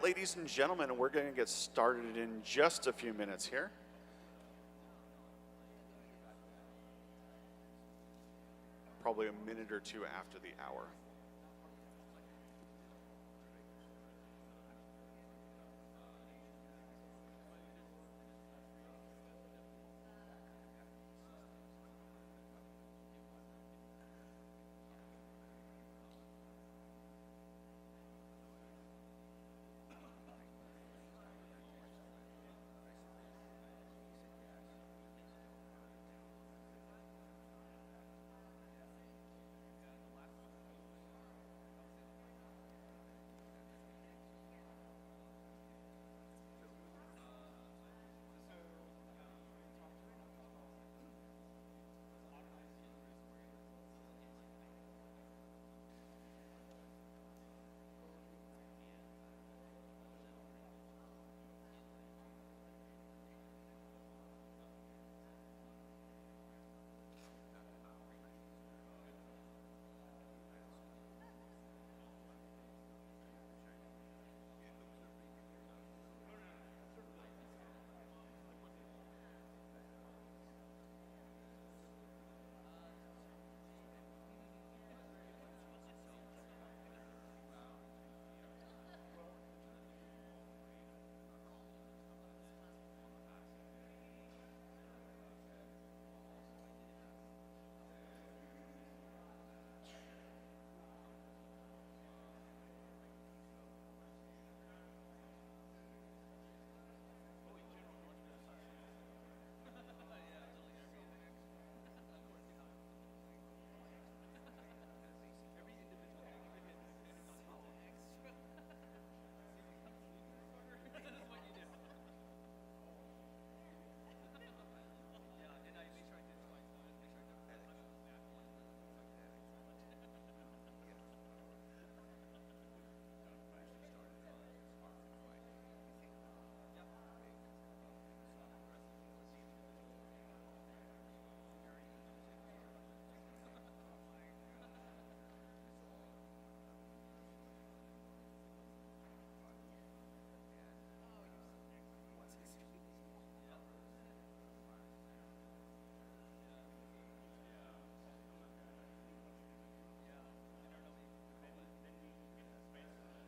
ladies and gentlemen, we're going to get started in just a few minutes here. Probably a minute or two after the hour.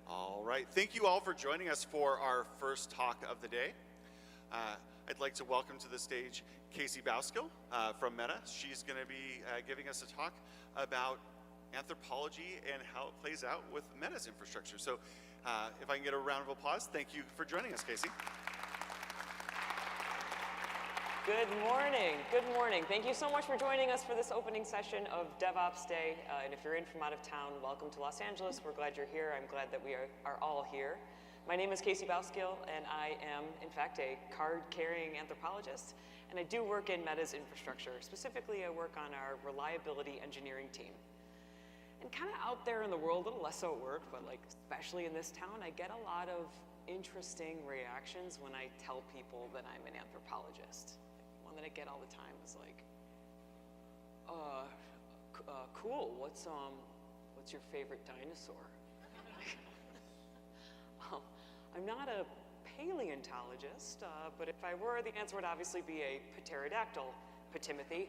All right, thank you all for joining us for our first talk of the day. I'd like to welcome to the stage Casey Bauskill from Meta. She's going to be giving us a talk about anthropology and how it plays out with Meta's infrastructure. So if I can get a round of applause, thank you for joining us, Casey. Good morning. Good morning. Thank you so much for joining us for this opening session of DevOps Day. And if you're in from out of town, welcome to Los Angeles. We're glad you're here. I'm glad that we are all here. My name is Casey Bauskill, and I am, in fact, a card-carrying anthropologist. And I do work in Meta's infrastructure. Specifically, I work on our reliability engineering team. And kind of out there in the world, a little less so at work, but like especially in this town, I get a lot of interesting reactions when I tell people that I'm an anthropologist. One that I get all the time is like, cool, what's your favorite dinosaur? I'm not a paleontologist, but if I were, the answer would obviously be a pterodactyl, Patimothy.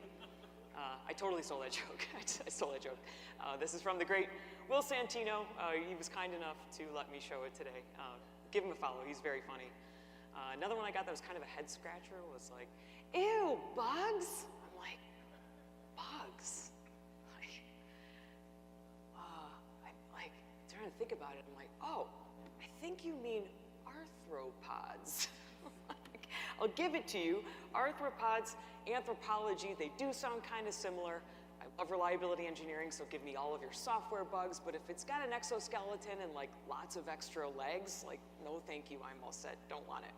I totally stole that joke. I stole that joke. This is from the great Will Santino. He was kind enough to let me show it today. Give him a follow. He's very funny. Another one I got that was kind of a head scratcher was like, ew, bugs? I'm like, bugs? I'm like trying to think about it. I'm like, oh, I think you mean arthropods. I'll give it to you. Arthropods, anthropology, they do sound kind of similar. I love reliability engineering, so give me all of your software bugs, but if it's got an exoskeleton and like lots of extra legs, like no thank you, I'm all set, don't want it.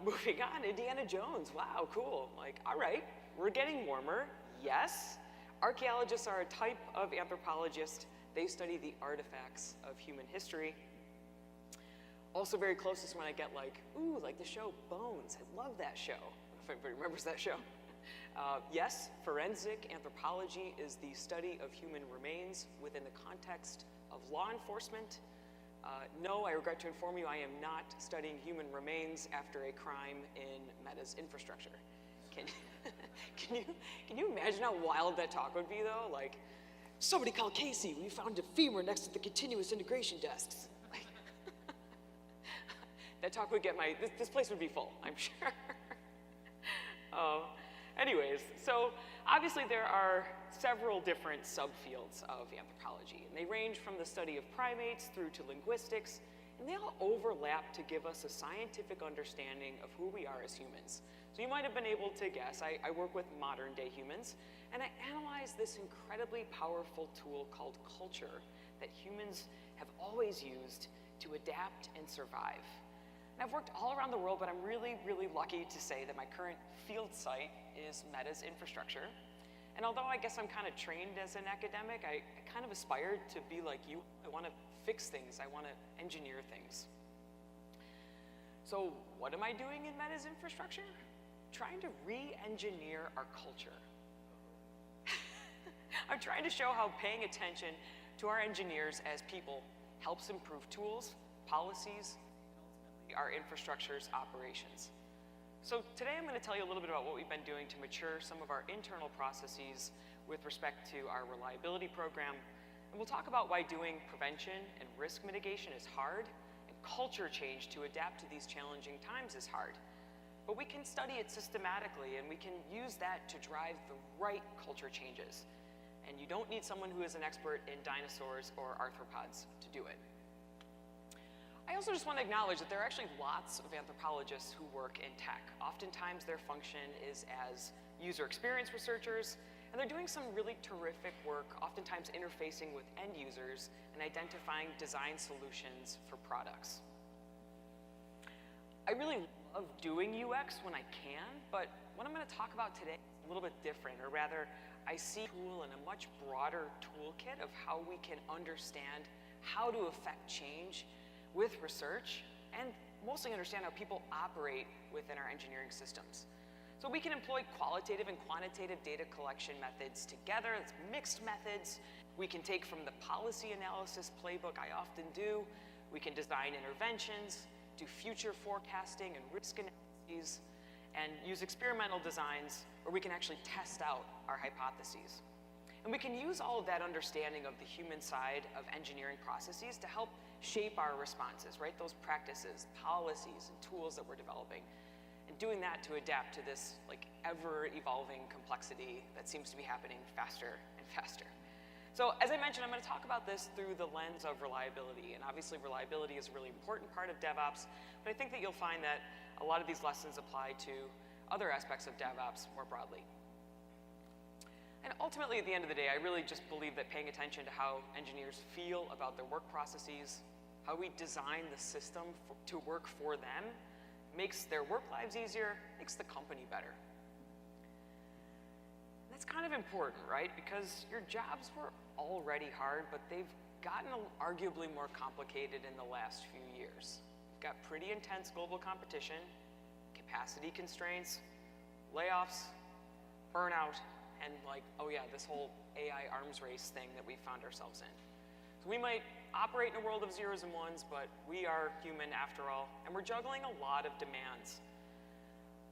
Moving on, Indiana Jones, wow, cool. Like, all right, we're getting warmer, yes. Archaeologists are a type of anthropologist. They study the artifacts of human history. Also very closest when I get like, ooh, like the show Bones. I love that show. I don't know if anybody remembers that show. Yes, forensic anthropology is the study of human remains within the context of law enforcement, No, I regret to inform you, I am not studying human remains after a crime in Meta's infrastructure. Can, can you imagine how wild that talk would be, though? Like, somebody call Casey, we found a femur next to the continuous integration desks. Like, that talk would get this place would be full, I'm sure. Anyways, so obviously there are several different subfields of anthropology, and they range from the study of primates through to linguistics, and they all overlap to give us a scientific understanding of who we are as humans. So you might have been able to guess, I work with modern day humans, and I analyze this incredibly powerful tool called culture that humans have always used to adapt and survive. And I've worked all around the world, but I'm really, really lucky to say that my current field site is Meta's infrastructure. And although I guess I'm kind of trained as an academic, I kind of aspired to be like you. I want to fix things. I want to engineer things. So what am I doing in Meta's infrastructure? Trying to re-engineer our culture. I'm trying to show how paying attention to our engineers as people helps improve tools, policies, our infrastructure's operations. So today I'm going to tell you a little bit about what we've been doing to mature some of our internal processes with respect to our reliability program. And we'll talk about why doing prevention and risk mitigation is hard, and culture change to adapt to these challenging times is hard. But we can study it systematically, and we can use that to drive the right culture changes. And you don't need someone who is an expert in dinosaurs or arthropods to do it. I also just want to acknowledge that there are actually lots of anthropologists who work in tech. Oftentimes their function is as user experience researchers, and they're doing some really terrific work, oftentimes interfacing with end users and identifying design solutions for products. I really love doing UX when I can, but what I'm going to talk about today is a little bit different, or rather, I see a tool in a much broader toolkit of how we can understand how to affect change with research, and mostly understand how people operate within our engineering systems. So we can employ qualitative and quantitative data collection methods together. It's mixed methods. We can take from the policy analysis playbook I often do. We can design interventions, do future forecasting and risk analyses, and use experimental designs where we can actually test out our hypotheses. And we can use all of that understanding of the human side of engineering processes to help shape our responses, right? Those practices, policies, and tools that we're developing. And doing that to adapt to this like ever-evolving complexity that seems to be happening faster and faster. So as I mentioned, I'm going to talk about this through the lens of reliability. And obviously reliability is a really important part of DevOps, but I think that you'll find that a lot of these lessons apply to other aspects of DevOps more broadly. And ultimately, at the end of the day, I really just believe that paying attention to how engineers feel about their work processes, how we design the system to work for them, makes their work lives easier, makes the company better. That's kind of important, right? Because your jobs were already hard, but they've gotten arguably more complicated in the last few years. We've got pretty intense global competition, capacity constraints, layoffs, burnout, and like, oh yeah, this whole AI arms race thing that we found ourselves in. So we might operate in a world of zeros and ones, but we are human after all, and we're juggling a lot of demands.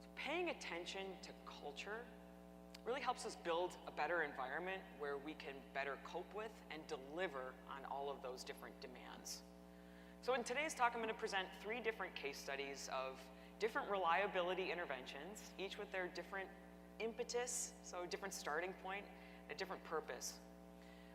So paying attention to culture really helps us build a better environment where we can better cope with and deliver on all of those different demands. So in today's talk, I'm going to present 3 different case studies of different reliability interventions, each with their different impetus, so a different starting point, a different purpose.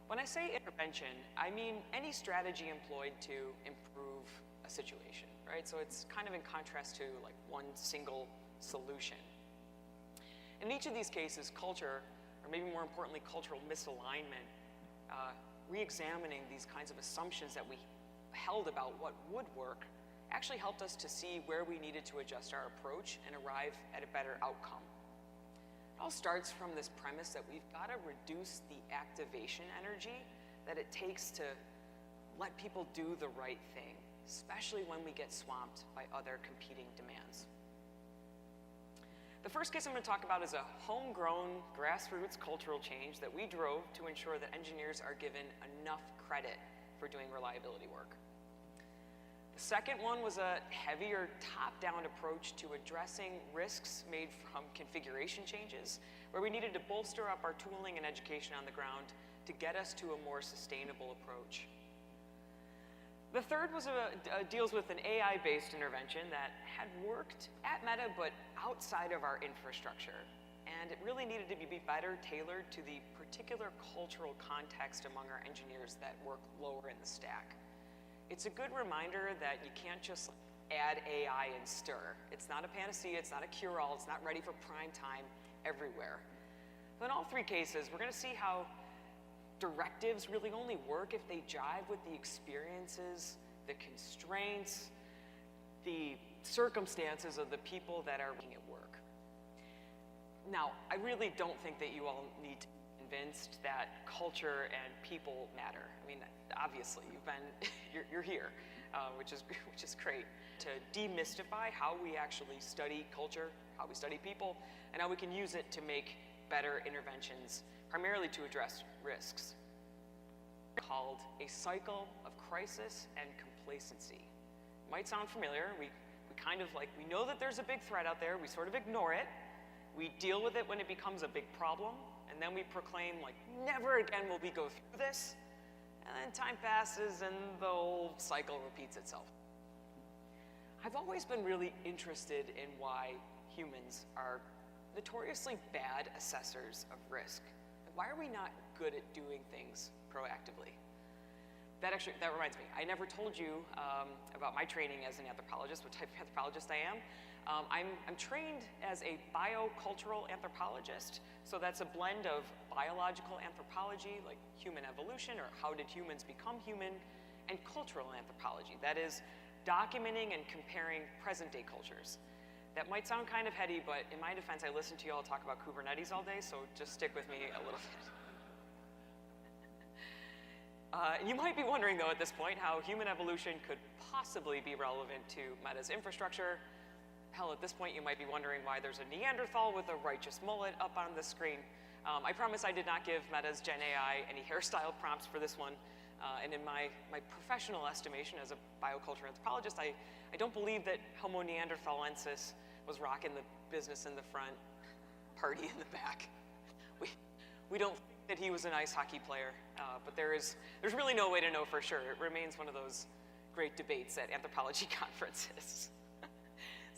When I say intervention, I mean any strategy employed to improve a situation, right? So it's kind of in contrast to like one single solution. In each of these cases, culture, or maybe more importantly, cultural misalignment, re-examining these kinds of assumptions that we held about what would work, actually helped us to see where we needed to adjust our approach and arrive at a better outcome. It all starts from this premise that we've got to reduce the activation energy that it takes to let people do the right thing, especially when we get swamped by other competing demands. The first case I'm going to talk about is a homegrown, grassroots cultural change that we drove to ensure that engineers are given enough credit for doing reliability work. The second one was a heavier top-down approach to addressing risks made from configuration changes, where we needed to bolster up our tooling and education on the ground to get us to a more sustainable approach. The third was deals with an AI-based intervention that had worked at Meta, but outside of our infrastructure. And it really needed to be better tailored to the particular cultural context among our engineers that work lower in the stack. It's a good reminder that you can't just add AI and stir. It's not a panacea, it's not a cure-all, it's not ready for prime time everywhere. But in all three cases, we're gonna see how directives really only work if they jive with the experiences, the constraints, the circumstances of the people that are making it work. Now, I really don't think that you all need to be convinced that culture and people matter. I mean, obviously, you're here, which is great. To demystify how we actually study culture, how we study people, and how we can use it to make better interventions, primarily to address risks. Called a cycle of crisis and complacency. Might sound familiar. We know that there's a big threat out there. We sort of ignore it. We deal with it when it becomes a big problem, and then we proclaim, like, never again will we go through this. And then time passes and the whole cycle repeats itself. I've always been really interested in why humans are notoriously bad assessors of risk. Why are we not good at doing things proactively? That reminds me, I never told you about my training as an anthropologist, what type of anthropologist I am. I'm trained as a biocultural anthropologist, so that's a blend of biological anthropology, like human evolution, or how did humans become human, and cultural anthropology, that is, documenting and comparing present-day cultures. That might sound kind of heady, but in my defense, I listen to you all talk about Kubernetes all day, so just stick with me a little bit. You might be wondering, though, at this point, how human evolution could possibly be relevant to Meta's infrastructure. Hell, at this point, you might be wondering why there's a Neanderthal with a righteous mullet up on the screen. I promise I did not give Meta's Gen AI any hairstyle prompts for this one. And in my professional estimation as a bioculture anthropologist, I don't believe that Homo neanderthalensis was rocking the business in the front, party in the back. We don't think that he was an ice hockey player, but there's really no way to know for sure. It remains one of those great debates at anthropology conferences.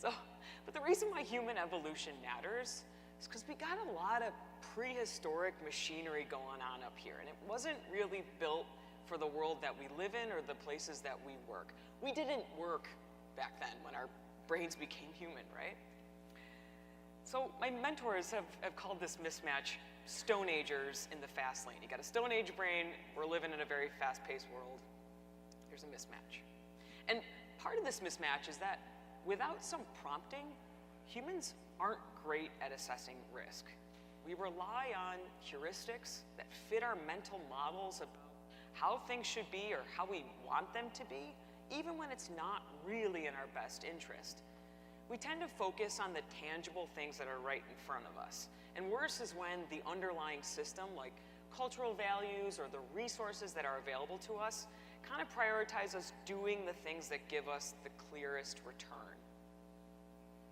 But the reason why human evolution matters is because we got a lot of prehistoric machinery going on up here, and it wasn't really built for the world that we live in or the places that we work. We didn't work back then when our brains became human, right? So my mentors have called this mismatch Stone Agers in the fast lane. You got a Stone Age brain, we're living in a very fast-paced world. There's a mismatch. And part of this mismatch is that without some prompting, humans aren't great at assessing risk. We rely on heuristics that fit our mental models about how things should be or how we want them to be, even when it's not really in our best interest. We tend to focus on the tangible things that are right in front of us. And worse is when the underlying system, like cultural values or the resources that are available to us, kind of prioritize us doing the things that give us the clearest return.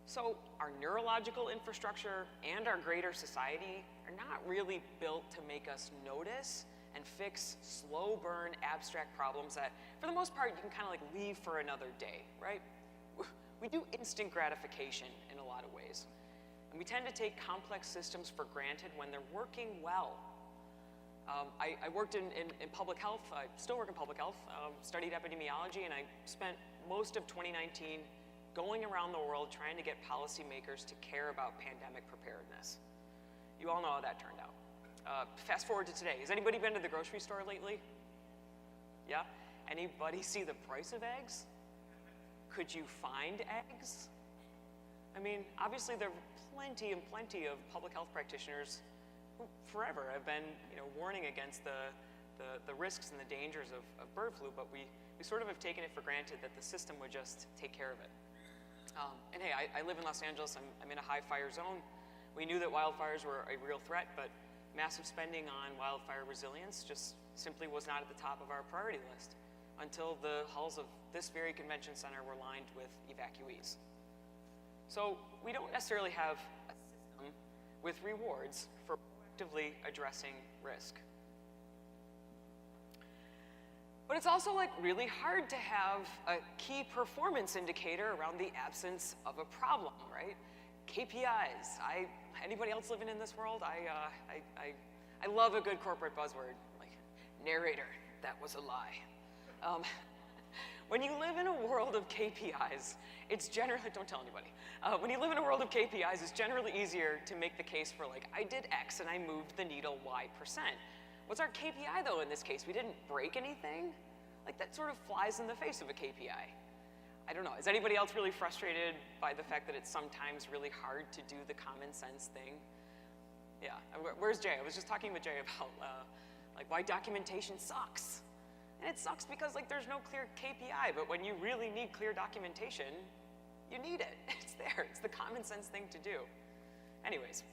So our neurological infrastructure and our greater society are not really built to make us notice and fix slow burn abstract problems that, for the most part, you can kind of like leave for another day, right? We do instant gratification in a lot of ways. And we tend to take complex systems for granted when they're working well. I worked in public health, I still work in public health, studied epidemiology, and I spent most of 2019 going around the world trying to get policymakers to care about pandemic preparedness. You all know how that turned out. Fast forward to today. Has anybody been to the grocery store lately? Yeah? Anybody see the price of eggs? Could you find eggs? I mean, obviously there are plenty and plenty of public health practitioners who forever have been, warning against the risks and the dangers of bird flu, but we sort of have taken it for granted that the system would just take care of it. And hey, I live in Los Angeles. I'm in a high fire zone. We knew that wildfires were a real threat, but massive spending on wildfire resilience just simply was not at the top of our priority list. until the halls of this very convention center were lined with evacuees. So we don't necessarily have a system with rewards for proactively addressing risk. But it's also like really hard to have a key performance indicator around the absence of a problem, right? KPIs. Anybody else living in this world? I love a good corporate buzzword, like narrator, that was a lie. When you live in a world of KPIs, it's generally, don't tell anybody. When you live in a world of KPIs, it's generally easier to make the case for like, I did X and I moved the needle Y%. What's our KPI though in this case? We didn't break anything? Like that sort of flies in the face of a KPI. I don't know, is anybody else really frustrated by the fact that it's sometimes really hard to do the common sense thing? Yeah, where's Jay? I was just talking with Jay about like why documentation sucks. And it sucks because like there's no clear KPI, but when you really need clear documentation, you need it. It's there, it's the common sense thing to do. Anyways,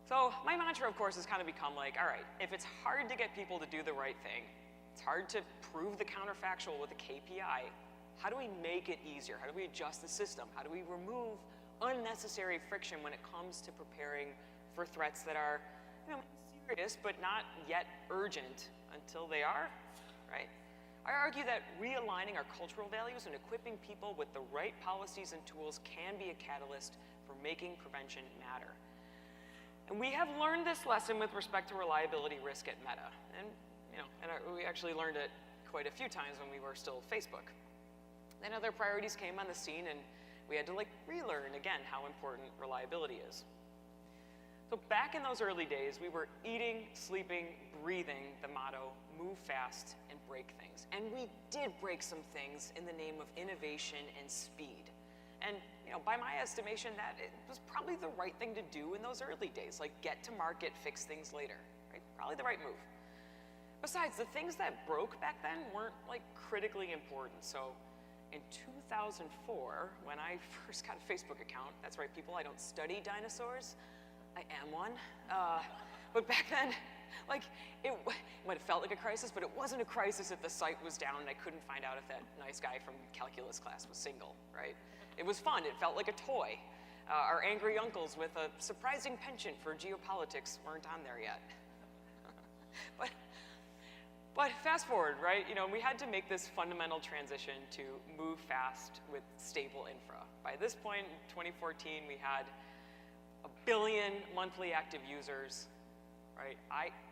so my mantra of course has kind of become like, all right, if it's hard to get people to do the right thing, it's hard to prove the counterfactual with a KPI, how do we make it easier? How do we adjust the system? How do we remove unnecessary friction when it comes to preparing for threats that are, you know, serious but not yet urgent until they are, right? I argue that realigning our cultural values and equipping people with the right policies and tools can be a catalyst for making prevention matter. And we have learned this lesson with respect to reliability risk at Meta. And, you know, we actually learned it quite a few times when we were still Facebook. Then other priorities came on the scene and we had to like relearn again how important reliability is. So back in those early days, we were eating, sleeping, breathing the motto, move fast and break things. And we did break some things in the name of innovation and speed. And you know, by my estimation, that it was probably the right thing to do in those early days, like get to market, fix things later, right? Probably the right move. Besides, the things that broke back then weren't like critically important. So in 2004, when I first got a Facebook account, that's right, people, I don't study dinosaurs. I am one. But back then, like, it felt like a crisis, but it wasn't a crisis if the site was down and I couldn't find out if that nice guy from calculus class was single, right? It was fun. It felt like a toy. Our angry uncles with a surprising penchant for geopolitics weren't on there yet. But fast forward, right? You know, we had to make this fundamental transition to move fast with stable infra. By this point, in 2014, we had 1 billion monthly active users, right?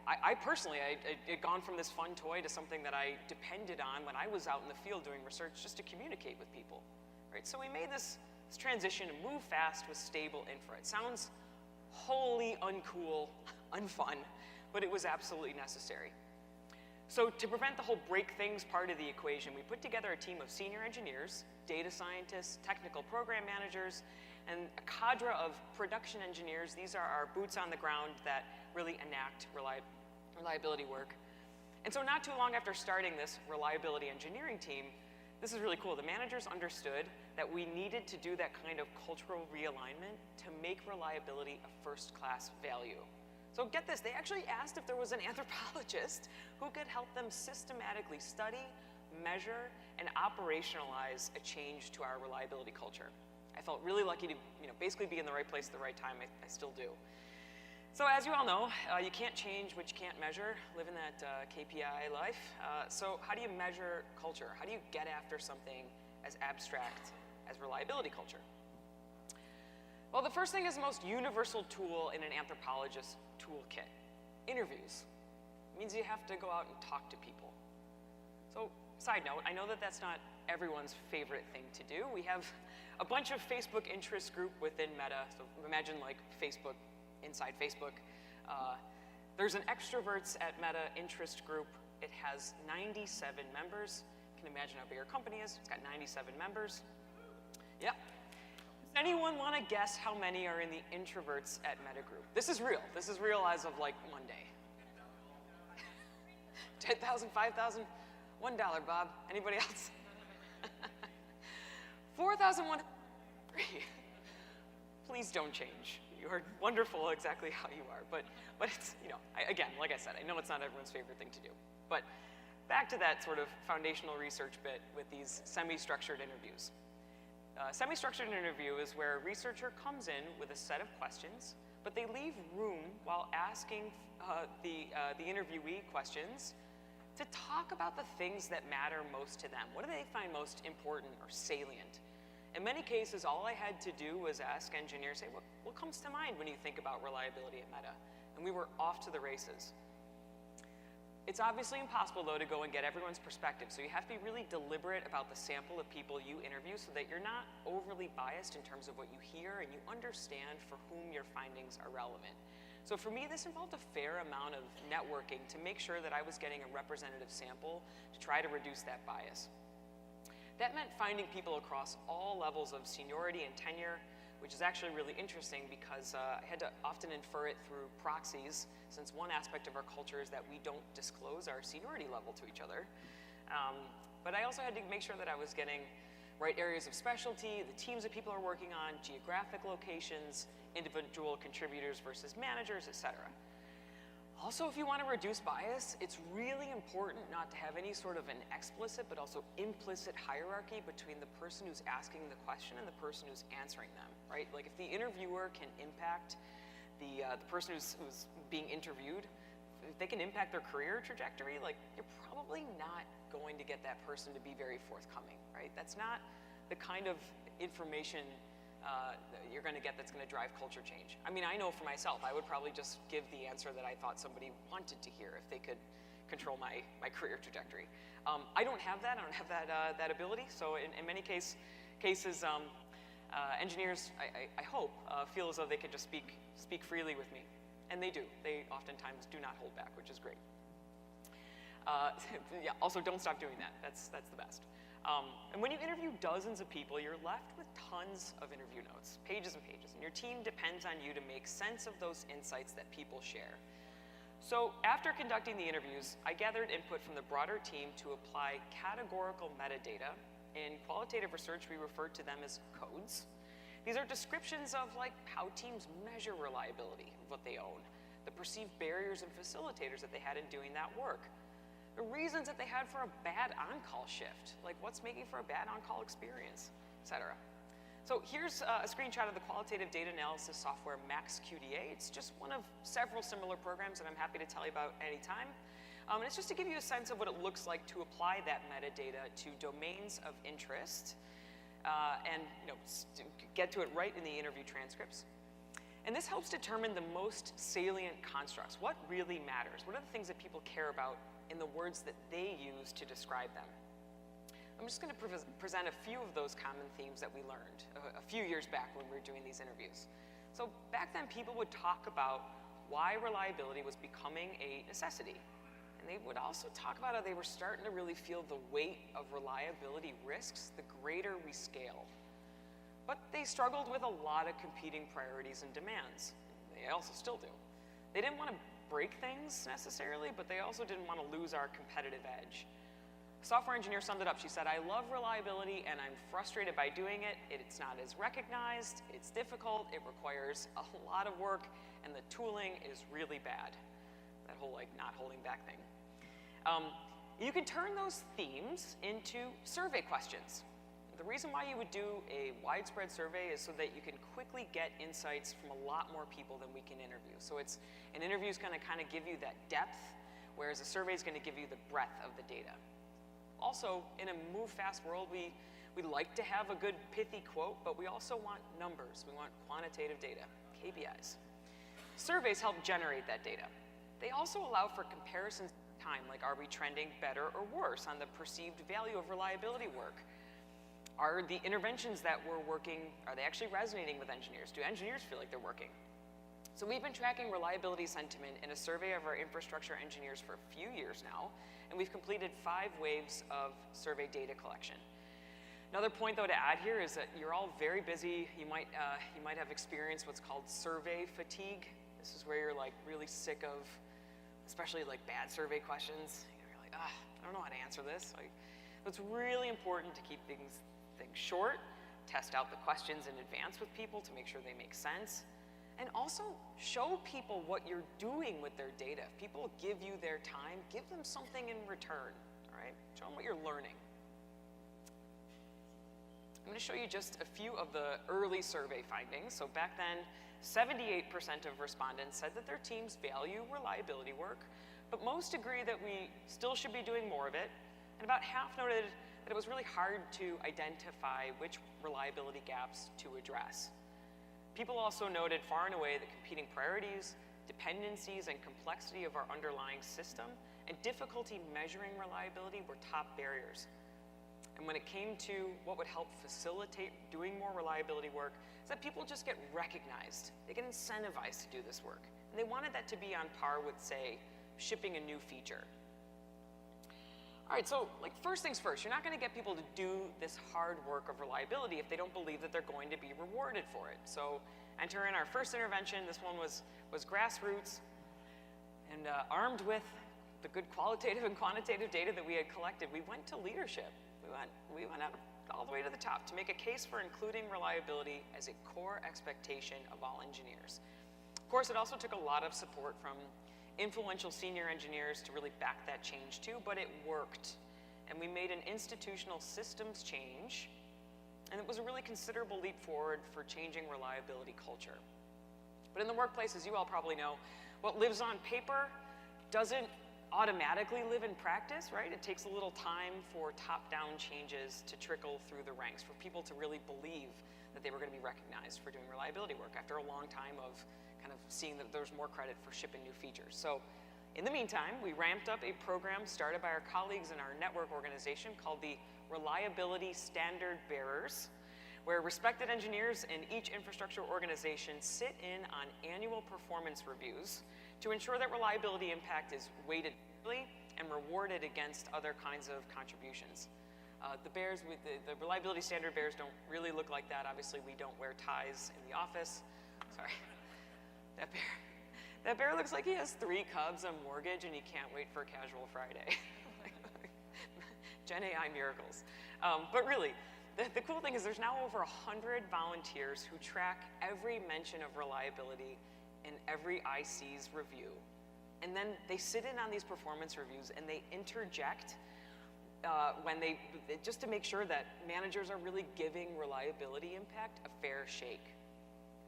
I personally, I had gone from this fun toy to something that I depended on when I was out in the field doing research just to communicate with people, right? So we made this transition to move fast with stable infra. It sounds wholly uncool, unfun, but it was absolutely necessary. So to prevent the whole break things part of the equation, we put together a team of senior engineers, data scientists, technical program managers, and a cadre of production engineers. These are our boots on the ground that really enact reliability work. And so not too long after starting this reliability engineering team, this is really cool. The managers understood that we needed to do that kind of cultural realignment to make reliability a first-class value. So get this, they actually asked if there was an anthropologist who could help them systematically study, measure, and operationalize a change to our reliability culture. I felt really lucky to basically be in the right place at the right time. I still do. So as you all know, you can't change what you can't measure, live in that KPI life. So how do you measure culture? How do you get after something as abstract as reliability culture? Well, the first thing is the most universal tool in an anthropologist toolkit, interviews. It means you have to go out and talk to people. So, side note, I know that that's not everyone's favorite thing to do. We have a bunch of Facebook interest group within Meta, so imagine like Facebook inside Facebook. There's an extroverts at Meta interest group. It has 97 members. You can imagine how big our company is. It's got 97 members. Yep. Does anyone want to guess how many are in the introverts at Meta group? This is real. This is real as of like Monday. 10,000, 5,000? $1, Bob. Anybody else? 4,103. Please don't change. You are wonderful exactly how you are. But it's, again, like I said, I know it's not everyone's favorite thing to do. But back to that sort of foundational research bit with these semi-structured interviews. Semi-structured interview is where a researcher comes in with a set of questions, but they leave room while asking the interviewee questions to talk about the things that matter most to them. What do they find most important or salient? In many cases, all I had to do was ask engineers, say, what comes to mind when you think about reliability at Meta? And we were off to the races. It's obviously impossible, though, to go and get everyone's perspective, so you have to be really deliberate about the sample of people you interview so that you're not overly biased in terms of what you hear and you understand for whom your findings are relevant. So for me, this involved a fair amount of networking to make sure that I was getting a representative sample to try to reduce that bias. That meant finding people across all levels of seniority and tenure, which is actually really interesting because I had to often infer it through proxies, since one aspect of our culture is that we don't disclose our seniority level to each other. But I also had to make sure that I was getting right areas of specialty, the teams that people are working on, geographic locations, individual contributors versus managers, etc. Also, if you want to reduce bias, it's really important not to have any sort of an explicit but also implicit hierarchy between the person who's asking the question and the person who's answering them, right? Like if the interviewer can impact the person who's being interviewed, if they can impact their career trajectory, like you're probably not going to get that person to be very forthcoming, right? That's not the kind of information you're going to get that's going to drive culture change. I mean, I know for myself, I would probably just give the answer that I thought somebody wanted to hear if they could control my career trajectory. I don't have that. I don't have that ability. So in many cases, engineers, I hope, feel as though they can just speak freely with me. And they do. They oftentimes do not hold back, which is great. Yeah, also, don't stop doing that. That's the best. And when you interview dozens of people, you're left with tons of interview notes, pages and pages, and your team depends on you to make sense of those insights that people share. So after conducting the interviews, I gathered input from the broader team to apply categorical metadata. In qualitative research, we refer to them as codes. These are descriptions of like how teams measure reliability of what they own, the perceived barriers and facilitators that they had in doing that work, the reasons that they had for a bad on-call shift, like what's making for a bad on-call experience, etc. So here's a screenshot of the qualitative data analysis software MaxQDA. It's just one of several similar programs that I'm happy to tell you about anytime. And it's just to give you a sense of what it looks like to apply that metadata to domains of interest and get to it right in the interview transcripts. And this helps determine the most salient constructs. What really matters? What are the things that people care about in the words that they use to describe them? I'm just going to present a few of those common themes that we learned a few years back when we were doing these interviews. So back then, people would talk about why reliability was becoming a necessity. And they would also talk about how they were starting to really feel the weight of reliability risks the greater we scale. But they struggled with a lot of competing priorities and demands. They also still do. They didn't want to break things necessarily, but they also didn't want to lose our competitive edge. A software engineer summed it up. She said, I love reliability and I'm frustrated by doing it. It's not as recognized, it's difficult, it requires a lot of work, and the tooling is really bad. That whole like not holding back thing. You can turn those themes into survey questions. The reason why you would do a widespread survey is so that you can quickly get insights from a lot more people than we can interview. So an interview is going to kind of give you that depth, whereas a survey is going to give you the breadth of the data. Also, in a move-fast world, we like to have a good pithy quote, but we also want numbers. We want quantitative data, KPIs. Surveys help generate that data. They also allow for comparisons in time, like are we trending better or worse on the perceived value of reliability work? Are the interventions that we're working, are they actually resonating with engineers? Do engineers feel like they're working? So we've been tracking reliability sentiment in a survey of our infrastructure engineers for a few years now, and we've completed 5 waves of survey data collection. Another point, though, to add here is that you're all very busy. You might have experienced what's called survey fatigue. This is where you're like really sick of, especially like bad survey questions. You're like, I don't know how to answer this. Like, it's really important to keep things short, test out the questions in advance with people to make sure they make sense, and also show people what you're doing with their data. If people give you their time, give them something in return. right? Show them what you're learning. I'm going to show you just a few of the early survey findings. So back then, 78% of respondents said that their teams value reliability work, but most agree that we still should be doing more of it, and about half noted that it was really hard to identify which reliability gaps to address. People also noted far and away that competing priorities, dependencies, and complexity of our underlying system, and difficulty measuring reliability were top barriers. And when it came to what would help facilitate doing more reliability work, is that people just get recognized. They get incentivized to do this work. And they wanted that to be on par with, say, shipping a new feature. All right, so like first things first, you're not gonna get people to do this hard work of reliability if they don't believe that they're going to be rewarded for it. So enter in our first intervention. This one was grassroots, and armed with the good qualitative and quantitative data that we had collected, we went to leadership. We went up all the way to the top to make a case for including reliability as a core expectation of all engineers. Of course, it also took a lot of support from influential senior engineers to really back that change too, but it worked. And we made an institutional systems change, and it was a really considerable leap forward for changing reliability culture. But in the workplace, as you all probably know, what lives on paper doesn't automatically live in practice, right? It takes a little time for top-down changes to trickle through the ranks, for people to really believe that they were going to be recognized for doing reliability work after a long time of kind of seeing that there's more credit for shipping new features. So in the meantime, we ramped up a program started by our colleagues in our network organization called the Reliability Standard Bearers, where respected engineers in each infrastructure organization sit in on annual performance reviews to ensure that reliability impact is weighted and rewarded against other kinds of contributions. The bears, the reliability standard bears don't really look like that. Obviously, we don't wear ties in the office. Sorry, that bear looks like he has 3 cubs, a mortgage, and he can't wait for a casual Friday. Gen AI miracles. But really, the cool thing is there's now over 100 volunteers who track every mention of reliability in every IC's review. And then they sit in on these performance reviews and they interject just to make sure that managers are really giving reliability impact a fair shake.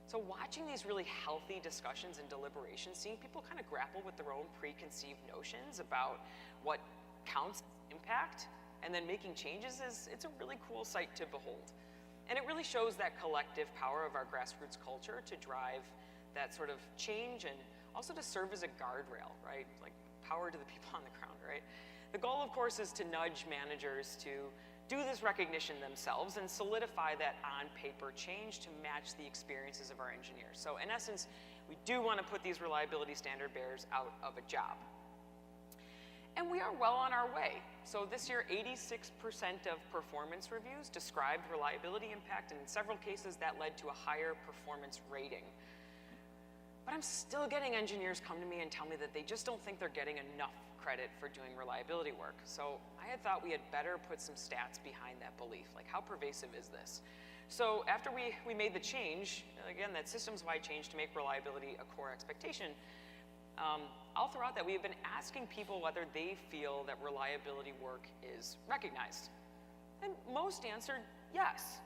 So watching these really healthy discussions and deliberations, seeing people kind of grapple with their own preconceived notions about what counts as impact and then making changes it's a really cool sight to behold. And it really shows that collective power of our grassroots culture to drive that sort of change and also to serve as a guardrail, right? Like power to the people on the ground, right? The goal, of course, is to nudge managers to do this recognition themselves and solidify that on-paper change to match the experiences of our engineers. So in essence, we do want to put these reliability standard bearers out of a job. And we are well on our way. So this year, 86% of performance reviews described reliability impact, and in several cases, that led to a higher performance rating. But I'm still getting engineers come to me and tell me that they just don't think they're getting enough credit for doing reliability work. So I had thought we had better put some stats behind that belief. Like, how pervasive is this? So after we made the change, again, that systems-wide change to make reliability a core expectation, I'll throw out that we have been asking people whether they feel that reliability work is recognized. And most answered yes.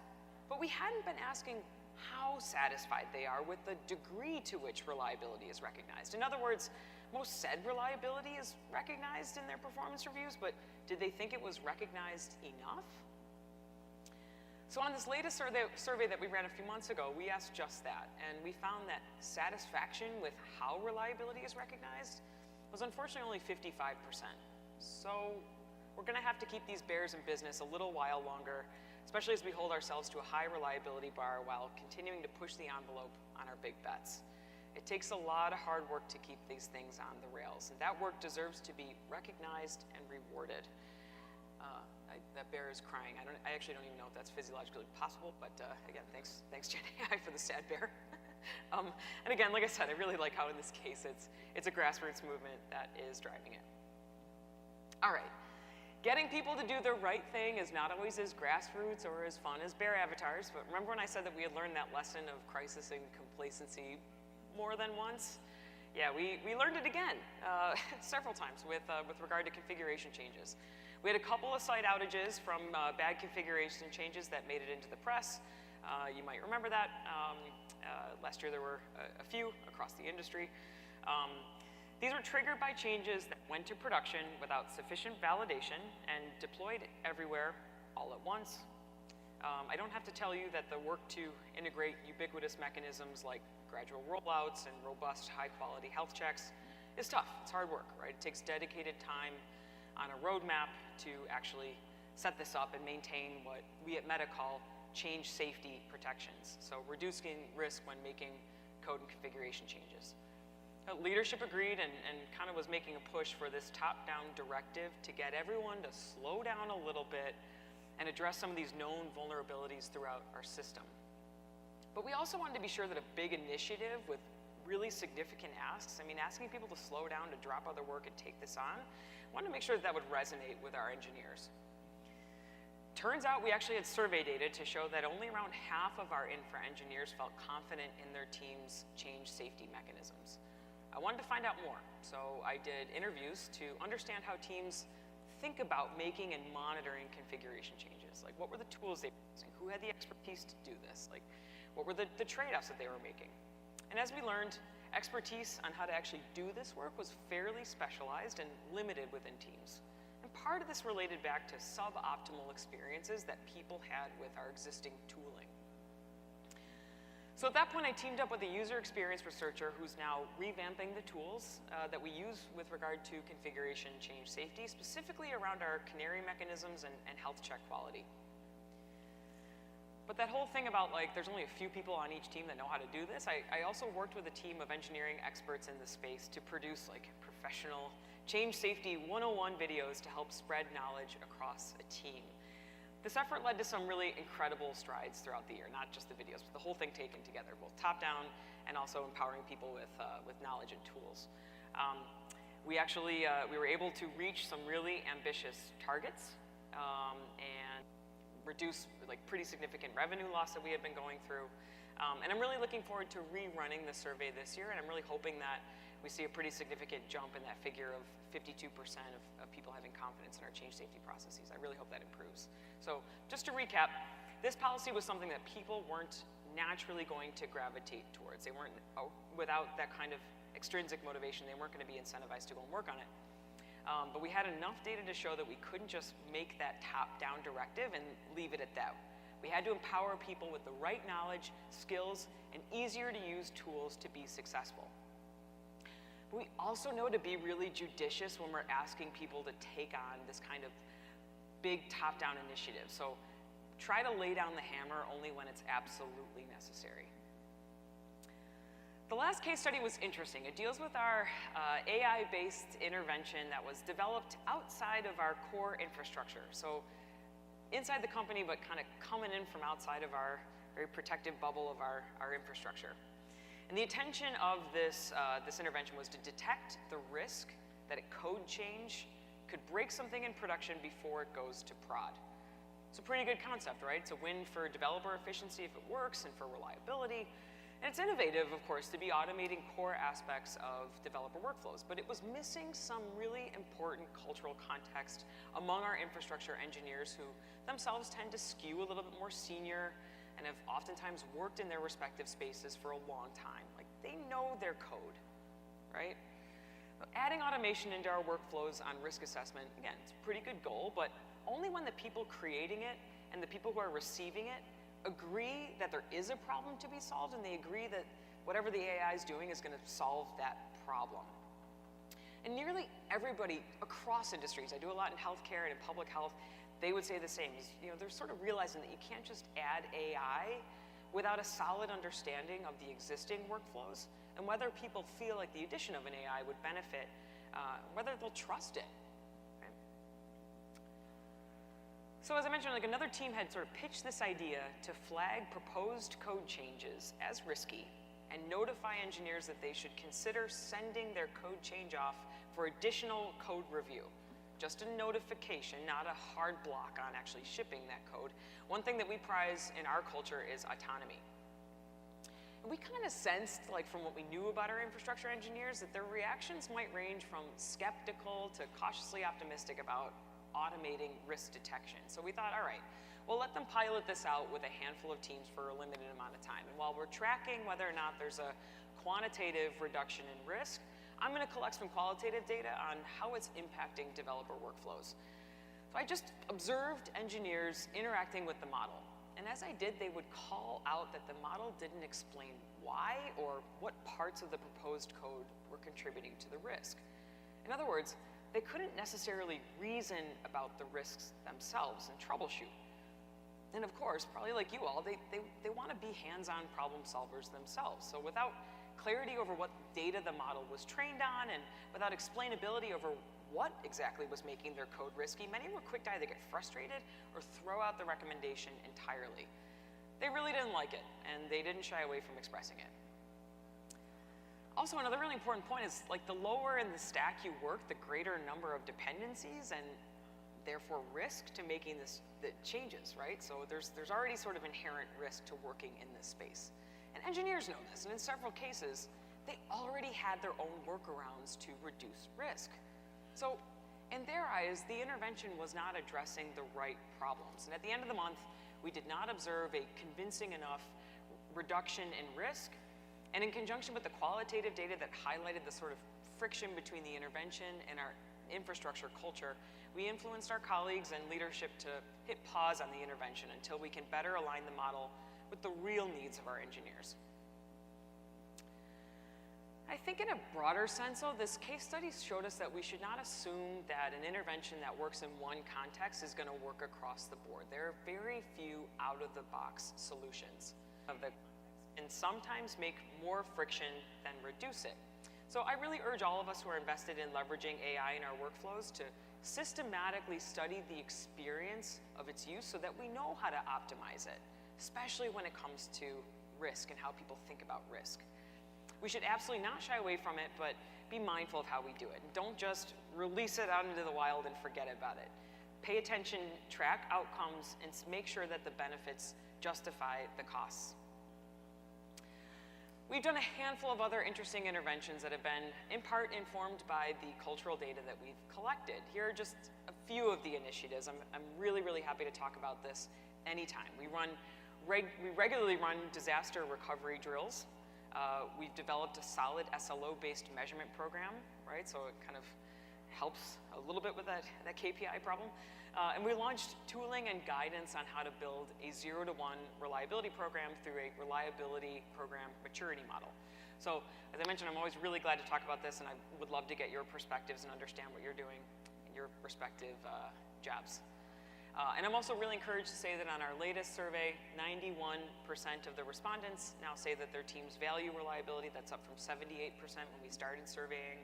But we hadn't been asking how satisfied they are with the degree to which reliability is recognized. In other words, most said reliability is recognized in their performance reviews, but did they think it was recognized enough? So on this latest survey that we ran a few months ago, we asked just that, and we found that satisfaction with how reliability is recognized was unfortunately only 55%. So we're gonna have to keep these bears in business a little while longer, especially as we hold ourselves to a high reliability bar while continuing to push the envelope on our big bets. It takes a lot of hard work to keep these things on the rails, and that work deserves to be recognized and rewarded. That bear is crying. I actually don't even know if that's physiologically possible, but again, thanks Gen AI for the sad bear. And again, like I said, I really like how in this case it's a grassroots movement that is driving it. All right. Getting people to do the right thing is not always as grassroots or as fun as bear avatars, but remember when I said that we had learned that lesson of crisis and complacency more than once? Yeah, we learned it again several times with regard to configuration changes. We had a couple of site outages from bad configuration changes that made it into the press. You might remember that. Last year there were a few across the industry. These were triggered by changes that went to production without sufficient validation and deployed everywhere all at once. I don't have to tell you that the work to integrate ubiquitous mechanisms like gradual rollouts and robust, high-quality health checks is tough. It's hard work, right? It takes dedicated time on a roadmap to actually set this up and maintain what we at Meta call change safety protections, so reducing risk when making code and configuration changes. Leadership agreed and kind of was making a push for this top-down directive to get everyone to slow down a little bit and address some of these known vulnerabilities throughout our system. But we also wanted to be sure that a big initiative with really significant asks, I mean, asking people to slow down, to drop other work and take this on, wanted to make sure that that would resonate with our engineers. Turns out we actually had survey data to show that only around half of our infra engineers felt confident in their team's change safety mechanisms. I wanted to find out more, so I did interviews to understand how teams think about making and monitoring configuration changes. Like, what were the tools they were using? Who had the expertise to do this? Like, what were the trade-offs that they were making? And as we learned, expertise on how to actually do this work was fairly specialized and limited within teams. And part of this related back to suboptimal experiences that people had with our existing tooling. So at that point, I teamed up with a user experience researcher who's now revamping the tools that we use with regard to configuration change safety, specifically around our canary mechanisms and health check quality. But that whole thing about, like, there's only a few people on each team that know how to do this, I also worked with a team of engineering experts in the space to produce, like, professional change safety 101 videos to help spread knowledge across a team. This effort led to some really incredible strides throughout the year, not just the videos, but the whole thing taken together, both top-down and also empowering people with knowledge and tools. We were able to reach some really ambitious targets and reduce, like, pretty significant revenue loss that we had been going through. And I'm really looking forward to rerunning the survey this year, and I'm really hoping that we see a pretty significant jump in that figure of 52% of people having confidence in our change safety processes. I really hope that improves. So just to recap, this policy was something that people weren't naturally going to gravitate towards. They weren't, without that kind of extrinsic motivation, they weren't going to be incentivized to go and work on it. But we had enough data to show that we couldn't just make that top-down directive and leave it at that. We had to empower people with the right knowledge, skills, and easier-to-use tools to be successful. But we also know to be really judicious when we're asking people to take on this kind of big top-down initiative. So try to lay down the hammer only when it's absolutely necessary. The last case study was interesting. It deals with our AI-based intervention that was developed outside of our core infrastructure. So inside the company, but kind of coming in from outside of our very protective bubble of our infrastructure. And the intention of this intervention was to detect the risk that a code change could break something in production before it goes to prod. It's a pretty good concept, right? It's a win for developer efficiency if it works and for reliability. And it's innovative, of course, to be automating core aspects of developer workflows. But it was missing some really important cultural context among our infrastructure engineers who themselves tend to skew a little bit more senior and have oftentimes worked in their respective spaces for a long time. Like, they know their code, right? Adding automation into our workflows on risk assessment, again, it's a pretty good goal, but only when the people creating it and the people who are receiving it agree that there is a problem to be solved, and they agree that whatever the AI is doing is going to solve that problem. And nearly everybody across industries, I do a lot in healthcare and in public health, they would say the same. They're sort of realizing that you can't just add AI without a solid understanding of the existing workflows and whether people feel like the addition of an AI would benefit, whether they'll trust it. Right? So as I mentioned, like, another team had sort of pitched this idea to flag proposed code changes as risky and notify engineers that they should consider sending their code change off for additional code review. Just a notification, not a hard block on actually shipping that code. One thing that we prize in our culture is autonomy. And we kind of sensed, like, from what we knew about our infrastructure engineers, that their reactions might range from skeptical to cautiously optimistic about automating risk detection. So we thought, all right, well, let them pilot this out with a handful of teams for a limited amount of time. And while we're tracking whether or not there's a quantitative reduction in risk, I'm going to collect some qualitative data on how it's impacting developer workflows. So I just observed engineers interacting with the model. And as I did, they would call out that the model didn't explain why or what parts of the proposed code were contributing to the risk. In other words, they couldn't necessarily reason about the risks themselves and troubleshoot. And of course, probably like you all, they want to be hands-on problem solvers themselves. So without clarity over what data the model was trained on and without explainability over what exactly was making their code risky, many were quick to either get frustrated or throw out the recommendation entirely. They really didn't like it, and they didn't shy away from expressing it. Also, another really important point is, like, the lower in the stack you work, the greater number of dependencies and therefore risk to making the changes, right? So there's already sort of inherent risk to working in this space. And engineers know this, and in several cases, they already had their own workarounds to reduce risk. So in their eyes, the intervention was not addressing the right problems. And at the end of the month, we did not observe a convincing enough reduction in risk. And in conjunction with the qualitative data that highlighted the sort of friction between the intervention and our infrastructure culture, we influenced our colleagues and leadership to hit pause on the intervention until we can better align the model with the real needs of our engineers. I think in a broader sense, though, this case study showed us that we should not assume that an intervention that works in one context is going to work across the board. There are very few out-of-the-box solutions and sometimes make more friction than reduce it. So I really urge all of us who are invested in leveraging AI in our workflows to systematically study the experience of its use so that we know how to optimize it, especially when it comes to risk and how people think about risk. We should absolutely not shy away from it, but be mindful of how we do it. Don't just release it out into the wild and forget about it. Pay attention, track outcomes, and make sure that the benefits justify the costs. We've done a handful of other interesting interventions that have been, in part, informed by the cultural data that we've collected. Here are just a few of the initiatives. I'm really, really happy to talk about this anytime. We regularly run disaster recovery drills. We've developed a solid SLO-based measurement program, right? So it kind of helps a little bit with that KPI problem. And we launched tooling and guidance on how to build a 0-to-1 reliability program through a reliability program maturity model. So as I mentioned, I'm always really glad to talk about this, and I would love to get your perspectives and understand what you're doing in your respective jobs. And I'm also really encouraged to say that on our latest survey, 91% of the respondents now say that their teams value reliability. That's up from 78% when we started surveying.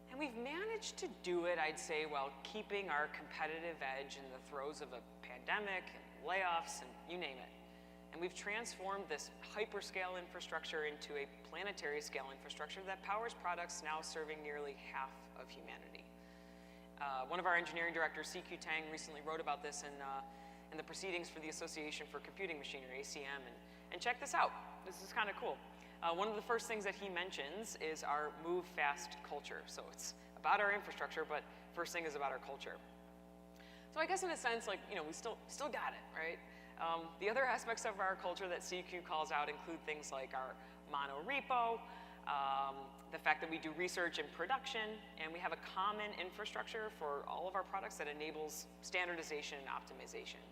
And we've managed to do it, I'd say, while keeping our competitive edge in the throes of a pandemic and layoffs and you name it. And we've transformed this hyperscale infrastructure into a planetary scale infrastructure that powers products now serving nearly half of humanity. One of our engineering directors, CQ Tang, recently wrote about this in the proceedings for the Association for Computing Machinery, ACM, and check this out. This is kind of cool. One of the first things that he mentions is our move fast culture. So it's about our infrastructure, but first thing is about our culture. So I guess in a sense, like, you know, we still got it, right? The other aspects of our culture that CQ calls out include things like our monorepo, the fact that we do research and production, and we have a common infrastructure for all of our products that enables standardization and optimization.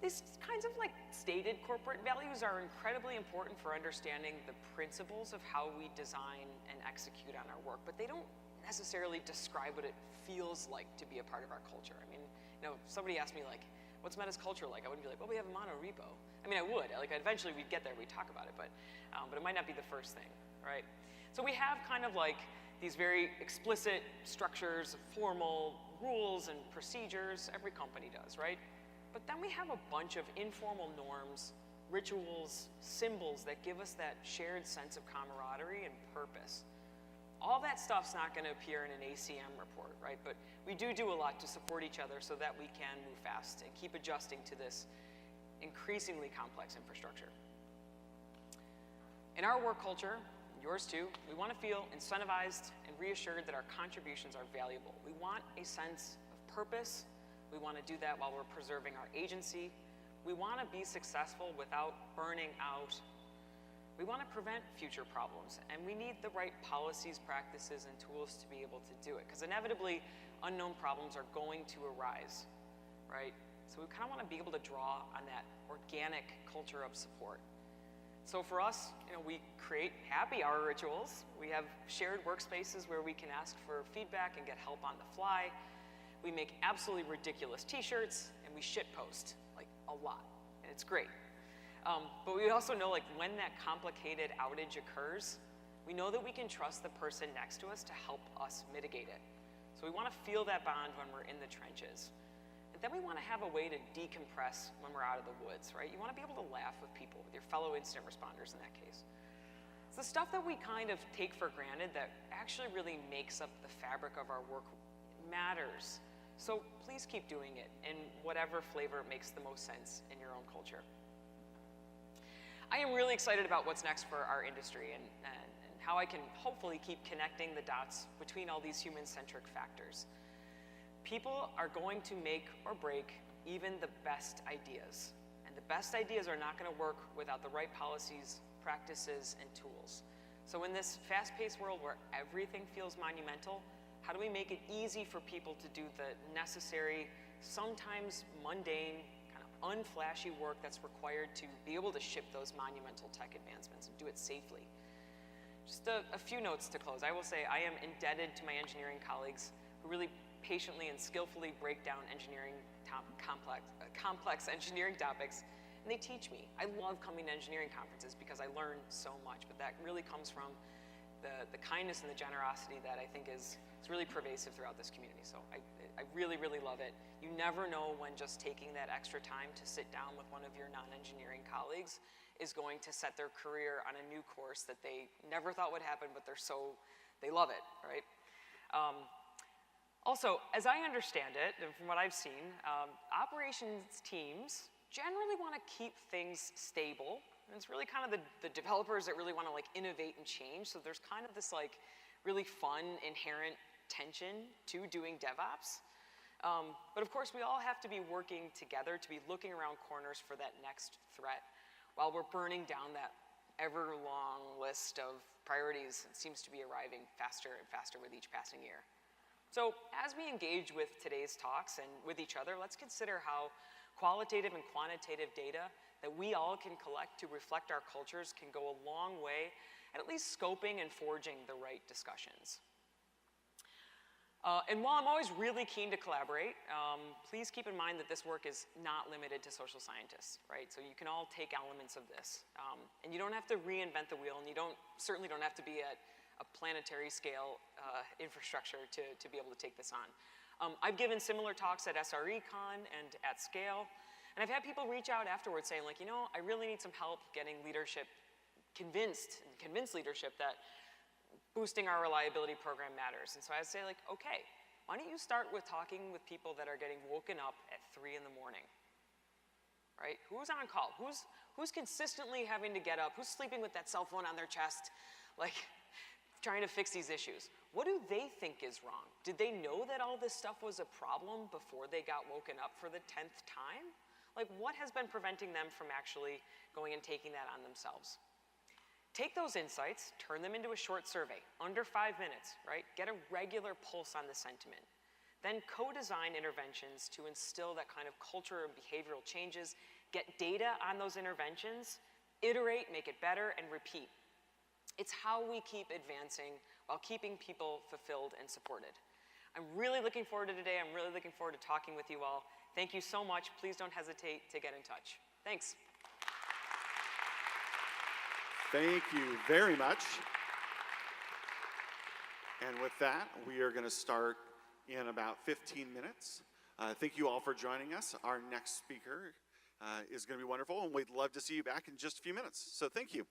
These kinds of like stated corporate values are incredibly important for understanding the principles of how we design and execute on our work, but they don't necessarily describe what it feels like to be a part of our culture. I mean, you know, somebody asked me like, what's Meta's culture like? I wouldn't be like, well, we have a monorepo. I mean, I would, like eventually we'd get there, we'd talk about it, but it might not be the first thing, right? So we have kind of like these very explicit structures, formal rules and procedures, every company does, right? But then we have a bunch of informal norms, rituals, symbols that give us that shared sense of camaraderie and purpose. All that stuff's not going to appear in an ACM report, right? But we do a lot to support each other so that we can move fast and keep adjusting to this increasingly complex infrastructure. In our work culture, yours too, we want to feel incentivized and reassured that our contributions are valuable. We want a sense of purpose. We want to do that while we're preserving our agency. We want to be successful without burning out. We want to prevent future problems, and we need the right policies, practices, and tools to be able to do it, because inevitably, unknown problems are going to arise, right? So we kind of want to be able to draw on that organic culture of support. So for us, we create happy hour rituals. We have shared workspaces where we can ask for feedback and get help on the fly. We make absolutely ridiculous t-shirts, and we shitpost, like, a lot, and it's great. But we also know, like, when that complicated outage occurs, we know that we can trust the person next to us to help us mitigate it. So we want to feel that bond when we're in the trenches. And then we want to have a way to decompress when we're out of the woods, right? You want to be able to laugh with people, with your fellow incident responders in that case. It's the stuff that we kind of take for granted that actually really makes up the fabric of our work matters. So please keep doing it in whatever flavor makes the most sense in your own culture. I am really excited about what's next for our industry and how I can hopefully keep connecting the dots between all these human-centric factors. People are going to make or break even the best ideas. And the best ideas are not going to work without the right policies, practices, and tools. So in this fast-paced world where everything feels monumental, how do we make it easy for people to do the necessary, sometimes mundane, kind of unflashy work that's required to be able to ship those monumental tech advancements and do it safely? Just a few notes to close. I will say I am indebted to my engineering colleagues who really patiently and skillfully break down engineering complex engineering topics, and they teach me. I love coming to engineering conferences because I learn so much, but that really comes from the kindness and the generosity that I think is really pervasive throughout this community. So I really, really love it. You never know when just taking that extra time to sit down with one of your non-engineering colleagues is going to set their career on a new course that they never thought would happen, but they love it, right? Also, as I understand it, and from what I've seen, operations teams generally want to keep things stable. And it's really kind of the developers that really want to, like, innovate and change. So there's kind of this, like, really fun, inherent tension to doing DevOps. But of course, we all have to be working together to be looking around corners for that next threat while we're burning down that ever-long list of priorities that seems to be arriving faster and faster with each passing year. So as we engage with today's talks and with each other, let's consider how qualitative and quantitative data that we all can collect to reflect our cultures can go a long way at least scoping and forging the right discussions. And while I'm always really keen to collaborate, please keep in mind that this work is not limited to social scientists, right? So you can all take elements of this. And you don't have to reinvent the wheel, and you certainly don't have to be at a planetary scale infrastructure to be able to take this on. I've given similar talks at SRECon and at SCaLE, and I've had people reach out afterwards saying, like, I really need some help getting leadership convince leadership that boosting our reliability program matters. And so I say, like, okay, why don't you start with talking with people that are getting woken up at 3 in the morning, right? Who's on call? Who's consistently having to get up? Who's sleeping with that cell phone on their chest, like, trying to fix these issues? What do they think is wrong? Did they know that all this stuff was a problem before they got woken up for the 10th time? Like, what has been preventing them from actually going and taking that on themselves? Take those insights, turn them into a short survey, under 5 minutes, right? Get a regular pulse on the sentiment. Then co-design interventions to instill that kind of culture and behavioral changes, get data on those interventions, iterate, make it better, and repeat. It's how we keep advancing while keeping people fulfilled and supported. I'm really looking forward to today. I'm really looking forward to talking with you all. Thank you so much. Please don't hesitate to get in touch. Thanks. Thank you very much. And with that, we are going to start in about 15 minutes. Thank you all for joining us. Our next speaker is going to be wonderful, and we'd love to see you back in just a few minutes. So thank you.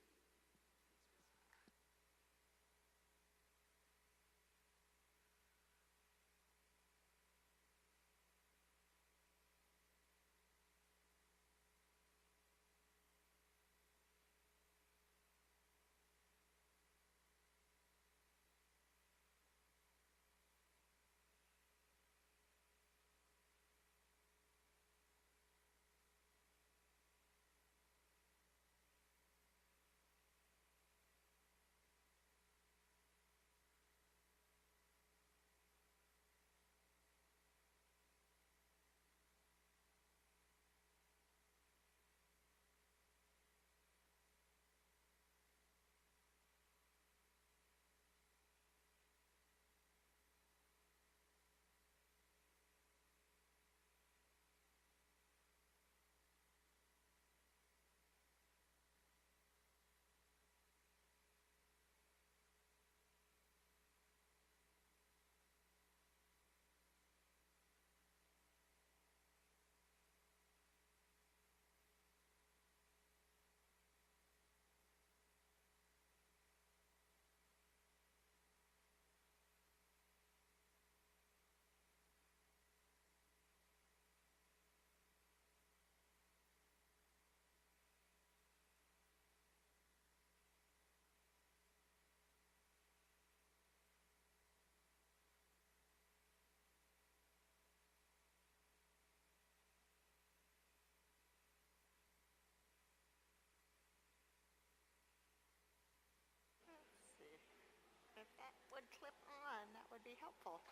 would clip on. That would be helpful.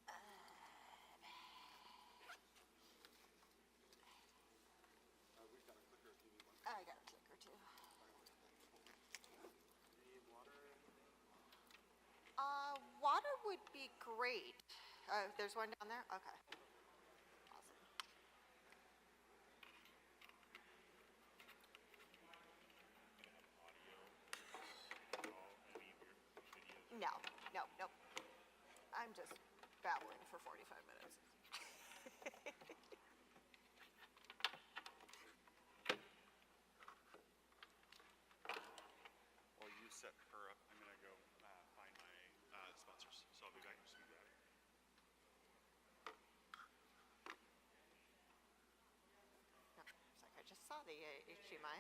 Okay. We've got a clicker if you need one. I got a clicker too. Need water? Water would be great. There's one down there? Okay. Awesome. No, nope. I'm just babbling for 45 minutes. While you set her up, I'm gonna go find my sponsors. So I'll be back in just a minute. No, it's like I just saw the HDMI.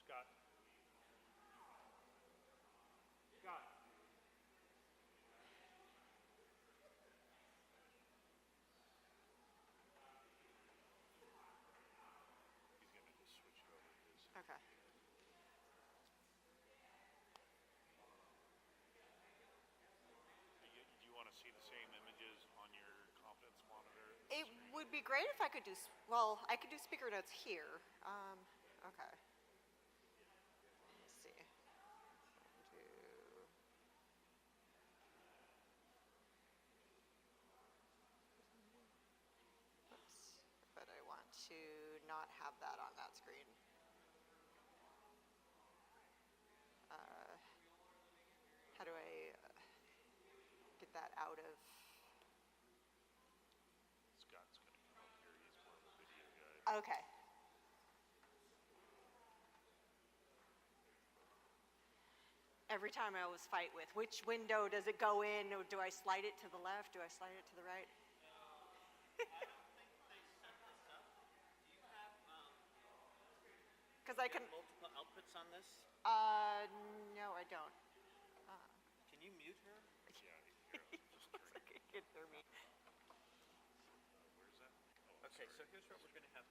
Scott. Scott. He's going to just switch it over to his. Okay. Do you want to see the same images on your confidence monitor? It would be great if I could do, well, I could do speaker notes here. Okay. Let's see. Oops. But I want to not have that on that screen. How do I get that out of? Scott's going to come up here. He's more of a video guy. Okay. Every time I always fight with which window does it go in, or do I slide it to the left? Do I slide it to the right? I don't think they set this up. Do you have Because I can. multiple outputs on this? No, I don't. Can you mute her? Yeah, here, just turn it. You can hear me. Where's that? Oh, Okay, sorry. so here's what we're going to have.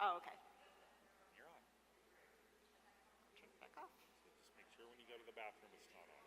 Oh, okay. You're on. Back off. So just make sure when you go to the bathroom it's not on.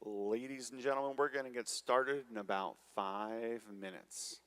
Ladies and gentlemen, we're going to get started in about 5 minutes.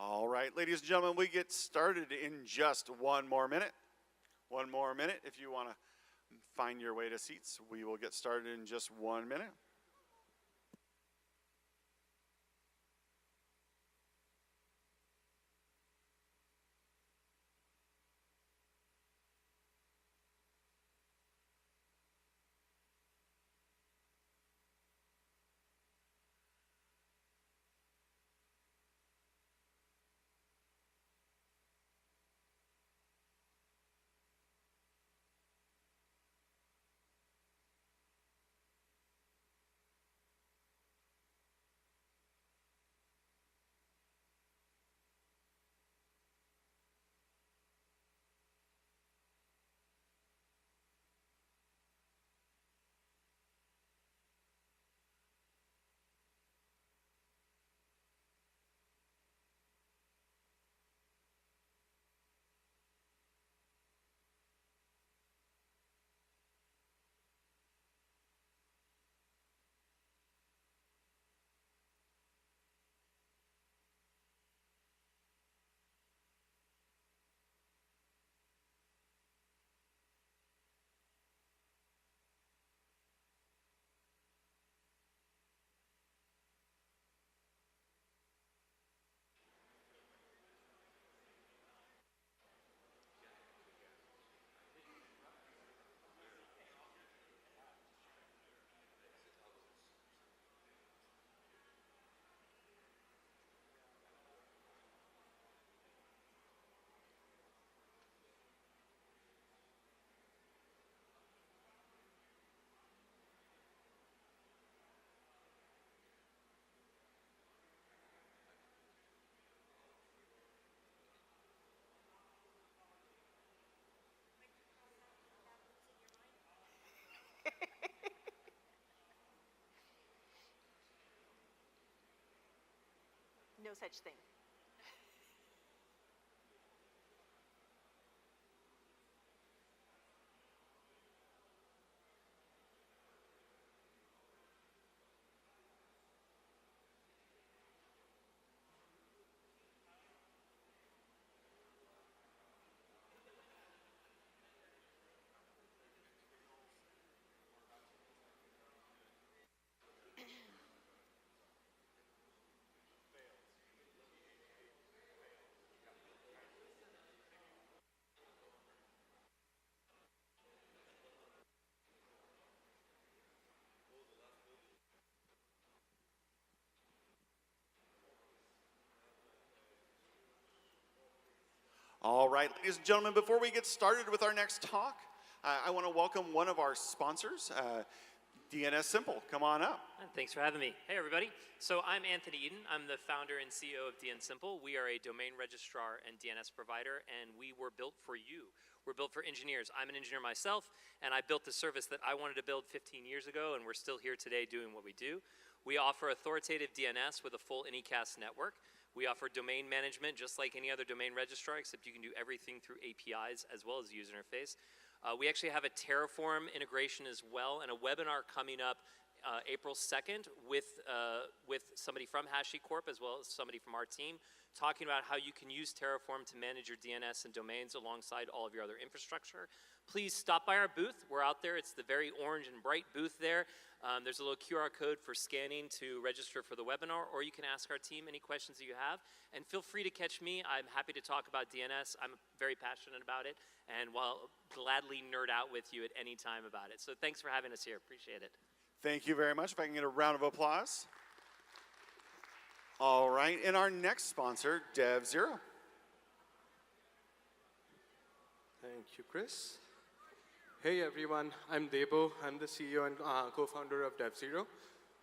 All right, ladies and gentlemen, we get started in just one more minute. One more minute. If you want to find your way to seats, we will get started in just 1 minute. No such thing. All right, ladies and gentlemen, before we get started with our next talk, I want to welcome one of our sponsors, DNS Simple. Come on up. Thanks for having me. Hey, everybody. So I'm Anthony Eden. I'm the founder and CEO of DN Simple. We are a domain registrar and DNS provider, and we were built for you. We're built for engineers. I'm an engineer myself, and I built the service that I wanted to build 15 years ago, and we're still here today doing what we do. We offer authoritative DNS with a full Anycast network. We offer domain management just like any other domain registrar, except you can do everything through APIs as well as user interface. We actually have a Terraform integration as well, and a webinar coming up April 2nd with somebody from HashiCorp as well as somebody from our team, talking about how you can use Terraform to manage your DNS and domains alongside all of your other infrastructure. Please stop by our booth. We're out there. It's the very orange and bright booth there. There's a little QR code for scanning to register for the webinar, or you can ask our team any questions that you have. And feel free to catch me. I'm happy to talk about DNS. I'm very passionate about it, and will gladly nerd out with you at any time about it. So thanks for having us here. Appreciate it. Thank you very much. If I can get a round of applause. All right, and our next sponsor, DevZero. Thank you, Chris. Hey everyone, I'm Debo. I'm the CEO and co-founder of DevZero.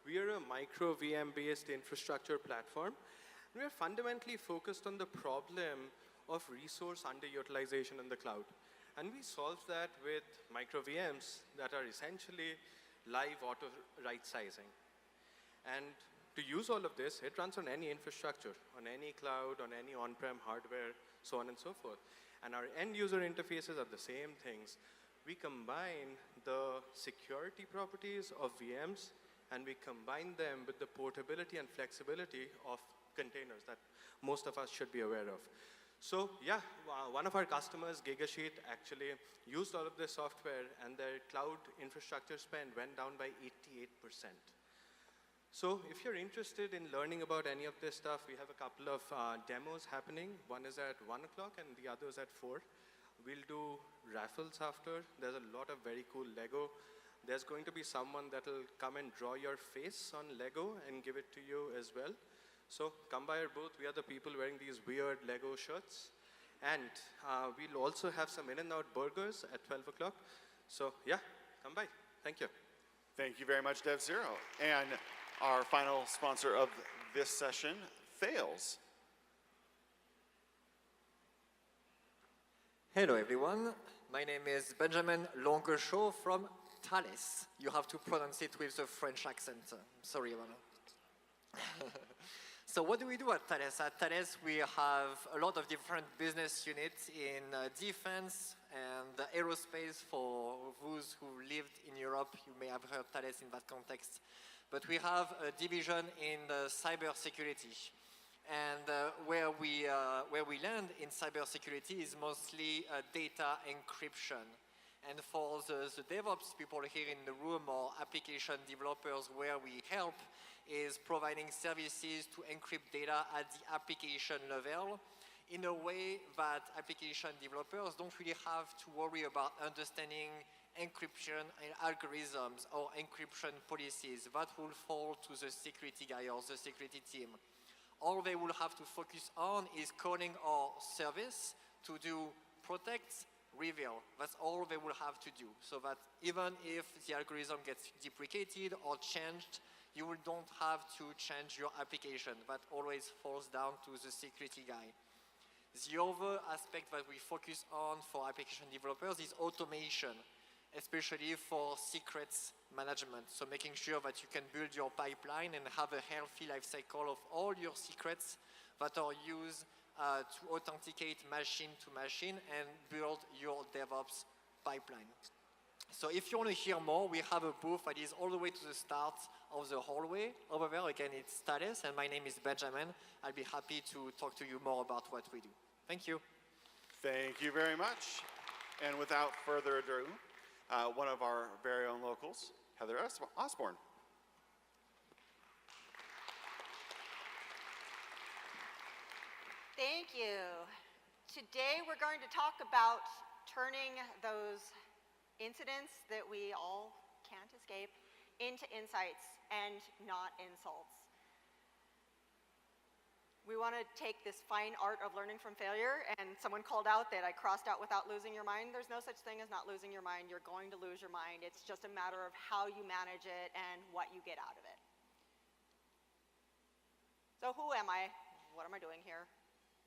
We are a micro VM-based infrastructure platform. We are fundamentally focused on the problem of resource underutilization in the cloud. And we solve that with micro VMs that are essentially live auto right sizing. And to use all of this, it runs on any infrastructure, on any cloud, on any on-prem hardware, so on and so forth. And our end user interfaces are the same things. We combine the security properties of VMs, and we combine them with the portability and flexibility of containers that most of us should be aware of. So yeah, one of our customers, Gigasheet, actually used all of this software and their cloud infrastructure spend went down by 88%. So if you're interested in learning about any of this stuff, we have a couple of demos happening. One is at 1 o'clock and the other is at 4. We'll do raffles after. There's a lot of very cool Lego. There's going to be someone that'll come and draw your face on Lego and give it to you as well. So come by our booth. We are the people wearing these weird Lego shirts. And we'll also have some In-N-Out burgers at 12 o'clock. So yeah, come by. Thank you. Thank you very much, DevZero. And our final sponsor of this session, Fails. Hello everyone, my name is Benjamin Longuechaux from Thales. You have to pronounce it with a French accent. Sorry about that. So what do we do at Thales? At Thales we have a lot of different business units in defense and aerospace. For those who lived in Europe, you may have heard Thales in that context. But we have a division in cyber security. And where we land in cybersecurity is mostly data encryption. And for the DevOps people here in the room or application developers, where we help is providing services to encrypt data at the application level in a way that application developers don't really have to worry about understanding encryption and algorithms or encryption policies. That will fall to the security guy or the security team. All they will have to focus on is calling our service to do protect, reveal. That's all they will have to do. So that even if the algorithm gets deprecated or changed, you don't have to change your application. That always falls down to the security guy. The other aspect that we focus on for application developers is automation, especially for secrets management. So making sure that you can build your pipeline and have a healthy life cycle of all your secrets that are used to authenticate machine to machine and build your DevOps pipeline. So if you want to hear more, we have a booth that is all the way to the start of the hallway. Over there, again, it's Thales, and my name is Benjamin. I'll be happy to talk to you more about what we do. Thank you. Thank you very much. And without further ado, one of our very own locals, Heather Osborne. Thank you. Today we're going to talk about turning those incidents that we all can't escape into insights and not insults. We want to take this fine art of learning from failure, and someone called out that I crossed out without losing your mind. There's no such thing as not losing your mind. You're going to lose your mind. It's just a matter of how you manage it and what you get out of it. So who am I? What am I doing here?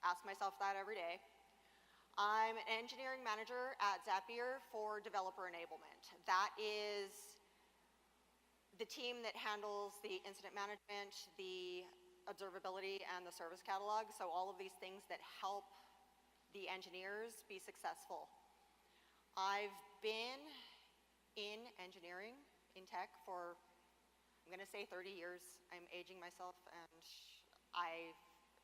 Ask myself that every day. I'm an engineering manager at Zapier for developer enablement. That is the team that handles the incident management, the observability, and the service catalog. So all of these things that help the engineers be successful. I've been in engineering, in tech, for, I'm going to say 30 years. I'm aging myself, and I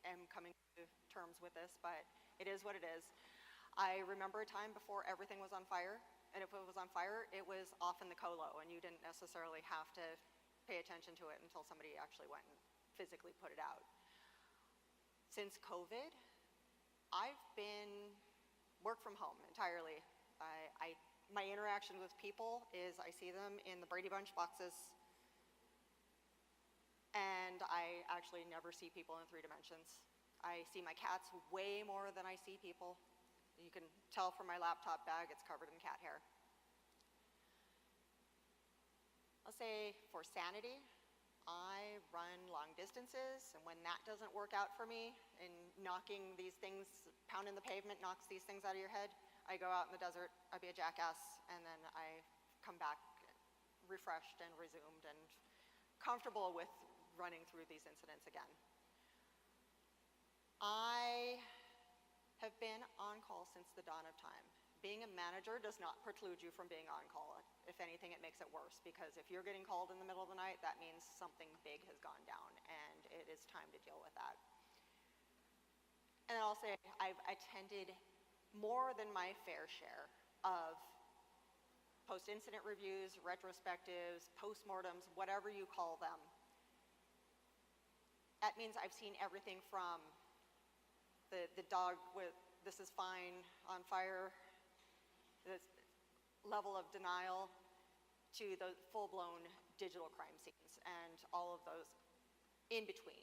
am coming to terms with this, but it is what it is. I remember a time before everything was on fire, and if it was on fire, it was off in the colo, and you didn't necessarily have to pay attention to it until somebody actually went and physically put it out. Since COVID, I've been work from home entirely. My interaction with people is I see them in the Brady Bunch boxes, and I actually never see people in 3 dimensions. I see my cats way more than I see people. You can tell from my laptop bag, it's covered in cat hair. I'll say for sanity, I run long distances, and when that doesn't work out for me, and knocking these things, pounding the pavement knocks these things out of your head, I go out in the desert, I be a jackass, and then I come back refreshed and resumed and comfortable with running through these incidents again. I have been on call since the dawn of time. Being a manager does not preclude you from being on call. If anything, it makes it worse, because if you're getting called in the middle of the night, that means something big has gone down, and it is time to deal with that. And then I'll say I've attended more than my fair share of post-incident reviews, retrospectives, postmortems, whatever you call them. That means I've seen everything from the dog with "this is fine" on fire, this level of denial, to the full-blown digital crime scenes and all of those in between.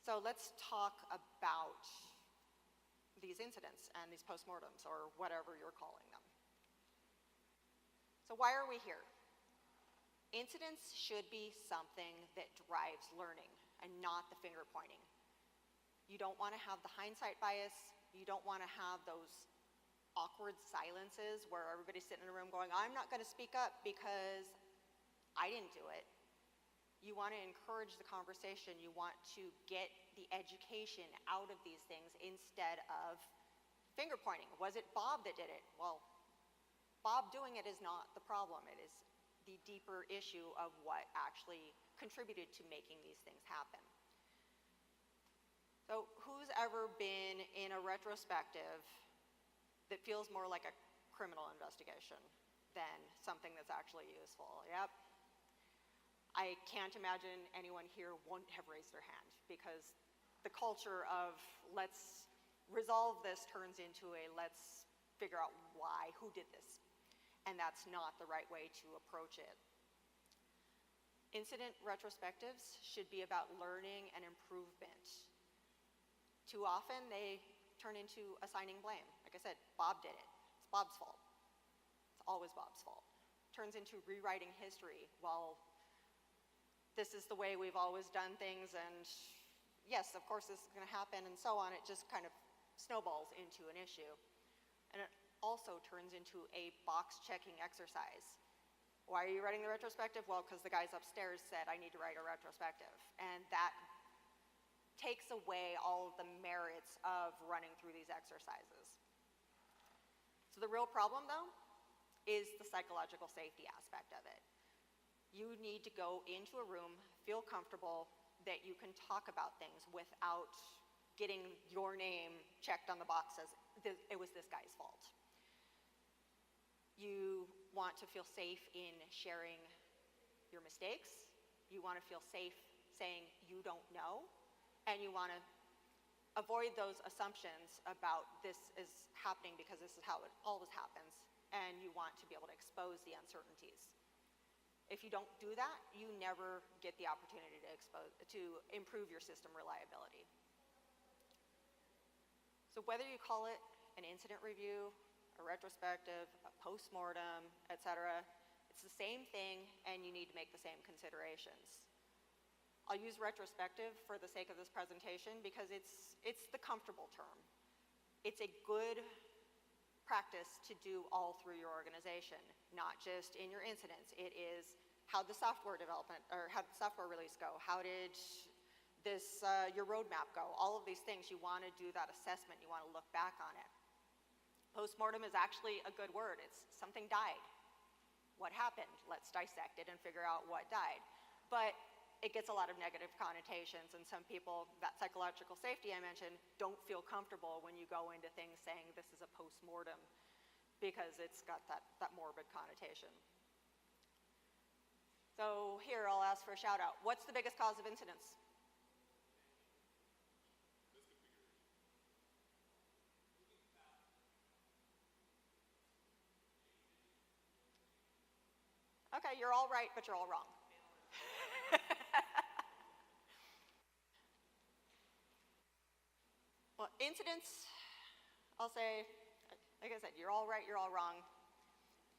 So let's talk about these incidents and these postmortems, or whatever you're calling them. So why are we here? Incidents should be something that drives learning and not the finger pointing. You don't want to have the hindsight bias. You don't want to have those awkward silences where everybody's sitting in a room going, I'm not going to speak up because I didn't do it. You want to encourage the conversation. You want to get the education out of these things instead of finger pointing. Was it Bob that did it? Well, Bob doing it is not the problem. It is the deeper issue of what actually contributed to making these things happen. So who's ever been in a retrospective that feels more like a criminal investigation than something that's actually useful? Yep. I can't imagine anyone here won't have raised their hand, because the culture of let's resolve this turns into a let's figure out why, who did this. And that's not the right way to approach it. Incident retrospectives should be about learning and improvement. Too often they turn into assigning blame. Like I said, Bob did it. It's Bob's fault. It's always Bob's fault. Turns into rewriting history. Well, this is the way we've always done things, and yes, of course this is going to happen, and so on. It just kind of snowballs into an issue. And it also turns into a box-checking exercise. Why are you writing the retrospective? Well, because the guys upstairs said I need to write a retrospective. And that takes away all of the merits of running through these exercises. So the real problem, though, is the psychological safety aspect of it. You need to go into a room, feel comfortable that you can talk about things without getting your name checked on the box as it was this guy's fault. You want to feel safe in sharing your mistakes. You want to feel safe saying you don't know. And you want to avoid those assumptions about this is happening because this is how it always happens. And you want to be able to expose the uncertainties. If you don't do that, you never get the opportunity to improve your system reliability. So whether you call it an incident review, a retrospective, a postmortem, etc., it's the same thing, and you need to make the same considerations. I'll use retrospective for the sake of this presentation because it's the comfortable term. It's a good practice to do all through your organization, not just in your incidents. It is how the software development, or how the software release go? How did this, your roadmap go? All of these things, you want to do that assessment. You want to look back on it. Postmortem is actually a good word. It's something died. What happened? Let's dissect it and figure out what died. But it gets a lot of negative connotations, and some people, that psychological safety I mentioned, don't feel comfortable when you go into things saying this is a postmortem because it's got that morbid connotation. So here I'll ask for a shout out. What's the biggest cause of incidents? Okay, you're all right, but you're all wrong. Well, incidents, I'll say, like I said, you're all right, you're all wrong.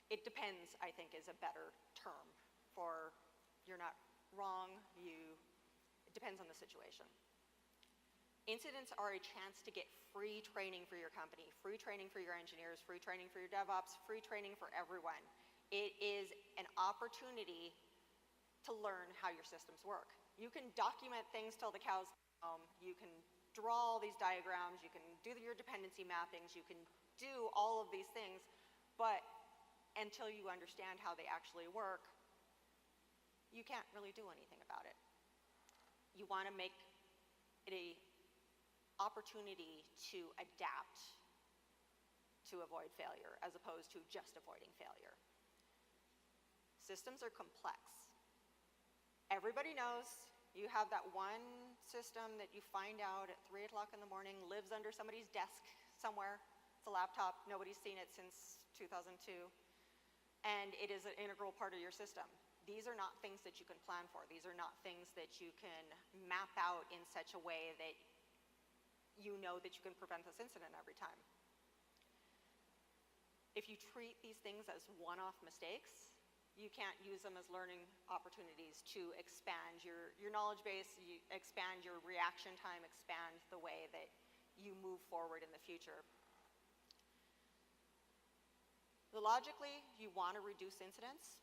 It depends, I think, is a better term for you're not wrong, it depends on the situation. Incidents are a chance to get free training for your company, free training for your engineers, free training for your DevOps, free training for everyone. It is an opportunity to learn how your systems work. You can document things till the cows come home. You can draw all these diagrams. You can do your dependency mappings. You can do all of these things. But until you understand how they actually work, you can't really do anything about it. You want to make it a opportunity to adapt to avoid failure as opposed to just avoiding failure. Systems are complex. Everybody knows you have that one system that you find out at 3 o'clock in the morning, lives under somebody's desk somewhere. It's a laptop, nobody's seen it since 2002, and it is an integral part of your system. These are not things that you can plan for. These are not things that you can map out in such a way that you know that you can prevent this incident every time. If you treat these things as one-off mistakes, you can't use them as learning opportunities to expand your knowledge base, expand your reaction time, expand the way that you move forward in the future. Logically, you want to reduce incidents,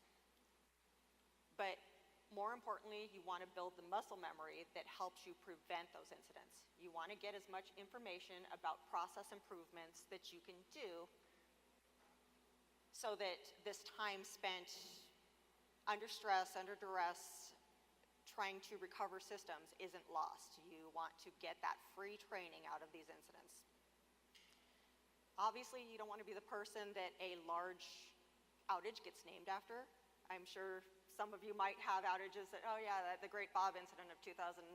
but more importantly, you want to build the muscle memory that helps you prevent those incidents. You want to get as much information about process improvements that you can do so that this time spent under stress, under duress, trying to recover systems isn't lost. You want to get that free training out of these incidents. Obviously, you don't want to be the person that a large outage gets named after. I'm sure some of you might have outages that, oh yeah, the Great Bob incident of 2012.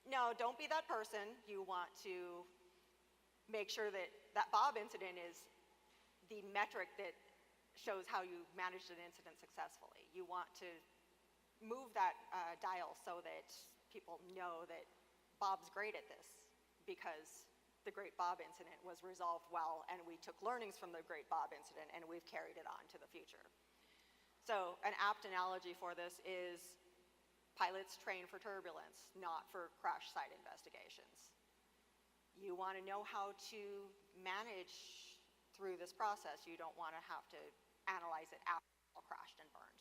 No, don't be that person. You want to make sure that that Bob incident is the metric that shows how you managed an incident successfully. You want to move that dial so that people know that Bob's great at this because the Great Bob incident was resolved well and we took learnings from the Great Bob incident and we've carried it on to the future. So an apt analogy for this is pilots train for turbulence, not for crash site investigations. You want to know how to manage through this process. You don't want to have to analyze it after it's all crashed and burned.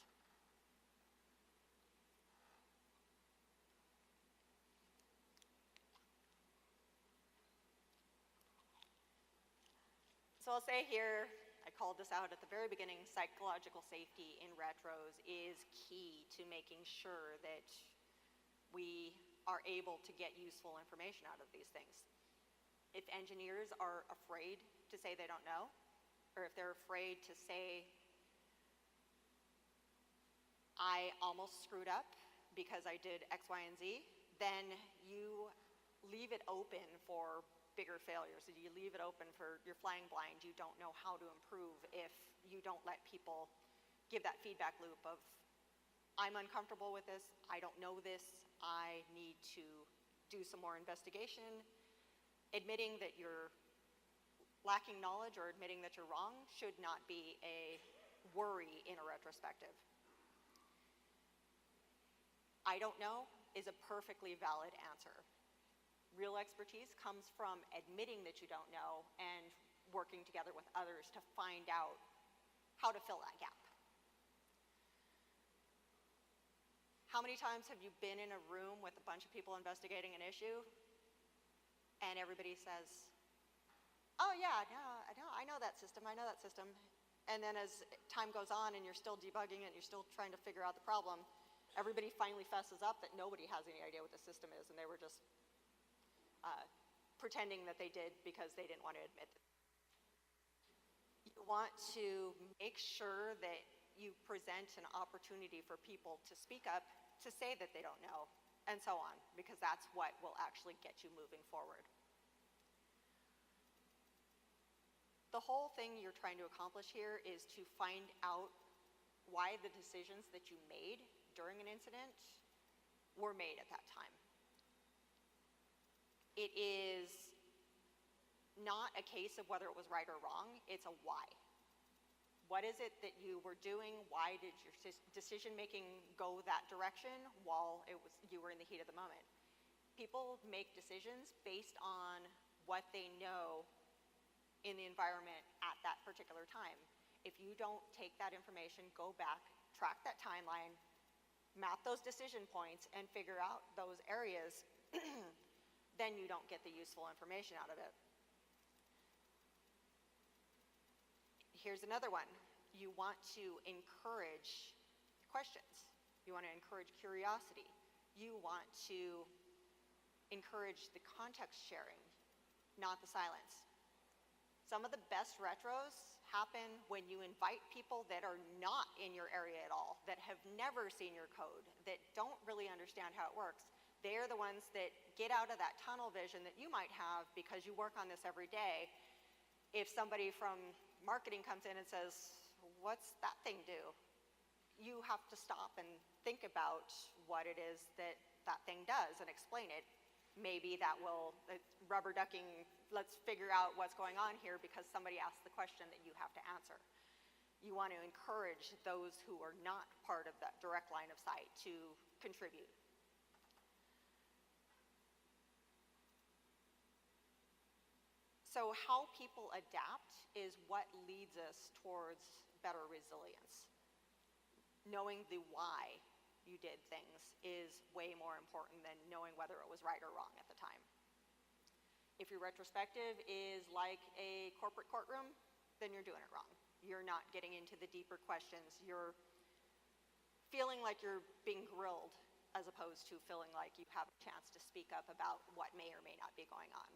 So I'll say here, I called this out at the very beginning, psychological safety in retros is key to making sure that we are able to get useful information out of these things. If engineers are afraid to say they don't know, or if they're afraid to say, I almost screwed up because I did X, Y, and Z, then you leave it open for bigger failures. You leave it open for, you're flying blind. You don't know how to improve if you don't let people give that feedback loop of, I'm uncomfortable with this, I don't know this, I need to do some more investigation. Admitting that you're lacking knowledge or admitting that you're wrong should not be a worry in a retrospective. I don't know is a perfectly valid answer. Real expertise comes from admitting that you don't know and working together with others to find out how to fill that gap. How many times have you been in a room with a bunch of people investigating an issue and everybody says, oh yeah, no, I know that system, I know that system. And then as time goes on and you're still debugging it, you're still trying to figure out the problem, everybody finally fesses up that nobody has any idea what the system is and they were just pretending that they did because they didn't want to admit it. You want to make sure that you present an opportunity for people to speak up, to say that they don't know, and so on, because that's what will actually get you moving forward. The whole thing you're trying to accomplish here is to find out why the decisions that you made during an incident were made at that time. It is not a case of whether it was right or wrong, it's a why. What is it that you were doing? Why did your decision making go that direction while you were in the heat of the moment? People make decisions based on what they know in the environment at that particular time. If you don't take that information, go back, track that timeline, map those decision points, and figure out those areas, then you don't get the useful information out of it. Here's another one. You want to encourage questions. You want to encourage curiosity. You want to encourage the context sharing, not the silence. Some of the best retros happen when you invite people that are not in your area at all, that have never seen your code, that don't really understand how it works. They're the ones that get out of that tunnel vision that you might have because you work on this every day. If somebody from marketing comes in and says, what's that thing do? You have to stop and think about what it is that that thing does and explain it. Maybe that will, rubber ducking, let's figure out what's going on here because somebody asked the question that you have to answer. You want to encourage those who are not part of that direct line of sight to contribute. So how people adapt is what leads us towards better resilience. Knowing the why you did things is way more important than knowing whether it was right or wrong at the time. If your retrospective is like a corporate courtroom, then you're doing it wrong. You're not getting into the deeper questions. You're feeling like you're being grilled as opposed to feeling like you have a chance to speak up about what may or may not be going on.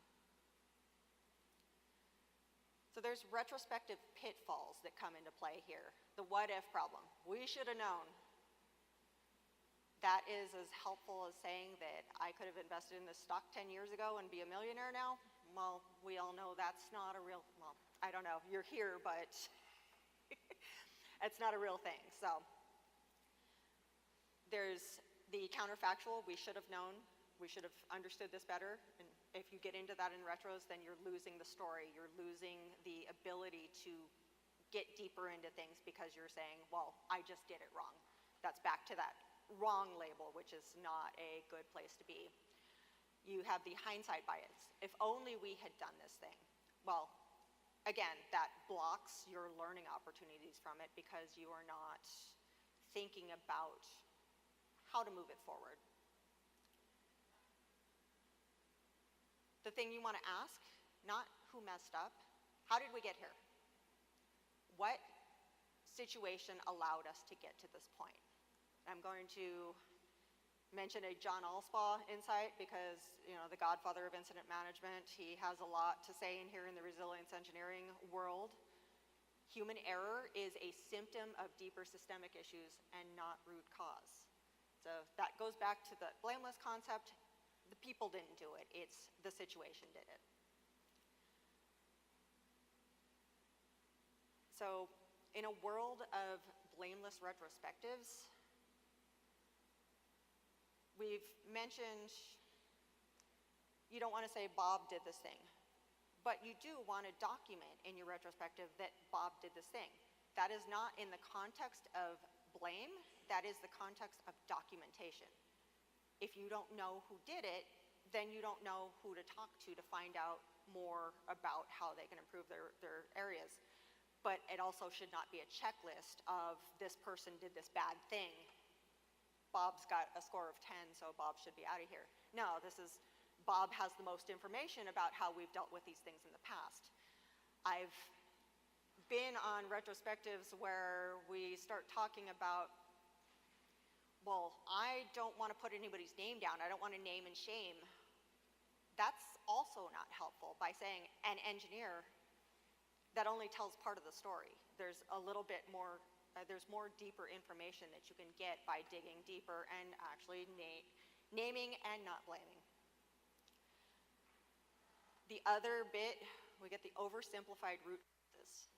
So there's retrospective pitfalls that come into play here. The what if problem. We should have known. That is as helpful as saying that I could have invested in this stock 10 years ago and be a millionaire now. Well, we all know that's not a real, well, I don't know, you're here, but it's not a real thing. So there's the counterfactual, we should have known, we should have understood this better. And if you get into that in retros, then you're losing the story. You're losing the ability to get deeper into things because you're saying, well, I just did it wrong. That's back to that wrong label, which is not a good place to be. You have the hindsight bias. If only we had done this thing. Well, again, that blocks your learning opportunities from it because you are not thinking about how to move it forward. The thing you want to ask, not who messed up, how did we get here? What situation allowed us to get to this point? I'm going to mention a John Allspaw insight because, the godfather of incident management, he has a lot to say in here in the resilience engineering world. Human error is a symptom of deeper systemic issues and not root cause. So that goes back to the blameless concept. The people didn't do it, it's the situation did it. So in a world of blameless retrospectives, we've mentioned you don't want to say Bob did this thing, but you do want to document in your retrospective that Bob did this thing. That is not in the context of blame, that is the context of documentation. If you don't know who did it, then you don't know who to talk to find out more about how they can improve their areas. But it also should not be a checklist of this person did this bad thing. Bob's got a score of 10, so Bob should be out of here. No, this is, Bob has the most information about how we've dealt with these things in the past. I've been on retrospectives where we start talking about, well, I don't want to put anybody's name down. I don't want to name and shame. That's also not helpful by saying an engineer. That only tells part of the story. There's a little bit more, there's more deeper information that you can get by digging deeper and actually naming and not blaming. The other bit, we get the oversimplified root causes.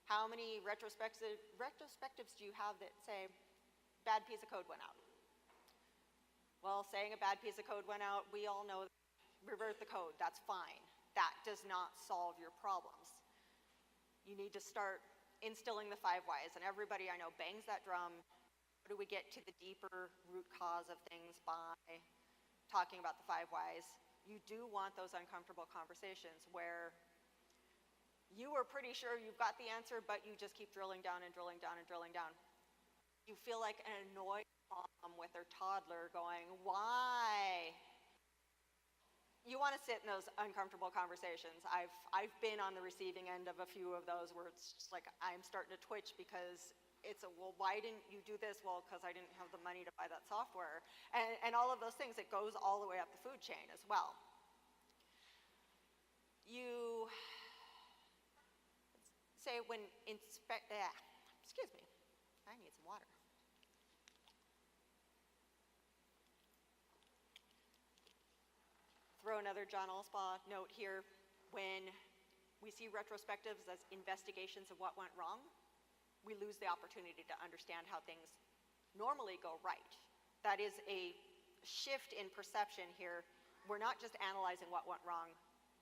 How many retrospectives do you have that say, bad piece of code went out? Well, saying a bad piece of code went out, we all know, revert the code, that's fine. That does not solve your problems. You need to start instilling the 5 whys, and everybody I know bangs that drum. How do we get to the deeper root cause of things by talking about the 5 whys? You do want those uncomfortable conversations where you are pretty sure you've got the answer, but you just keep drilling down and drilling down and drilling down. You feel like an annoyed mom with their toddler going, why? you want to sit in those uncomfortable conversations. I've been on the receiving end of a few of those where it's just like I'm starting to twitch because it's a, well, why didn't you do this? Well, because I didn't have the money to buy that software. And all of those things, it goes all the way up the food chain as well. You say when excuse me, I need some water. Throw another John Allspaw note here. When we see retrospectives as investigations of what went wrong, we lose the opportunity to understand how things normally go right. That is a shift in perception here. We're not just analyzing what went wrong,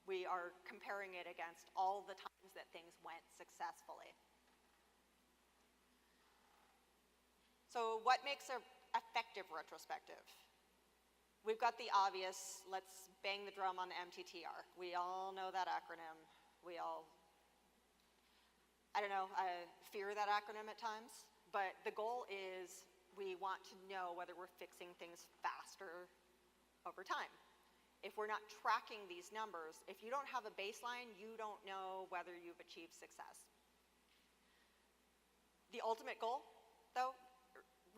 we are comparing it against all the times that things went successfully. So what makes an effective retrospective? We've got the obvious, let's bang the drum on the MTTR. We all know that acronym. We all, I don't know, fear that acronym at times, but the goal is we want to know whether we're fixing things faster over time. If we're not tracking these numbers, if you don't have a baseline, you don't know whether you've achieved success. The ultimate goal, though,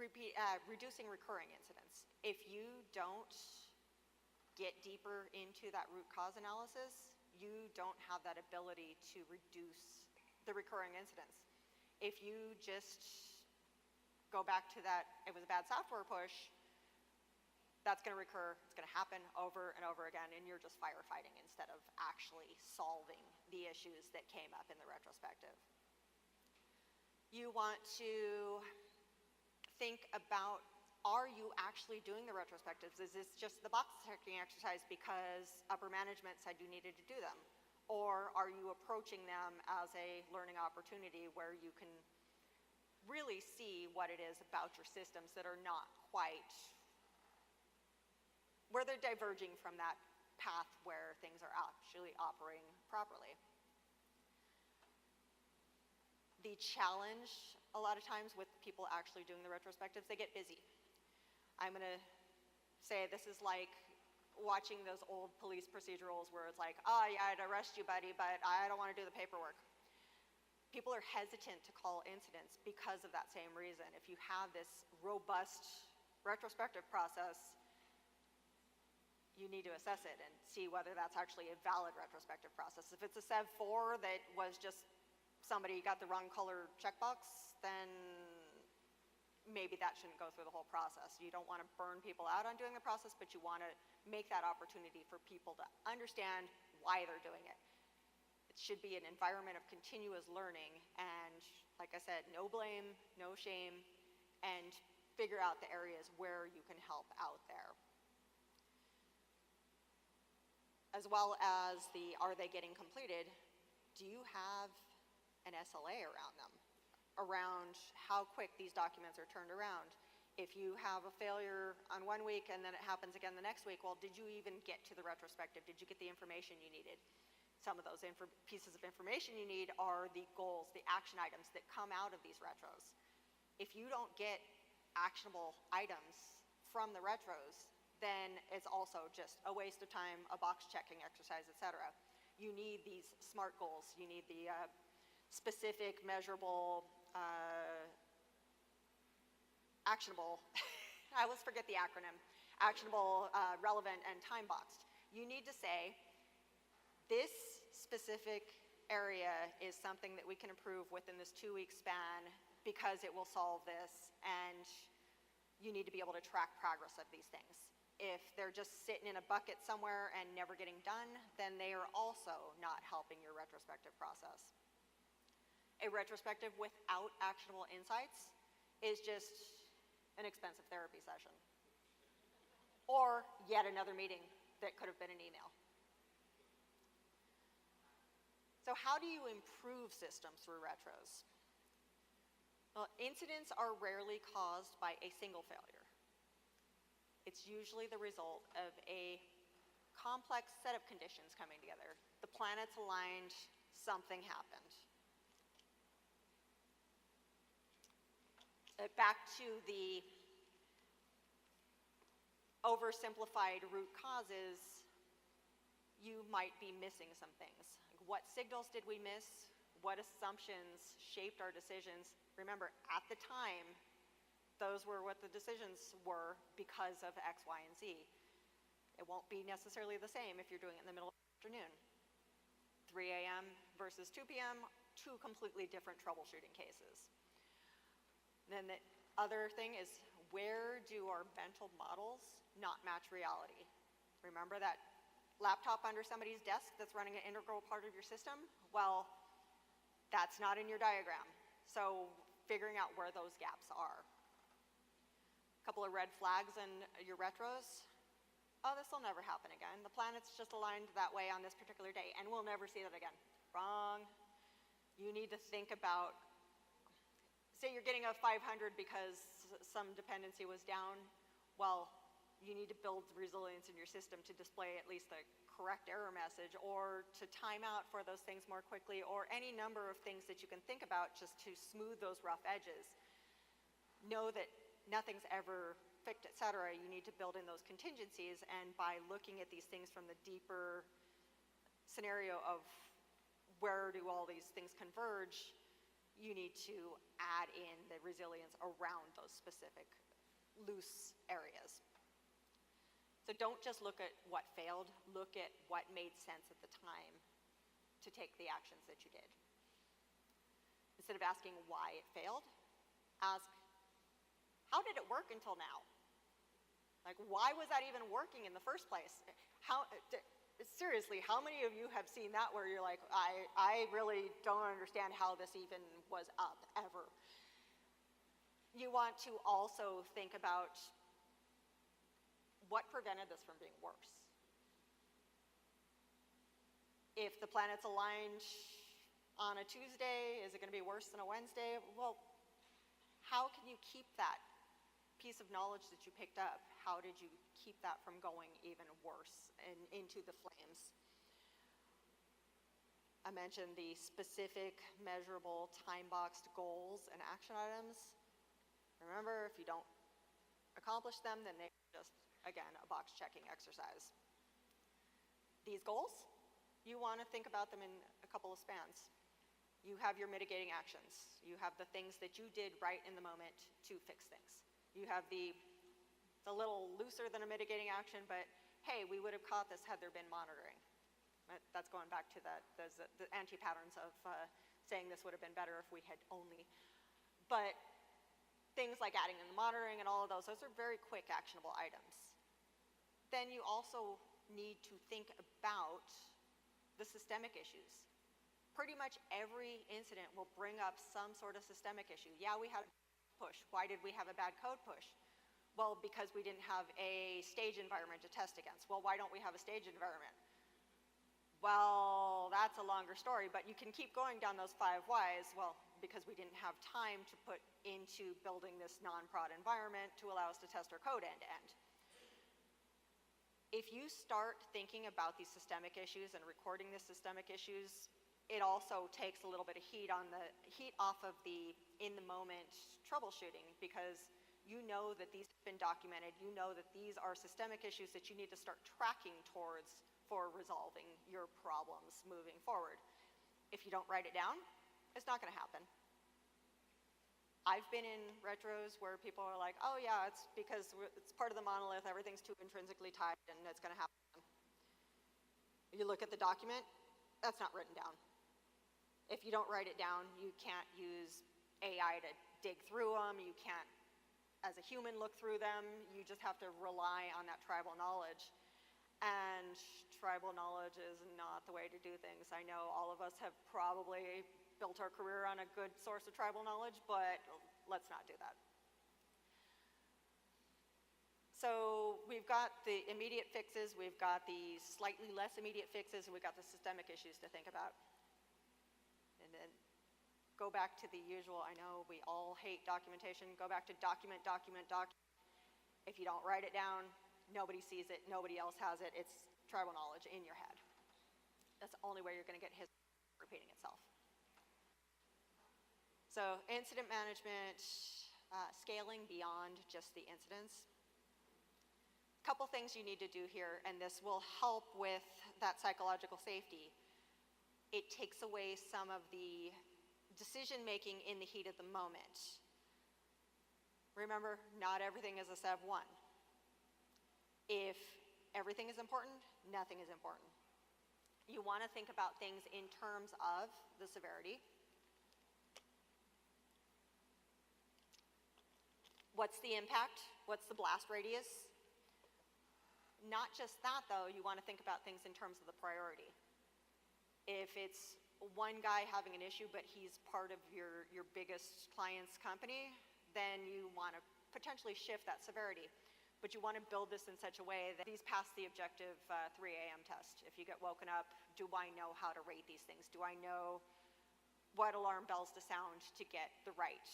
reducing recurring incidents. If you don't get deeper into that root cause analysis, you don't have that ability to reduce the recurring incidents. If you just go back to that, it was a bad software push, that's going to recur, it's going to happen over and over again, and you're just firefighting instead of actually solving the issues that came up in the retrospective. You want to think about, are you actually doing the retrospectives? Is this just the box checking exercise because upper management said you needed to do them? Or are you approaching them as a learning opportunity where you can really see what it is about your systems that are not quite, where they're diverging from that path where things are actually operating properly? The challenge a lot of times with people actually doing the retrospectives, they get busy. I'm going to say this is like watching those old police procedurals where it's like, oh yeah, I'd arrest you, buddy, but I don't want to do the paperwork. People are hesitant to call incidents because of that same reason. If you have this robust retrospective process, you need to assess it and see whether that's actually a valid retrospective process. If it's a Sev 4 that was just somebody got the wrong color checkbox, then maybe that shouldn't go through the whole process. You don't want to burn people out on doing the process, but you want to make that opportunity for people to understand why they're doing it. It should be an environment of continuous learning, and like I said, no blame, no shame, and figure out the areas where you can help out there. As well as the, are they getting completed? Do you have an SLA around them? Around how quick these documents are turned around. If you have a failure on one week and then it happens again the next week, well, did you even get to the retrospective? Did you get the information you needed? Some of those pieces of information you need are the goals, the action items that come out of these retros. If you don't get actionable items from the retros, then it's also just a waste of time, a box checking exercise, etc. You need these SMART goals. You need the specific, measurable, actionable, I always forget the acronym, actionable, relevant, and time-boxed. You need to say, this specific area is something that we can improve within this 2-week span because it will solve this, and you need to be able to track progress of these things. If they're just sitting in a bucket somewhere and never getting done, then they are also not helping your retrospective process. A retrospective without actionable insights is just an expensive therapy session. Or yet another meeting that could have been an email. So how do you improve systems through retros? Well, incidents are rarely caused by a single failure. It's usually the result of a complex set of conditions coming together. The planets aligned, something happened. Back to the oversimplified root causes, you might be missing some things. Like, what signals did we miss? What assumptions shaped our decisions? Remember, at the time, those were what the decisions were because of X, Y, and Z. It won't be necessarily the same if you're doing it in the middle of the afternoon. 3 a.m. versus 2 p.m., two completely different troubleshooting cases. Then the other thing is, where do our mental models not match reality? Remember that laptop under somebody's desk that's running an integral part of your system? Well, that's not in your diagram. So figuring out where those gaps are. A couple of red flags in your retros. Oh, this will never happen again. The planet's just aligned that way on this particular day, and we'll never see that again. Wrong. You need to think about, say you're getting a 500 because some dependency was down. Well, you need to build resilience in your system to display at least the correct error message, or to time out for those things more quickly, or any number of things that you can think about just to smooth those rough edges. Know that nothing's ever fixed, et cetera. You need to build in those contingencies, and by looking at these things from the deeper scenario of where do all these things converge, you need to add in the resilience around those specific loose areas. So don't just look at what failed, look at what made sense at the time to take the actions that you did. Instead of asking why it failed, ask, how did it work until now? Like, why was that even working in the first place? Seriously, how many of you have seen that where you're like, I really don't understand how this even was up, ever? You want to also think about what prevented this from being worse. If the planet's aligned on a Tuesday, is it going to be worse than a Wednesday? Well, how can you keep that piece of knowledge that you picked up? How did you keep that from going even worse and into the flames? I mentioned the specific, measurable, time-boxed goals and action items. Remember, if you don't accomplish them, then they're just, again, a box-checking exercise. These goals, you want to think about them in a couple of spans. You have your mitigating actions. You have the things that you did right in the moment to fix things. You have the little looser than a mitigating action, but hey, we would have caught this had there been monitoring. That's going back to the anti-patterns of saying this would have been better if we had only. But things like adding in the monitoring and all of those are very quick actionable items. Then you also need to think about the systemic issues. Pretty much every incident will bring up some sort of systemic issue. Yeah, we had a push. Why did we have a bad code push? Well, because we didn't have a stage environment to test against. Well, why don't we have a stage environment? Well, that's a longer story, but you can keep going down those 5 whys. Well, because we didn't have time to put into building this non-prod environment to allow us to test our code end to end. If you start thinking about these systemic issues and recording the systemic issues, it also takes a little bit of heat off of the in-the-moment troubleshooting, because you know that these have been documented, you know that these are systemic issues that you need to start tracking towards for resolving your problems moving forward. If you don't write it down, it's not going to happen. I've been in retros where people are like, oh yeah, it's because it's part of the monolith, everything's too intrinsically tied, and it's going to happen. You look at the document, that's not written down. If you don't write it down, you can't use AI to dig through them, you can't, as a human, look through them, you just have to rely on that tribal knowledge. And tribal knowledge is not the way to do things. I know all of us have probably built our career on a good source of tribal knowledge, but let's not do that. So we've got the immediate fixes, we've got the slightly less immediate fixes, and we've got the systemic issues to think about. And then go back to the usual, I know we all hate documentation, go back to document, document, document. If you don't write it down, nobody sees it, nobody else has it, it's tribal knowledge in your head. That's the only way you're going to get history repeating itself. So incident management, scaling beyond just the incidents. Couple things you need to do here, and this will help with that psychological safety. It takes away some of the decision making in the heat of the moment. Remember, not everything is a Sev 1. If everything is important, nothing is important. You want to think about things in terms of the severity. What's the impact? What's the blast radius? Not just that, though, you want to think about things in terms of the priority. If it's one guy having an issue, but he's part of your biggest client's company, then you want to potentially shift that severity. But you want to build this in such a way that these pass the objective 3 a.m. test. If you get woken up, do I know how to rate these things? Do I know what alarm bells to sound to get the right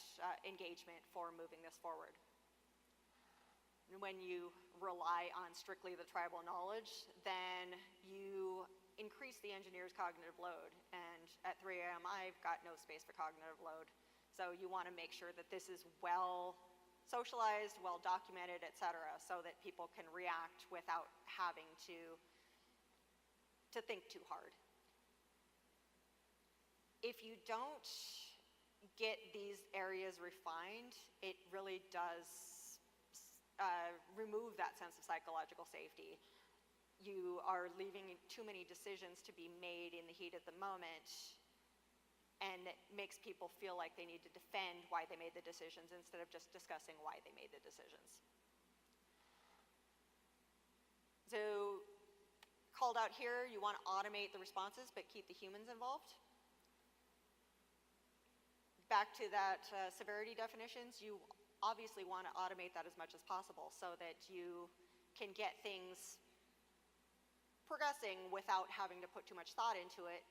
engagement for moving this forward? When you rely on strictly the tribal knowledge, then you increase the engineer's cognitive load. And at 3 a.m., I've got no space for cognitive load. So you want to make sure that this is well socialized, well documented, et cetera, so that people can react without having to think too hard. If you don't get these areas refined, it really does remove that sense of psychological safety. You are leaving too many decisions to be made in the heat of the moment, and it makes people feel like they need to defend why they made the decisions instead of just discussing why they made the decisions. So, called out here, you want to automate the responses but keep the humans involved. Back to that severity definitions, you obviously want to automate that as much as possible so that you can get things progressing without having to put too much thought into it.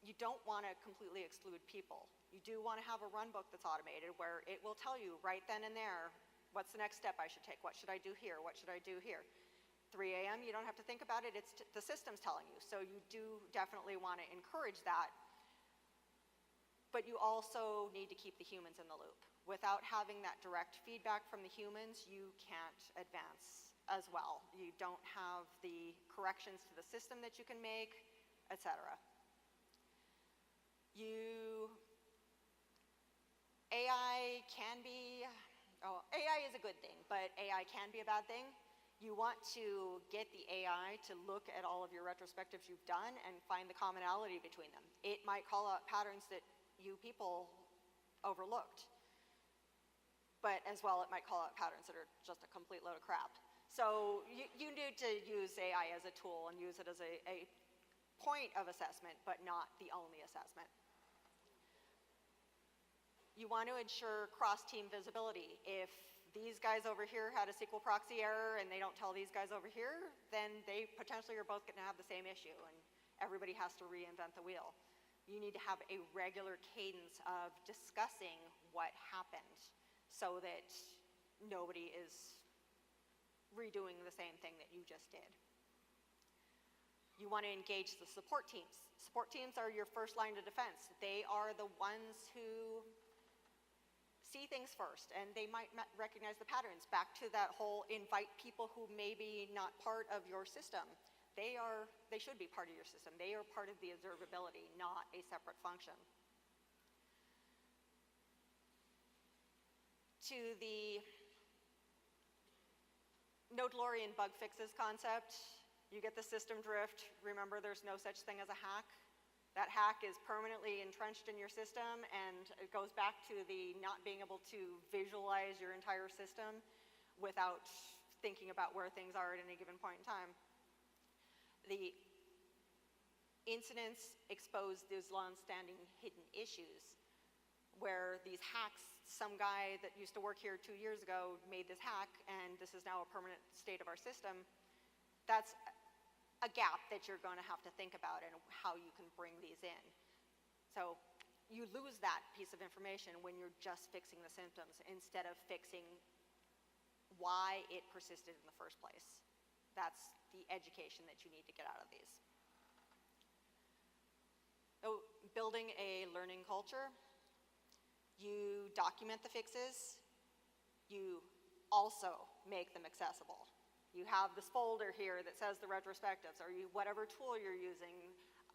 You don't want to completely exclude people. You do want to have a run book that's automated where it will tell you right then and there, what's the next step I should take? What should I do here? What should I do here? 3 a.m., you don't have to think about it. It's the system's telling you. So you do definitely want to encourage that. But you also need to keep the humans in the loop. Without having that direct feedback from the humans, you can't advance as well. You don't have the corrections to the system that you can make, etc. AI is a good thing, but AI can be a bad thing. You want to get the AI to look at all of your retrospectives you've done and find the commonality between them. It might call out patterns that you people overlooked. But as well, it might call out patterns that are just a complete load of crap. So you need to use AI as a tool and use it as a point of assessment, but not the only assessment. You want to ensure cross-team visibility. If these guys over here had a SQL proxy error and they don't tell these guys over here, then they potentially are both going to have the same issue and everybody has to reinvent the wheel. You need to have a regular cadence of discussing what happened so that nobody is redoing the same thing that you just did. You want to engage the support teams. Support teams are your first line of defense. They are the ones who see things first, and they might recognize the patterns. Back to that whole invite people who may be not part of your system. They should be part of your system. They are part of the observability, not a separate function. To the no glory in bug fixes concept, you get the system drift. Remember, there's no such thing as a hack. That hack is permanently entrenched in your system, and it goes back to the not being able to visualize your entire system without thinking about where things are at any given point in time. The incidents expose those long-standing hidden issues where these hacks, some guy that used to work here 2 years ago made this hack, and this is now a permanent state of our system. That's a gap that you're going to have to think about and how you can bring these in. So you lose that piece of information when you're just fixing the symptoms instead of fixing why it persisted in the first place. That's the education that you need to get out of these. So building a learning culture, you document the fixes, you also make them accessible. You have this folder here that says the retrospectives, or whatever tool you're using.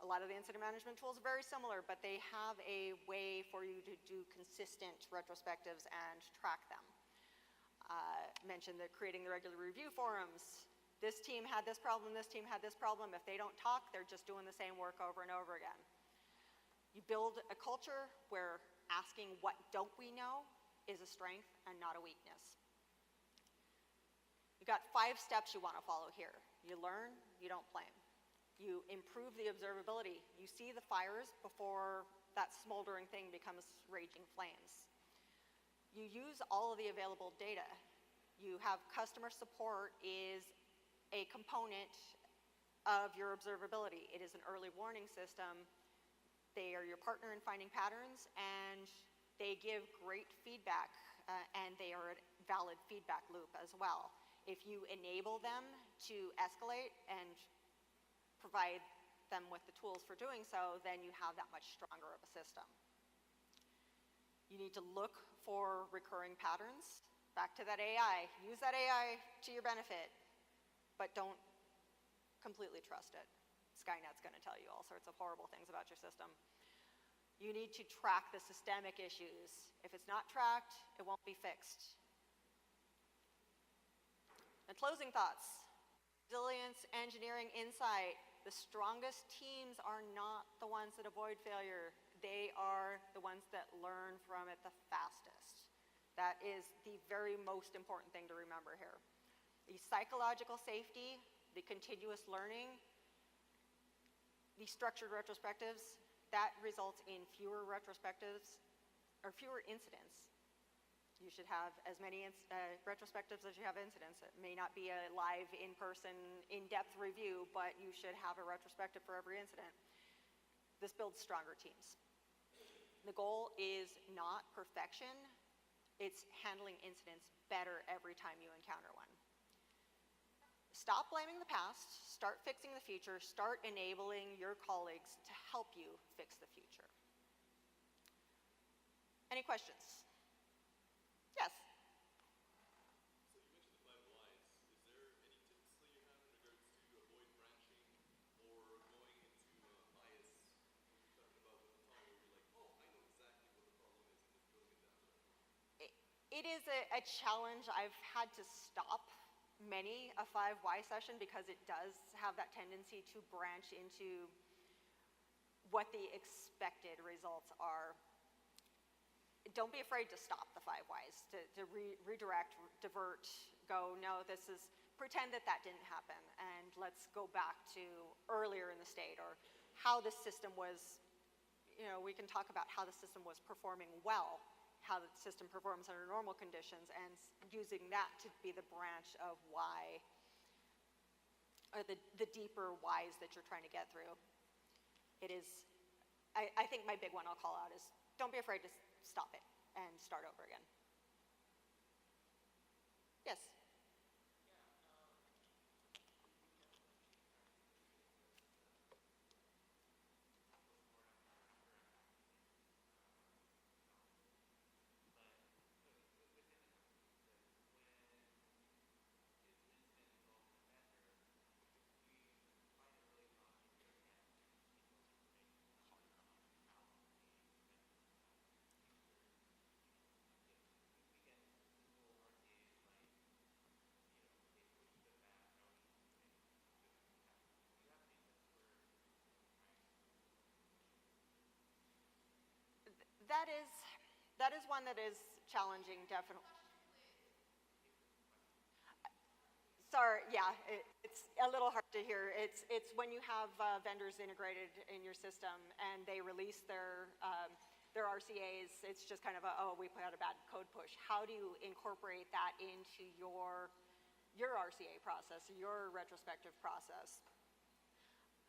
A lot of the incident management tools are very similar, but they have a way for you to do consistent retrospectives and track them. Mentioned that creating the regular review forums. This team had this problem, this team had this problem. If they don't talk, they're just doing the same work over and over again. You build a culture where asking what don't we know is a strength and not a weakness. You've got 5 steps you want to follow here. You learn, you don't blame. You improve the observability. You see the fires before that smoldering thing becomes raging flames. You use all of the available data. You have customer support is a component of your observability. It is an early warning system. They are your partner in finding patterns, and they give great feedback, and they are a valid feedback loop as well. If you enable them to escalate and provide them with the tools for doing so, then you have that much stronger of a system. You need to look for recurring patterns. Back to that AI. Use that AI to your benefit, but don't completely trust it. Skynet's going to tell you all sorts of horrible things about your system. You need to track the systemic issues. If it's not tracked, it won't be fixed. And closing thoughts. Resilience, engineering, insight. The strongest teams are not the ones that avoid failure. They are the ones that learn from it the fastest. That is the very most important thing to remember here. The psychological safety, the continuous learning, the structured retrospectives, that results in fewer retrospectives or fewer incidents. You should have as many retrospectives as you have incidents. It may not be a live, in-person, in-depth review, but you should have a retrospective for every incident. This builds stronger teams. The goal is not perfection. It's handling incidents better every time you encounter one. Stop blaming the past, start fixing the future, start enabling your colleagues to help you fix the future. Any questions? Yes? So you mentioned the 5 whys. Is there any tips that you have in regards to avoid branching or going into bias when you're talking about with the tunnel where you're like, oh, I know exactly what the problem is and just building it down to that? It is a challenge. I've had to stop many a 5 why session because it does have that tendency to branch into what the expected results are. Don't be afraid to stop the 5 whys, to redirect, divert, go, no, this is, pretend that that didn't happen, and let's go back to earlier in the state, or how the system was, we can talk about how the system was performing well, how the system performs under normal conditions, and using that to be the branch of why, or the deeper whys that you're trying to get through. It is, I think my big one I'll call out is, don't be afraid to stop it and start over again. Yes? That is one that is challenging, definitely. Sorry, yeah, it's a little hard to hear. It's when you have vendors integrated in your system and they release their RCAs, it's just kind of oh, we put out a bad code push. How do you incorporate that into your RCA process, your retrospective process?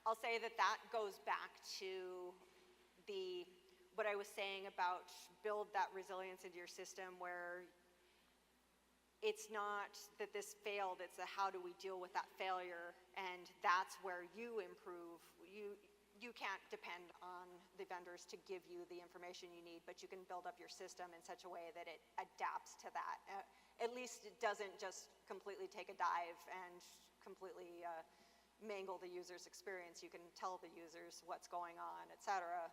I'll say that goes back to what I was saying about build that resilience into your system, where it's not that this failed, it's how do we deal with that failure, and that's where you improve. You can't depend on the vendors to give you the information you need, but you can build up your system in such a way that it adapts to that. at least it doesn't just completely take a dive and completely mangle the user's experience. You can tell the users what's going on, et cetera.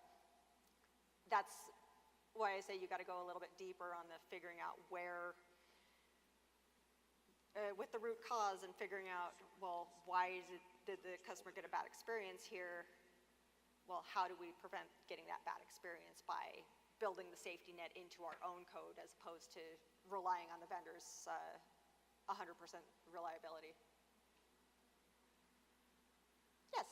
That's why I say you got to go a little bit deeper on the figuring out where, with the root cause and figuring out, well, why did the customer get a bad experience here? Well, how do we prevent getting that bad experience by building the safety net into our own code as opposed to relying on the vendor's 100% reliability? Yes?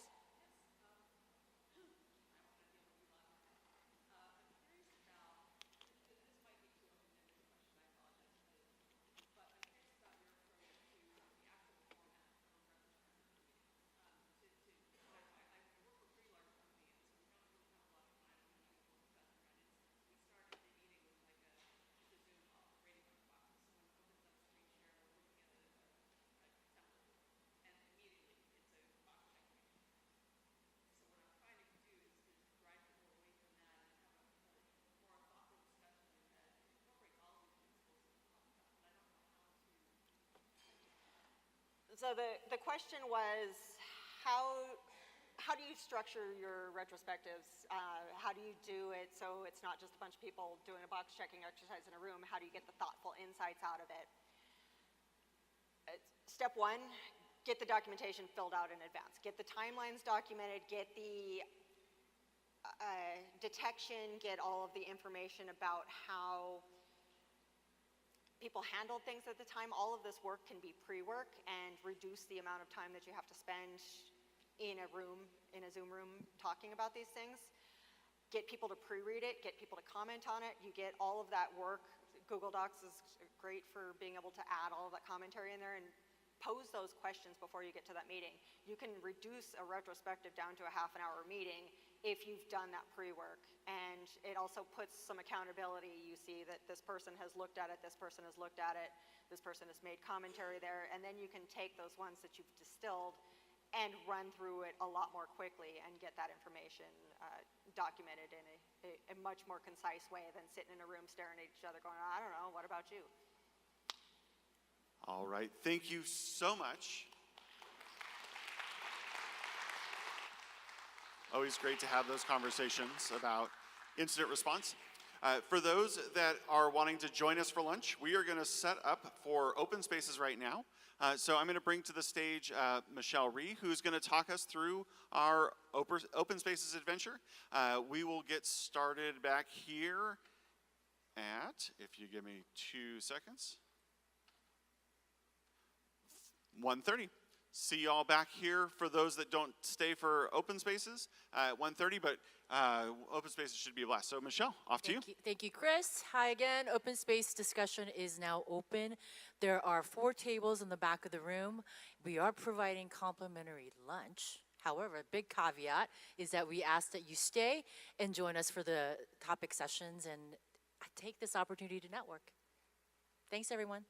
So the question was, how do you structure your retrospectives? How do you do it so it's not just a bunch of people doing a box checking exercise in a room? How do you get the thoughtful insights out of it? Step one, get the documentation filled out in advance. Get the timelines documented, get the detection, get all of the information about how people handled things at the time. All of this work can be pre-work and reduce the amount of time that you have to spend in a room, in a Zoom room, talking about these things. Get people to pre-read it, get people to comment on it. You get all of that work. Google Docs is great for being able to add all of that commentary in there and pose those questions before you get to that meeting. You can reduce a retrospective down to a half-an-hour meeting if you've done that pre-work. And it also puts some accountability. You see that this person has looked at it, this person has looked at it, this person has made commentary there, and then you can take those ones that you've distilled and run through it a lot more quickly and get that information documented in a much more concise way than sitting in a room staring at each other going, I don't know, what about you? All right, thank you so much. Always great to have those conversations about incident response. For those that are wanting to join us for lunch, we are going to set up for open spaces right now. So I'm going to bring to the stage Michelle Rhee, who's going to talk us through our open spaces adventure. We will get started back here at, if you give me 2 seconds, 1:30. See y'all back here for those that don't stay for open spaces at 1:30, but open spaces should be a blast. So Michelle, off to you. Thank you, Chris. Hi again. Open space discussion is now open. There are 4 tables in the back of the room. We are providing complimentary lunch. However, a big caveat is that we ask that you stay and join us for the topic sessions and take this opportunity to network. Thanks, everyone.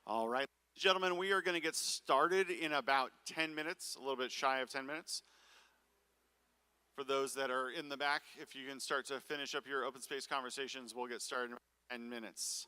All right, gentlemen, we are going to get started in about 10 minutes, a little bit shy of 10 minutes. For those that are in the back, if you can start to finish up your open space conversations, we'll get started in 10 minutes.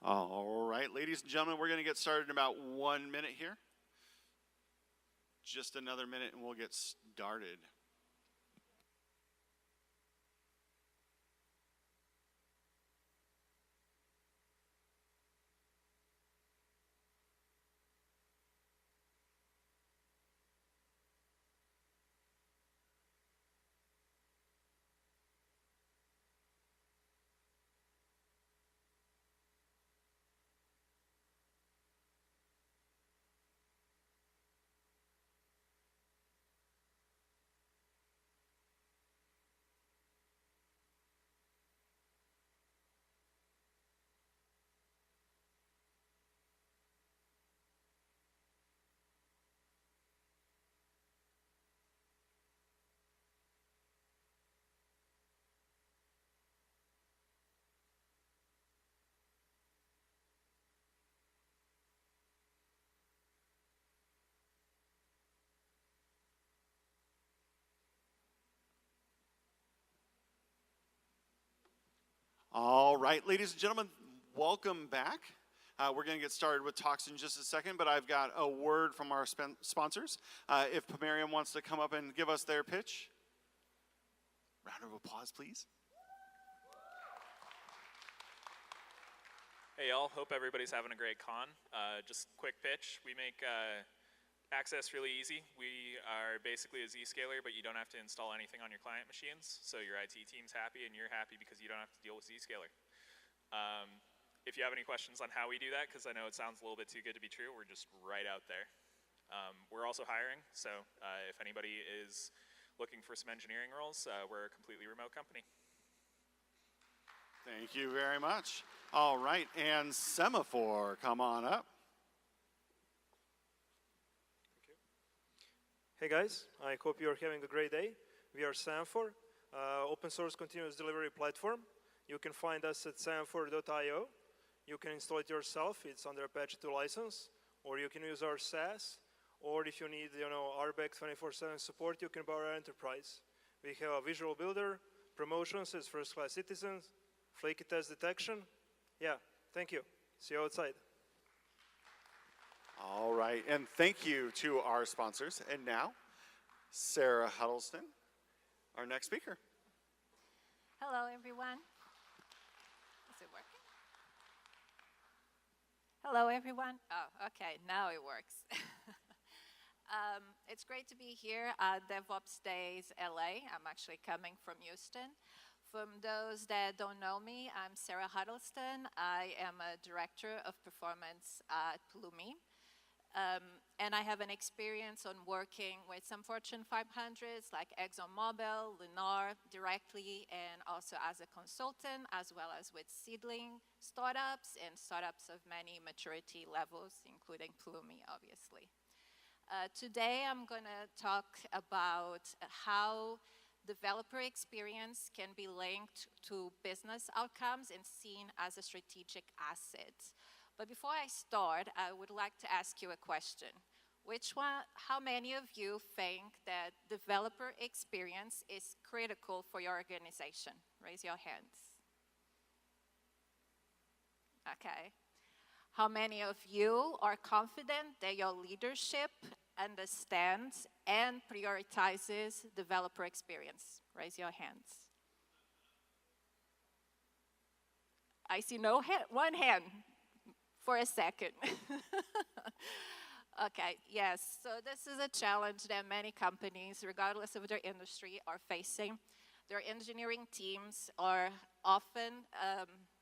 All right, ladies and gentlemen, we're going to get started in about 1 minute here. Just another minute and we'll get started. All right, ladies and gentlemen, welcome back. We're going to get started with talks in just a second, but I've got a word from our sponsors. If Pomerium wants to come up and give us their pitch. Round of applause, please. Hey y'all, hope everybody's having a great con. Just quick pitch, we make access really easy. We are basically a Zscaler, but you don't have to install anything on your client machines, so your IT team's happy and you're happy because you don't have to deal with Zscaler. If you have any questions on how we do that, because I know it sounds a little bit too good to be true, we're just right out there. We're also hiring, so if anybody is looking for some engineering roles, we're a completely remote company. Thank you very much. All right, and Semaphore, come on up. Hey guys, I hope you're having a great day. We are Semaphore, open source continuous delivery platform. You can find us at semaphore.io. You can install it yourself. It's under Apache 2 license, or you can use our SaaS, or if you need, RBAC 24/7 support, you can borrow our enterprise. We have a visual builder, promotions as first-class citizens, flaky test detection. Yeah, thank you. See you outside. All right, and thank you to our sponsors. And now, Sarah Huddleston, our next speaker. Hello, everyone. Is it working? Hello, everyone. Oh, okay, now it works. It's great to be here at DevOps Days LA. I'm actually coming from Houston. From those that don't know me, I'm Sarah Huddleston. I am a director of performance at Pulumi. And I have an experience on working with some Fortune 500s like ExxonMobil, Lennar directly, and also as a consultant, as well as with seedling startups and startups of many maturity levels, including Pulumi, obviously. Today, I'm going to talk about how developer experience can be linked to business outcomes and seen as a strategic asset. But before I start, I would like to ask you a question. How many of you think that developer experience is critical for your organization? Raise your hands. Okay. How many of you are confident that your leadership understands and prioritizes developer experience? Raise your hands. I see one hand. For a second. Okay, yes, so this is a challenge that many companies, regardless of their industry, are facing. Their engineering teams are often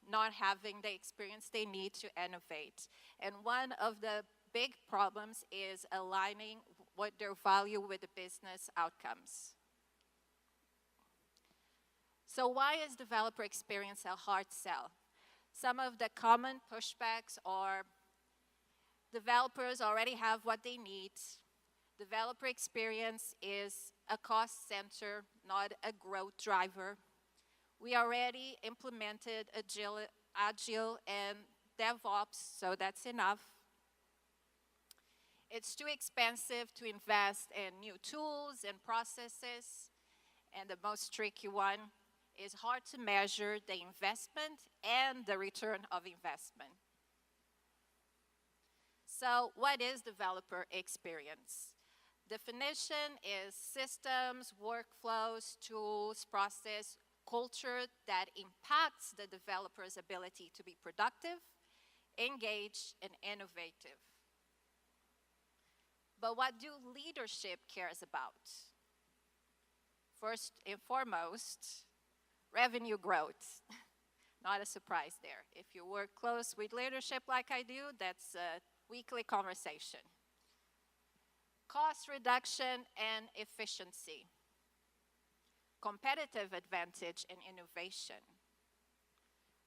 not having the experience they need to innovate. And one of the big problems is aligning what their value with the business outcomes. So why is developer experience a hard sell? Some of the common pushbacks are developers already have what they need. Developer experience is a cost center, not a growth driver. We already implemented Agile and DevOps, so that's enough. It's too expensive to invest in new tools and processes. And the most tricky one is hard to measure the investment and the return of investment. So what is developer experience? Definition is systems, workflows, tools, process, culture that impacts the developer's ability to be productive, engaged, and innovative. But what do leadership cares about? First and foremost, revenue growth. Not a surprise there. If you work close with leadership like I do, that's a weekly conversation. Cost reduction and efficiency. Competitive advantage and innovation.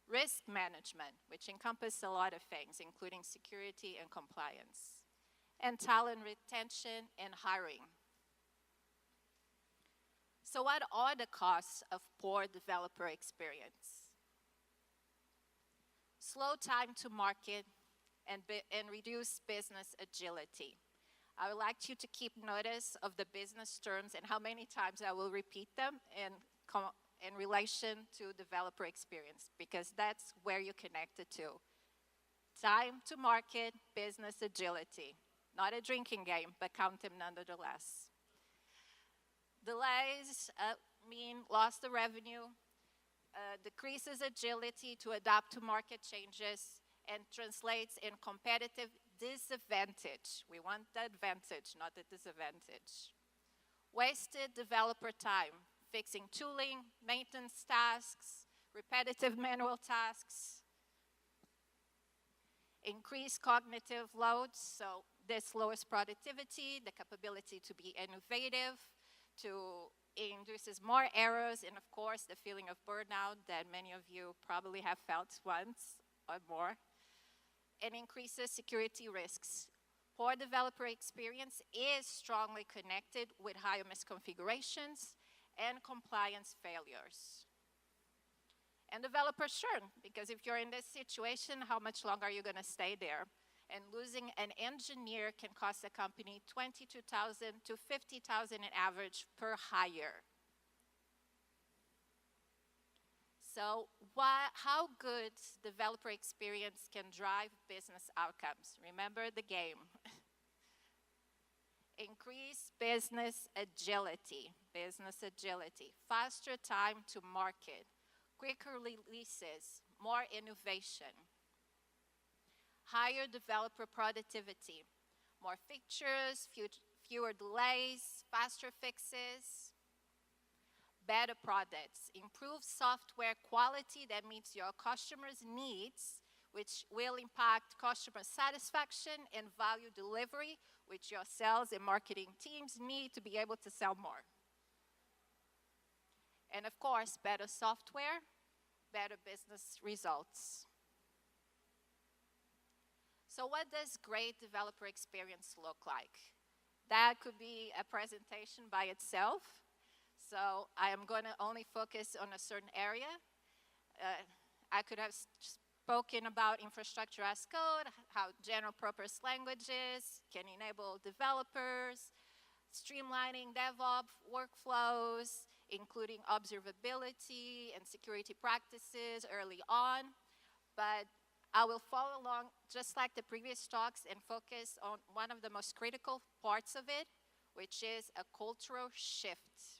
Risk management, which encompasses a lot of things, including security and compliance. And talent retention and hiring. So what are the costs of poor developer experience? Slow time to market and reduce business agility. I would like you to keep notice of the business terms and how many times I will repeat them in relation to developer experience, because that's where you connect it to. Time to market, business agility. Not a drinking game, but count them nonetheless. Delays mean loss of revenue, decreases agility to adapt to market changes, and translates in competitive disadvantage. We want the advantage, not the disadvantage. Wasted developer time, fixing tooling, maintenance tasks, repetitive manual tasks. Increased cognitive loads, so this lowers productivity, the capability to be innovative, it induces more errors, and of course the feeling of burnout that many of you probably have felt once or more, and increases security risks. Poor developer experience is strongly connected with higher misconfigurations and compliance failures. And developer churn, because if you're in this situation, how much longer are you going to stay there? And losing an engineer can cost a company $22,000 to $50,000 in average per hire. So how good developer experience can drive business outcomes? Remember the game. Increase business agility, faster time to market, quicker releases, more innovation. Higher developer productivity, more features, fewer delays, faster fixes, better products, improved software quality that meets your customers' needs, which will impact customer satisfaction and value delivery, which your sales and marketing teams need to be able to sell more. And of course, better software, better business results. So what does great developer experience look like? That could be a presentation by itself. So I am going to only focus on a certain area. I could have spoken about infrastructure as code, how general purpose languages can enable developers, streamlining DevOps workflows, including observability and security practices early on. But I will follow along just like the previous talks and focus on one of the most critical parts of it, which is a cultural shift.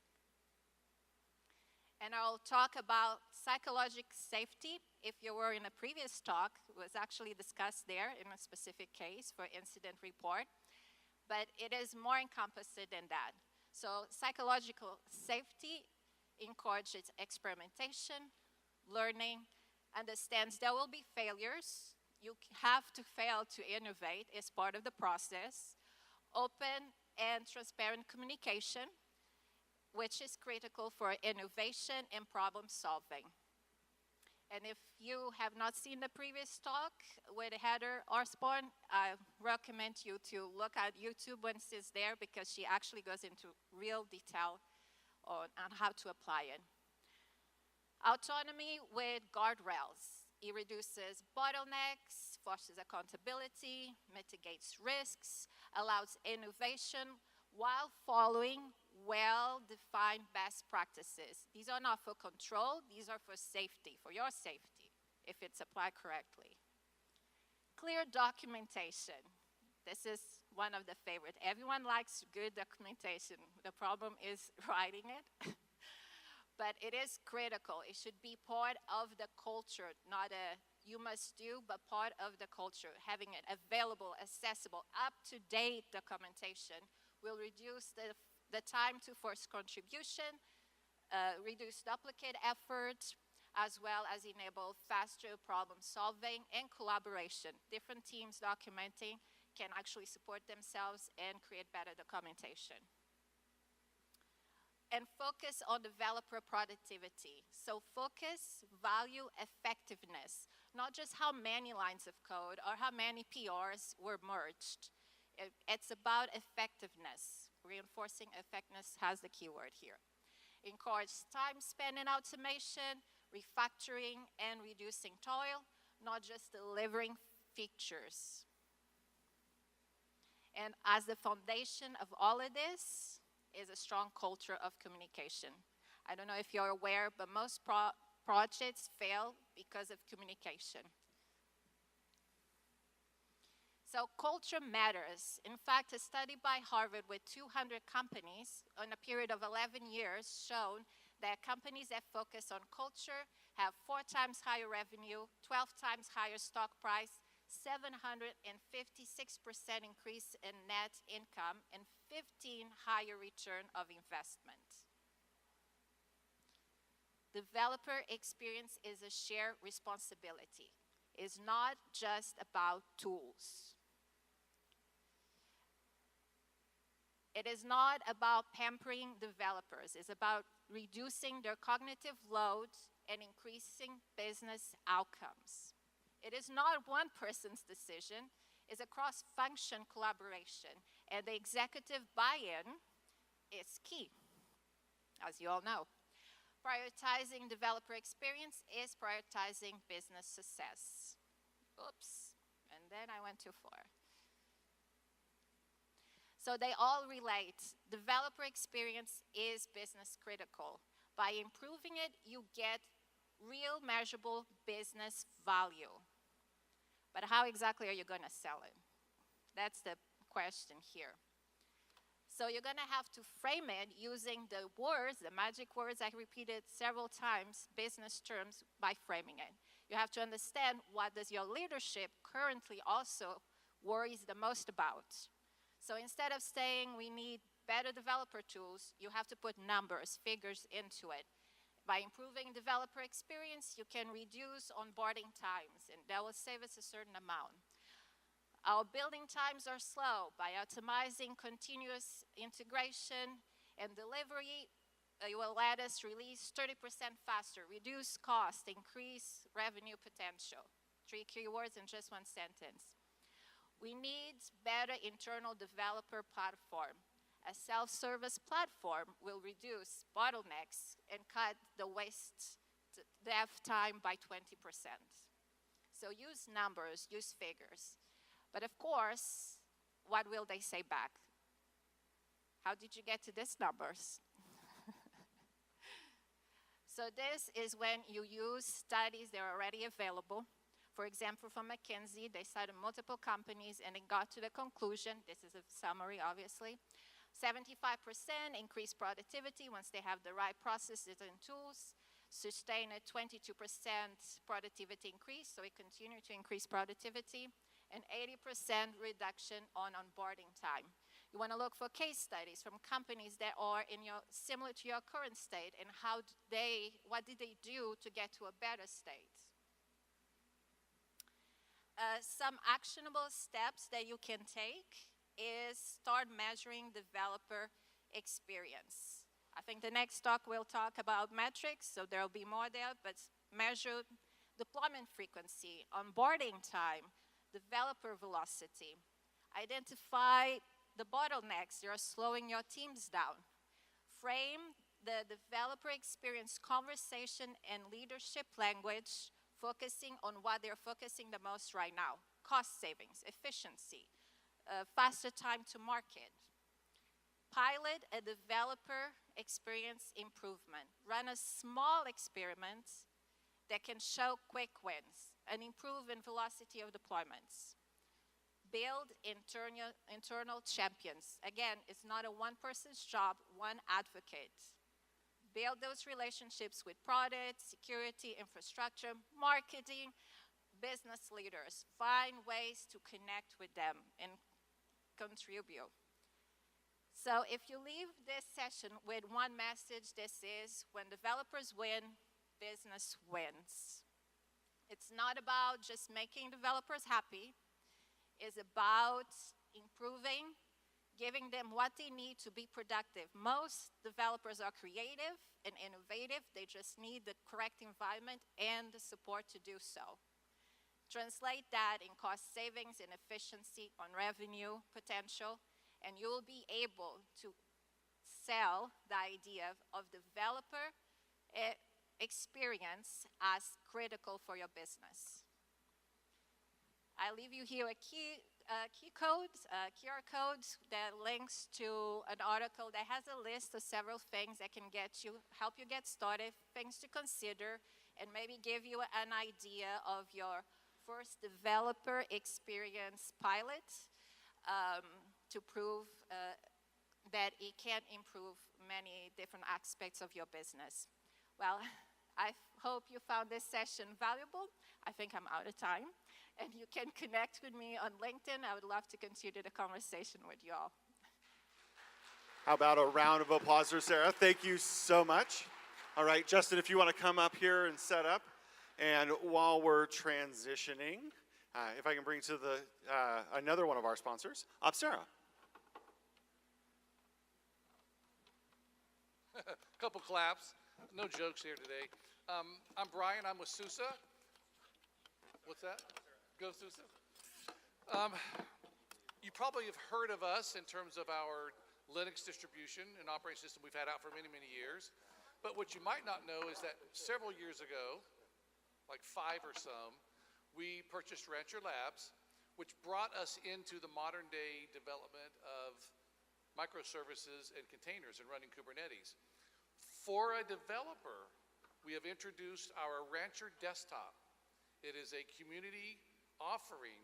And I'll talk about psychological safety. If you were in a previous talk, it was actually discussed there in a specific case for incident report, but it is more encompassing than that. So psychological safety encourages experimentation, learning, understands there will be failures. You have to fail to innovate as part of the process. Open and transparent communication, which is critical for innovation and problem solving. And if you have not seen the previous talk with Heather Osborne, I recommend you to look at YouTube once it's there, because she actually goes into real detail on how to apply it. Autonomy with guardrails. It reduces bottlenecks, fosters accountability, mitigates risks, allows innovation while following well-defined best practices. These are not for control, these are for safety, for your safety, if it's applied correctly. Clear documentation. This is one of the favorite. Everyone likes good documentation. The problem is writing it. But it is critical. It should be part of the culture, not a you must do, but part of the culture. Having it available, accessible, up-to-date documentation will reduce the time to first contribution, reduce duplicate effort, as well as enable faster problem solving and collaboration. Different teams documenting can actually support themselves and create better documentation. And focus on developer productivity. So focus, value, effectiveness, not just how many lines of code or how many PRs were merged. It's about effectiveness. Reinforcing effectiveness has the keyword here. Encourage time spent in automation, refactoring, and reducing toil, not just delivering features. And as the foundation of all of this is a strong culture of communication. I don't know if you're aware, but most projects fail because of communication. So culture matters. In fact, a study by Harvard with 200 companies on a period of 11 years showed that companies that focus on culture have 4 times higher revenue, 12 times higher stock price, 756% increase in net income, and 15 higher return of investment. Developer experience is a shared responsibility. It's not just about tools. It is not about pampering developers. It's about reducing their cognitive load and increasing business outcomes. It is not one person's decision. It's a cross-function collaboration, and the executive buy-in is key, as you all know. Prioritizing developer experience is prioritizing business success. Oops, and then I went too far. So they all relate. Developer experience is business critical. By improving it, you get real measurable business value. But how exactly are you going to sell it? That's the question here. So you're going to have to frame it using the words, the magic words I repeated several times, business terms, by framing it. You have to understand what does your leadership currently also worries the most about. So instead of saying we need better developer tools, you have to put numbers, figures into it. By improving developer experience, you can reduce onboarding times, and that will save us a certain amount. Our building times are slow. By optimizing continuous integration and delivery, it will let us release 30% faster, reduce cost, increase revenue potential. 3 keywords in just 1 sentence. We need better internal developer platform. A self-service platform will reduce bottlenecks and cut the waste dev time by 20%. So use numbers, use figures. But of course, what will they say back? How did you get to these numbers? So this is when you use studies that are already available. For example, from McKinsey, they cited multiple companies and they got to the conclusion, this is a summary obviously, 75% increased productivity once they have the right processes and tools, sustain a 22% productivity increase, so we continue to increase productivity, and 80% reduction on onboarding time. You want to look for case studies from companies that are similar to your current state and what did they do to get to a better state. Some actionable steps that you can take is start measuring developer experience. I think the next talk will talk about metrics, so there will be more there, but measure deployment frequency, onboarding time, developer velocity. Identify the bottlenecks that are slowing your teams down. Frame the developer experience conversation and leadership language, focusing on what they're focusing the most right now. Cost savings, efficiency, faster time to market. Pilot a developer experience improvement. Run a small experiment that can show quick wins and improve in velocity of deployments. Build internal champions. Again, it's not a one-person's job, one advocate. Build those relationships with product, security, infrastructure, marketing, business leaders. Find ways to connect with them and contribute. So if you leave this session with one message, this is: when developers win, business wins. It's not about just making developers happy. It's about improving, giving them what they need to be productive. Most developers are creative and innovative. They just need the correct environment and the support to do so. Translate that in cost savings and efficiency on revenue potential, and you will be able to sell the idea of developer experience as critical for your business. I leave you here a QR code that links to an article that has a list of several things that can help you get started, things to consider, and maybe give you an idea of your first developer experience pilot to prove that it can improve many different aspects of your business. Well, I hope you found this session valuable. I think I'm out of time. And you can connect with me on LinkedIn. I would love to continue the conversation with you all. How about a round of applause for Sarah? Thank you so much. All right, Justin, if you want to come up here and set up. And while we're transitioning, if I can bring to the another one of our sponsors, UpSCALE. Couple claps. No jokes here today. I'm Brian. I'm with SUSE. What's that? Go SUSE. You probably have heard of us in terms of our Linux distribution and operating system we've had out for many, many years. But what you might not know is that several years ago, like 5 or some, we purchased Rancher Labs, which brought us into the modern day development of microservices and containers and running Kubernetes. For a developer, we have introduced our Rancher Desktop. It is a community offering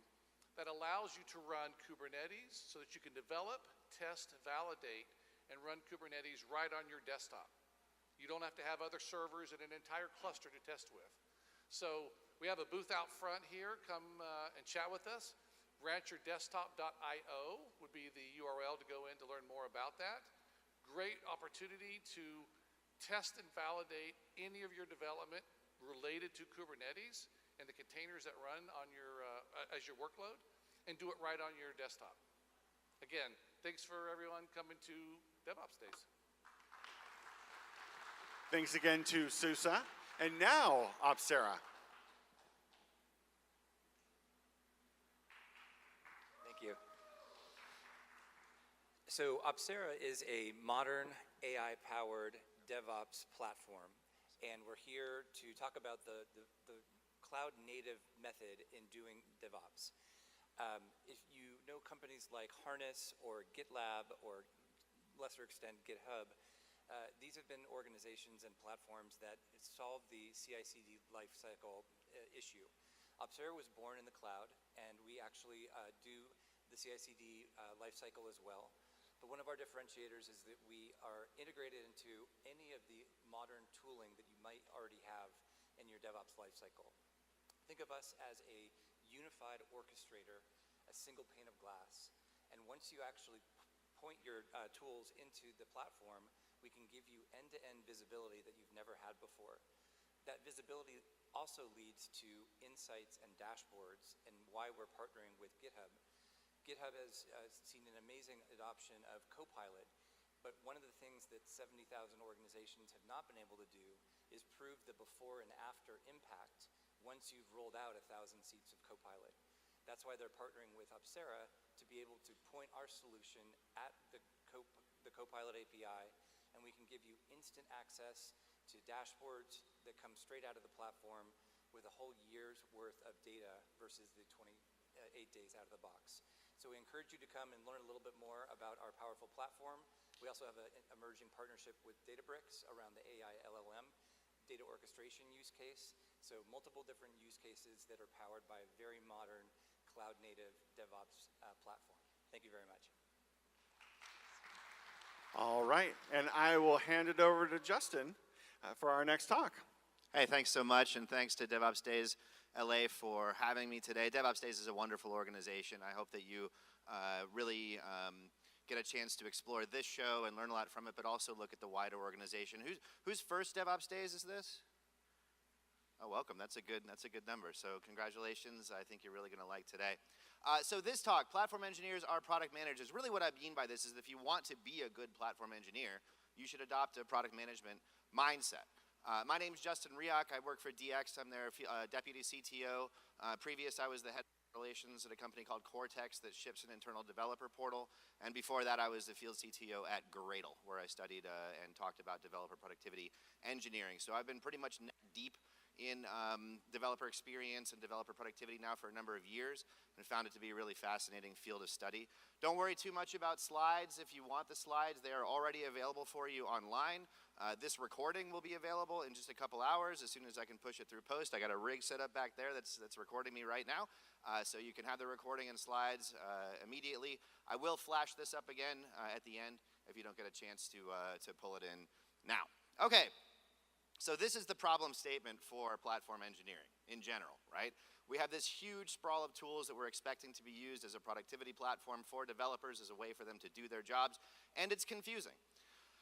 that allows you to run Kubernetes so that you can develop, test, validate, and run Kubernetes right on your desktop. You don't have to have other servers and an entire cluster to test with. So we have a booth out front here. Come and chat with us. rancherdesktop.io would be the URL to go in to learn more about that. Great opportunity to test and validate any of your development related to Kubernetes and the containers that run on your as your workload, and do it right on your desktop. Again, thanks for everyone coming to DevOps Days. Thanks again to SUSE. And now, UpSCALE. Thank you. So UpSCALE is a modern AI-powered DevOps platform, and we're here to talk about the cloud-native method in doing DevOps. If you know companies like Harness or GitLab or lesser extent GitHub, these have been organizations and platforms that solve the CI/CD lifecycle issue. UpSCALE was born in the cloud, and we actually do the CI/CD lifecycle as well. But one of our differentiators is that we are integrated into any of the modern tooling that you might already have in your DevOps lifecycle. Think of us as a unified orchestrator, a single pane of glass. And once you actually point your tools into the platform, we can give you end-to-end visibility that you've never had before. That visibility also leads to insights and dashboards, and why we're partnering with GitHub. GitHub has seen an amazing adoption of Copilot, but one of the things that 70,000 organizations have not been able to do is prove the before and after impact once you've rolled out 1,000 seats of Copilot. That's why they're partnering with UpSCALE to be able to point our solution at the Copilot API, and we can give you instant access to dashboards that come straight out of the platform with a whole year's worth of data versus the 28 days out of the box. So we encourage you to come and learn a little bit more about our powerful platform. We also have an emerging partnership with Databricks around the AI LLM data orchestration use case. So multiple different use cases that are powered by a very modern cloud-native DevOps platform. Thank you very much. All right, and I will hand it over to Justin for our next talk. Hey, thanks so much, and thanks to DevOps Days LA for having me today. DevOps Days is a wonderful organization. I hope that you really get a chance to explore this show and learn a lot from it, but also look at the wider organization. Whose first DevOps Days is this? Oh, welcome. That's a good number. So congratulations. I think you're really going to like today. So this talk, platform engineers are product managers. Really what I mean by this is that if you want to be a good platform engineer, you should adopt a product management mindset. My name is Justin Riak. I work for DX. I'm their deputy CTO. Previous, I was the head of relations at a company called Cortex that ships an internal developer portal. And before that, I was the field CTO at Gradle, where I studied and talked about developer productivity engineering. So I've been pretty much neck deep in developer experience and developer productivity now for a number of years, and found it to be a really fascinating field of study. Don't worry too much about slides. If you want the slides, they are already available for you online. This recording will be available in just a couple hours as soon as I can push it through post. I got a rig set up back there that's recording me right now, so you can have the recording and slides immediately. I will flash this up again at the end if you don't get a chance to pull it in now. Okay. So this is the problem statement for platform engineering in general, right? We have this huge sprawl of tools that we're expecting to be used as a productivity platform for developers as a way for them to do their jobs, and it's confusing.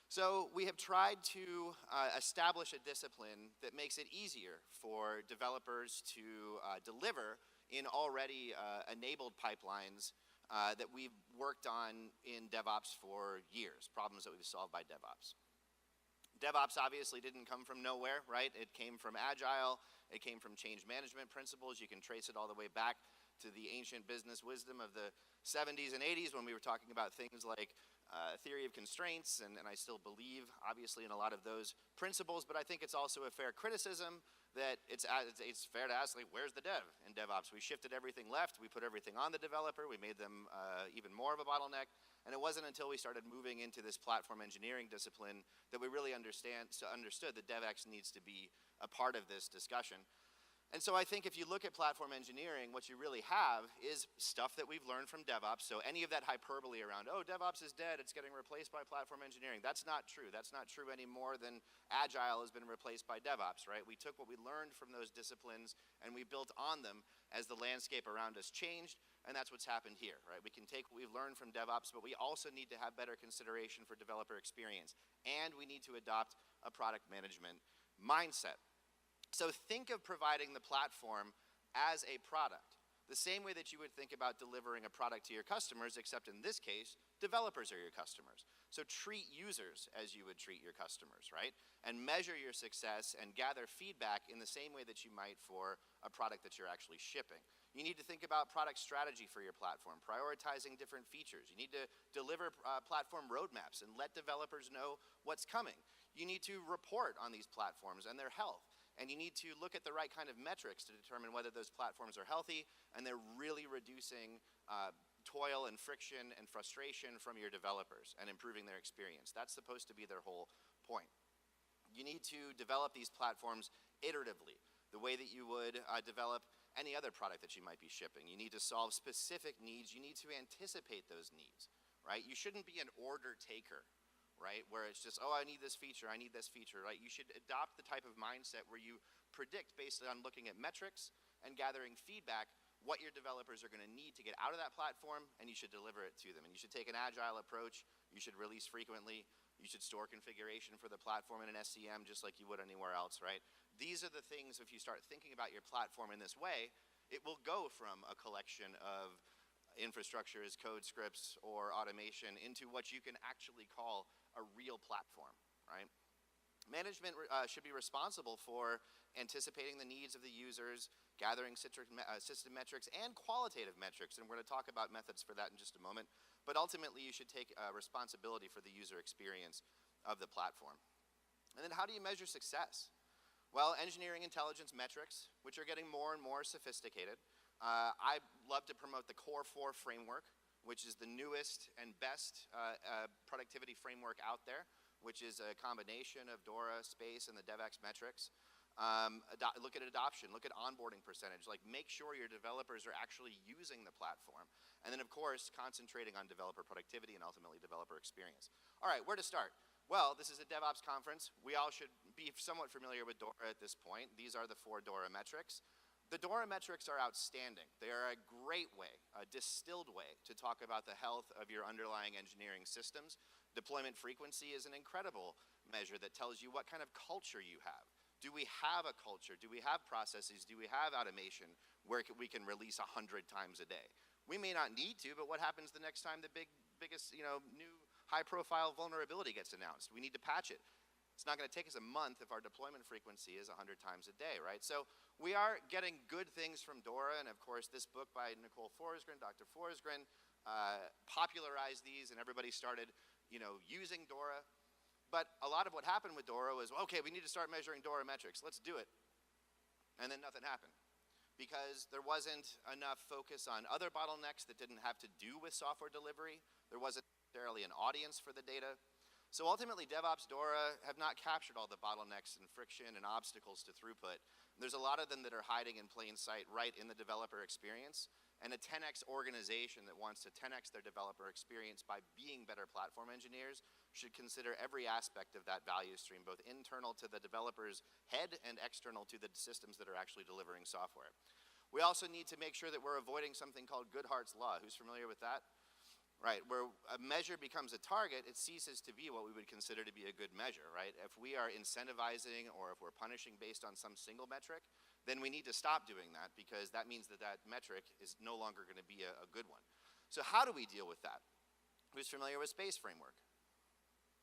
So we have tried to establish a discipline that makes it easier for developers to deliver in already enabled pipelines that we've worked on in DevOps for years, problems that we've solved by DevOps. DevOps obviously didn't come from nowhere, right? It came from Agile, it came from change management principles. You can trace it all the way back to the ancient business wisdom of the 70s and 80s when we were talking about things like theory of constraints, and I still believe, obviously, in a lot of those principles, but I think it's also a fair criticism that it's fair to ask, like, where's the dev in DevOps? We shifted everything left, we put everything on the developer, we made them even more of a bottleneck, and it wasn't until we started moving into this platform engineering discipline that we really understood that DevEx needs to be a part of this discussion. And so I think if you look at platform engineering, what you really have is stuff that we've learned from DevOps. So any of that hyperbole around, oh, DevOps is dead, it's getting replaced by platform engineering, that's not true. That's not true any more than Agile has been replaced by DevOps, right? We took what we learned from those disciplines and we built on them as the landscape around us changed, and that's what's happened here, right? We can take what we've learned from DevOps, but we also need to have better consideration for developer experience, and we need to adopt a product management mindset. So think of providing the platform as a product, the same way that you would think about delivering a product to your customers, except in this case, developers are your customers. So treat users as you would treat your customers, right? And measure your success and gather feedback in the same way that you might for a product that you're actually shipping. You need to think about product strategy for your platform, prioritizing different features. You need to deliver platform roadmaps and let developers know what's coming. You need to report on these platforms and their health. And you need to look at the right kind of metrics to determine whether those platforms are healthy and they're really reducing toil and friction and frustration from your developers and improving their experience. That's supposed to be their whole point. You need to develop these platforms iteratively, the way that you would develop any other product that you might be shipping. You need to solve specific needs. You need to anticipate those needs, right? You shouldn't be an order taker, right? Where it's just, oh, I need this feature, right? You should adopt the type of mindset where you predict based on looking at metrics and gathering feedback what your developers are going to need to get out of that platform, and you should deliver it to them. And you should take an agile approach. You should release frequently. You should store configuration for the platform in an SCM just like you would anywhere else, right? These are the things, if you start thinking about your platform in this way, it will go from a collection of infrastructure as code scripts or automation into what you can actually call a real platform, right? Management should be responsible for anticipating the needs of the users, gathering system metrics and qualitative metrics, and we're going to talk about methods for that in just a moment. But ultimately, you should take responsibility for the user experience of the platform. And then how do you measure success? Well, engineering intelligence metrics, which are getting more and more sophisticated. I love to promote the Core 4 framework, which is the newest and best productivity framework out there, which is a combination of DORA, SPACE, and the DevEx metrics. Look at adoption, look at onboarding percentage, like make sure your developers are actually using the platform. And then of course, concentrating on developer productivity and ultimately developer experience. All right, where to start? Well, this is a DevOps conference. We all should be somewhat familiar with DORA at this point. These are the 4 DORA metrics. The DORA metrics are outstanding. They are a great way, a distilled way to talk about the health of your underlying engineering systems. Deployment frequency is an incredible measure that tells you what kind of culture you have. Do we have a culture? Do we have processes? Do we have automation where we can release 100 times a day? We may not need to, but what happens the next time the biggest, new high-profile vulnerability gets announced? We need to patch it. It's not going to take us a month if our deployment frequency is 100 times a day, right? So we are getting good things from DORA, and of course this book by Nicole Forsgren, Dr. Forsgren, popularized these, and everybody started, using DORA. But a lot of what happened with DORA was, okay, we need to start measuring DORA metrics. Let's do it. And then nothing happened because there wasn't enough focus on other bottlenecks that didn't have to do with software delivery. There wasn't necessarily an audience for the data. So ultimately, DevOps DORA have not captured all the bottlenecks and friction and obstacles to throughput. There's a lot of them that are hiding in plain sight right in the developer experience. And a 10x organization that wants to 10x their developer experience by being better platform engineers should consider every aspect of that value stream, both internal to the developer's head and external to the systems that are actually delivering software. We also need to make sure that we're avoiding something called Goodhart's Law. Who's familiar with that? Right, where a measure becomes a target, it ceases to be what we would consider to be a good measure, right? If we are incentivizing or if we're punishing based on some single metric, then we need to stop doing that because that means that that metric is no longer going to be a good one. So how do we deal with that? Who's familiar with SPACE framework?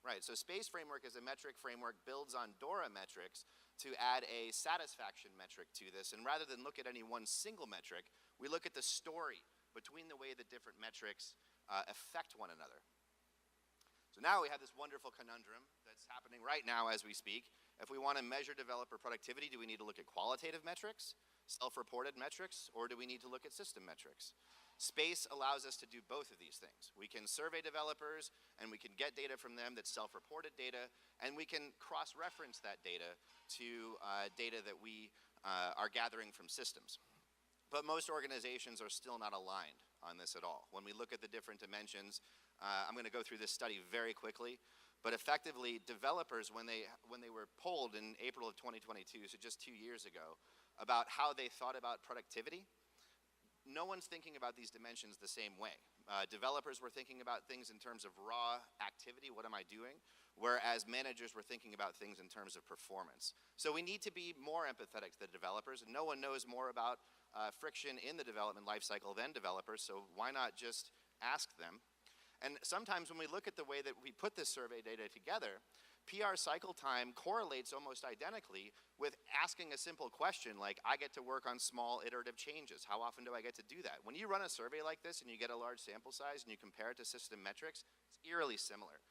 Right, so SPACE framework is a metric framework, builds on DORA metrics to add a satisfaction metric to this. And rather than look at any one single metric, we look at the story between the way that different metrics affect one another. So now we have this wonderful conundrum that's happening right now as we speak. If we want to measure developer productivity, do we need to look at qualitative metrics, self-reported metrics, or do we need to look at system metrics? SPACE allows us to do both of these things. We can survey developers, and we can get data from them that's self-reported data, and we can cross-reference that data to data that we are gathering from systems. But most organizations are still not aligned on this at all. When we look at the different dimensions, I'm going to go through this study very quickly, but effectively developers, when they were polled in April of 2022, so just 2 years ago, about how they thought about productivity, no one's thinking about these dimensions the same way. Developers were thinking about things in terms of raw activity, what am I doing? Whereas managers were thinking about things in terms of performance. So we need to be more empathetic to the developers, and no one knows more about friction in the development lifecycle than developers, so why not just ask them? And sometimes when we look at the way that we put this survey data together, PR cycle time correlates almost identically with asking a simple question like, I get to work on small iterative changes. How often do I get to do that? When you run a survey like this and you get a large sample size and you compare it to system metrics, it's eerily similar.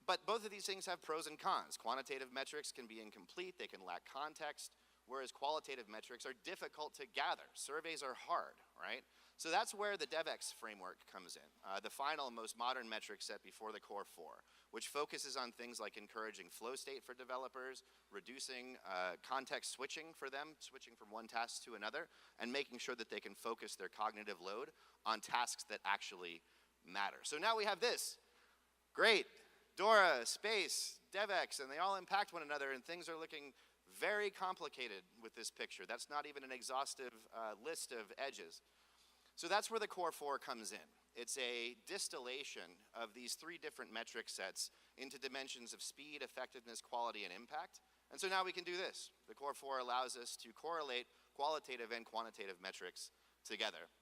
But both of these things have pros and cons. Quantitative metrics can be incomplete, they can lack context, whereas qualitative metrics are difficult to gather. Surveys are hard, right? So that's where the DevEx framework comes in, the final most modern metric set before the core 4, which focuses on things like encouraging flow state for developers, reducing context switching for them, switching from one task to another, and making sure that they can focus their cognitive load on tasks that actually matter. So now we have this. Great. DORA, SPACE, DevEx, and they all impact one another, and things are looking very complicated with this picture. That's not even an exhaustive list of edges. So that's where the core 4 comes in. It's a distillation of these 3 different metric sets into dimensions of speed, effectiveness, quality, and impact. And so now we can do this. The core 4 allows us to correlate qualitative and quantitative metrics together.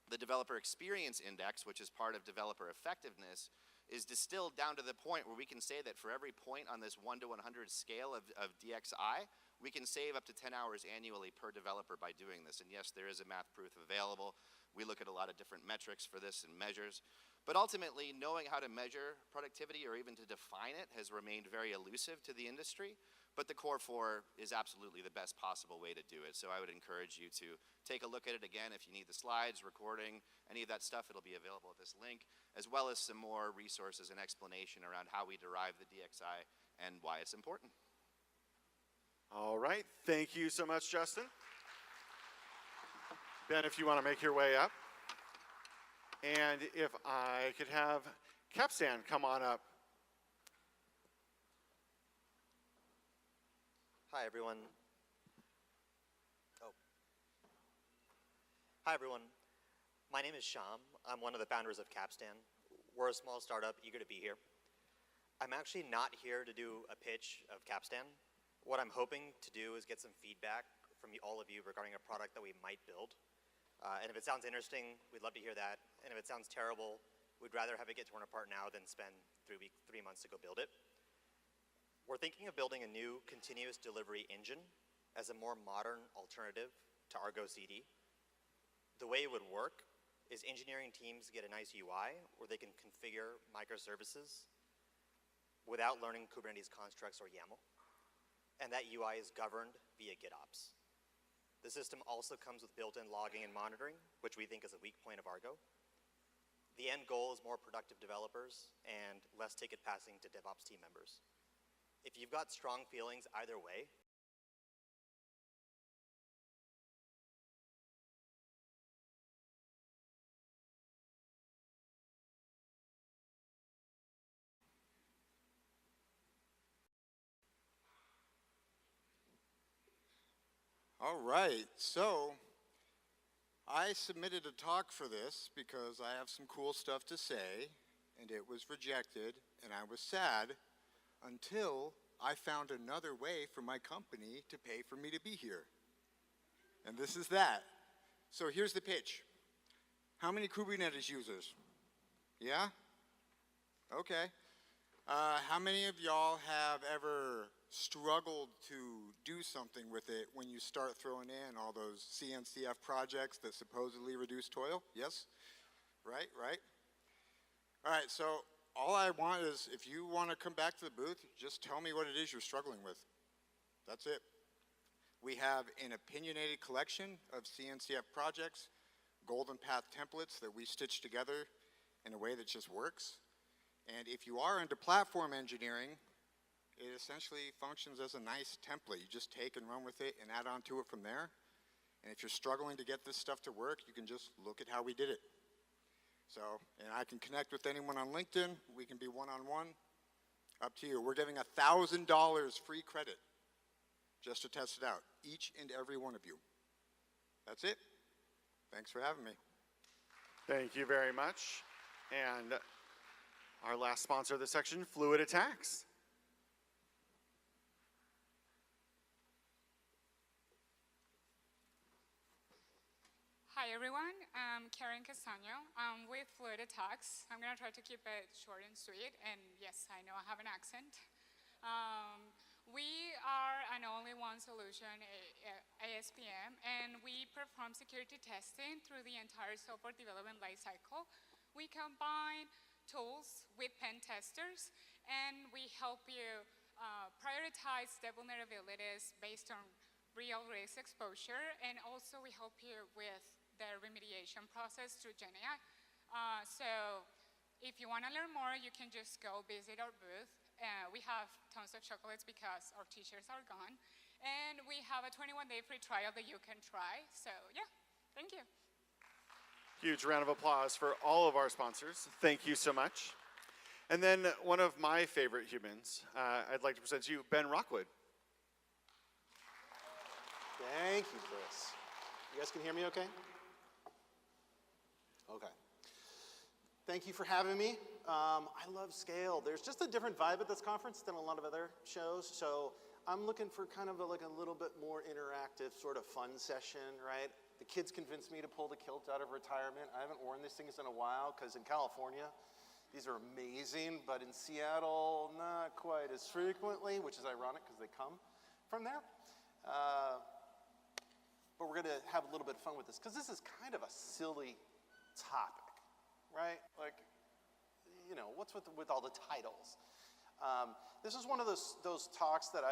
The developer experience index, which is part of developer effectiveness, is distilled down to the point where we can say that for every point on this 1 to 100 scale of DXI, we can save up to 10 hours annually per developer by doing this. And yes, there is a math proof available. We look at a lot of different metrics for this and measures. But ultimately, knowing how to measure productivity or even to define it has remained very elusive to the industry. But the core 4 is absolutely the best possible way to do it. So I would encourage you to take a look at it again. If you need the slides, recording, any of that stuff, it'll be available at this link, as well as some more resources and explanation around how we derive the DXI and why it's important. All right, thank you so much, Justin. Ben, if you want to make your way up. And if I could have Capstan come on up. Hi, everyone. Hi, everyone. My name is Sham. I'm one of the founders of Capstan. We're a small startup eager to be here. I'm actually not here to do a pitch of Capstan. What I'm hoping to do is get some feedback from all of you regarding a product that we might build. And if it sounds interesting, we'd love to hear that. And if it sounds terrible, we'd rather have it get torn apart now than spend 3 months to go build it. We're thinking of building a new continuous delivery engine as a more modern alternative to Argo CD. The way it would work is engineering teams get a nice UI where they can configure microservices without learning Kubernetes constructs or YAML. And that UI is governed via GitOps. The system also comes with built-in logging and monitoring, which we think is a weak point of Argo. The end goal is more productive developers and less ticket passing to DevOps team members. If you've got strong feelings either way, All right, so I submitted a talk for this because I have some cool stuff to say, and it was rejected, and I was sad until I found another way for my company to pay for me to be here. And this is that. So here's the pitch. How many Kubernetes users? Yeah? Okay. How many of y'all have ever struggled to do something with it when you start throwing in all those CNCF projects that supposedly reduce toil? Yes? Right, right? All right, so all I want is if you want to come back to the booth, just tell me what it is you're struggling with. That's it. We have an opinionated collection of CNCF projects, golden path templates that we stitch together in a way that just works. And if you are into platform engineering, it essentially functions as a nice template. You just take and run with it and add on to it from there. And if you're struggling to get this stuff to work, you can just look at how we did it. So, and I can connect with anyone on LinkedIn. We can be one-on-one. Up to you. We're giving $1,000 free credit just to test it out, each and every one of you. That's it. Thanks for having me. Thank you very much. And our last sponsor of the section, Fluid Attacks. Hi everyone, I'm Karen Castano. I'm with Fluid Attacks. I'm going to try to keep it short and sweet, and yes, I know I have an accent. We are an all-in-one solution, ASPM, and we perform security testing through the entire software development lifecycle. We combine tools with pen testers, and we help you prioritize the vulnerabilities based on real risk exposure, and also we help you with the remediation process through GenAI. So if you want to learn more, you can just go visit our booth. We have tons of chocolates because our t-shirts are gone. And we have a 21-day free trial that you can try. So yeah, thank you. Huge round of applause for all of our sponsors. Thank you so much. And then one of my favorite humans, I'd like to present to you, Ben Rockwood. Thank you, Chris. You guys can hear me okay? Okay. Thank you for having me. I love SCaLE. There's just a different vibe at this conference than a lot of other shows. So I'm looking for kind of like a little bit more interactive, sort of fun session, right? The kids convinced me to pull the kilt out of retirement. I haven't worn these things in a while because in California, these are amazing, but in Seattle, not quite as frequently, which is ironic because they come from there. But we're going to have a little bit of fun with this because this is kind of a silly topic, right? Like, you know, what's with all the titles? This is one of those talks that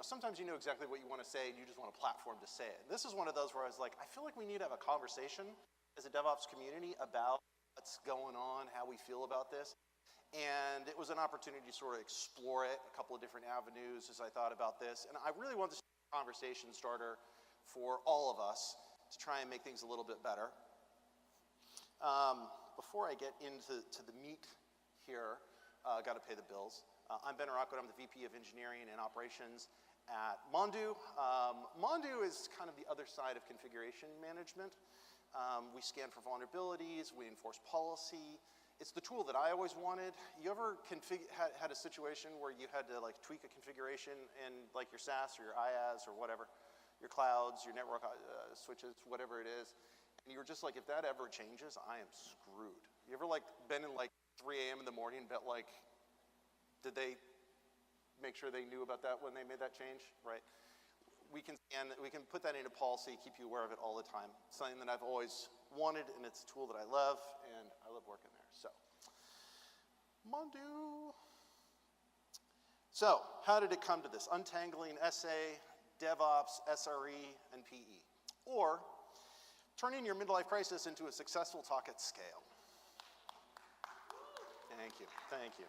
sometimes you know exactly what you want to say and you just want a platform to say it. This is one of those where I was like, I feel like we need to have a conversation as a DevOps community about what's going on, how we feel about this. And it was an opportunity to sort of explore it, a couple of different avenues as I thought about this. And I really wanted to conversation starter for all of us to try and make things a little bit better. Before I get into the meat here, got to pay the bills. I'm Ben Rockwood. I'm the VP of Engineering and Operations at Mondu. Mondu is kind of the other side of configuration management. We scan for vulnerabilities. We enforce policy. It's the tool that I always wanted. You ever had a situation where you had to like tweak a configuration in like your SaaS or your IaaS or whatever, your clouds, your network switches, whatever it is, and you were just like, if that ever changes, I am screwed. You ever like been in like 3 a.m. in the morning, but like, did they make sure they knew about that when they made that change, right? We can put that into policy, keep you aware of it all the time. Something that I've always wanted, and it's a tool that I love, and I love working there. So, Mondu. So, how did it come to this? Untangling SA, DevOps, SRE, and PE. Or, turning your midlife crisis into a successful talk at scale. Thank you, thank you.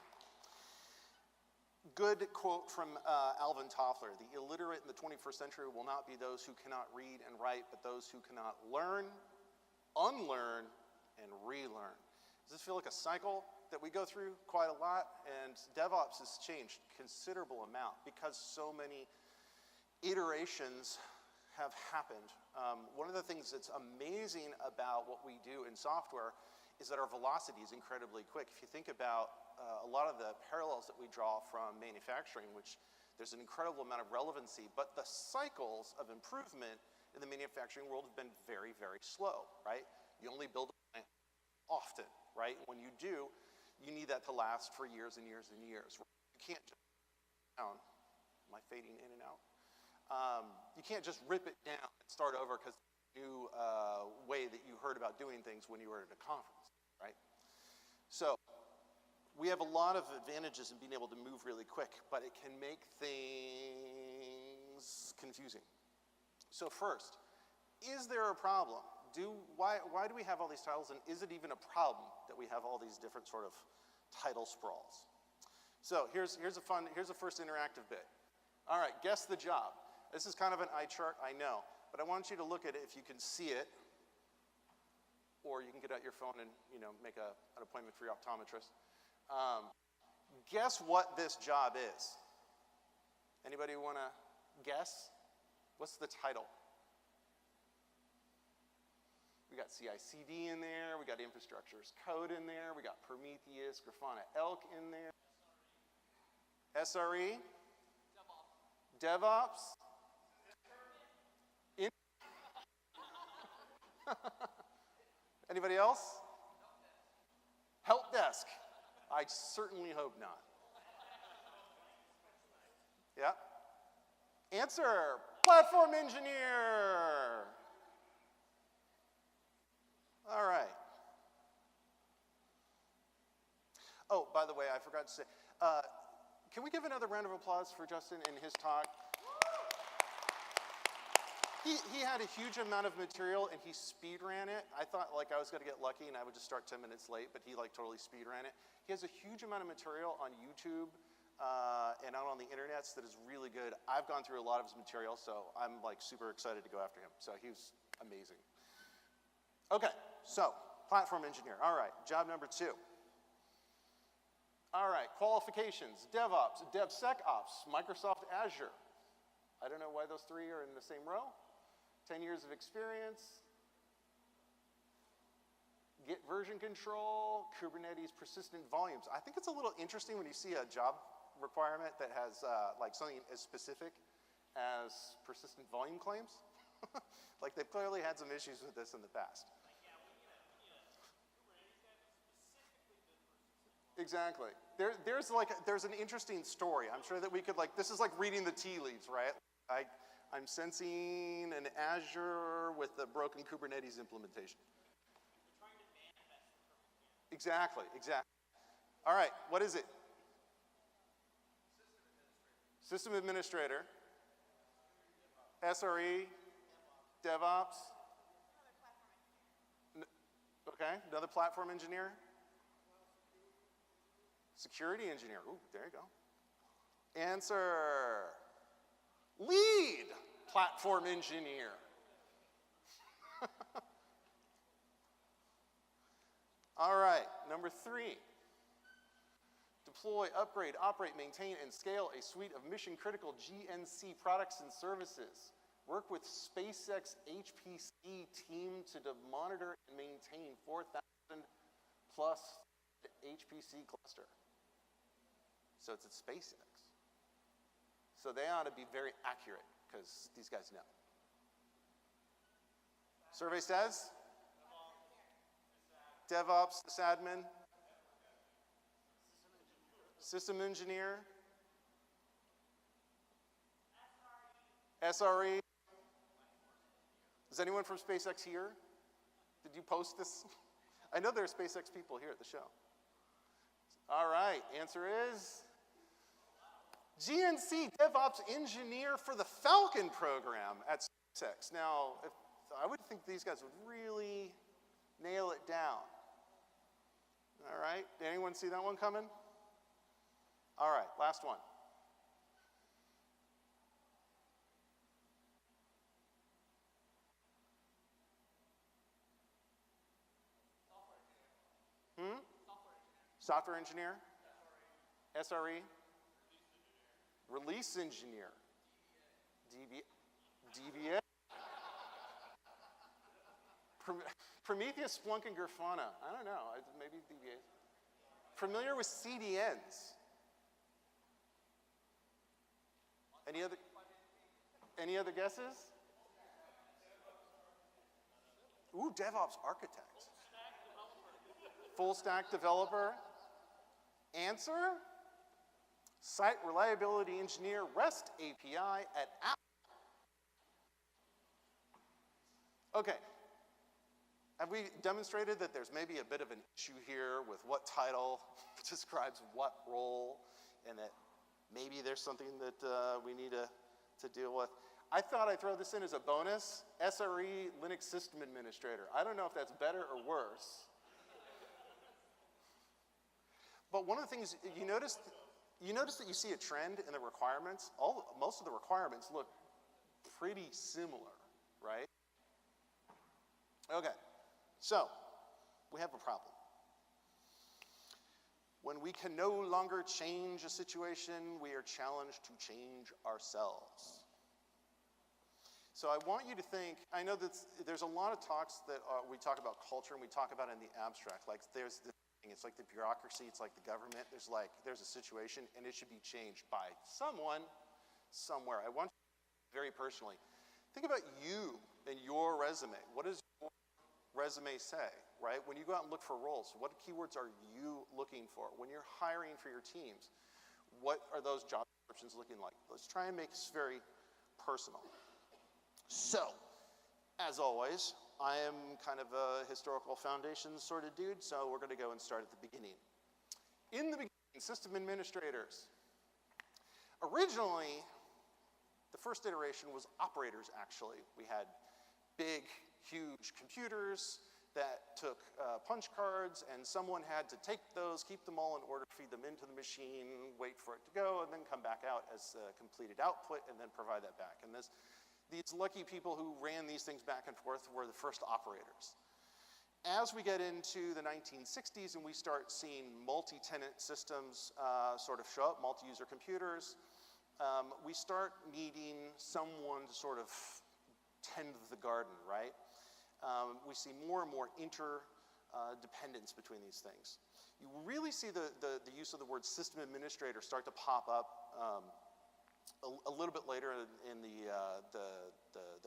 Good quote from Alvin Toffler: the illiterate in the 21st century will not be those who cannot read and write, but those who cannot learn, unlearn, and relearn. Does this feel like a cycle that we go through quite a lot? And DevOps has changed a considerable amount because so many iterations have happened. One of the things that's amazing about what we do in software is that our velocity is incredibly quick. If you think about a lot of the parallels that we draw from manufacturing, which there's an incredible amount of relevancy, but the cycles of improvement in the manufacturing world have been very, very slow, right? You only build a plant often, right? When you do, you need that to last for years and years and years. You can't just down. Am I fading in and out? You can't just rip it down and start over because new way that you heard about doing things when you were at a conference, right? So we have a lot of advantages in being able to move really quick, but it can make things confusing. So first, is there a problem? Why do we have all these titles, and is it even a problem that we have all these different sort of title sprawls? So here's a first interactive bit. All right, guess the job. This is kind of an eye chart, I know, but I want you to look at it if you can see it, or you can get out your phone and make an appointment for your optometrist. Guess what this job is? Anybody want to guess? What's the title? We got CI/CD in there. We got infrastructure as code in there. We got Prometheus, Grafana, Elk in there. SRE? DevOps? Anybody else? Help desk. I certainly hope not. Yeah. Answer, platform engineer. All right. Oh, by the way, I forgot to say, can we give another round of applause for Justin in his talk? He had a huge amount of material and he speed ran it. I thought like I was gonna get lucky and I would just start 10 minutes late, but he like totally speed ran it. He has a huge amount of material on YouTube and out on the internets that is really good. I've gone through a lot of his material, so I'm like super excited to go after him. So he was amazing. Okay, so platform engineer. All right, job number 2. All right, qualifications, DevOps, DevSecOps, Microsoft Azure. I don't know why those 3 are in the same row. 10 years of experience, Git version control, Kubernetes persistent volumes. I think it's a little interesting when you see a job requirement that has like something as specific as persistent volume claims. Like they've clearly had some issues with this in the past. Exactly. There's an interesting story. I'm sure that we could this is like reading the tea leaves, right? I'm sensing an Azure with a broken Kubernetes implementation. Exactly. All right, what is it? System administrator. SRE. DevOps. Okay, another platform engineer. Security engineer. Ooh, there you go. Answer. Lead. platform engineer. All right, number 3. Deploy, upgrade, operate, maintain, and scale a suite of mission-critical GNC products and services. Work with SpaceX HPC team to monitor and maintain 4,000 plus HPC cluster. So it's at SpaceX. So they ought to be very accurate because these guys know. Survey says? DevOps, sysadmin, system engineer, SRE. Is anyone from SpaceX here? Did you post this? I know there are SpaceX people here at the show. All right, answer is GNC DevOps engineer for the Falcon program at SpaceX. Now, I would think these guys would really nail it down. All right, did anyone see that one coming? All right, last one. Software engineer? SRE? Release engineer? DBA? Prometheus, Splunk, and Grafana. I don't know, maybe DBA. Familiar with CDNs? Any other guesses? Ooh, DevOps architect. Full stack developer. Answer? Site reliability engineer, REST API at Apple. Okay. Have we demonstrated that there's maybe a bit of an issue here with what title describes what role, and that maybe there's something that we need to deal with? I thought I'd throw this in as a bonus, SRE Linux System Administrator. I don't know if that's better or worse. But one of the things, you notice that you see a trend in the requirements. Most of the requirements look pretty similar, right? Okay, so we have a problem. When we can no longer change a situation, we are challenged to change ourselves. So I want you to think, I know that there's a lot of talks that we talk about culture and we talk about it in the abstract, like there's this thing, it's like the bureaucracy, it's like the government, there's a situation and it should be changed by someone, somewhere. I want you to think very personally. Think about you and your resume. What does your resume say, right? When you go out and look for roles, what keywords are you looking for? When you're hiring for your teams, what are those job descriptions looking like? Let's try and make this very personal. So, as always, I am kind of a historical foundations sort of dude, so we're going to go and start at the beginning. In the beginning, system administrators. Originally, the first iteration was operators, actually. We had big, huge computers that took punch cards, and someone had to take those, keep them all in order, feed them into the machine, wait for it to go, and then come back out as completed output, and then provide that back. And these lucky people who ran these things back and forth were the first operators. As we get into the 1960s and we start seeing multi-tenant systems sort of show up, multi-user computers, we start needing someone to sort of tend the garden, right? We see more and more interdependence between these things. You really see the use of the word system administrator start to pop up a little bit later in the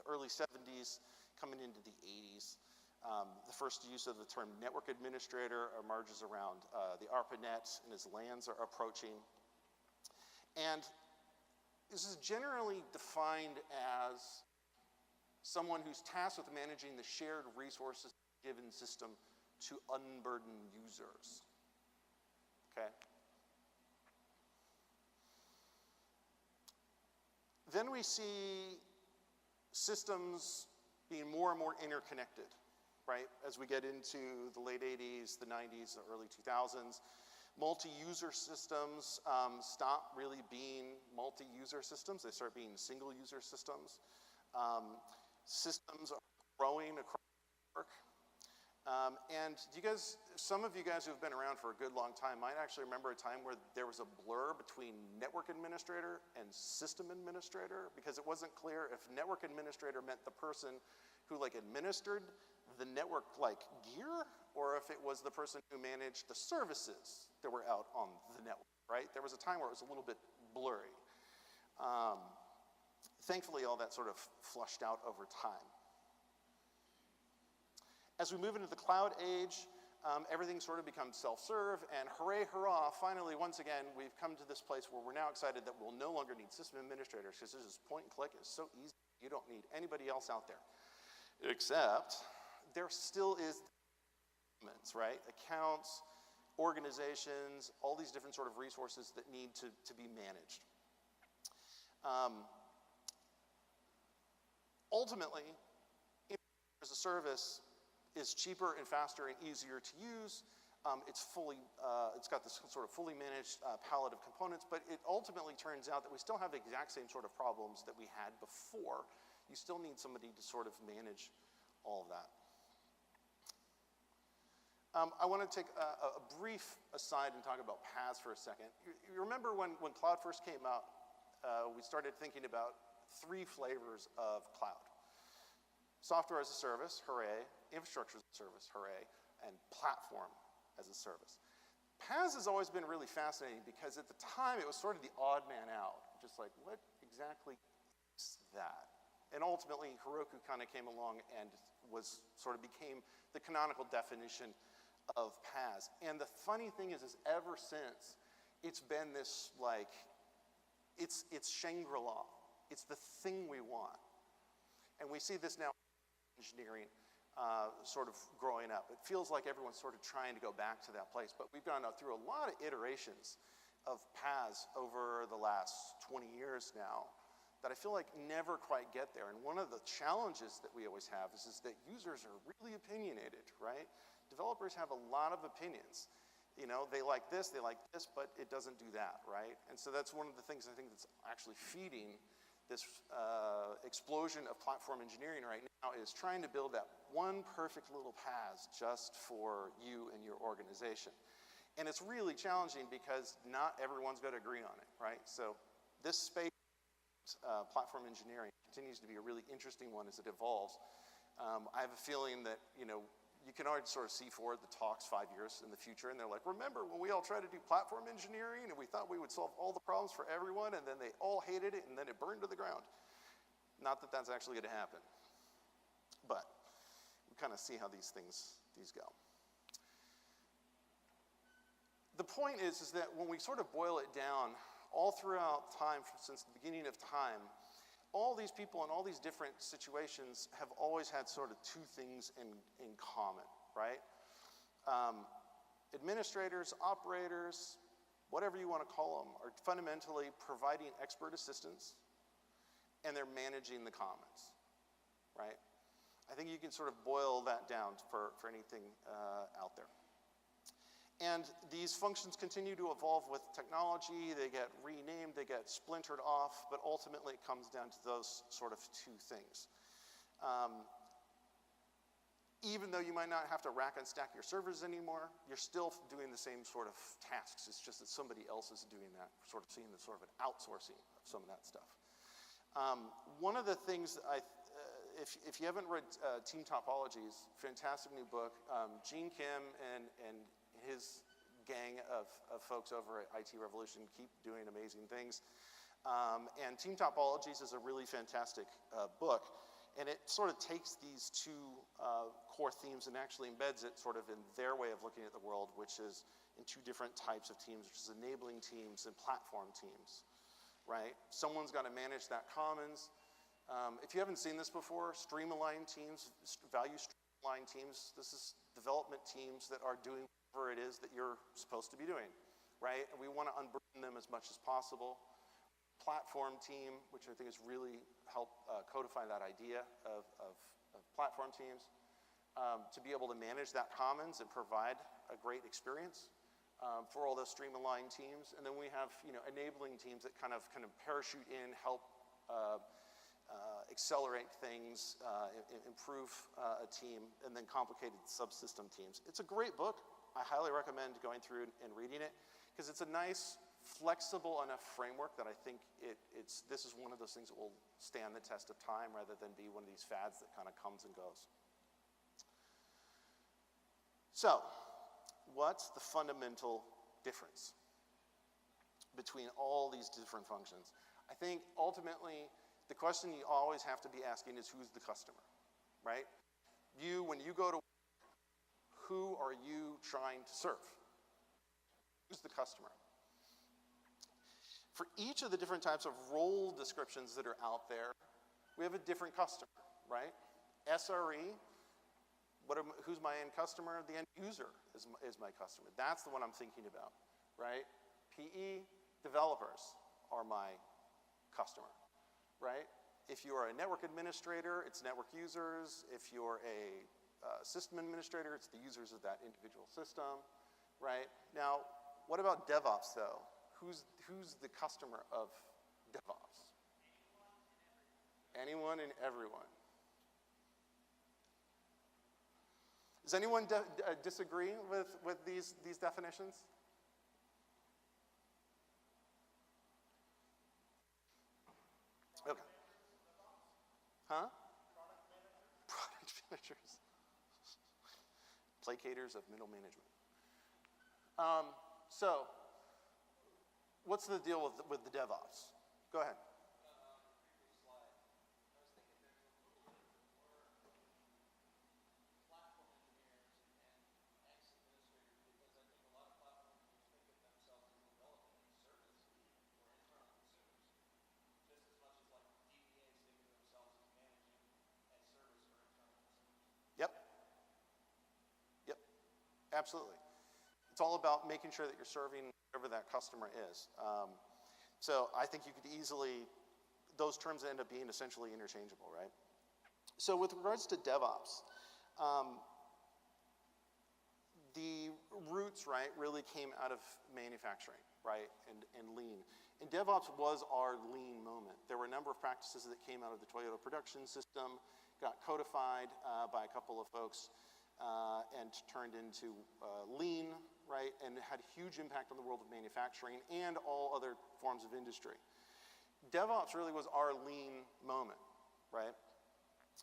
early 70s, coming into the 80s. The first use of the term network administrator emerges around the ARPANET and as LANs are approaching. And this is generally defined as someone who's tasked with managing the shared resources of a given system to unburden users. Okay? Then we see systems being more and more interconnected, right? As we get into the late 80s, the 90s, the early 2000s, multi-user systems stop really being multi-user systems. They start being single-user systems. Systems are growing across the network. And some of you guys who have been around for a good long time might actually remember a time where there was a blur between network administrator and system administrator, because it wasn't clear if network administrator meant the person who administered the network gear, or if it was the person who managed the services that were out on the network, right? There was a time where it was a little bit blurry. Thankfully, all that sort of flushed out over time. As we move into the cloud age, everything sort of becomes self-serve, and hooray, hurrah, finally, once again, we've come to this place where we're now excited that we'll no longer need system administrators, because this is point and click, it's so easy, you don't need anybody else out there. Except, there still is, right? Accounts, organizations, all these different sort of resources that need to be managed. Ultimately, as a service, is cheaper and faster and easier to use. It's got this sort of fully managed palette of components, but it ultimately turns out that we still have the exact same sort of problems that we had before. You still need somebody to sort of manage all of that. I want to take a brief aside and talk about PaaS for a second. You remember when cloud first came out, we started thinking about 3 flavors of cloud. Software as a service, hooray. Infrastructure as a service, hooray. And platform as a service. PaaS has always been really fascinating because at the time it was sort of the odd man out. Just like, what exactly is that? And ultimately, Heroku kind of came along and became the canonical definition of PaaS. And the funny thing is ever since, it's been this it's Shangri-La. It's the thing we want. And we see this now in engineering sort of growing up. It feels like everyone's sort of trying to go back to that place, but we've gone through a lot of iterations of PaaS over the last 20 years now that I feel like never quite get there. And one of the challenges that we always have is that users are really opinionated, right? Developers have a lot of opinions. You know, they like this, but it doesn't do that, right? And so that's one of the things I think that's actually feeding this explosion of platform engineering right now, is trying to build that one perfect little PaaS just for you and your organization. And it's really challenging because not everyone's going to agree on it, right? So this space, platform engineering, continues to be a really interesting one as it evolves. I have a feeling that, you can already sort of see forward the talks 5 years in the future, and they're like, remember when we all tried to do platform engineering and we thought we would solve all the problems for everyone, and then they all hated it and then it burned to the ground. Not that that's actually going to happen, but we kind of see how these go. The point is that when we sort of boil it down, all throughout time, since the beginning of time, all these people in all these different situations have always had sort of 2 things in common, right? Administrators, operators, whatever you want to call them, are fundamentally providing expert assistance, and they're managing the commons, right? I think you can sort of boil that down for anything out there. And these functions continue to evolve with technology. They get renamed, they get splintered off, but ultimately it comes down to those sort of 2 things. Even though you might not have to rack and stack your servers anymore, you're still doing the same sort of tasks. It's just that somebody else is doing that, sort of seeing the sort of an outsourcing of some of that stuff. One of the things that if you haven't read Team Topologies, fantastic new book, Gene Kim and his gang of folks over at IT Revolution keep doing amazing things. And Team Topologies is a really fantastic book, and it sort of takes these 2 core themes and actually embeds it sort of in their way of looking at the world, which is in 2 different types of teams, which is enabling teams and platform teams, right? Someone's got to manage that commons. If you haven't seen this before, stream-aligned teams, value stream-aligned teams, this is development teams that are doing whatever it is that you're supposed to be doing, right? And we want to unburden them as much as possible. Platform team, which I think has really helped codify that idea of platform teams, to be able to manage that commons and provide a great experience for all those stream-aligned teams. And then we have enabling teams that kind of parachute in, help accelerate things, improve a team, and then complicated subsystem teams. It's a great book. I highly recommend going through and reading it because it's a nice, flexible enough framework that I think this is one of those things that will stand the test of time rather than be one of these fads that kind of comes and goes. So, what's the fundamental difference between all these different functions? I think ultimately the question you always have to be asking is who's the customer, right? When you go to work, who are you trying to serve? Who's the customer? For each of the different types of role descriptions that are out there, we have a different customer, right? SRE, who's my end customer? The end user is my customer. That's the one I'm thinking about, right? PE, developers are my customer, right? If you are a network administrator, it's network users. If you're a system administrator, it's the users of that individual system, right? Now, what about DevOps though? Who's the customer of DevOps? Anyone and everyone. Does anyone disagree with these definitions? Okay. Huh? Product managers. Placators of middle management. So, what's the deal with the DevOps? Go ahead. Absolutely. It's all about making sure that you're serving whatever that customer is. So I think you could easily, those terms end up being essentially interchangeable, right? So with regards to DevOps, the roots, right, really came out of manufacturing, right, and lean. And DevOps was our lean moment. There were a number of practices that came out of the Toyota production system, got codified by a couple of folks, and turned into lean, right, and had a huge impact on the world of manufacturing and all other forms of industry. DevOps really was our lean moment, right?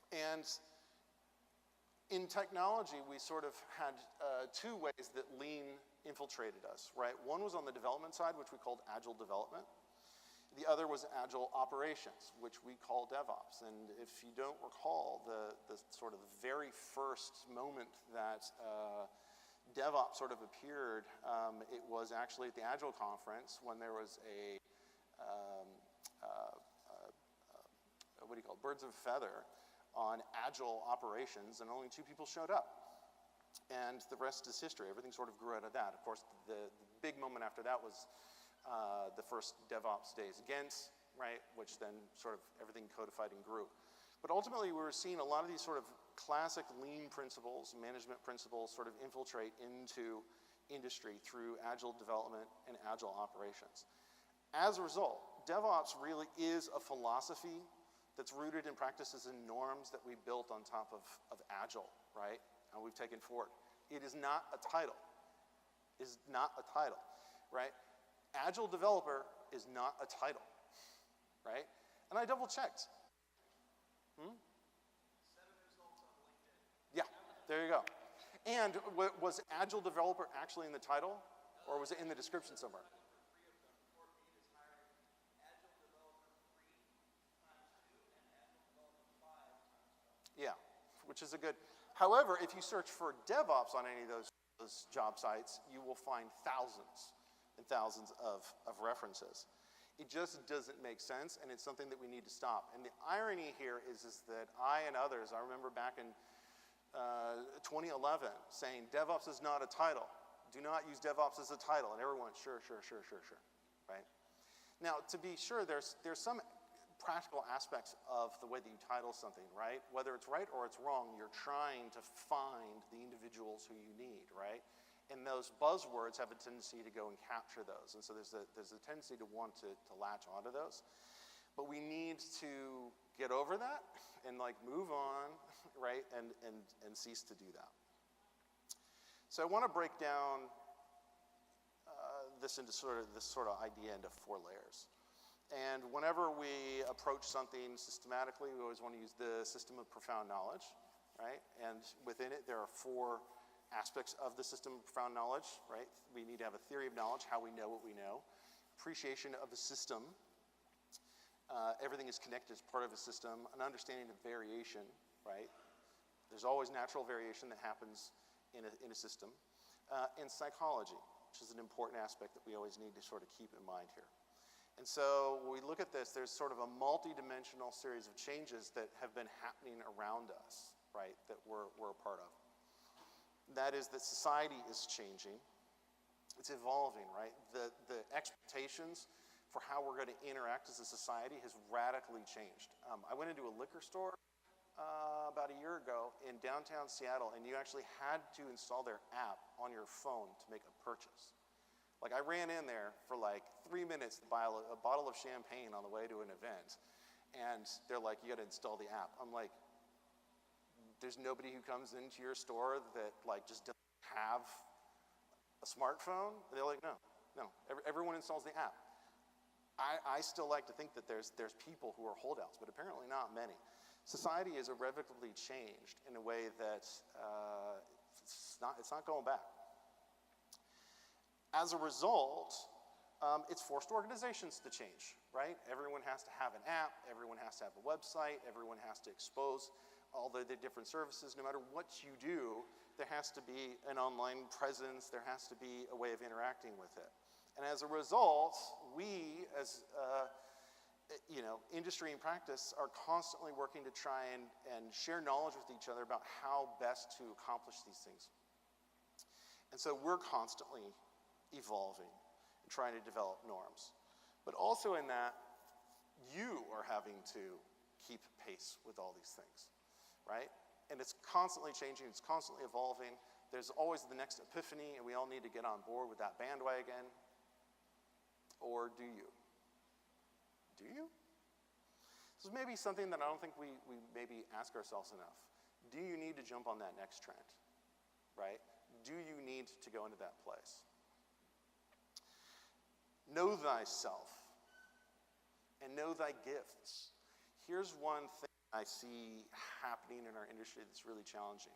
And in technology, we sort of had two ways that lean infiltrated us, right? One was on the development side, which we called agile development. The other was agile operations, which we call DevOps. And if you don't recall, the sort of very first moment that DevOps sort of appeared, it was actually at the Agile conference when there was a, what do you call it, birds of a feather on agile operations, and only 2 people showed up. And the rest is history. Everything sort of grew out of that. Of course, the big moment after that was the first DevOps days against, right, which then sort of everything codified and grew. But ultimately, we were seeing a lot of these sort of classic lean principles, management principles, sort of infiltrate into industry through agile development and agile operations. As a result, DevOps really is a philosophy that's rooted in practices and norms that we built on top of agile, right, and we've taken forward. It is not a title. It is not a title, right? Agile developer is not a title, right? And I double checked. Yeah, there you go. And was agile developer actually in the title, or was it in the description somewhere? Yeah, which is a good. However, if you search for DevOps on any of those job sites, you will find thousands and thousands of references. It just doesn't make sense, and it's something that we need to stop. And the irony here is that I and others, I remember back in 2011 saying DevOps is not a title. Do not use DevOps as a title. And everyone, sure, right? Now, to be sure, there's some practical aspects of the way that you title something, right? Whether it's right or it's wrong, you're trying to find the individuals who you need, right? And those buzzwords have a tendency to go and capture those. And so there's a tendency to want to latch onto those. But we need to get over that and like move on, right, and cease to do that. So I want to break down this sort of idea into 4 layers. And whenever we approach something systematically, we always want to use the system of profound knowledge, right? And within it, there are 4 aspects of the system of profound knowledge, right? We need to have a theory of knowledge, how we know what we know, appreciation of the system, everything is connected as part of a system, an understanding of variation, right? There's always natural variation that happens in a system, and psychology, which is an important aspect that we always need to sort of keep in mind here. And so when we look at this, there's sort of a multi-dimensional series of changes that have been happening around us, right, that we're a part of. That is that society is changing. It's evolving, right? The expectations for how we're going to interact as a society has radically changed. I went into a liquor store about a year ago in downtown Seattle, and you actually had to install their app on your phone to make a purchase. Like, I ran in there for like 3 minutes to buy a bottle of champagne on the way to an event, and they're like, you got to install the app. I'm like, there's nobody who comes into your store that like just doesn't have a smartphone? They're like, no. Everyone installs the app. I still like to think that there's people who are holdouts, but apparently not many. Society is irrevocably changed in a way that it's not going back. As a result, it's forced organizations to change, right? Everyone has to have an app, everyone has to have a website, everyone has to expose all the different services. No matter what you do, there has to be an online presence, there has to be a way of interacting with it. And as a result, we as industry and practice are constantly working to try and share knowledge with each other about how best to accomplish these things. And so we're constantly evolving and trying to develop norms. But also in that, you are having to keep pace with all these things, right? And it's constantly changing, it's constantly evolving. There's always the next epiphany, and we all need to get on board with that bandwagon. Or do you? Do you? This is maybe something that I don't think we maybe ask ourselves enough. Do you need to jump on that next trend, right? Do you need to go into that place? Know thyself and know thy gifts. Here's one thing I see happening in our industry that's really challenging.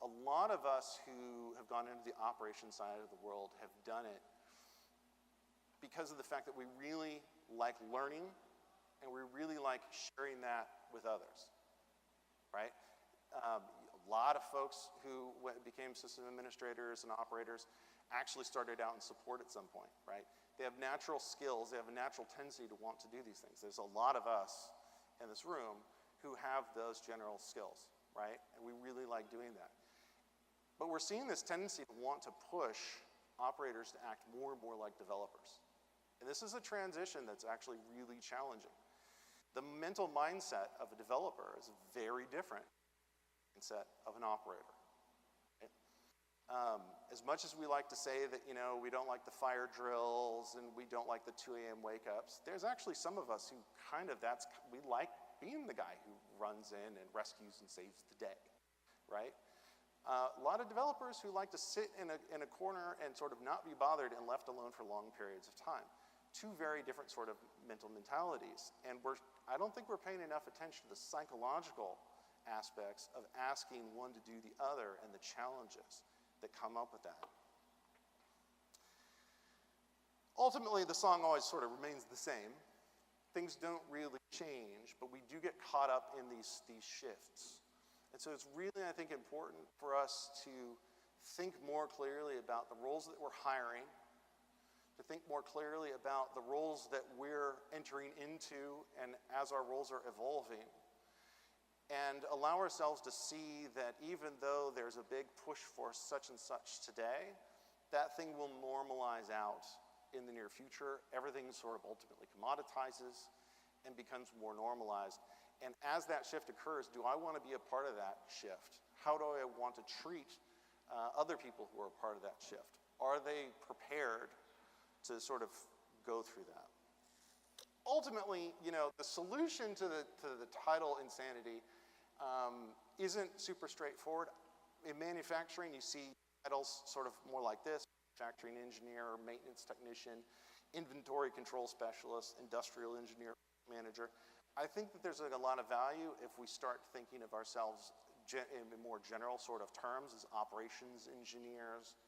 A lot of us who have gone into the operations side of the world have done it because of the fact that we really like learning and we really like sharing that with others, right? A lot of folks who became system administrators and operators actually started out in support at some point, right? They have natural skills, they have a natural tendency to want to do these things. There's a lot of us in this room who have those general skills, right? And we really like doing that. But we're seeing this tendency to want to push operators to act more and more like developers. And this is a transition that's actually really challenging. The mental mindset of a developer is very different from the mindset of an operator. Right? As much as we like to say that, we don't like the fire drills and we don't like the 2 a.m. wake-ups, there's actually some of us who we like being the guy who runs in and rescues and saves the day, right? A lot of developers who like to sit in a corner and sort of not be bothered and left alone for long periods of time. 2 very different sort of mental mentalities. And I don't think we're paying enough attention to the psychological aspects of asking one to do the other and the challenges that come up with that. Ultimately, the song always sort of remains the same. Things don't really change, but we do get caught up in these shifts. And so it's really, I think, important for us to think more clearly about the roles that we're hiring, to think more clearly about the roles that we're entering into and as our roles are evolving, and allow ourselves to see that even though there's a big push for such and such today, that thing will normalize out in the near future. Everything sort of ultimately commoditizes and becomes more normalized. And as that shift occurs, do I want to be a part of that shift? How do I want to treat other people who are a part of that shift? Are they prepared to sort of go through that? ultimately, you know, the solution to the title insanity isn't super straightforward. In manufacturing, you see titles sort of more like this: manufacturing engineer, maintenance technician, inventory control specialist, industrial engineer, manager. I think that there's like a lot of value if we start thinking of ourselves in more general sort of terms as operations engineers,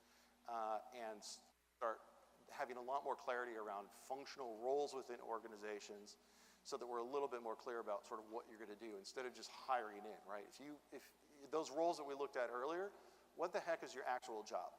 and start having a lot more clarity around functional roles within organizations, so that we're a little bit more clear about sort of what you're going to do instead of just hiring in, right? If those roles that we looked at earlier, what the heck is your actual job?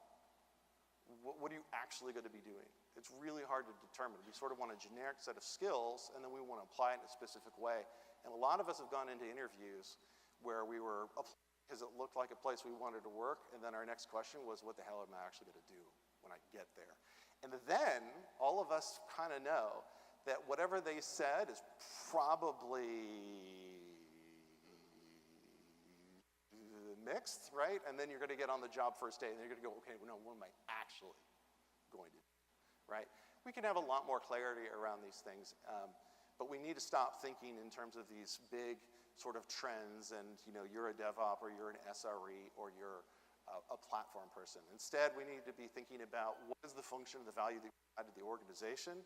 What are you actually going to be doing? It's really hard to determine. We sort of want a generic set of skills, and then we want to apply it in a specific way. And a lot of us have gone into interviews where we were applying because it looked like a place we wanted to work, and then our next question was, what the hell am I actually going to do when I get there? And then all of us kind of know that whatever they said is probably mixed, right? And then you're going to get on the job first day, and you're going to go, okay, well, no, what am I actually going to do, right? We can have a lot more clarity around these things, but we need to stop thinking in terms of these big sort of trends and, you know, you're a DevOps or you're an SRE or you're a platform person. Instead, we need to be thinking about what is the function of the value that you provide to the organization,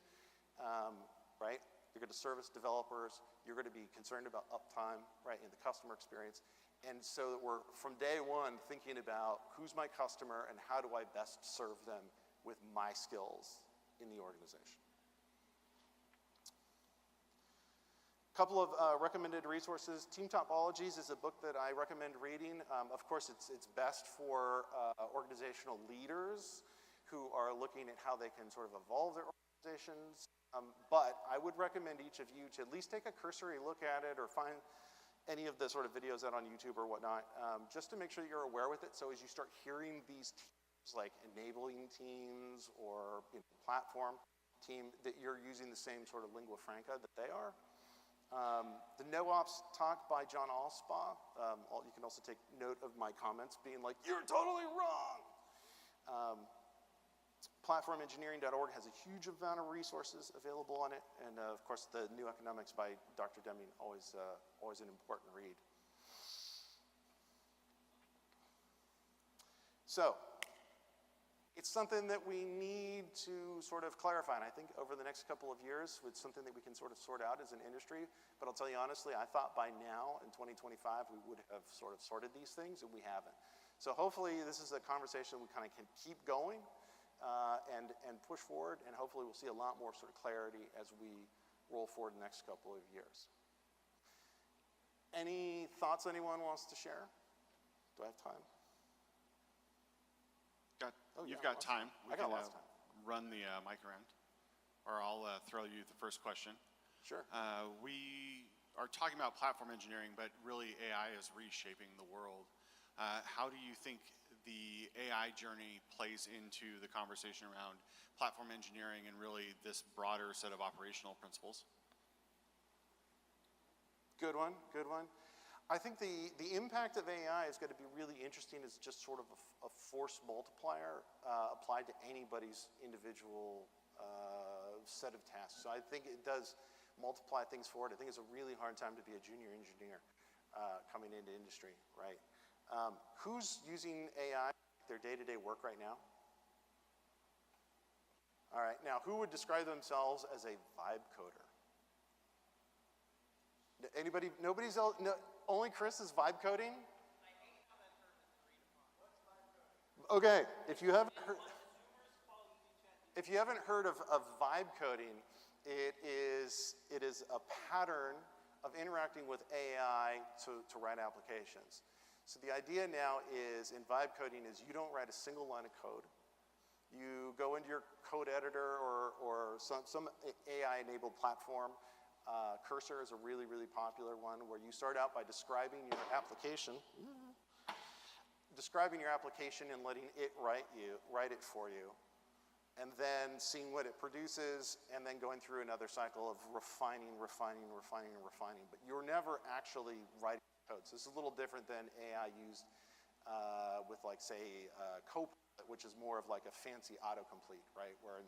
right? You're going to service developers. You're going to be concerned about uptime, right, and the customer experience. And so that we're, from day one, thinking about who's my customer and how do I best serve them with my skills in the organization. A couple of recommended resources. Team Topologies is a book that I recommend reading. Of course, it's best for organizational leaders who are looking at how they can sort of evolve their organizations. But I would recommend each of you to at least take a cursory look at it or find any of the sort of videos out on YouTube or whatnot, just to make sure that you're aware with it. So as you start hearing these teams like enabling teams or, you know, platform team, that you're using the same sort of lingua franca that they are. The NoOps talk by John Allspaw, you can also take note of my comments being like, you're totally wrong. Platformengineering.org has a huge amount of resources available on it, and of course the New Economics by Dr. Deming, always an important read. So, it's something that we need to sort of clarify, and I think over the next couple of years, it's something that we can sort of sort out as an industry. But I'll tell you honestly, I thought by now, in 2025, we would have sort of sorted these things, and we haven't. So hopefully this is a conversation we kind of can keep going and push forward, and hopefully we'll see a lot more sort of clarity as we roll forward the next couple of years. Any thoughts anyone wants to share? Do I have time? You've got time. I got lots of time. Run the mic around, or I'll throw you the first question. Sure. We are talking about platform engineering, but really AI is reshaping the world. How do you think the AI journey plays into the conversation around platform engineering and really this broader set of operational principles? Good one, good one. I think the impact of AI is going to be really interesting as just sort of a force multiplier applied to anybody's individual set of tasks. So I think it does multiply things forward. I think it's a really hard time to be a junior engineer coming into industry, right? Who's using AI in their day-to-day work right now? All right, now who would describe themselves as a vibe coder? Anybody, nobody's else, no, only Chris is vibe coding? Okay, if you haven't heard of vibe coding, it is a pattern of interacting with AI to write applications. So the idea now is in vibe coding is you don't write a single line of code. You go into your code editor or some AI-enabled platform. Cursor is a really, really popular one where you start out by describing your application, and letting it write it for you, and then seeing what it produces, and then going through another cycle of refining. But you're never actually writing code. So this is a little different than AI used with, like, say, Copilot, which is more of like a fancy autocomplete, right? Where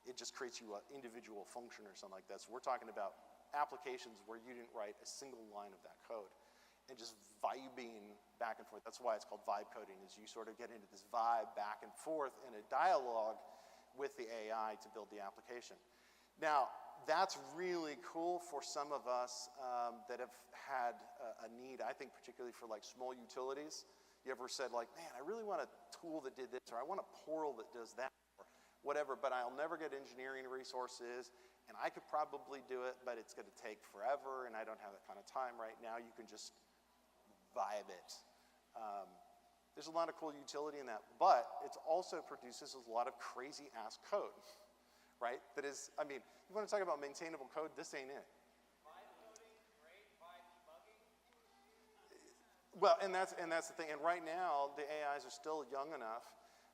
it just creates you an individual function or something like that. So we're talking about applications where you didn't write a single line of that code and just vibing back and forth. That's why it's called vibe coding, is you sort of get into this vibe back and forth in a dialogue with the AI to build the application. Now, that's really cool for some of us that have had a need, I think particularly for like small utilities. You ever said like, man, I really want a tool that did this, or I want a portal that does that, or whatever, but I'll never get engineering resources, and I could probably do it, but it's gonna take forever, and I don't have that kind of time right now. You can just vibe it. There's a lot of cool utility in that, but it also produces a lot of crazy ass code, right? That is, I mean, you want to talk about maintainable code, this ain't it. Well, and that's the thing. And right now, the AIs are still young enough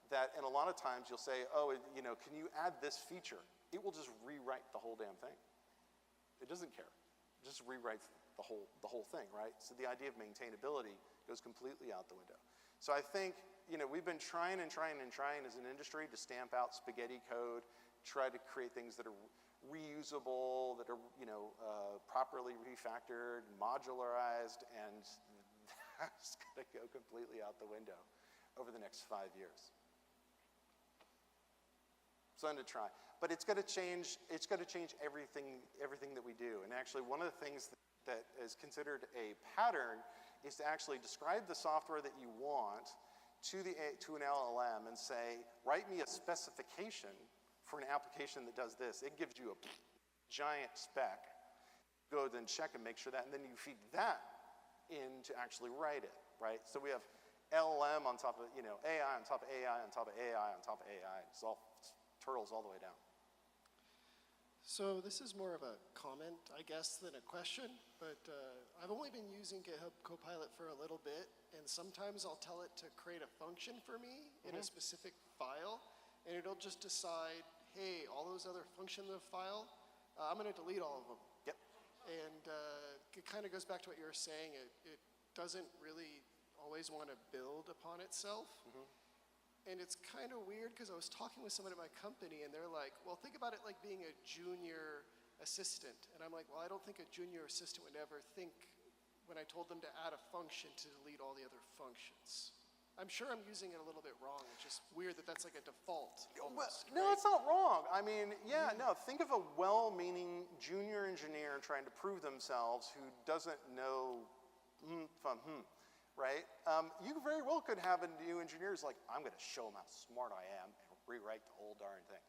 that, and a lot of times you'll say, oh, you know, can you add this feature? It will just rewrite the whole damn thing. It doesn't care. It just rewrites the whole thing, right? So the idea of maintainability goes completely out the window. So I think, you know, we've been trying as an industry to stamp out spaghetti code, try to create things that are reusable, that are, you know, properly refactored, modularized, and that's going to go completely out the window over the next 5 years. Something to try. But it's going to change everything that we do. And actually, one of the things that is considered a pattern is to actually describe the software that you want to an LLM and say, write me a specification for an application that does this. It gives you a giant spec. Go then check and make sure that, and then you feed that in to actually write it, right? So we have LLM on top of, you know, AI on top of AI on top of AI on top of AI. It's turtles all the way down. So this is more of a comment, I guess, than a question, but I've only been using GitHub Copilot for a little bit, and sometimes I'll tell it to create a function for me in a specific file, and it'll just decide, hey, all those other functions of the file, I'm going to delete all of them. Yep. And it kind of goes back to what you were saying. It doesn't really always want to build upon itself. And it's kind of weird because I was talking with someone at my company and they're like, well, think about it like being a junior assistant. And I'm like, well, I don't think a junior assistant would ever think when I told them to add a function to delete all the other functions. I'm sure I'm using it a little bit wrong. It's just weird that that's like a default almost, No, right? it's not wrong. I mean, yeah, no, think of a well-meaning junior engineer trying to prove themselves who doesn't know right? You very well could have a new engineer who's like, I'm going to show them how smart I am and rewrite the whole darn thing.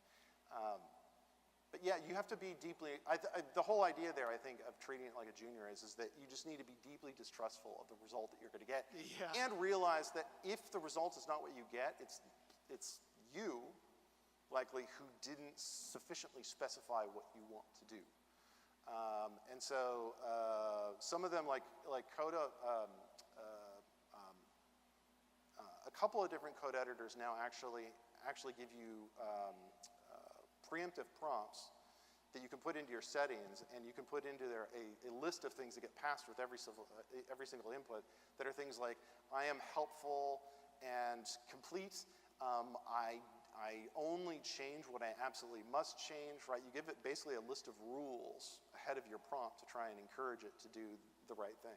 But yeah, you have to be deeply, the whole idea there, I think, of treating it like a junior is that you just need to be deeply distrustful of the result that you're going to get. Yeah. And realize that if the result is not what you get, it's you, likely, who didn't sufficiently specify what you want to do. And so some of them, like Coda, a couple of different code editors now actually give you preemptive prompts that you can put into your settings, and you can put into there a list of things that get passed with every single input that are things like, I am helpful and complete, I only change what I absolutely must change, right? You give it basically a list of rules ahead of your prompt to try and encourage it to do the right thing.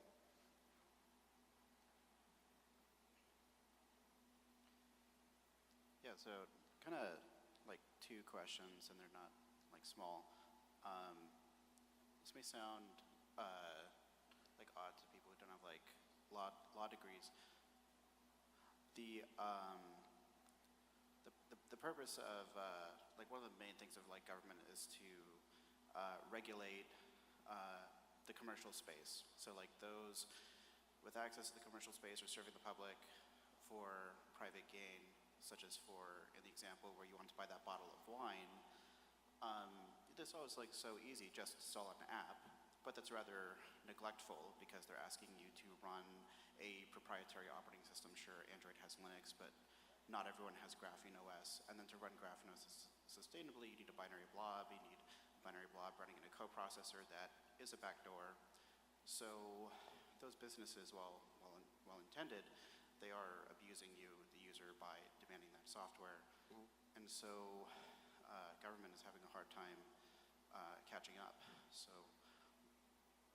Yeah, so kind of like two questions, and they're not like small. This may sound like odd to people who don't have like law degrees. The purpose of like one of the main things of like government is to regulate the commercial space. So like those with access to the commercial space or serving the public for private gain, such as for, in the example where you want to buy that bottle of wine, this always like so easy, just install an app, but that's rather neglectful because they're asking you to run a proprietary operating system. Sure, Android has Linux, but not everyone has Graphene OS. And then to run Graphene OS sustainably, you need a binary blob, you need a binary blob running in a coprocessor that is a backdoor. So those businesses, while intended, they are abusing you, the user, by demanding that software. And so government is having a hard time catching up. So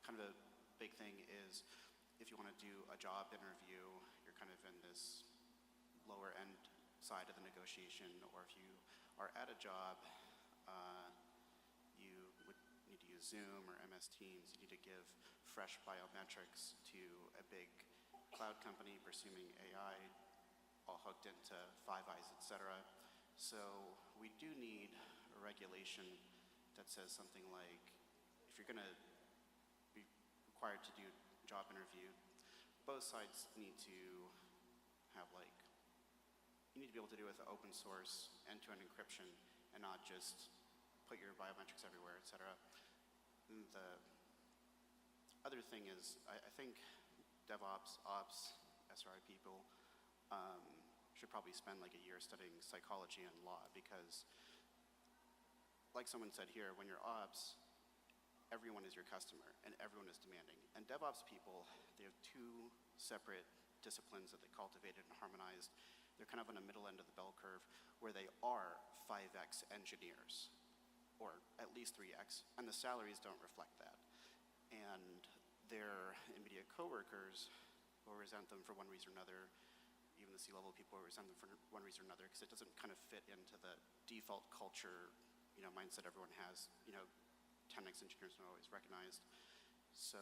kind of a big thing is if you want to do a job interview, you're kind of in this lower end side of the negotiation, or if you are at a job, you would need to use Zoom or MS Teams. You need to give fresh biometrics to a big cloud company pursuing AI, all hooked into Five Eyes, etc. So we do need a regulation that says something like, if you're going to be required to do a job interview, both sides need to have like, you need to be able to do it with open source end-to-end encryption and not just put your biometrics everywhere, etc. And the other thing is, I think DevOps, Ops, SRI people should probably spend like a year studying psychology and law, because like someone said here, when you're Ops, everyone is your customer and everyone is demanding. And DevOps people, they have two separate disciplines that they cultivated and harmonized. They're kind of on the middle end of the bell curve where they are 5x engineers, or at least 3x, and the salaries don't reflect that. And their immediate coworkers will resent them for one reason or another. Even the C-level people will resent them for one reason or another, because it doesn't kind of fit into the default culture, mindset everyone has. 10x engineers are always recognized. So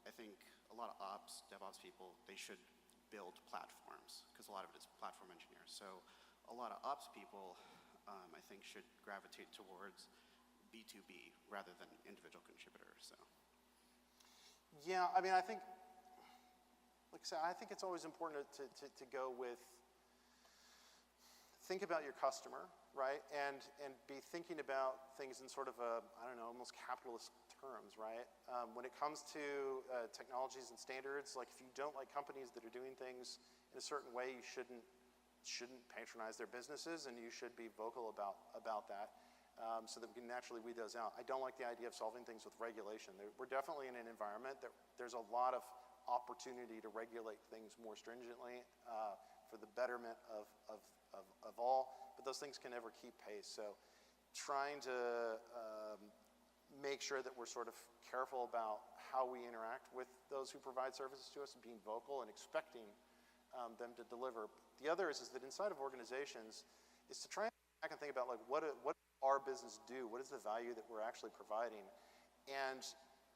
I think a lot of ops, DevOps people, they should build platforms, because a lot of it is platform engineers. So a lot of ops people, I think, should gravitate towards B2B rather than individual contributors. So. Yeah, I mean, I think, like I said, I think it's always important to go with, think about your customer, right? And be thinking about things in sort of a, I don't know, almost capitalist terms, right? When it comes to technologies and standards, like if you don't like companies that are doing things in a certain way, you shouldn't patronize their businesses, and you should be vocal about that. So that we can naturally weed those out. I don't like the idea of solving things with regulation. We're definitely in an environment that there's a lot of opportunity to regulate things more stringently for the betterment of all, but those things can never keep pace. So trying to make sure that we're sort of careful about how we interact with those who provide services to us, and being vocal and expecting them to deliver. The other is that inside of organizations is to try and back and think about like what our business do? What is the value that we're actually providing? And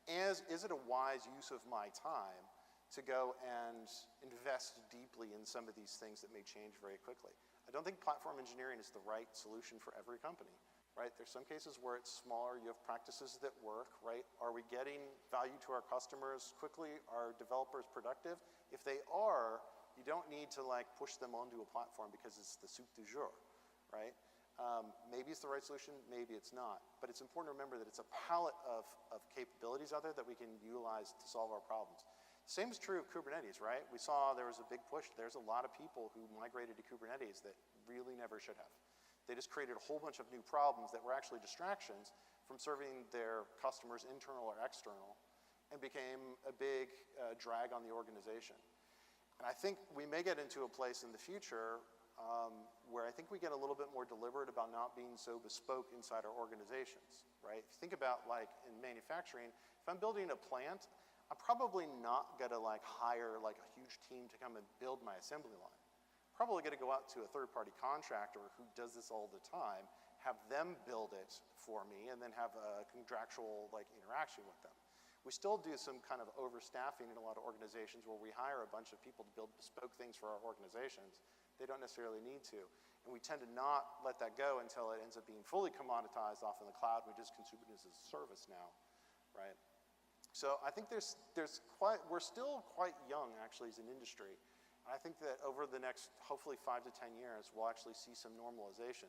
is it a wise use of my time to go and invest deeply in some of these things that may change very quickly? I don't think platform engineering is the right solution for every company, right? There's some cases where it's smaller, you have practices that work, right? Are we getting value to our customers quickly? Are developers productive? If they are, you don't need to like push them onto a platform because it's the soup du jour, right? Maybe it's the right solution, maybe it's not. But it's important to remember that it's a palette of capabilities out there that we can utilize to solve our problems. Same is true of Kubernetes, right? We saw there was a big push. There's a lot of people who migrated to Kubernetes that really never should have. They just created a whole bunch of new problems that were actually distractions from serving their customers, internal or external, and became a big drag on the organization. And I think we may get into a place in the future where I think we get a little bit more deliberate about not being so bespoke inside our organizations, right? If you think about like in manufacturing, if I'm building a plant, I'm probably not gonna like hire like a huge team to come and build my assembly line. Probably gonna go out to a third-party contractor who does this all the time, have them build it for me, and then have a contractual like interaction with them. We still do some kind of overstaffing in a lot of organizations where we hire a bunch of people to build bespoke things for our organizations. They don't necessarily need to. And we tend to not let that go until it ends up being fully commoditized off in the cloud. We just consume it as a service now, right? So I think we're still quite young actually as an industry. I think that over the next, hopefully 5 to 10 years, we'll actually see some normalization.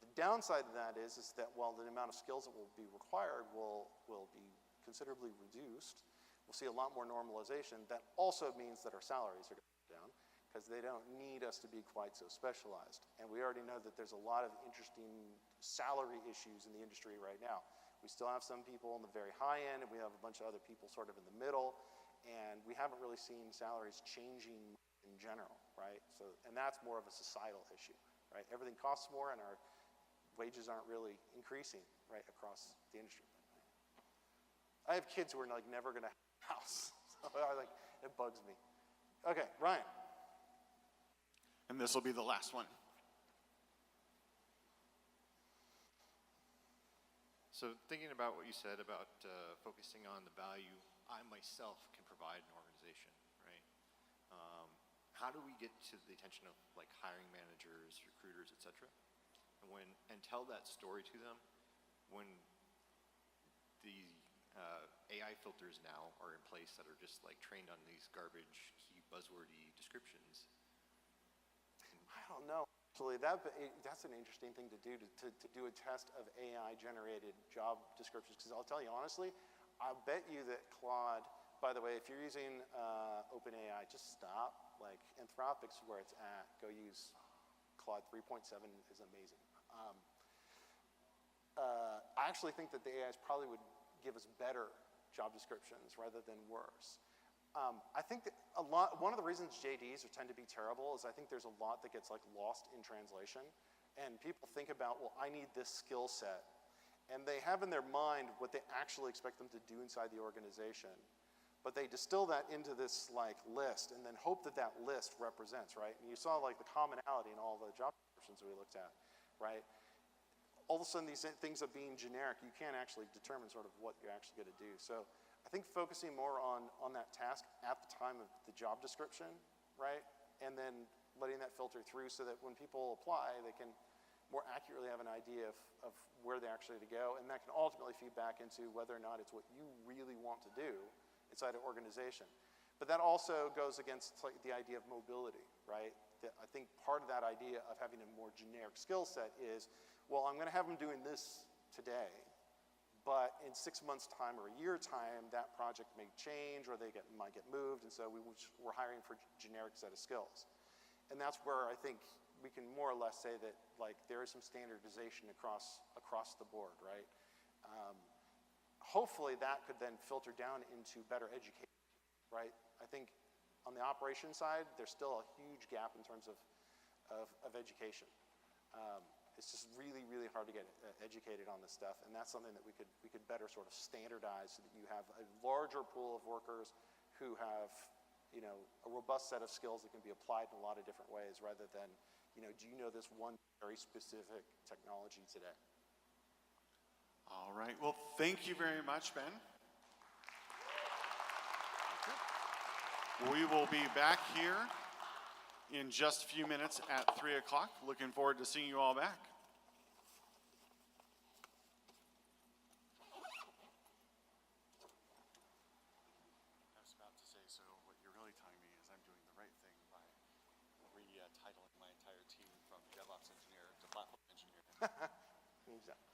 The downside of that is that while the amount of skills that will be required will be considerably reduced, we'll see a lot more normalization. That also means that our salaries are going to go down, because they don't need us to be quite so specialized. And we already know that there's a lot of interesting salary issues in the industry right now. We still have some people on the very high end, and we have a bunch of other people sort of in the middle, and we haven't really seen salaries changing in general, right? So, and that's more of a societal issue, right? Everything costs more, and our wages aren't really increasing, right, across the industry. I have kids who are like never going to have a house, so it bugs me. Okay, Ryan. And this will be the last one. So thinking about what you said about focusing on the value I myself can provide an organization, right? How do we get to the attention of like hiring managers, recruiters, et cetera, and tell that story to them when the AI filters now are in place that are just like trained on these garbage, key buzzwordy descriptions? I don't know. Actually, that's an interesting thing to do, to do a test of AI-generated job descriptions, because I'll tell you honestly, I bet you that Claude, by the way, if you're using OpenAI, just stop. Like, Anthropic's where it's at. Go use Claude 3.7 is amazing. I actually think that the AIs probably would give us better job descriptions rather than worse. I think that one of the reasons JDs tend to be terrible is I think there's a lot that gets like lost in translation, and people think about, well, I need this skill set, and they have in their mind what they actually expect them to do inside the organization, but they distill that into this like list and then hope that that list represents, right? And you saw like the commonality in all the job descriptions we looked at, right? All of a sudden these things of being generic, you can't actually determine sort of what you're actually going to do. So I think focusing more on that task at the time of the job description, right? And then letting that filter through so that when people apply, they can more accurately have an idea of where they're actually to go. And that can ultimately feed back into whether or not it's what you really want to do inside an organization. But that also goes against like the idea of mobility, right? I think part of that idea of having a more generic skill set is, well, I'm going to have them doing this today, but in 6 months' time or a year time, that project may change or they might get moved, and so we're hiring for a generic set of skills. And that's where I think we can more or less say that like there is some standardization across the board, right? Hopefully that could then filter down into better education, right? I think on the operations side, there's still a huge gap in terms of education. It's just really, really hard to get educated on this stuff, and that's something that we could better sort of standardize so that you have a larger pool of workers who have, you know, a robust set of skills that can be applied in a lot of different ways rather than, you know, do you know this one very specific technology today? All right, well, thank you very much, Ben. We will be back here in just a few minutes at 3 o'clock. Looking forward to seeing you all back. I was about to say, so what you're really telling me is I'm doing the right thing by retitling my entire team from DevOps engineer to platform engineer. Exactly.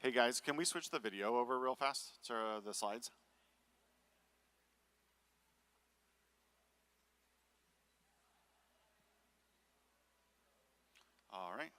Hey guys, can we switch the video over real fast to the slides? All right.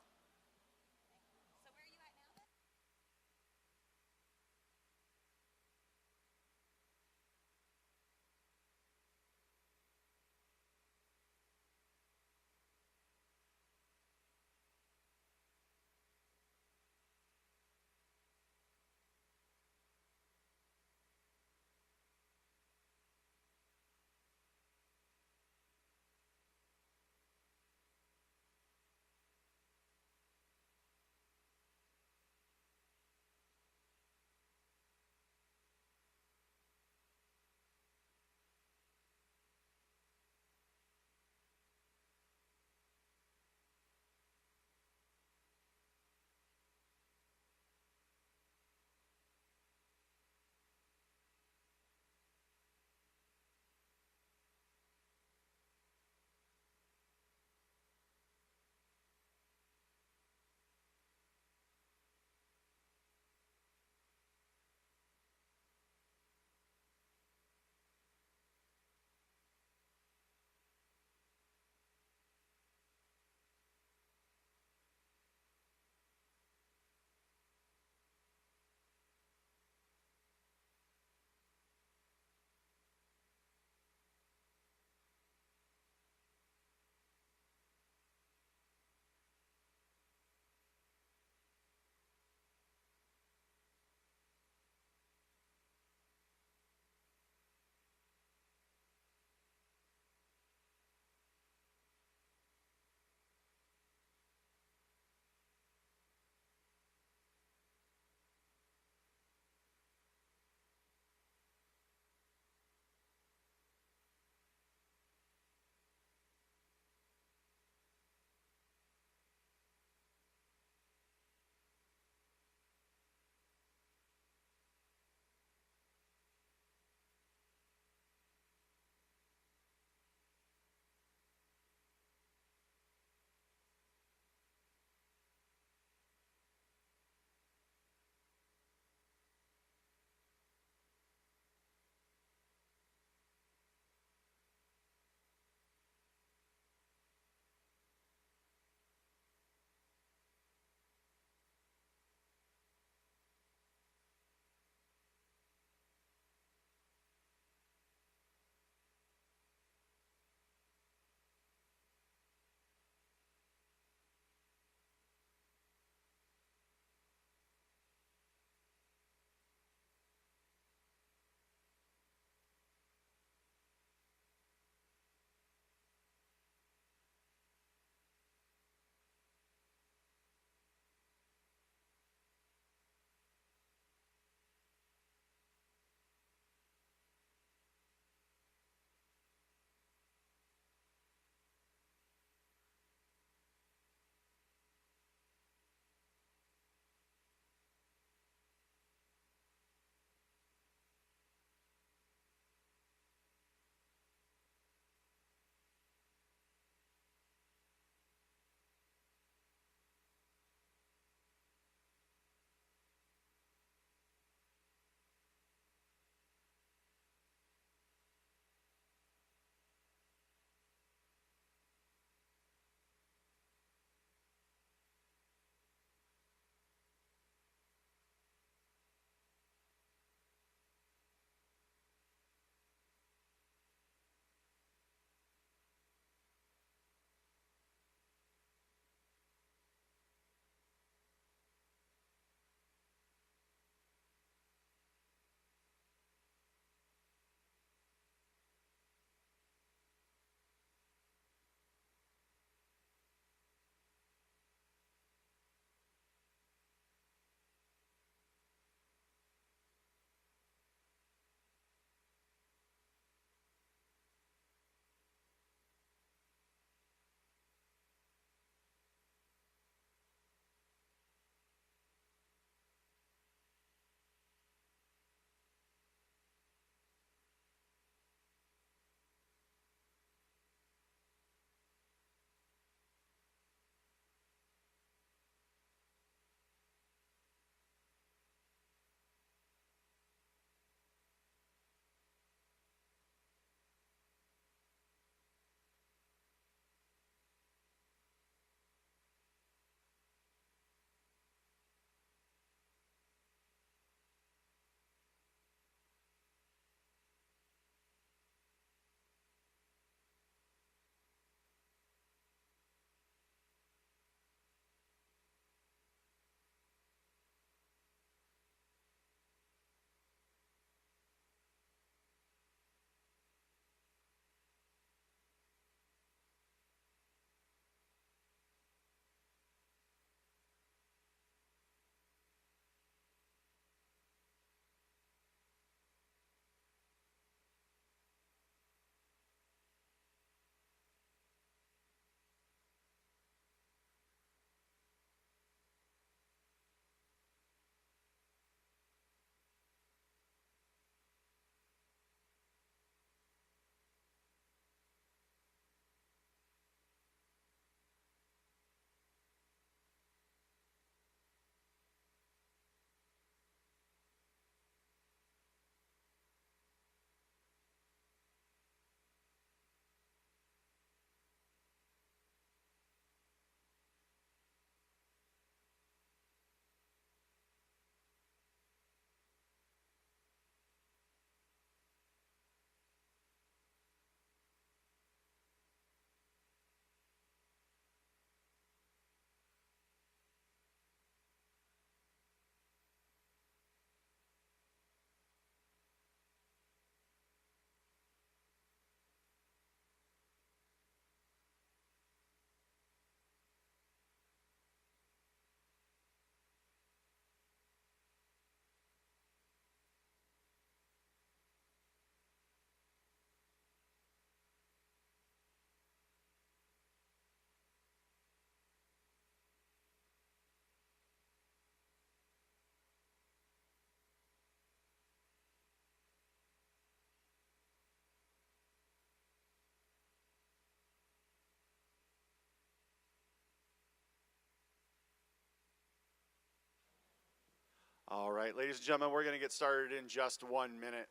All right, ladies and gentlemen, we're going to get started in just 1 minute.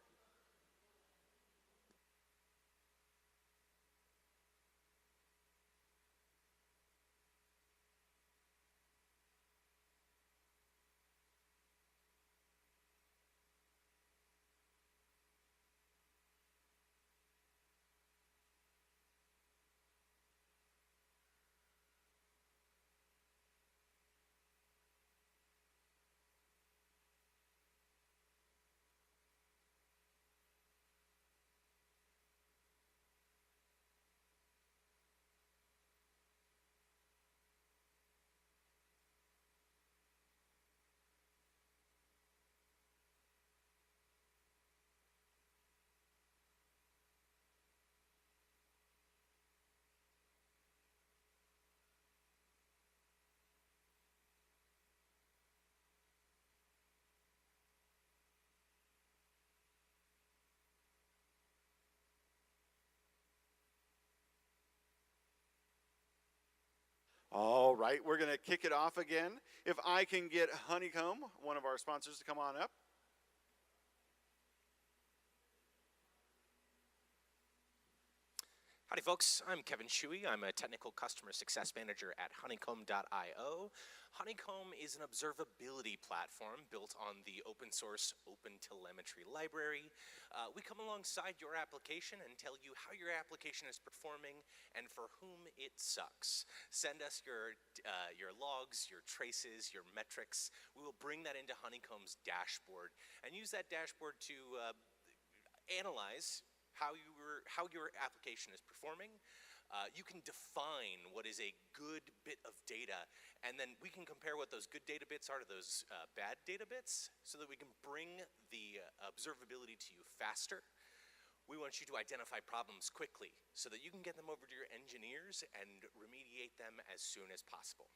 All right, we're going to kick it off again. If I can get Honeycomb, one of our sponsors, to come on up. Howdy folks, I'm Kevin Shuey. I'm a technical customer success manager at honeycomb.io. Honeycomb is an observability platform built on the open source OpenTelemetry library. We come alongside your application and tell you how your application is performing and for whom it sucks. Send us your logs, your traces, your metrics. We will bring that into Honeycomb's dashboard and use that dashboard to analyze how your application is performing. You can define what is a good bit of data, and then we can compare what those good data bits are to those bad data bits so that we can bring the observability to you faster. We want you to identify problems quickly so that you can get them over to your engineers and remediate them as soon as possible.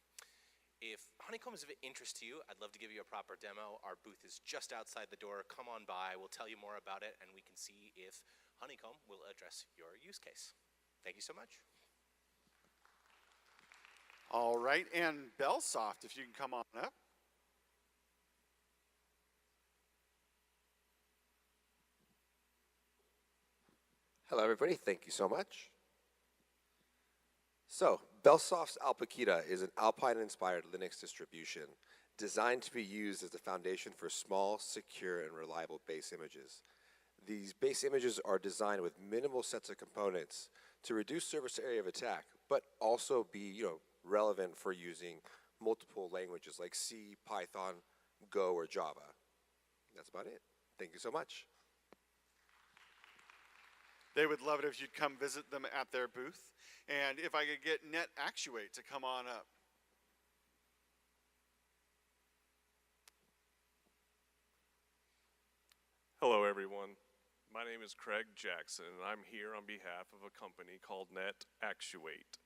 If Honeycomb is of interest to you, I'd love to give you a proper demo. Our booth is just outside the door. Come on by, we'll tell you more about it, and we can see if Honeycomb will address your use case. Thank you so much. All right, and Bellsoft, if you can come on up. Hello, everybody. Thank you so much. So, Bellsoft's Alpaquita is an Alpine-inspired Linux distribution designed to be used as the foundation for small, secure, and reliable base images. These base images are designed with minimal sets of components to reduce surface area of attack, but also be, relevant for using multiple languages like C, Python, Go, or Java. That's about it. Thank you so much. They would love it if you'd come visit them at their booth. And if I could get Net Actuate to come on up. Hello, everyone. My name is Craig Jackson, and I'm here on behalf of a company called Net Actuate.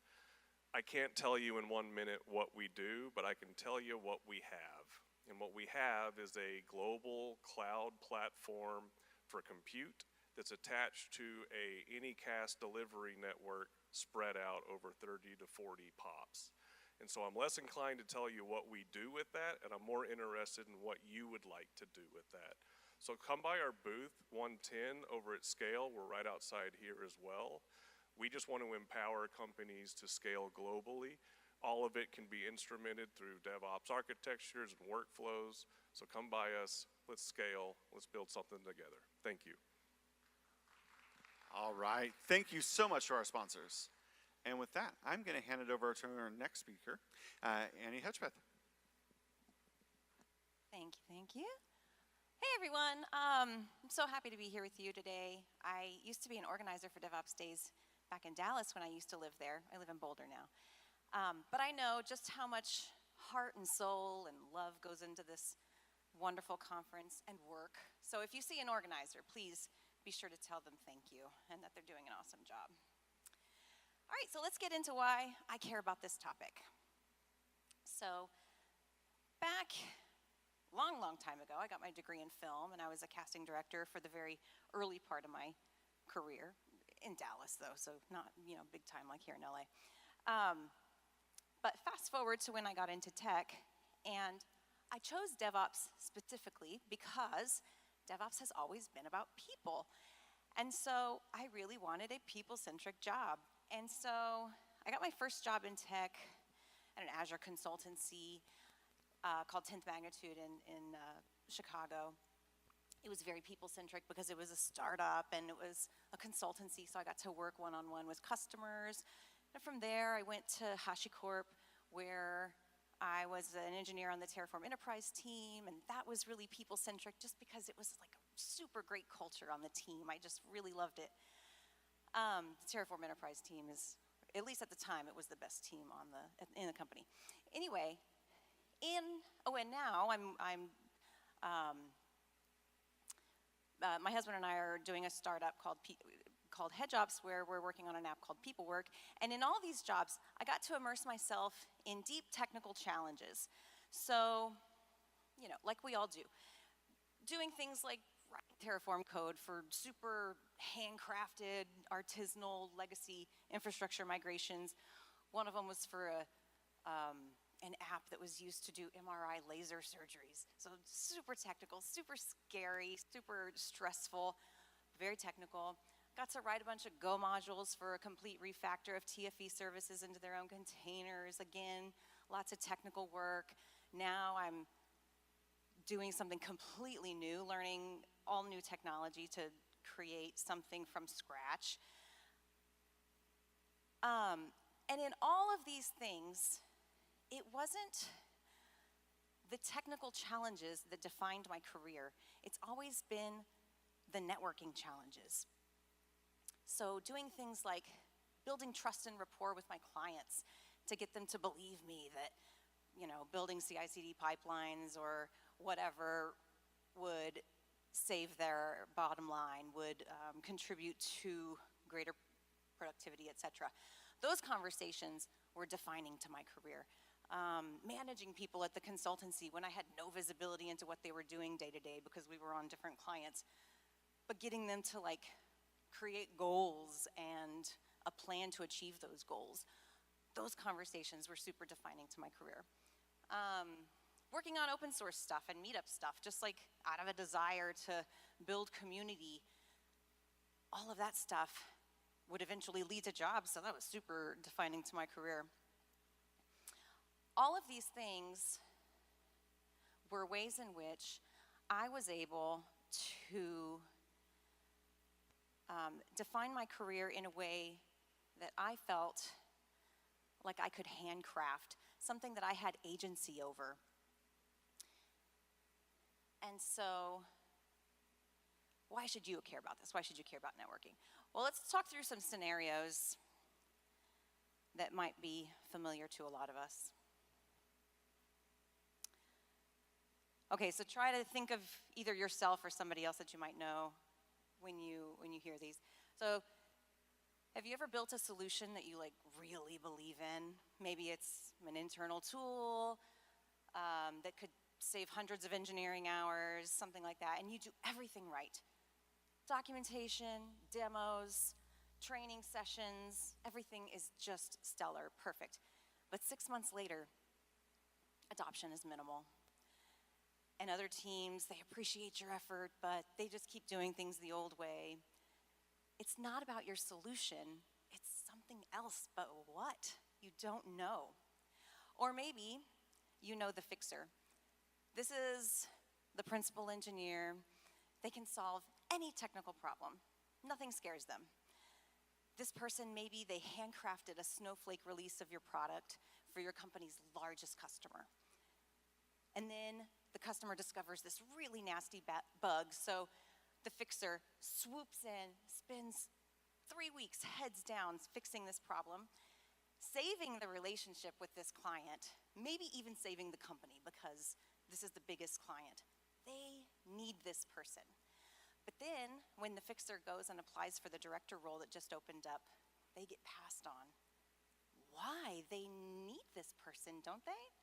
I can't tell you in 1 minute what we do, but I can tell you what we have. And what we have is a global cloud platform for compute that's attached to a Anycast delivery network spread out over 30 to 40 POPs. And so I'm less inclined to tell you what we do with that, and I'm more interested in what you would like to do with that. So come by our booth, 110 over at SCaLE. We're right outside here as well. We just want to empower companies to scale globally. All of it can be instrumented through DevOps architectures and workflows. So come by us, let's scale, let's build something together. Thank you. All right, thank you so much to our sponsors. And with that, I'm going to hand it over to our next speaker, Annie Hedgepeth. Thank you. Hey everyone, I'm so happy to be here with you today. I used to be an organizer for DevOps Days back in Dallas when I used to live there. I live in Boulder now. But I know just how much heart and soul and love goes into this wonderful conference and work. So if you see an organizer, please be sure to tell them thank you and that they're doing an awesome job. All right, so let's get into why I care about this topic. So back long time ago, I got my degree in film, and I was a casting director for the very early part of my career, in Dallas though, so not, big time like here in LA. But fast forward to when I got into tech, and I chose DevOps specifically because DevOps has always been about people. And so I really wanted a people-centric job. And so I got my first job in tech at an Azure consultancy called 10th Magnitude in Chicago. It was very people-centric because it was a startup and it was a consultancy, so I got to work one-on-one with customers. And from there, I went to HashiCorp, where I was an engineer on the Terraform Enterprise team, and that was really people-centric just because it was like a super great culture on the team. I just really loved it. The Terraform Enterprise team is, at least at the time, it was the best team in the company. Anyway, and now my husband and I are doing a startup called HedgeOps, where we're working on an app called PeopleWork. And in all these jobs, I got to immerse myself in deep technical challenges. So, you know, like we all do. Doing things like writing Terraform code for super handcrafted, artisanal legacy infrastructure migrations. One of them was for an app that was used to do MRI laser surgeries. So super technical, super scary, super stressful, very technical. Got to write a bunch of Go modules for a complete refactor of TFE services into their own containers. Again, lots of technical work. Now I'm doing something completely new, learning all new technology to create something from scratch. And in all of these things, it wasn't the technical challenges that defined my career. It's always been the networking challenges. So doing things like building trust and rapport with my clients to get them to believe me that, you know, building CI/CD pipelines or whatever would save their bottom line, would contribute to greater productivity, etc. Those conversations were defining to my career. Managing people at the consultancy when I had no visibility into what they were doing day to day because we were on different clients, but getting them to like create goals and a plan to achieve those goals. Those conversations were super defining to my career. Working on open source stuff and meetup stuff, just like out of a desire to build community, all of that stuff would eventually lead to jobs, so that was super defining to my career. All of these things were ways in which I was able to define my career in a way that I felt like I could handcraft, something that I had agency over. And so, why should you care about this? Why should you care about networking? Well, let's talk through some scenarios that might be familiar to a lot of us. Okay, so try to think of either yourself or somebody else that you might know when you hear these. So, have you ever built a solution that you like really believe in? Maybe it's an internal tool that could save hundreds of engineering hours, something like that, and you do everything right. Documentation, demos, training sessions, everything is just stellar, perfect. But 6 months later, adoption is minimal. And other teams, they appreciate your effort, but they just keep doing things the old way. It's not about your solution, it's something else, but what? You don't know. Or maybe you know the fixer. This is the principal engineer. They can solve any technical problem. Nothing scares them. This person, maybe they handcrafted a snowflake release of your product for your company's largest customer. And then the customer discovers this really nasty bug, so the fixer swoops in, spends 3 weeks heads down fixing this problem, saving the relationship with this client, maybe even saving the company because this is the biggest client. They need this person. But then, when the fixer goes and applies for the director role that just opened up, they get passed on. Why? They need this person, don't they?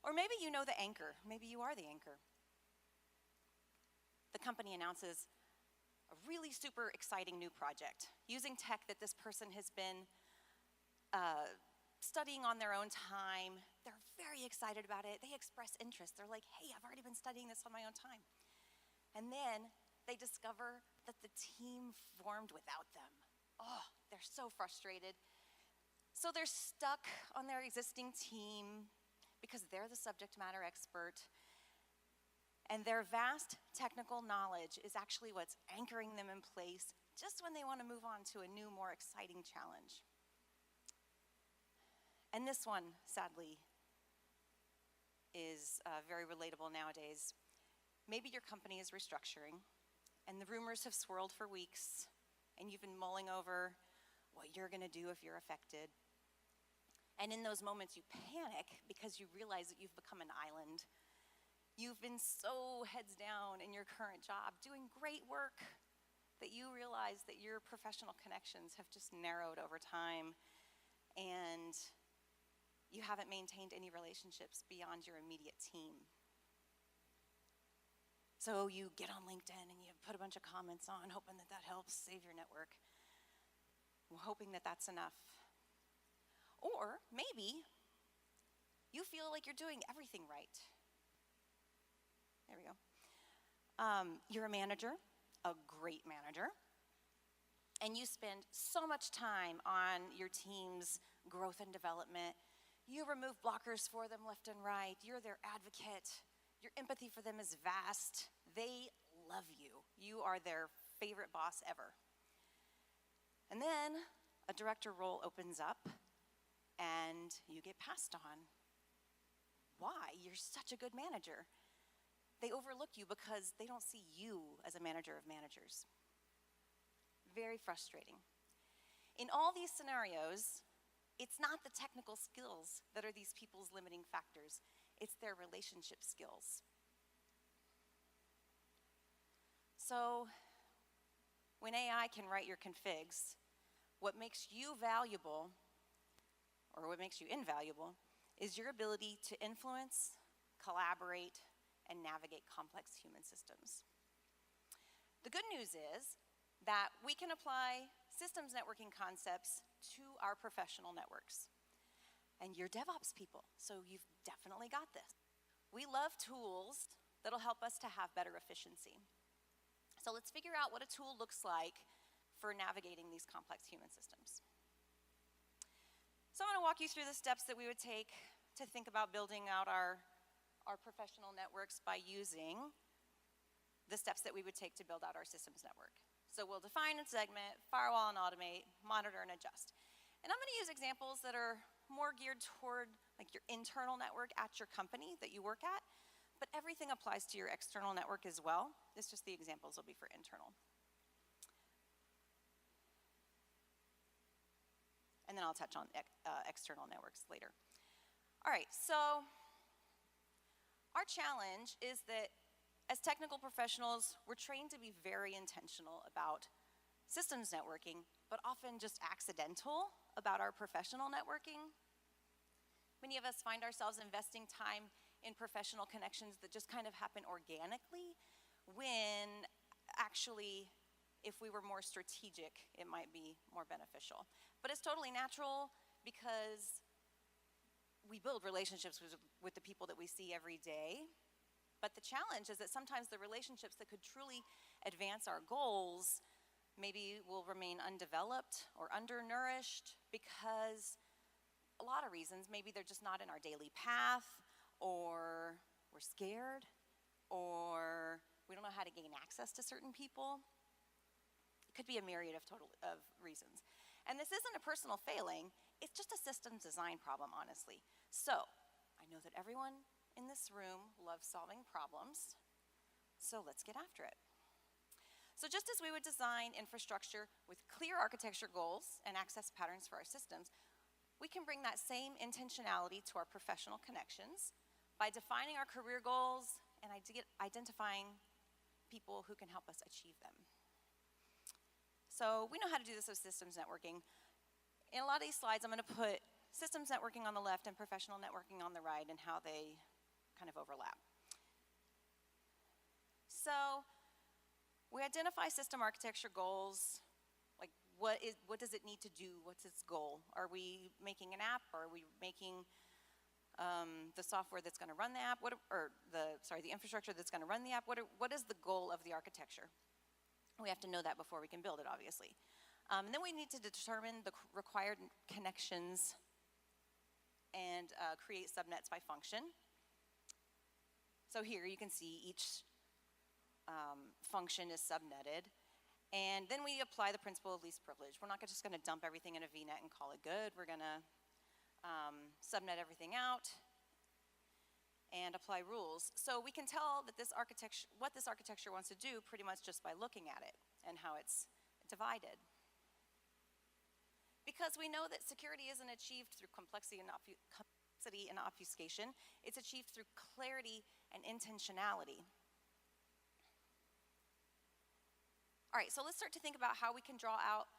Or maybe you know the anchor. Maybe you are the anchor. The company announces a really super exciting new project using tech that this person has been studying on their own time. They're very very excited about it. They express interest. They're like, hey, I've already been studying this on my own time. And then they discover that the team formed without them. Oh, they're so frustrated. So they're stuck on their existing team because they're the subject matter expert. And their vast technical knowledge is actually what's anchoring them in place just when they want to move on to a new, more exciting challenge. And this one, sadly, is very relatable nowadays. Maybe your company is restructuring, and the rumors have swirled for weeks, and you've been mulling over what you're going to do if you're affected. And in those moments, you panic because you realize that you've become an island. You've been so heads down in your current job, doing great work, that you realize that your professional connections have just narrowed over time, and you haven't maintained any relationships beyond your immediate team. So you get on LinkedIn and you put a bunch of comments on, hoping that that helps save your network, hoping that that's enough. Or maybe you feel like you're doing everything right. There we go. You're a manager, a great manager, and you spend so much time on your team's growth and development. You remove blockers for them left and right. You're their advocate. Your empathy for them is vast. They love you. You are their favorite boss ever. And then a director role opens up and you get passed on. Why? You're such a good manager. They overlook you because they don't see you as a manager of managers. Very frustrating. In all these scenarios, it's not the technical skills that are these people's limiting factors. It's their relationship skills. So when AI can write your configs, what makes you valuable, or what makes you invaluable, is your ability to influence, collaborate, and navigate complex human systems. The good news is that we can apply systems networking concepts to our professional networks. And you're DevOps people, so you've definitely got this. We love tools that'll help us to have better efficiency. So let's figure out what a tool looks like for navigating these complex human systems. So I'm going to walk you through the steps that we would take to think about building out our professional networks by using the steps that we would take to build out our systems network. So we'll define and segment, firewall and automate, monitor and adjust. And I'm going to use examples that are more geared toward like your internal network at your company that you work at, but everything applies to your external network as well. It's just the examples will be for internal. And then I'll touch on external networks later. All right, so our challenge is that as technical professionals, we're trained to be very intentional about systems networking, but often just accidental about our professional networking. Many of us find ourselves investing time in professional connections that just kind of happen organically, when actually, if we were more strategic, it might be more beneficial. But it's totally natural because we build relationships with the people that we see every day. But the challenge is that sometimes the relationships that could truly advance our goals maybe will remain undeveloped or undernourished because a lot of reasons. Maybe they're just not in our daily path, or we're scared, or we don't know how to gain access to certain people. It could be a myriad of reasons. And this isn't a personal failing, it's just a systems design problem, honestly. So, I know that everyone in this room loves solving problems, so let's get after it. So just as we would design infrastructure with clear architecture goals and access patterns for our systems, we can bring that same intentionality to our professional connections by defining our career goals and identifying people who can help us achieve them. So we know how to do this with systems networking. In a lot of these slides, I'm going to put systems networking on the left and professional networking on the right and how they kind of overlap. So we identify system architecture goals, like what does it need to do, what's its goal? Are we making an app, or are we making the software that's going to run the app, the infrastructure that's going to run the app. What is the goal of the architecture? We have to know that before we can build it, obviously. And then we need to determine the required connections and create subnets by function. So here you can see each function is subnetted. And then we apply the principle of least privilege. We're not just going to dump everything in a VNet and call it good. We're going to subnet everything out and apply rules. So we can tell that what this architecture wants to do pretty much just by looking at it and how it's divided. Because we know that security isn't achieved through complexity and obfuscation. It's achieved through clarity and intentionality. All right, so let's start to think about how we can draw out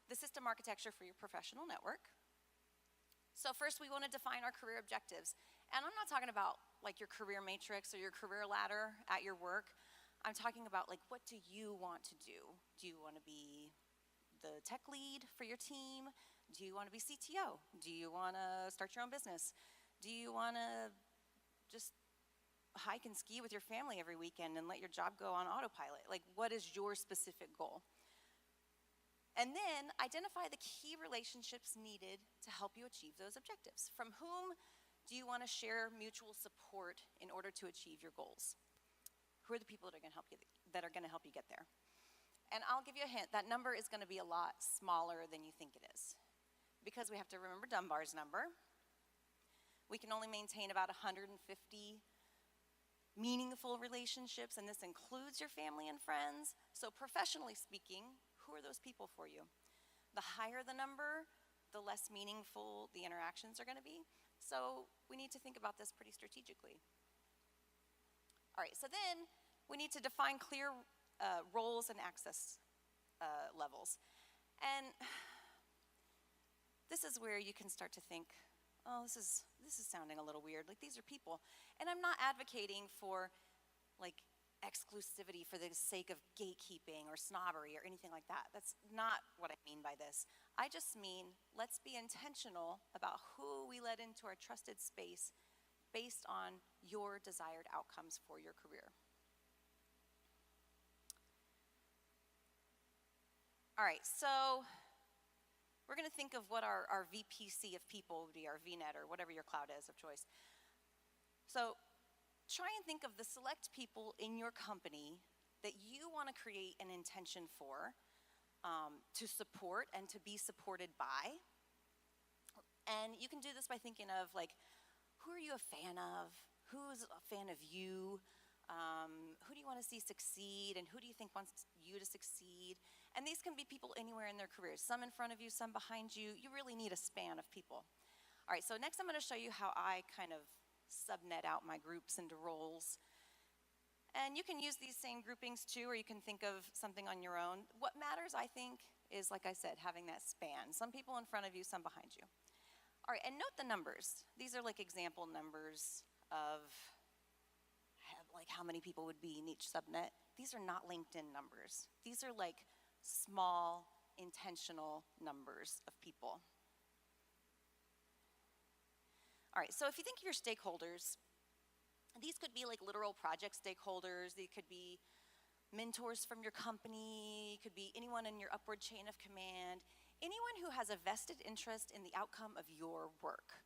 the system architecture for your professional network. So first, we want to define our career objectives. And I'm not talking about like your career matrix or your career ladder at your work. I'm talking about like, what do you want to do? Do you want to be the tech lead for your team? Do you want to be CTO? Do you want to start your own business? Do you want to just hike and ski with your family every weekend and let your job go on autopilot? Like, what is your specific goal? And then identify the key relationships needed to help you achieve those objectives. From whom do you want to share mutual support in order to achieve your goals? Who are the people that are going to help you get there? And I'll give you a hint, that number is going to be a lot smaller than you think it is. Because we have to remember Dunbar's number. We can only maintain about 150 meaningful relationships, and this includes your family and friends. So professionally speaking, who are those people for you? The higher the number, the less meaningful the interactions are going to be. So we need to think about this pretty strategically. All right, so then we need to define clear roles and access levels. And this is where you can start to think, oh, this is sounding a little weird. Like, these are people. And I'm not advocating for, like, exclusivity for the sake of gatekeeping or snobbery or anything like that. That's not what I mean by this. I just mean, let's be intentional about who we let into our trusted space based on your desired outcomes for your career. All right, so we're going to think of what our VPC of people would be, our VNet or whatever your cloud is of choice. So try and think of the select people in your company that you want to create an intention for, to support and to be supported by. And you can do this by thinking of, like, who are you a fan of? Who's a fan of you? Who do you want to see succeed, and who do you think wants you to succeed? And these can be people anywhere in their careers, some in front of you, some behind you. You really need a span of people. All right, so next I'm going to show you how I kind of subnet out my groups into roles. And you can use these same groupings too, or you can think of something on your own. What matters, I think, is, like I said, having that span. Some people in front of you, some behind you. All right, and note the numbers. These are like example numbers of like how many people would be in each subnet. These are not LinkedIn numbers. These are like small, intentional numbers of people. All right, so if you think of your stakeholders, these could be like literal project stakeholders. They could be mentors from your company. It could be anyone in your upward chain of command. Anyone who has a vested interest in the outcome of your work.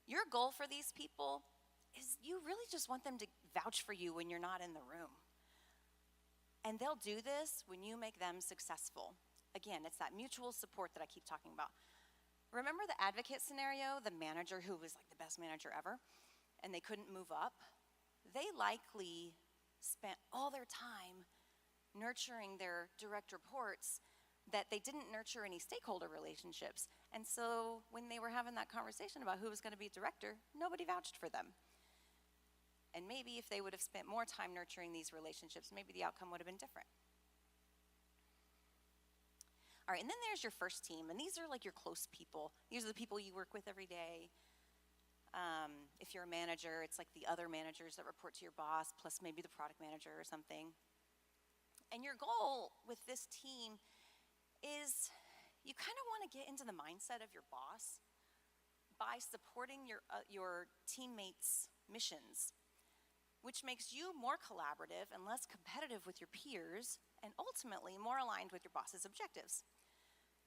Your goal for these people is you really just want them to vouch for you when you're not in the room. And they'll do this when you make them successful. Again, it's that mutual support that I keep talking about. Remember the advocate scenario, the manager who was like the best manager ever, and they couldn't move up? They likely spent all their time nurturing their direct reports that they didn't nurture any stakeholder relationships. And so when they were having that conversation about who was going to be director, nobody vouched for them. And maybe if they would have spent more time nurturing these relationships, maybe the outcome would have been different. All right, and then there's your first team, and these are like your close people. These are the people you work with every day. If you're a manager, it's like the other managers that report to your boss, plus maybe the product manager or something. And your goal with this team is you kind of want to get into the mindset of your boss by supporting your teammates' missions, which makes you more collaborative and less competitive with your peers, and ultimately more aligned with your boss's objectives.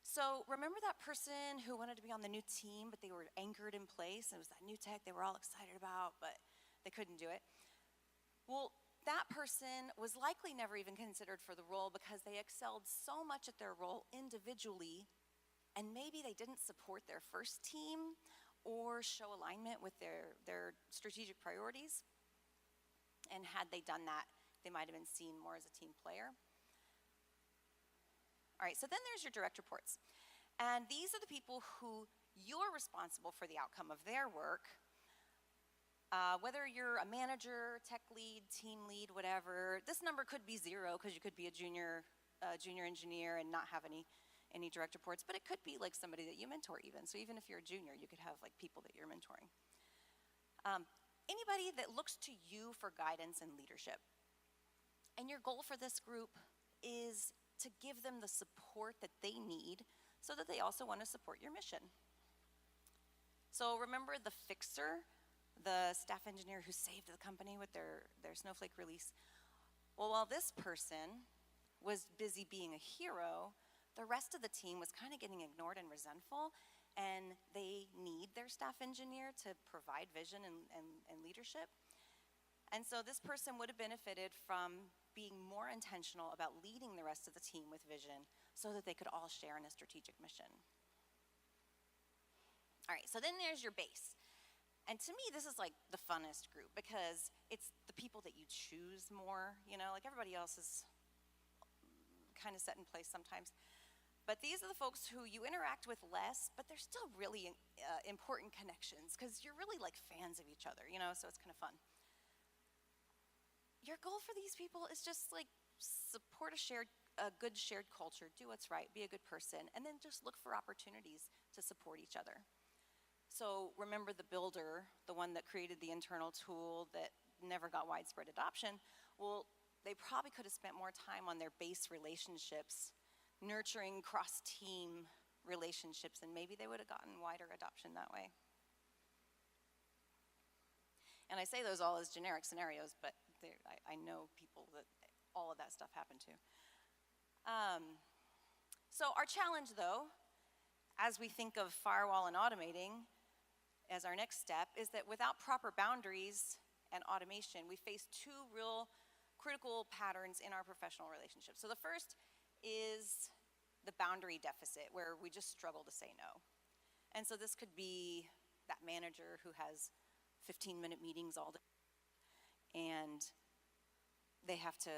So remember that person who wanted to be on the new team, but they were anchored in place, and it was that new tech they were all excited about, but they couldn't do it? Well, that person was likely never even considered for the role because they excelled so much at their role individually, and maybe they didn't support their first team or show alignment with their strategic priorities. And had they done that, they might have been seen more as a team player. All right, so then there's your direct reports. And these are the people who you're responsible for the outcome of their work. Whether you're a manager, tech lead, team lead, whatever, this number could be 0 because you could be a junior engineer and not have any direct reports, but it could be like somebody that you mentor even. So even if you're a junior, you could have like people that you're mentoring. Anybody that looks to you for guidance and leadership. And your goal for this group is to give them the support that they need so that they also want to support your mission. So remember the fixer, the staff engineer who saved the company with their Snowflake release? Well, while this person was busy being a hero, the rest of the team was kind of getting ignored and resentful, and they need their staff engineer to provide vision and leadership. And so this person would have benefited from being more intentional about leading the rest of the team with vision so that they could all share in a strategic mission. All right, so then there's your base. And to me, this is like the funnest group because it's the people that you choose more, you know, like everybody else is kind of set in place sometimes. But these are the folks who you interact with less, but they're still really important connections because you're really like fans of each other, you know, so it's kind of fun. Your goal for these people is just like support a good shared culture, do what's right, be a good person, and then just look for opportunities to support each other. So remember the builder, the one that created the internal tool that never got widespread adoption? Well, they probably could have spent more time on their base relationships, nurturing cross-team relationships, and maybe they would have gotten wider adoption that way. And I say those all as generic scenarios, but I know people that all of that stuff happened to. So our challenge, though, as we think of firewall and automating as our next step, is that without proper boundaries and automation, we face 2 real critical patterns in our professional relationships. So the first is the boundary deficit, where we just struggle to say no. And so this could be that manager who has 15-minute meetings all day, and they have to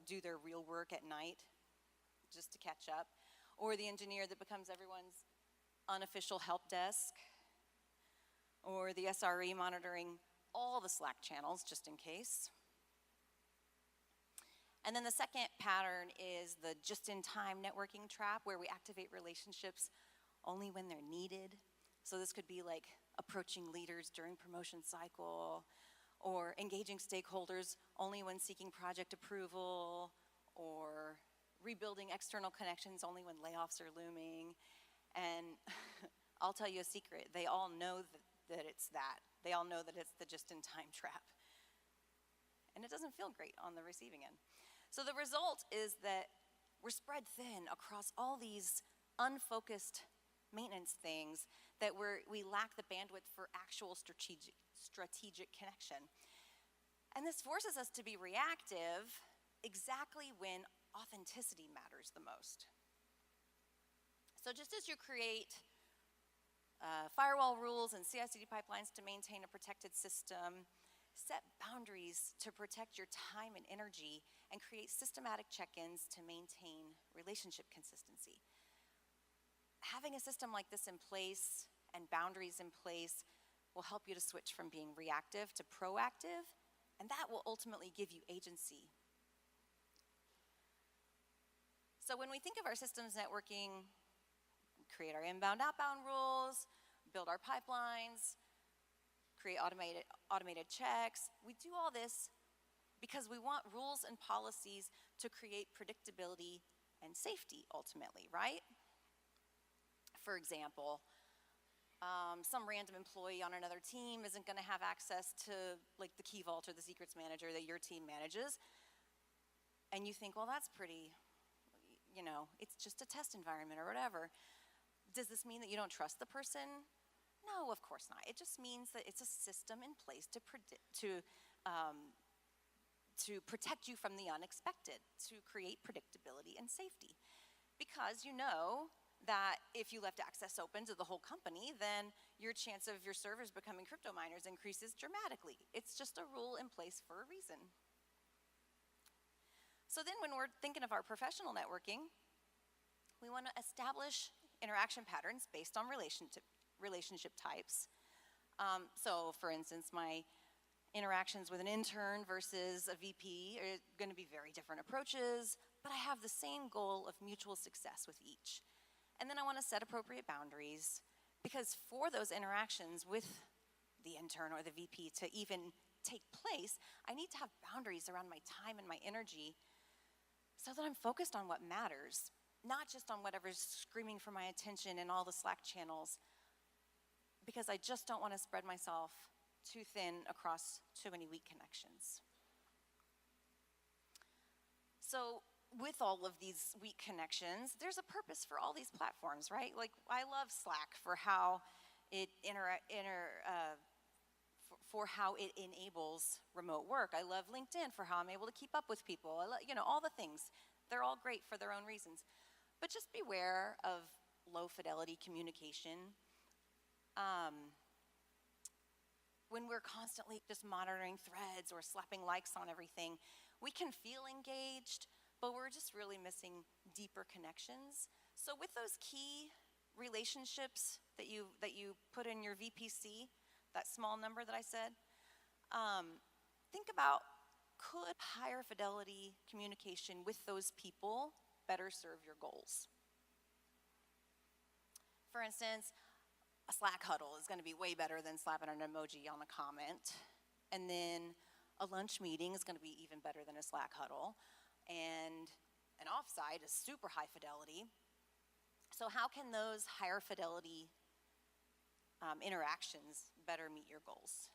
do their real work at night just to catch up. Or the engineer that becomes everyone's unofficial help desk, or the SRE monitoring all the Slack channels just in case. And then the second pattern is the just-in-time networking trap, where we activate relationships only when they're needed. So this could be like approaching leaders during promotion cycle, or engaging stakeholders only when seeking project approval, or rebuilding external connections only when layoffs are looming. And I'll tell you a secret, they all know that it's that. They all know that it's the just-in-time trap. And it doesn't feel great on the receiving end. So the result is that we're spread thin across all these unfocused maintenance things that we lack the bandwidth for actual strategic connection. And this forces us to be reactive exactly when authenticity matters the most. So just as you create firewall rules and CI/CD pipelines to maintain a protected system, set boundaries to protect your time and energy, and create systematic check-ins to maintain relationship consistency. Having a system like this in place and boundaries in place will help you to switch from being reactive to proactive, and that will ultimately give you agency. So when we think of our systems networking, create our inbound, outbound rules, build our pipelines, create automated checks. We do all this because we want rules and policies to create predictability and safety ultimately, right? For example, some random employee on another team isn't going to have access to like the key vault or the secrets manager that your team manages. And you think, well, that's pretty, you know, it's just a test environment or whatever. Does this mean that you don't trust the person? No, of course not. It just means that it's a system in place to protect you from the unexpected, to create predictability and safety. Because you know that if you left access open to the whole company, then your chance of your servers becoming crypto miners increases dramatically. It's just a rule in place for a reason. So then when we're thinking of our professional networking, we want to establish interaction patterns based on relationship types. So for instance, my interactions with an intern versus a VP are going to be very different approaches, but I have the same goal of mutual success with each. And then I want to set appropriate boundaries, because for those interactions with the intern or the VP to even take place, I need to have boundaries around my time and my energy so that I'm focused on what matters, not just on whatever's screaming for my attention in all the Slack channels, because I just don't want to spread myself too thin across too many weak connections. So with all of these weak connections, there's a purpose for all these platforms, right? Like, I love Slack for how it enables remote work. I love LinkedIn for how I'm able to keep up with people. You know, all the things. They're all great for their own reasons. But just beware of low fidelity communication. When we're constantly just monitoring threads or slapping likes on everything, we can feel engaged, but we're just really missing deeper connections. So with those key relationships that you put in your VPC, that small number that I said, think about, could higher fidelity communication with those people better serve your goals? For instance, a Slack huddle is going to be way better than slapping an emoji on a comment. And then a lunch meeting is going to be even better than a Slack huddle. And an offsite is super high fidelity. So how can those higher fidelity interactions better meet your goals?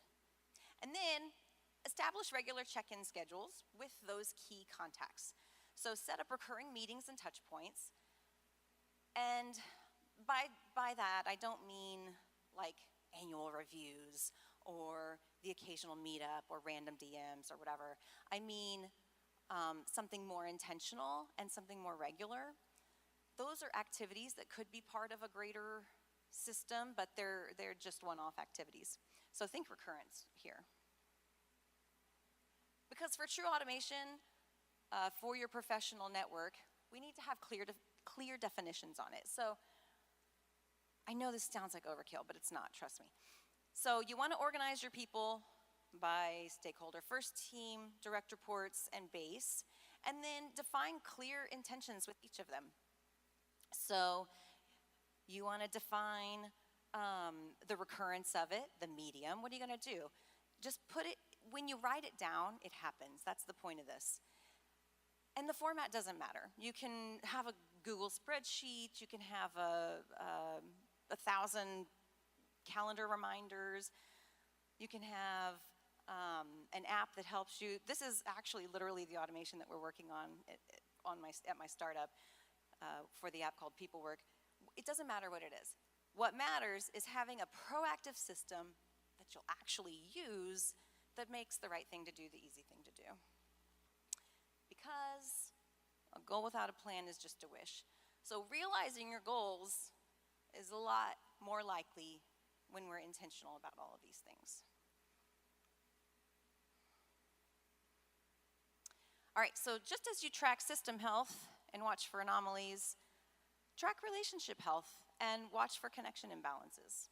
And then establish regular check-in schedules with those key contacts. So set up recurring meetings and touch points. And by that, I don't mean like annual reviews or the occasional meetup or random DMs or whatever. I mean something more intentional and something more regular. Those are activities that could be part of a greater system, but they're just one-off activities. So think recurrence here. Because for true automation, for your professional network, we need to have clear definitions on it. So I know this sounds like overkill, but it's not, trust me. So you want to organize your people by stakeholder first, team, direct reports, and base, and then define clear intentions with each of them. So you want to define the recurrence of it, the medium. What are you going to do? Just put it, when you write it down, it happens. That's the point of this. And the format doesn't matter. You can have a Google spreadsheet, you can have a 1,000 calendar reminders, you can have an app that helps you. This is actually literally the automation that we're working on at my startup for the app called PeopleWork. It doesn't matter what it is. What matters is having a proactive system that you'll actually use that makes the right thing to do the easy thing to do. Because a goal without a plan is just a wish. So realizing your goals is a lot more likely when we're intentional about all of these things. All right, so just as you track system health and watch for anomalies, track relationship health and watch for connection imbalances.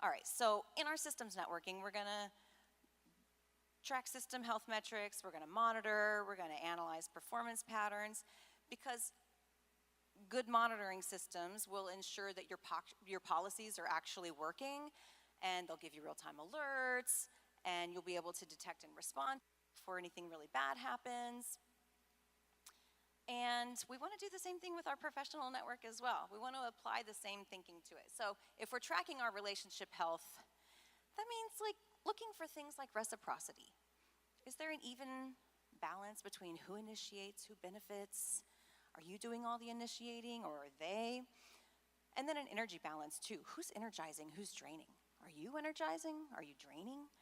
All right, so in our systems networking, we're gonna track system health metrics, we're gonna monitor, we're gonna analyze performance patterns, because good monitoring systems will ensure that your policies are actually working, and they'll give you real-time alerts, and you'll be able to detect and respond before anything really bad happens. And we want to do the same thing with our professional network as well. We want to apply the same thinking to it. So if we're tracking our relationship health, that means like looking for things like reciprocity. Is there an even balance between who initiates, who benefits? Are you doing all the initiating, or are they? And then an energy balance too. Who's energizing, who's draining? Are you energizing? Are you draining?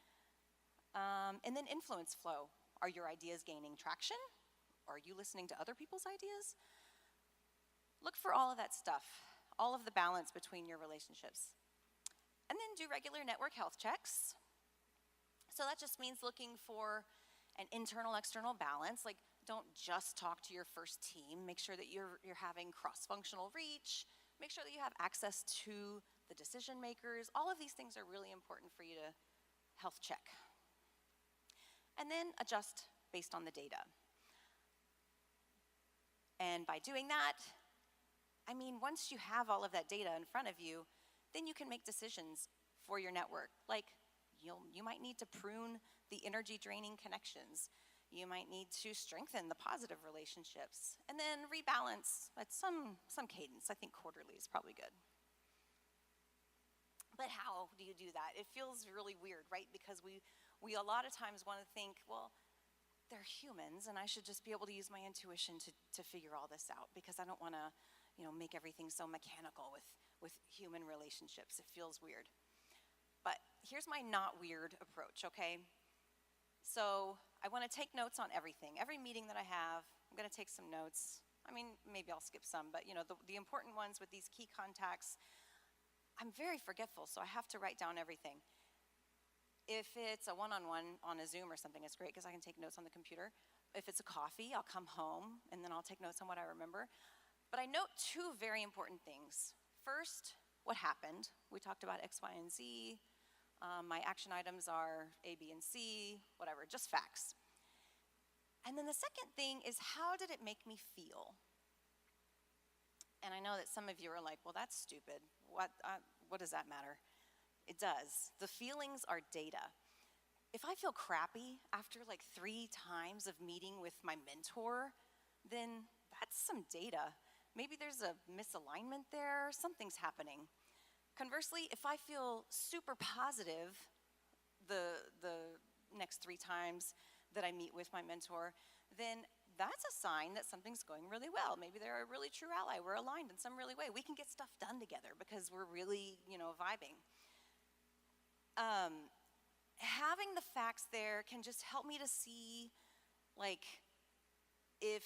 And then influence flow. Are your ideas gaining traction? Are you listening to other people's ideas? Look for all of that stuff, all of the balance between your relationships. And then do regular network health checks. So that just means looking for an internal-external balance. Like, don't just talk to your first team. Make sure that you're having cross-functional reach. Make sure that you have access to the decision makers. All of these things are really important for you to health check. And then adjust based on the data. And by doing that, I mean, once you have all of that data in front of you, then you can make decisions for your network. Like, you might need to prune the energy-draining connections. You might need to strengthen the positive relationships, and then rebalance at some cadence. I think quarterly is probably good. But how do you do that? It feels really weird, right? Because we a lot of times want to think, well, they're humans, and I should just be able to use my intuition to figure all this out, because I don't want to, make everything so mechanical with human relationships. It feels weird. But here's my not weird approach, okay? So I want to take notes on everything. Every meeting that I have, I'm going to take some notes. I mean, maybe I'll skip some, but the important ones with these key contacts, I'm very forgetful, so I have to write down everything. If it's a one-on-one on a Zoom or something, it's great because I can take notes on the computer. If it's a coffee, I'll come home and then I'll take notes on what I remember. But I note two very important things. First, what happened. We talked about X, Y, and Z. My action items are A, B, and C, whatever, just facts. And then the second thing is, how did it make me feel? And I know that some of you are like, well, that's stupid. What does that matter? It does. The feelings are data. If I feel crappy after like 3 times of meeting with my mentor, then that's some data. Maybe there's a misalignment there, something's happening. Conversely, if I feel super positive the next 3 times that I meet with my mentor, then that's a sign that something's going really well. Maybe they're a really true ally. We're aligned in some really way. We can get stuff done together because we're really, vibing. Having the facts there can just help me to see, like, if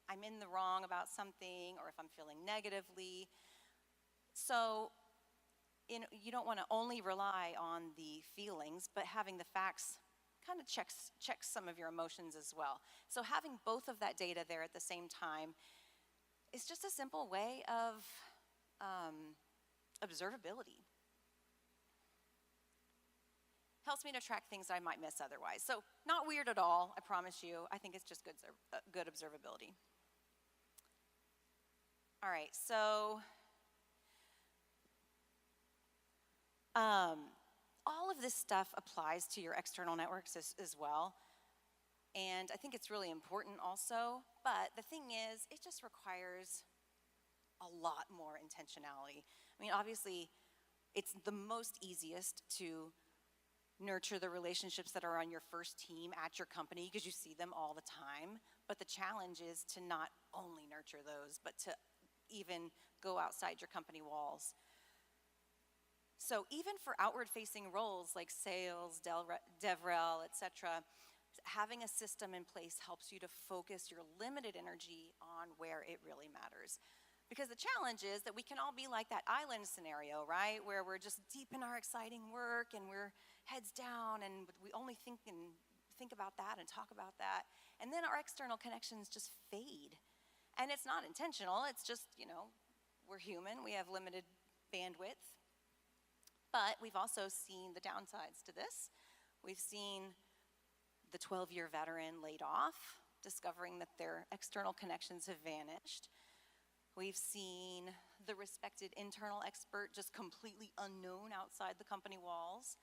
I'm in the wrong about something or if I'm feeling negatively. So, you don't want to only rely on the feelings, but having the facts kind of checks some of your emotions as well. So having both of that data there at the same time is just a simple way of observability. Helps me to track things I might miss otherwise. So not weird at all, I promise you. I think it's just good observability. All right, so all of this stuff applies to your external networks as well. And I think it's really important also, but the thing is, it just requires a lot more intentionality. I mean, obviously, it's the most easiest to nurture the relationships that are on your first team at your company because you see them all the time. But the challenge is to not only nurture those, but to even go outside your company walls. So even for outward-facing roles like sales, DevRel, etc., having a system in place helps you to focus your limited energy on where it really matters. Because the challenge is that we can all be like that island scenario, right? Where we're just deep in our exciting work and we're heads down and we only think about that and talk about that. And then our external connections just fade. And it's not intentional, it's just, we're human, we have limited bandwidth. But we've also seen the downsides to this. We've seen the 12-year veteran laid off, discovering that their external connections have vanished. We've seen the respected internal expert just completely unknown outside the company walls.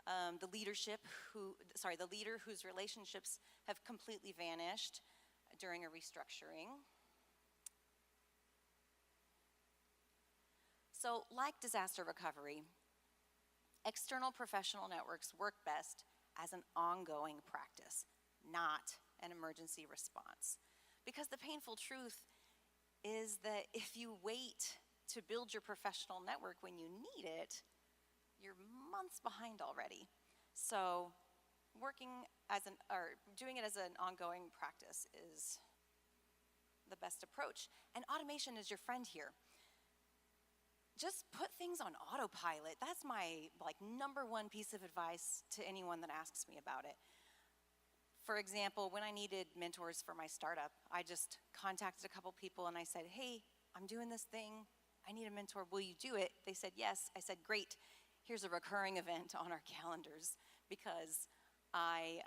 the leader whose relationships have completely vanished during a restructuring. So, like disaster recovery, external professional networks work best as an ongoing practice, not an emergency response. Because the painful truth is that if you wait to build your professional network when you need it, you're months behind already. So doing it as an ongoing practice is the best approach. And automation is your friend here. Just put things on autopilot. That's my #1 piece of advice to anyone that asks me about it. For example, when I needed mentors for my startup, I just contacted a couple people and I said, hey, I'm doing this thing. I need a mentor. Will you do it? They said yes. I said, great. Here's a recurring event on our calendars, because I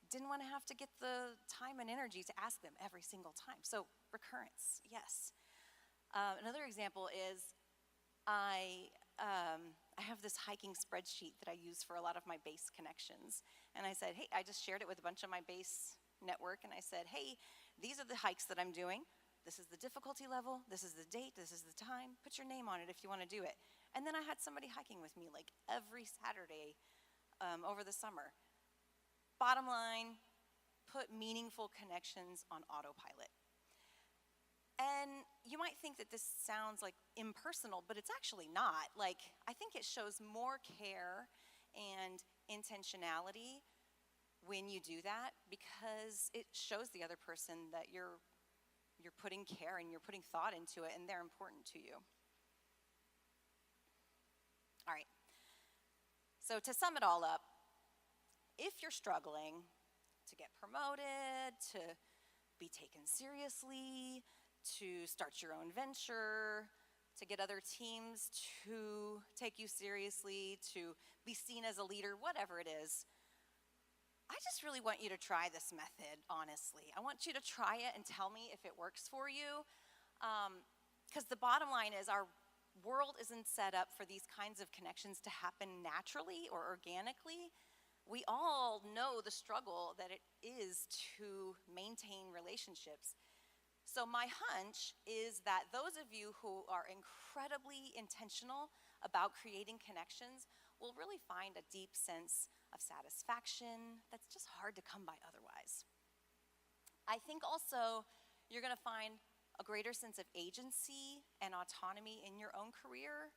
didn't want to have to get the time and energy to ask them every single time. So recurrence, yes. Another example is I have this hiking spreadsheet that I use for a lot of my base connections. And I said, hey, I just shared it with a bunch of my base network, and I said, hey, these are the hikes that I'm doing. This is the difficulty level, this is the date, this is the time. Put your name on it if you want to do it. And then I had somebody hiking with me like every Saturday over the summer. Bottom line, put meaningful connections on autopilot. And you might think that this sounds like impersonal, but it's actually not. Like, I think it shows more care and intentionality when you do that, because it shows the other person that you're putting care and you're putting thought into it, and they're important to you. All right. So to sum it all up, if you're struggling to get promoted, to be taken seriously, to start your own venture, to get other teams to take you seriously, to be seen as a leader, whatever it is, I just really want you to try this method, honestly. I want you to try it and tell me if it works for you. Because the bottom line is, our world isn't set up for these kinds of connections to happen naturally or organically. We all know the struggle that it is to maintain relationships. So my hunch is that those of you who are incredibly intentional about creating connections will really find a deep sense of satisfaction that's just hard to come by otherwise. I think also you're going to find a greater sense of agency and autonomy in your own career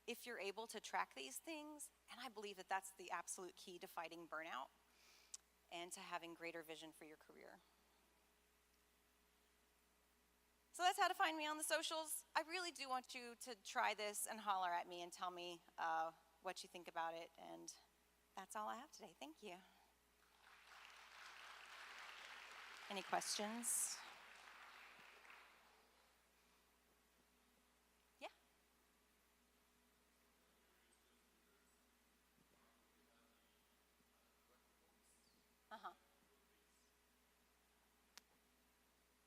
if you're able to track these things. And I believe that that's the absolute key to fighting burnout and to having greater vision for your career. So that's how to find me on the socials. I really do want you to try this and holler at me and tell me what you think about it. And that's all I have today. Thank you. Any questions? Yeah.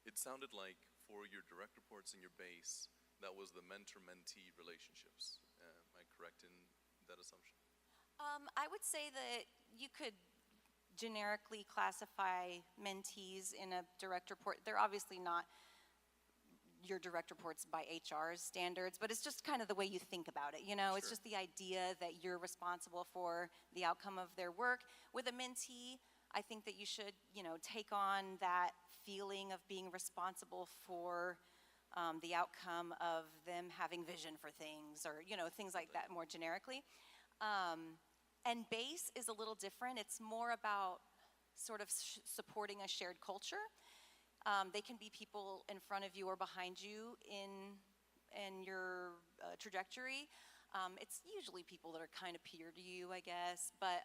It sounded like for your direct reports and your base, that was the mentor-mentee relationships. Am I correct in that assumption? I would say that you could generically classify mentees in a direct report. They're obviously not your direct reports by HR's standards, but it's just kind of the way you think about it. You know, it's just the idea that you're responsible for the outcome of their work. With a mentee, I think that you should, take on that feeling of being responsible for the outcome of them having vision for things, or, things like that more generically. And base is a little different. It's more about sort of supporting a shared culture. They can be people in front of you or behind you in your trajectory. It's usually people that are kind of peer to you, I guess. But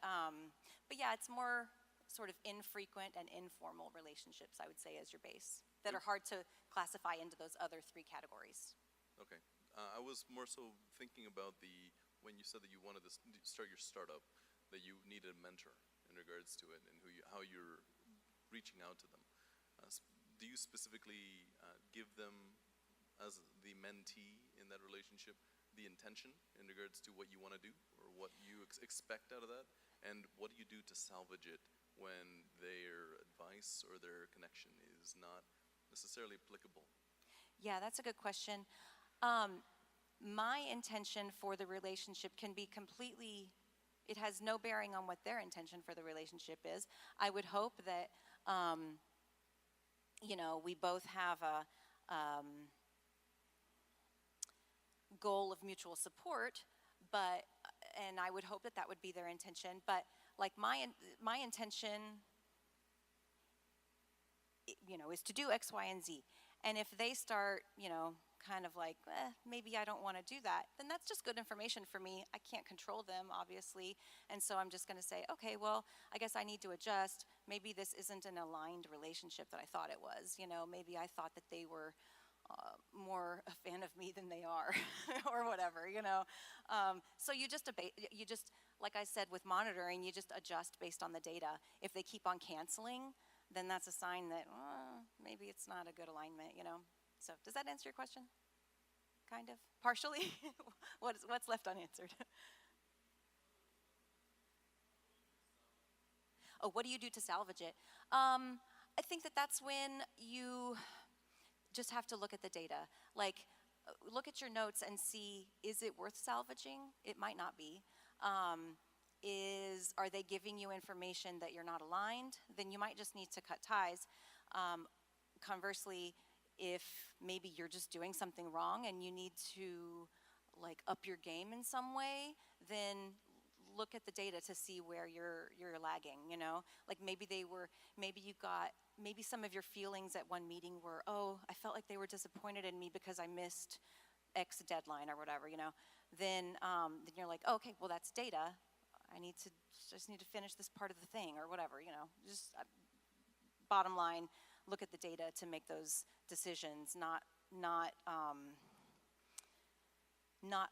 yeah, it's more sort of infrequent and informal relationships, I would say, as your base, that are hard to classify into those other 3 categories. Okay. I was more so thinking about when you said that you wanted to start your startup, that you needed a mentor in regards to it and how you're reaching out to them. Do you specifically give them, as the mentee in that relationship, the intention in regards to what you want to do? or what you expect out of that, and what do you do to salvage it when their advice or their connection is not necessarily applicable? Yeah, that's a good question. My intention for the relationship can be completely, it has no bearing on what their intention for the relationship is. I would hope that, you know, we both have a goal of mutual support, but, and I would hope that that would be their intention, but like my intention, you know, is to do X, Y, and Z. And if they start, you know, kind of like, maybe I don't want to do that, then that's just good information for me. I can't control them, obviously. And so I'm just going to say, okay, well, I guess I need to adjust. Maybe this isn't an aligned relationship that I thought it was. You know, maybe I thought that they were more a fan of me than they are or whatever, you know. So you just, like I said, with monitoring, you just adjust based on the data. If they keep on canceling, then that's a sign that maybe it's not a good alignment, you know. So does that answer your question? Kind of? Partially? What's left unanswered? Oh, what do you do to salvage it? I think that that's when you just have to look at the data. Like, look at your notes and see, is it worth salvaging? It might not be. Are they giving you information that you're not aligned? Then you might just need to cut ties. Conversely, if maybe you're just doing something wrong and you need to like up your game in some way, then look at the data to see where you're lagging, you know? Like maybe some of your feelings at one meeting were, oh, I felt like they were disappointed in me because I missed X deadline or whatever, you know? Then you're like, oh, okay, well that's data. I just need to finish this part of the thing or whatever, you know. Just bottom line, look at the data to make those decisions. Not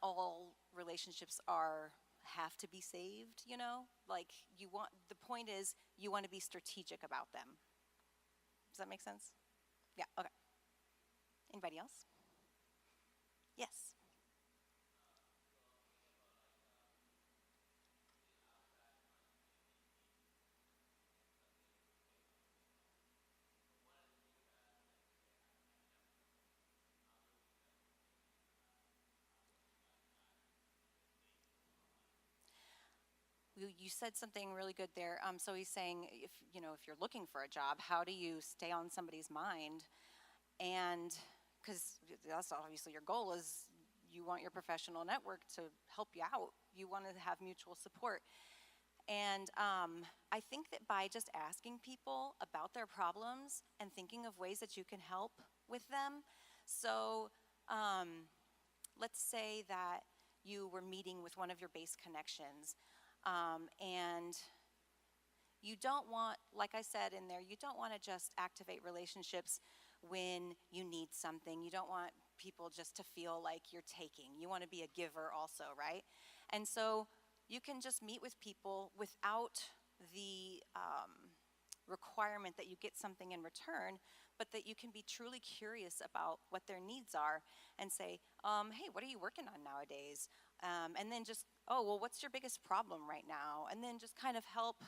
all relationships have to be saved, you know. Like the point is you want to be strategic about them. Does that make sense? Yeah. Okay. Anybody else? Yes. You said something really good there. So he's saying, if you're looking for a job, how do you stay on somebody's mind? And because that's obviously your goal is you want your professional network to help you out. You want to have mutual support. And I think that by just asking people about their problems and thinking of ways that you can help with them. So let's say that you were meeting with one of your base connections. And you don't want, like I said in there, you don't want to just activate relationships when you need something. You don't want people just to feel like you're taking. You want to be a giver also, right? And so you can just meet with people without the requirement that you get something in return, but that you can be truly curious about what their needs are and say, hey, what are you working on nowadays? And then just, oh, well, what's your biggest problem right now? And then just kind of help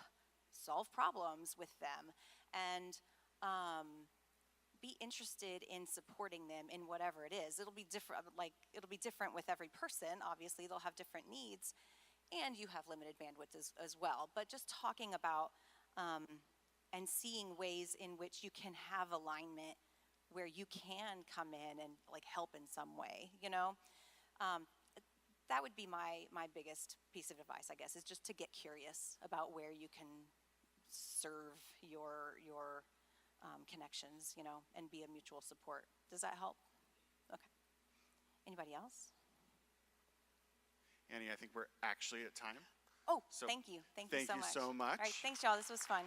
solve problems with them and be interested in supporting them in whatever it is. It'll be different with every person. Obviously, they'll have different needs, and you have limited bandwidth as well. But just talking about and seeing ways in which you can have alignment where you can come in and like help in some way, you know? That would be my biggest piece of advice, I guess, is just to get curious about where you can serve your connections, you know, and be a mutual support. Does that help? Okay. Anybody else? Annie, I think we're actually at time. Oh, so thank you. Thank you so much. Thank you so much. All right, thanks, y'all. This was fun.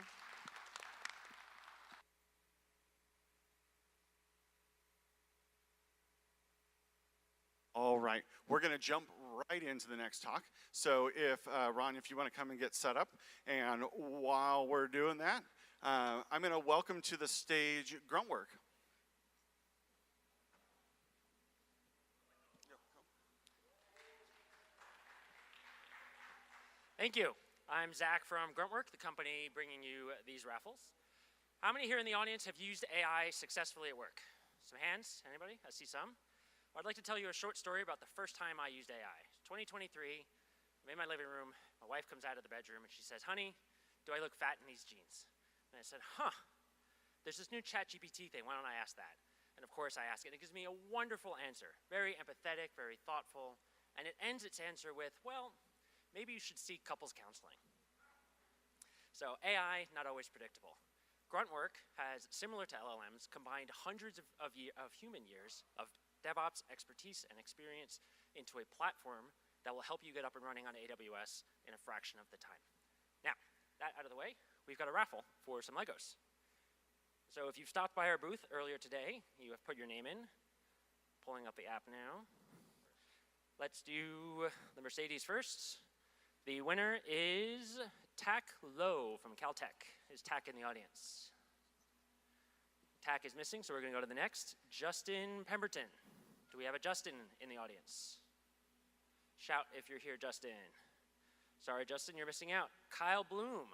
All right, we're going to jump right into the next talk. So if, Ron, if you want to come and get set up, and while we're doing that, I'm going to welcome to the stage Gruntwork. Thank you. I'm Zach from Gruntwork, the company bringing you these raffles. How many here in the audience have used AI successfully at work? Some hands, anybody? I see some. I'd like to tell you a short story about the first time I used AI. 2023, I'm in my living room, my wife comes out of the bedroom and she says, honey, do I look fat in these jeans? And I said, there's this new ChatGPT thing, why don't I ask that? And of course I ask it, and it gives me a wonderful answer, very empathetic, very thoughtful, and it ends its answer with, well, maybe you should seek couples counseling. So AI, not always predictable. Gruntwork has, similar to LLMs, combined hundreds of human years of DevOps expertise and experience into a platform that will help you get up and running on AWS in a fraction of the time. Now, that out of the way, we've got a raffle for some Legos. So if you've stopped by our booth earlier today, you have put your name in. Pulling up the app now. Let's do the Mercedes first. The winner is Tak Low from Caltech. Is Tak in the audience? Tak is missing, so we're going to go to the next. Justin Pemberton. Do we have a Justin in the audience? Shout if you're here, Justin. Sorry, Justin, you're missing out. Kyle Bloom.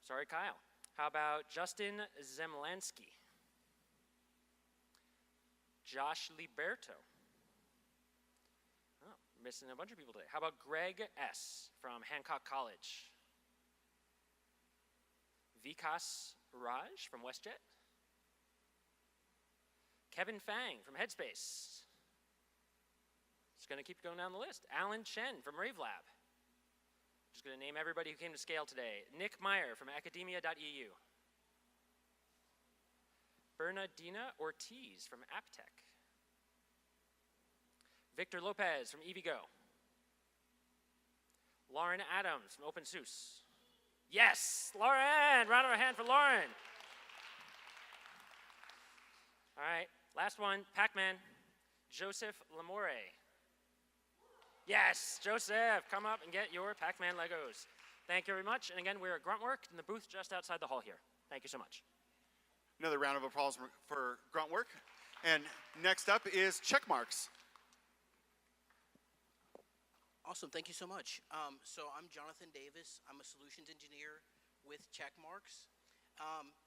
Sorry, Kyle. How about Justin Zemlansky? Josh Liberto. Oh, missing a bunch of people today. How about Greg S. from Hancock College? Vikas Raj from WestJet? Kevin Fang from Headspace. Just going to keep going down the list. Alan Chen from RaveLab. Just going to name everybody who came to SCaLE today. Nick Meyer from academia.eu. Bernardina Ortiz from AppTech. Victor Lopez from EVgo. Lauren Adams from OpenSUSE. Yes, Lauren! Round of a hand for Lauren. All right, last one, Pac-Man. Joseph Lamore. Yes, Joseph, come up and get your Pac-Man Legos. Thank you very much. And again, we're at Gruntwork in the booth just outside the hall here. Thank you so much. Another round of applause for Gruntwork. And next up is Checkmarks. Awesome, thank you so much. So I'm Jonathan Davis. I'm a solutions engineer with Checkmarks.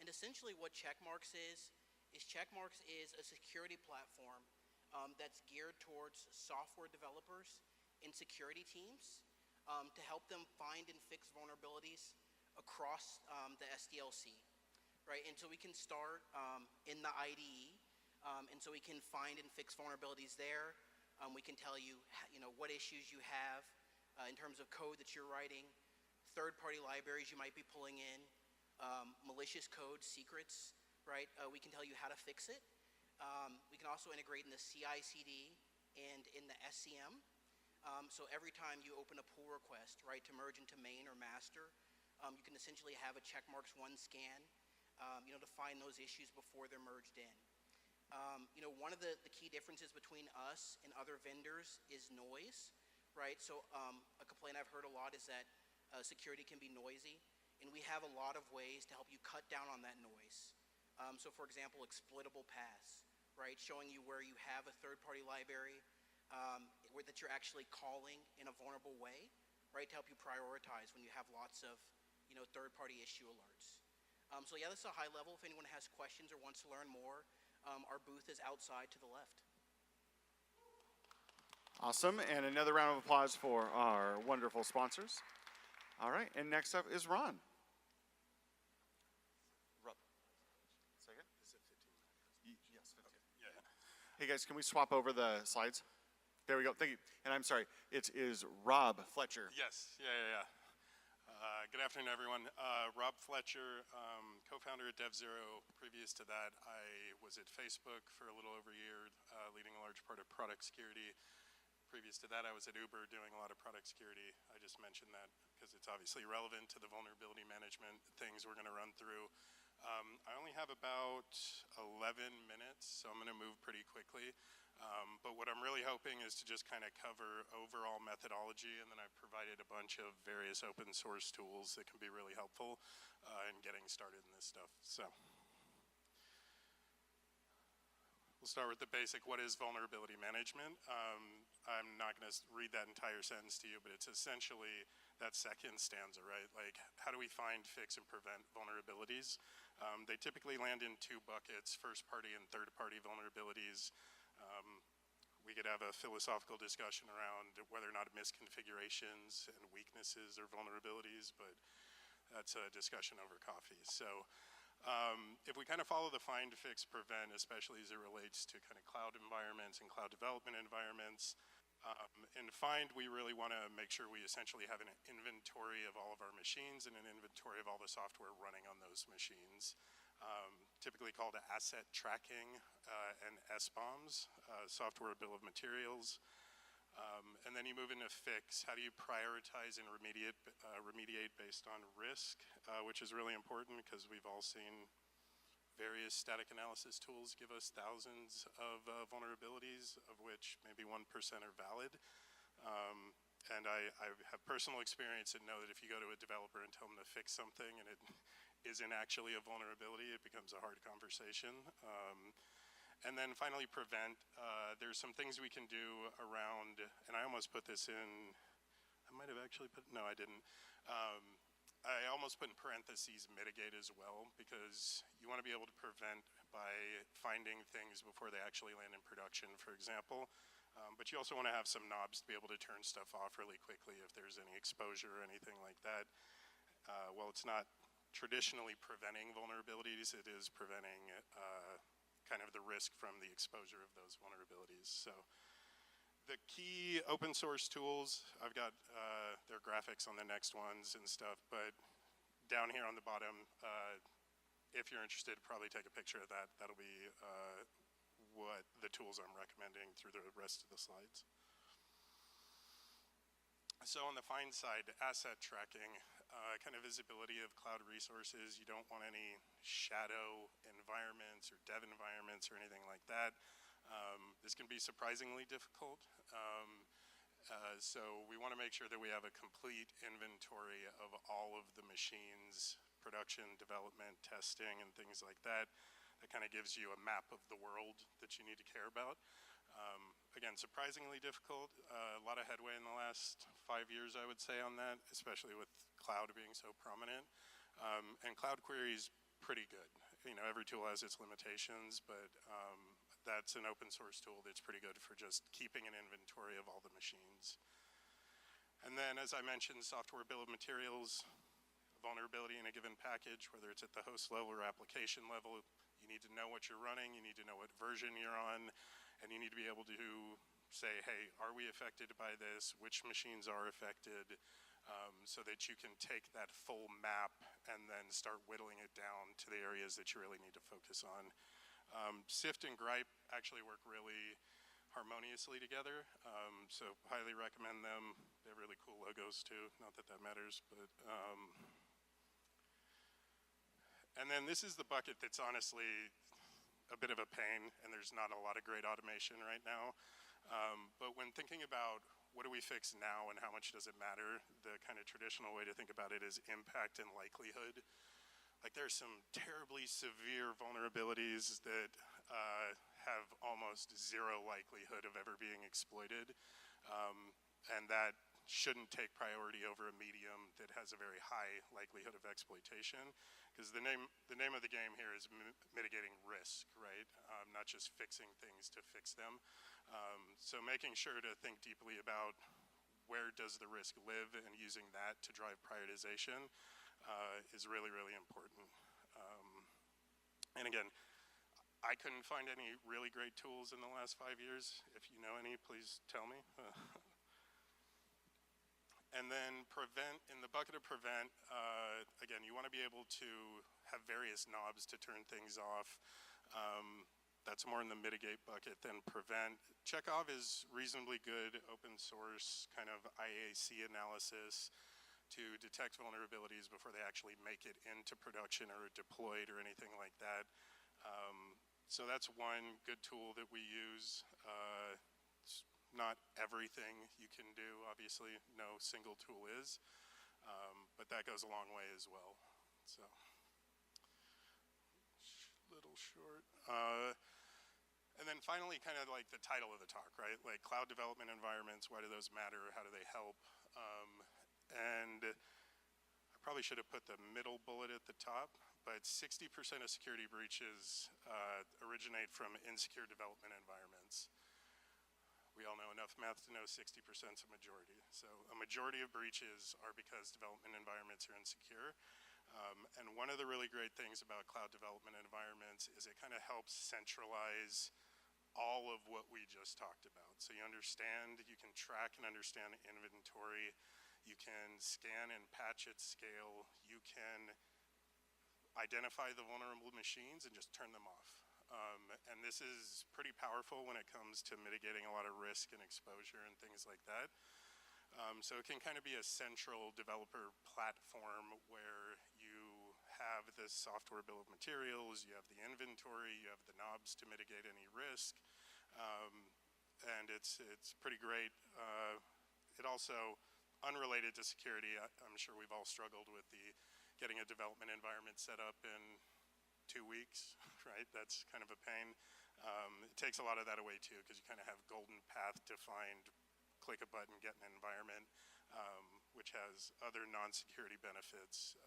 And essentially what Checkmarks is Checkmarks is a security platform that's geared towards software developers and security teams to help them find and fix vulnerabilities across the SDLC, right? And so we can start in the IDE, and so we can find and fix vulnerabilities there. We can tell you, what issues you have in terms of code that you're writing, third-party libraries you might be pulling in, malicious code, secrets, right? We can tell you how to fix it. We can also integrate in the CI/CD and in the SCM. So every time you open a pull request, right, to merge into main or master, you can essentially have a Checkmarks 1 scan, to find those issues before they're merged in. One of the key differences between us and other vendors is noise, right? So a complaint I've heard a lot is that security can be noisy, and we have a lot of ways to help you cut down on that noise. So for example, exploitable paths, right? Showing you where you have a third-party library that you're actually calling in a vulnerable way, right? To help you prioritize when you have lots of, third-party issue alerts. So yeah, this is a high level. If anyone has questions or wants to learn more, our booth is outside to the left. Awesome, and another round of applause for our wonderful sponsors. All right, and next up is Ron. Second? Yes, 15. Yeah. Hey guys, can we swap over the slides? There we go, thank you. And I'm sorry, it is Rob Fletcher. Yes, yeah. Good afternoon, everyone. Rob Fletcher, co-founder at DevZero. Previous to that, I was at Facebook for a little over a year, leading a large part of product security. Previous to that, I was at Uber doing a lot of product security. I just mentioned that because it's obviously relevant to the vulnerability management things we're going to run through. I only have about 11 minutes, so I'm going to move pretty quickly. But what I'm really hoping is to just kind of cover overall methodology, and then I've provided a bunch of various open source tools that can be really helpful in getting started in this stuff. So we'll start with the basic, what is vulnerability management? I'm not going to read that entire sentence to you, but it's essentially that second stanza, right? Like, how do we find, fix, and prevent vulnerabilities? They typically land in two buckets, first-party and third-party vulnerabilities. We could have a philosophical discussion around whether or not misconfigurations and weaknesses are vulnerabilities, but that's a discussion over coffee. So if we kind of follow the find, fix, prevent, especially as it relates to kind of cloud environments and cloud development environments, in find, we really want to make sure we essentially have an inventory of all of our machines and an inventory of all the software running on those machines. Typically called asset tracking and SBOMs, software bill of materials. And then you move into fix. How do you prioritize and remediate based on risk, which is really important because we've all seen various static analysis tools give us thousands of vulnerabilities, of which maybe 1% are valid. And I have personal experience and know that if you go to a developer and tell them to fix something and it isn't actually a vulnerability, it becomes a hard conversation. And then finally, prevent. There's some things we can do around, and I almost put this in, I might have actually put, no, I didn't. I almost put in parentheses mitigate as well, because you want to be able to prevent by finding things before they actually land in production, for example. But you also want to have some knobs to be able to turn stuff off really quickly if there's any exposure or anything like that. Well, it's not traditionally preventing vulnerabilities, it is preventing kind of the risk from the exposure of those vulnerabilities. So the key open source tools, I've got their graphics on the next ones and stuff, but down here on the bottom, if you're interested, probably take a picture of that. That'll be what the tools I'm recommending through the rest of the slides. So on the find side, asset tracking, kind of visibility of cloud resources. You don't want any shadow environments or dev environments or anything like that. This can be surprisingly difficult. So we want to make sure that we have a complete inventory of all of the machines, production, development, testing, and things like that. That kind of gives you a map of the world that you need to care about. Again, surprisingly difficult. A lot of headway in the last 5 years, I would say, on that, especially with cloud being so prominent. And cloud query is pretty good. You know, every tool has its limitations, but that's an open source tool that's pretty good for just keeping an inventory of all the machines. And then, as I mentioned, software bill of materials, vulnerability in a given package, whether it's at the host level or application level, you need to know what you're running, you need to know what version you're on, and you need to be able to say, hey, are we affected by this? Which machines are affected? So that you can take that full map and then start whittling it down to the areas that you really need to focus on. Sift and Gripe actually work really harmoniously together, so highly recommend them. They have really cool logos too, not that that matters, but and then this is the bucket that's honestly a bit of a pain, and there's not a lot of great automation right now. But when thinking about what do we fix now and how much does it matter, the kind of traditional way to think about it is impact and likelihood. Like, there's some terribly severe vulnerabilities that have almost zero likelihood of ever being exploited, and that shouldn't take priority over a medium that has a very high likelihood of exploitation, because the name of the game here is mitigating risk, right? Not just fixing things to fix them. So making sure to think deeply about where does the risk live and using that to drive prioritization is really, really important. And again, I couldn't find any really great tools in the last 5 years. If you know any, please tell me. And then prevent, in the bucket of prevent, again, you want to be able to have various knobs to turn things off. That's more in the mitigate bucket than prevent. Chekhov is reasonably good open source kind of IAC analysis to detect vulnerabilities before they actually make it into production or deployed or anything like that. So that's one good tool that we use. It's not everything you can do, obviously, no single tool is, but that goes a long way as well. So, little short. And then finally, kind of like the title of the talk, right? Like cloud development environments, why do those matter? How do they help? And I probably should have put the middle bullet at the top, but 60% of security breaches originate from insecure development environments. We all know enough math to know 60% is a majority. So a majority of breaches are because development environments are insecure. And one of the really great things about cloud development environments is it kind of helps centralize all of what we just talked about. So you understand, you can track and understand inventory, you can scan and patch at scale, you can identify the vulnerable machines and just turn them off. And this is pretty powerful when it comes to mitigating a lot of risk and exposure and things like that. So it can kind of be a central developer platform where you have the software bill of materials, you have the inventory, you have the knobs to mitigate any risk, and it's pretty great. It also, unrelated to security, I'm sure we've all struggled with getting a development environment set up in 2 weeks, right? That's kind of a pain. It takes a lot of that away too, because you kind of have golden path defined, click a button, get an environment, which has other non-security benefits.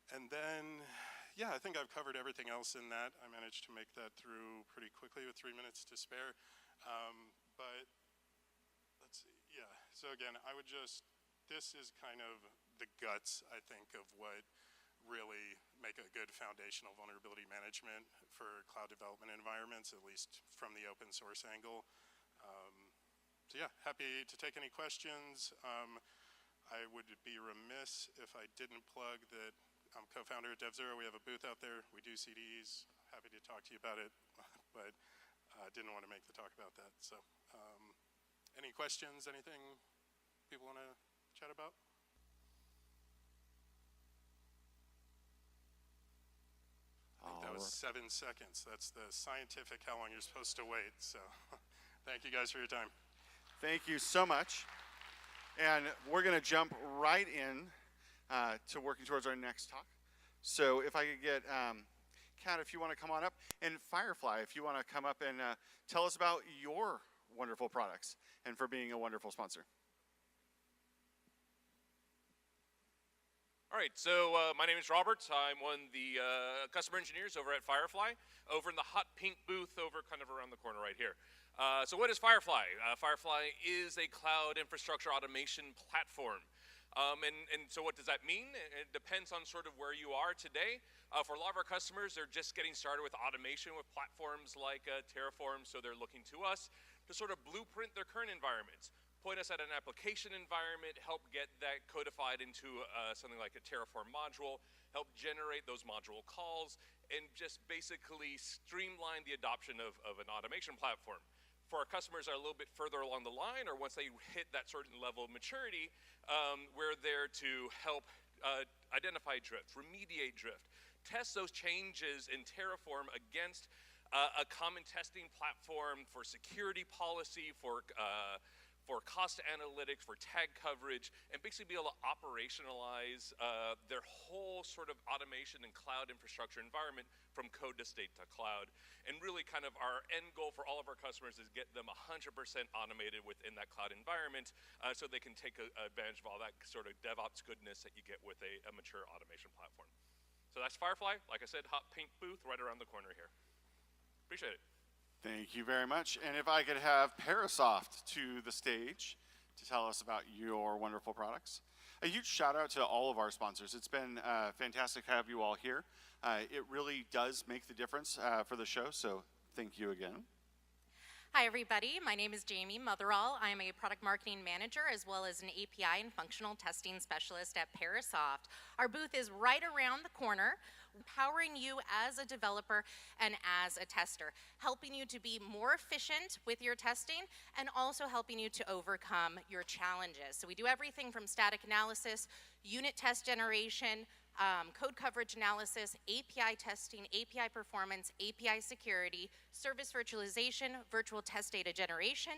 And then, yeah, I think I've covered everything else in that. I managed to make that through pretty quickly with 3 minutes to spare. But let's see, yeah. So again, this is kind of the guts, I think, of what really make a good foundational vulnerability management for cloud development environments, at least from the open source angle. So yeah, happy to take any questions. I would be remiss if I didn't plug that I'm co-founder at DevZero. We have a booth out there. We do CDs. Happy to talk to you about it, but didn't want to make the talk about that. So any questions, anything people want to chat about? I think that was 7 seconds. That's the scientific how long you're supposed to wait. So thank you guys for your time. Thank you so much. And we're going to jump right in to working towards our next talk. So if I could get Kat, if you want to come on up, and Firefly, if you want to come up and tell us about your wonderful products and for being a wonderful sponsor. All right, so my name is Robert. I'm one of the customer engineers over at Firefly, over in the hot pink booth over kind of around the corner right here. So what is Firefly? Firefly is a cloud infrastructure automation platform. And so what does that mean? It depends on sort of where you are today. For a lot of our customers, they're just getting started with automation with platforms like Terraform, so they're looking to us to sort of blueprint their current environments, point us at an application environment, help get that codified into something like a Terraform module, help generate those module calls, and just basically streamline the adoption of an automation platform. For our customers that are a little bit further along the line, or once they hit that certain level of maturity, we're there to help identify drift, remediate drift, test those changes in Terraform against a common testing platform for security policy, for cost analytics, for tag coverage, and basically be able to operationalize their whole sort of automation and cloud infrastructure environment from code to state to cloud. And really kind of our end goal for all of our customers is get them 100% automated within that cloud environment so they can take advantage of all that sort of DevOps goodness that you get with a mature automation platform. So that's Firefly. Like I said, hot pink booth right around the corner here. Appreciate it. Thank you very much. And if I could have Parasoft to the stage to tell us about your wonderful products. A huge shout out to all of our sponsors. It's been fantastic to have you all here. It really does make the difference for the show, so thank you again. Hi everybody, my name is Jamie Motherall. I am a product marketing manager as well as an API and functional testing specialist at Parasoft. Our booth is right around the corner, empowering you as a developer and as a tester, helping you to be more efficient with your testing and also helping you to overcome your challenges. So we do everything from static analysis, unit test generation, code coverage analysis, API testing, API performance, API security, service virtualization, virtual test data generation,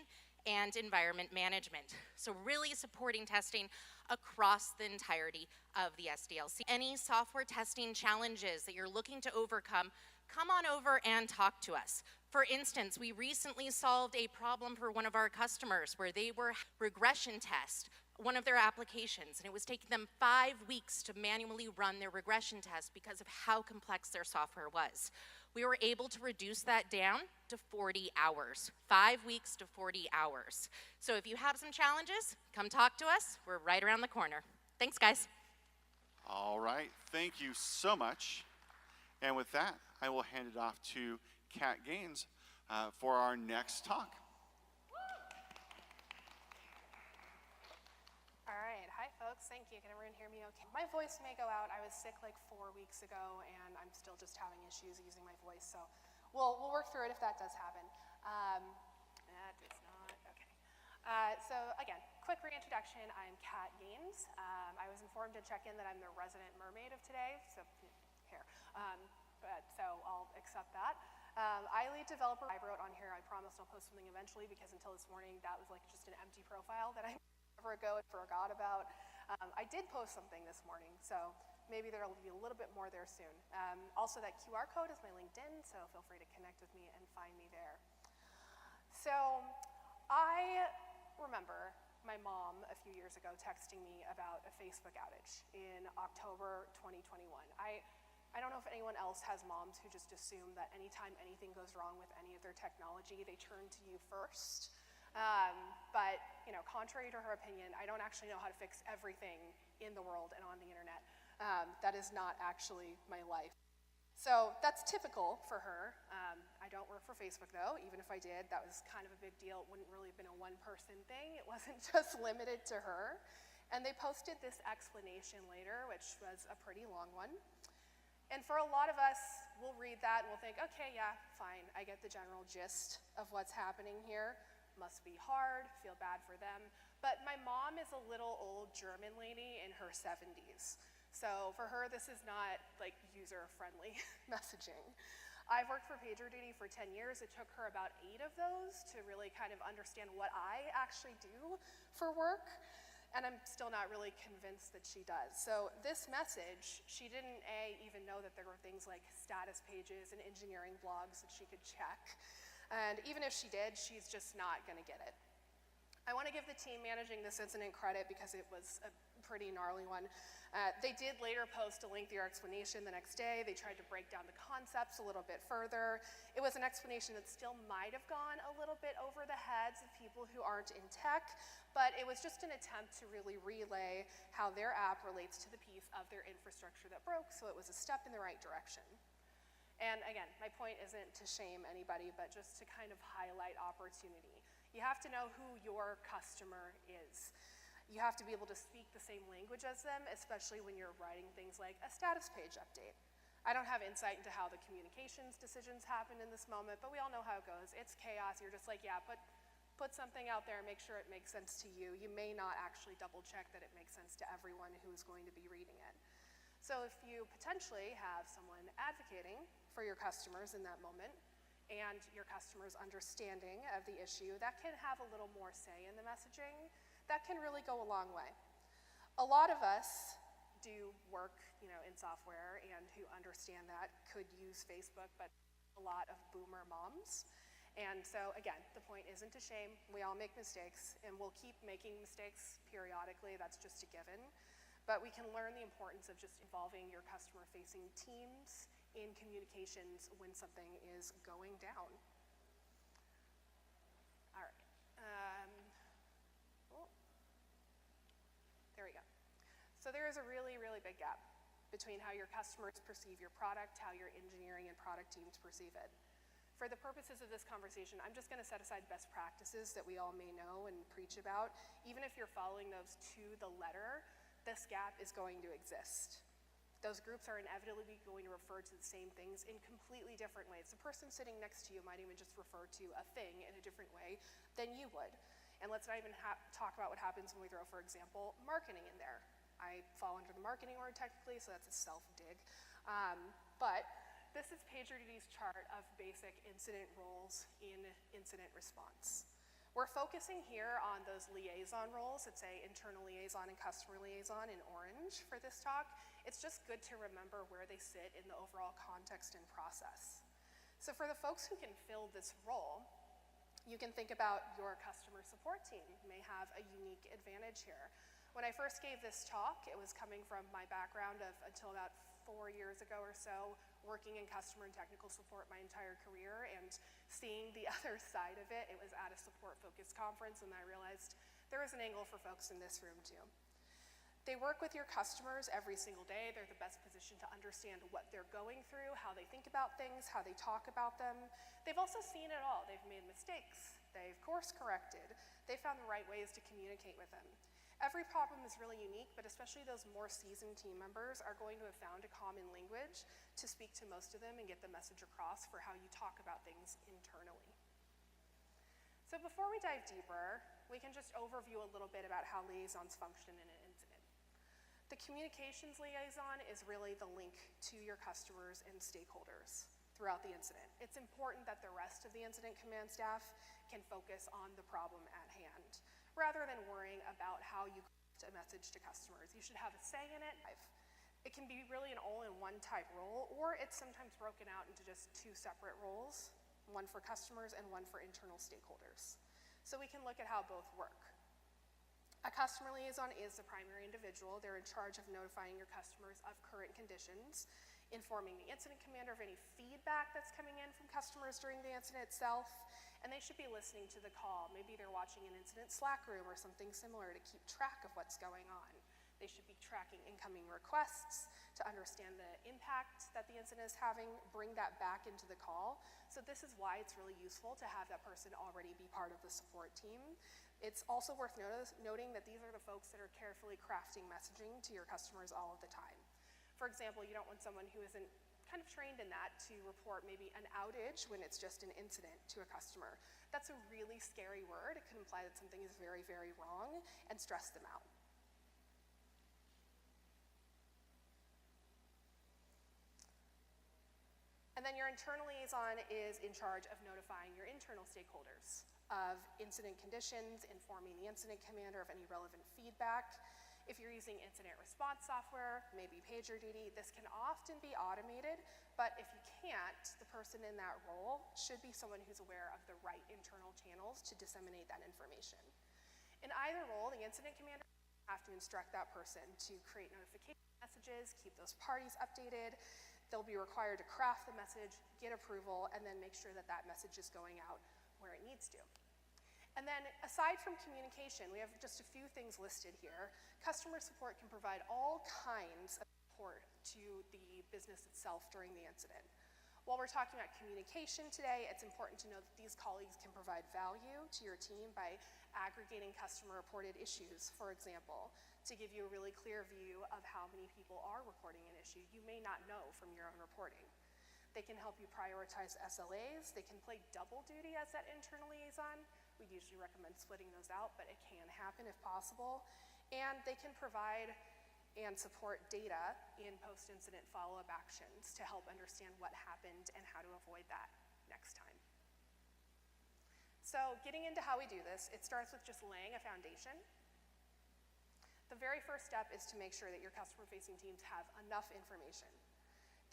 and environment management. So really supporting testing across the entirety of the SDLC. Any software testing challenges that you're looking to overcome, come on over and talk to us. For instance, we recently solved a problem for one of our customers where they were regression test one of their applications, and it was taking them 5 weeks to manually run their regression test because of how complex their software was. We were able to reduce that down to 40 hours, 5 weeks to 40 hours. So if you have some challenges, come talk to us. We're right around the corner. Thanks, guys. All right, thank you so much. And with that, I will hand it off to Kat Gaines for our next talk. All right, hi folks, thank you. Can everyone hear me okay? My voice may go out. I was sick like 4 weeks ago and I'm still just having issues using my voice, so we'll work through it if that does happen. That is not, okay. So again, quick reintroduction, I'm Kat Gaines. I was informed to check in that I'm the resident mermaid of today, so hair. So I'll accept that. I lead developer. I wrote on here, I promised I'll post something eventually because until this morning that was like just an empty profile that I ago and forgot about. I did post something this morning, so maybe there'll be a little bit more there soon. Also, that QR code is my LinkedIn, so feel free to connect with me and find me there. So I remember my mom a few years ago texting me about a Facebook outage in October 2021. I don't know if anyone else has moms who just assume that anytime anything goes wrong with any of their technology, they turn to you first. But, you know, contrary to her opinion, I don't actually know how to fix everything in the world and on the internet. That is not actually my life. So that's typical for her. I don't work for Facebook though. Even if I did, that was kind of a big deal. It wouldn't really have been a one-person thing. It wasn't just limited to her. And they posted this explanation later, which was a pretty long one. And for a lot of us, we'll read that and we'll think, okay, yeah, fine. I get the general gist of what's happening here. Must be hard, feel bad for them. But my mom is a little old German lady in her 70s. So for her, this is not like user-friendly messaging. I've worked for PagerDuty for 10 years. It took her about 8 of those to really kind of understand what I actually do for work. And I'm still not really convinced that she does. So this message, she didn't even know that there were things like status pages and engineering blogs that she could check. And even if she did, she's just not gonna get it. I wanna give the team managing this incident credit because it was a pretty gnarly one. They did later post a lengthier explanation the next day. They tried to break down the concepts a little bit further. It was an explanation that still might have gone a little bit over the heads of people who aren't in tech, but it was just an attempt to really relay how their app relates to the piece of their infrastructure that broke, so it was a step in the right direction. And again, my point isn't to shame anybody, but just to kind of highlight opportunity. You have to know who your customer is. You have to be able to speak the same language as them, especially when you're writing things like a status page update. I don't have insight into how the communications decisions happen in this moment, but we all know how it goes. It's chaos. You're just like, yeah, put something out there and make sure it makes sense to you. You may not actually double check that it makes sense to everyone who's going to be reading it. So if you potentially have someone advocating for your customers in that moment and your customer's understanding of the issue, that can have a little more say in the messaging. That can really go a long way. A lot of us do work, in software and who understand that could use Facebook, but a lot of boomer moms. And so again, the point isn't to shame. We all make mistakes and we'll keep making mistakes periodically. That's just a given. But we can learn the importance of just involving your customer-facing teams in communications when something is going down. All right. There we go. So there is a really, really big gap between how your customers perceive your product, how your engineering and product teams perceive it. For the purposes of this conversation, I'm just going to set aside best practices that we all may know and preach about. Even if you're following those to the letter, this gap is going to exist. Those groups are inevitably going to refer to the same things in completely different ways. The person sitting next to you might even just refer to a thing in a different way than you would. And let's not even talk about what happens when we throw, for example, marketing in there. I fall under the marketing org technically, so that's a self-dig. But this is PagerDuty's chart of basic incident roles in incident response. We're focusing here on those liaison roles. It's a internal liaison and customer liaison in orange for this talk. It's just good to remember where they sit in the overall context and process. So for the folks who can fill this role, you can think about your customer support team may have a unique advantage here. When I first gave this talk, it was coming from my background of until about 4 years ago or so, working in customer and technical support my entire career and seeing the other side of it. It was at a support-focused conference, and I realized there is an angle for folks in this room too. They work with your customers every single day. They're the best position to understand what they're going through, how they think about things, how they talk about them. They've also seen it all. They've made mistakes. They've course corrected. They found the right ways to communicate with them. Every problem is really unique, but especially those more seasoned team members are going to have found a common language to speak to most of them and get the message across for how you talk about things internally. So before we dive deeper, we can just overview a little bit about how liaisons function in an incident. The communications liaison is really the link to your customers and stakeholders throughout the incident. It's important that the rest of the incident command staff can focus on the problem at hand, rather than worrying about how you craft a message to customers. You should have a say in it. It can be really an all-in-one type role, or it's sometimes broken out into just 2 separate roles, one for customers and one for internal stakeholders. So we can look at how both work. A customer liaison is the primary individual. They're in charge of notifying your customers of current conditions, informing the incident commander of any feedback that's coming in from customers during the incident itself, and they should be listening to the call. Maybe they're watching an incident Slack room or something similar to keep track of what's going on. They should be tracking incoming requests to understand the impact that the incident is having, bring that back into the call. So this is why it's really useful to have that person already be part of the support team. It's also worth noting that these are the folks that are carefully crafting messaging to your customers all of the time. For example, you don't want someone who isn't kind of trained in that to report maybe an outage when it's just an incident to a customer. That's a really scary word. It could imply that something is very, very wrong and stress them out. And then your internal liaison is in charge of notifying your internal stakeholders of incident conditions, informing the incident commander of any relevant feedback. If you're using incident response software, maybe PagerDuty, this can often be automated, but if you can't, the person in that role should be someone who's aware of the right internal channels to disseminate that information. In either role, the incident commander will have to instruct that person to create notification messages, keep those parties updated. They'll be required to craft the message, get approval, and then make sure that that message is going out where it needs to. And then aside from communication, we have just a few things listed here. Customer support can provide all kinds of support to the business itself during the incident. While we're talking about communication today, it's important to know that these colleagues can provide value to your team by aggregating customer-reported issues, for example, to give you a really clear view of how many people are reporting an issue you may not know from your own reporting. They can help you prioritize SLAs. They can play double duty as that internal liaison. We usually recommend splitting those out, but it can happen if possible. And they can provide and support data in post-incident follow-up actions to help understand what happened and how to avoid that next time. So getting into how we do this, it starts with just laying a foundation. The very first step is to make sure that your customer-facing teams have enough information.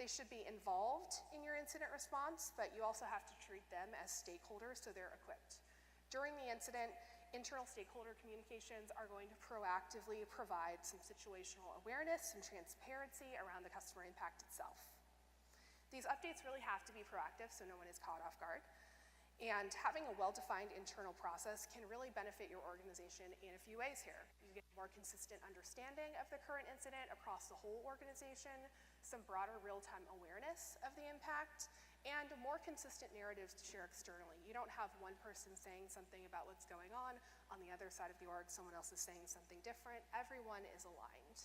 They should be involved in your incident response, but you also have to treat them as stakeholders so they're equipped. During the incident, internal stakeholder communications are going to proactively provide some situational awareness, some transparency around the customer impact itself. These updates really have to be proactive so no one is caught off guard. And having a well-defined internal process can really benefit your organization in a few ways here. You get more consistent understanding of the current incident across the whole organization, some broader real-time awareness of the impact, and more consistent narratives to share externally. You don't have one person saying something about what's going on the other side of the org, someone else is saying something different. Everyone is aligned.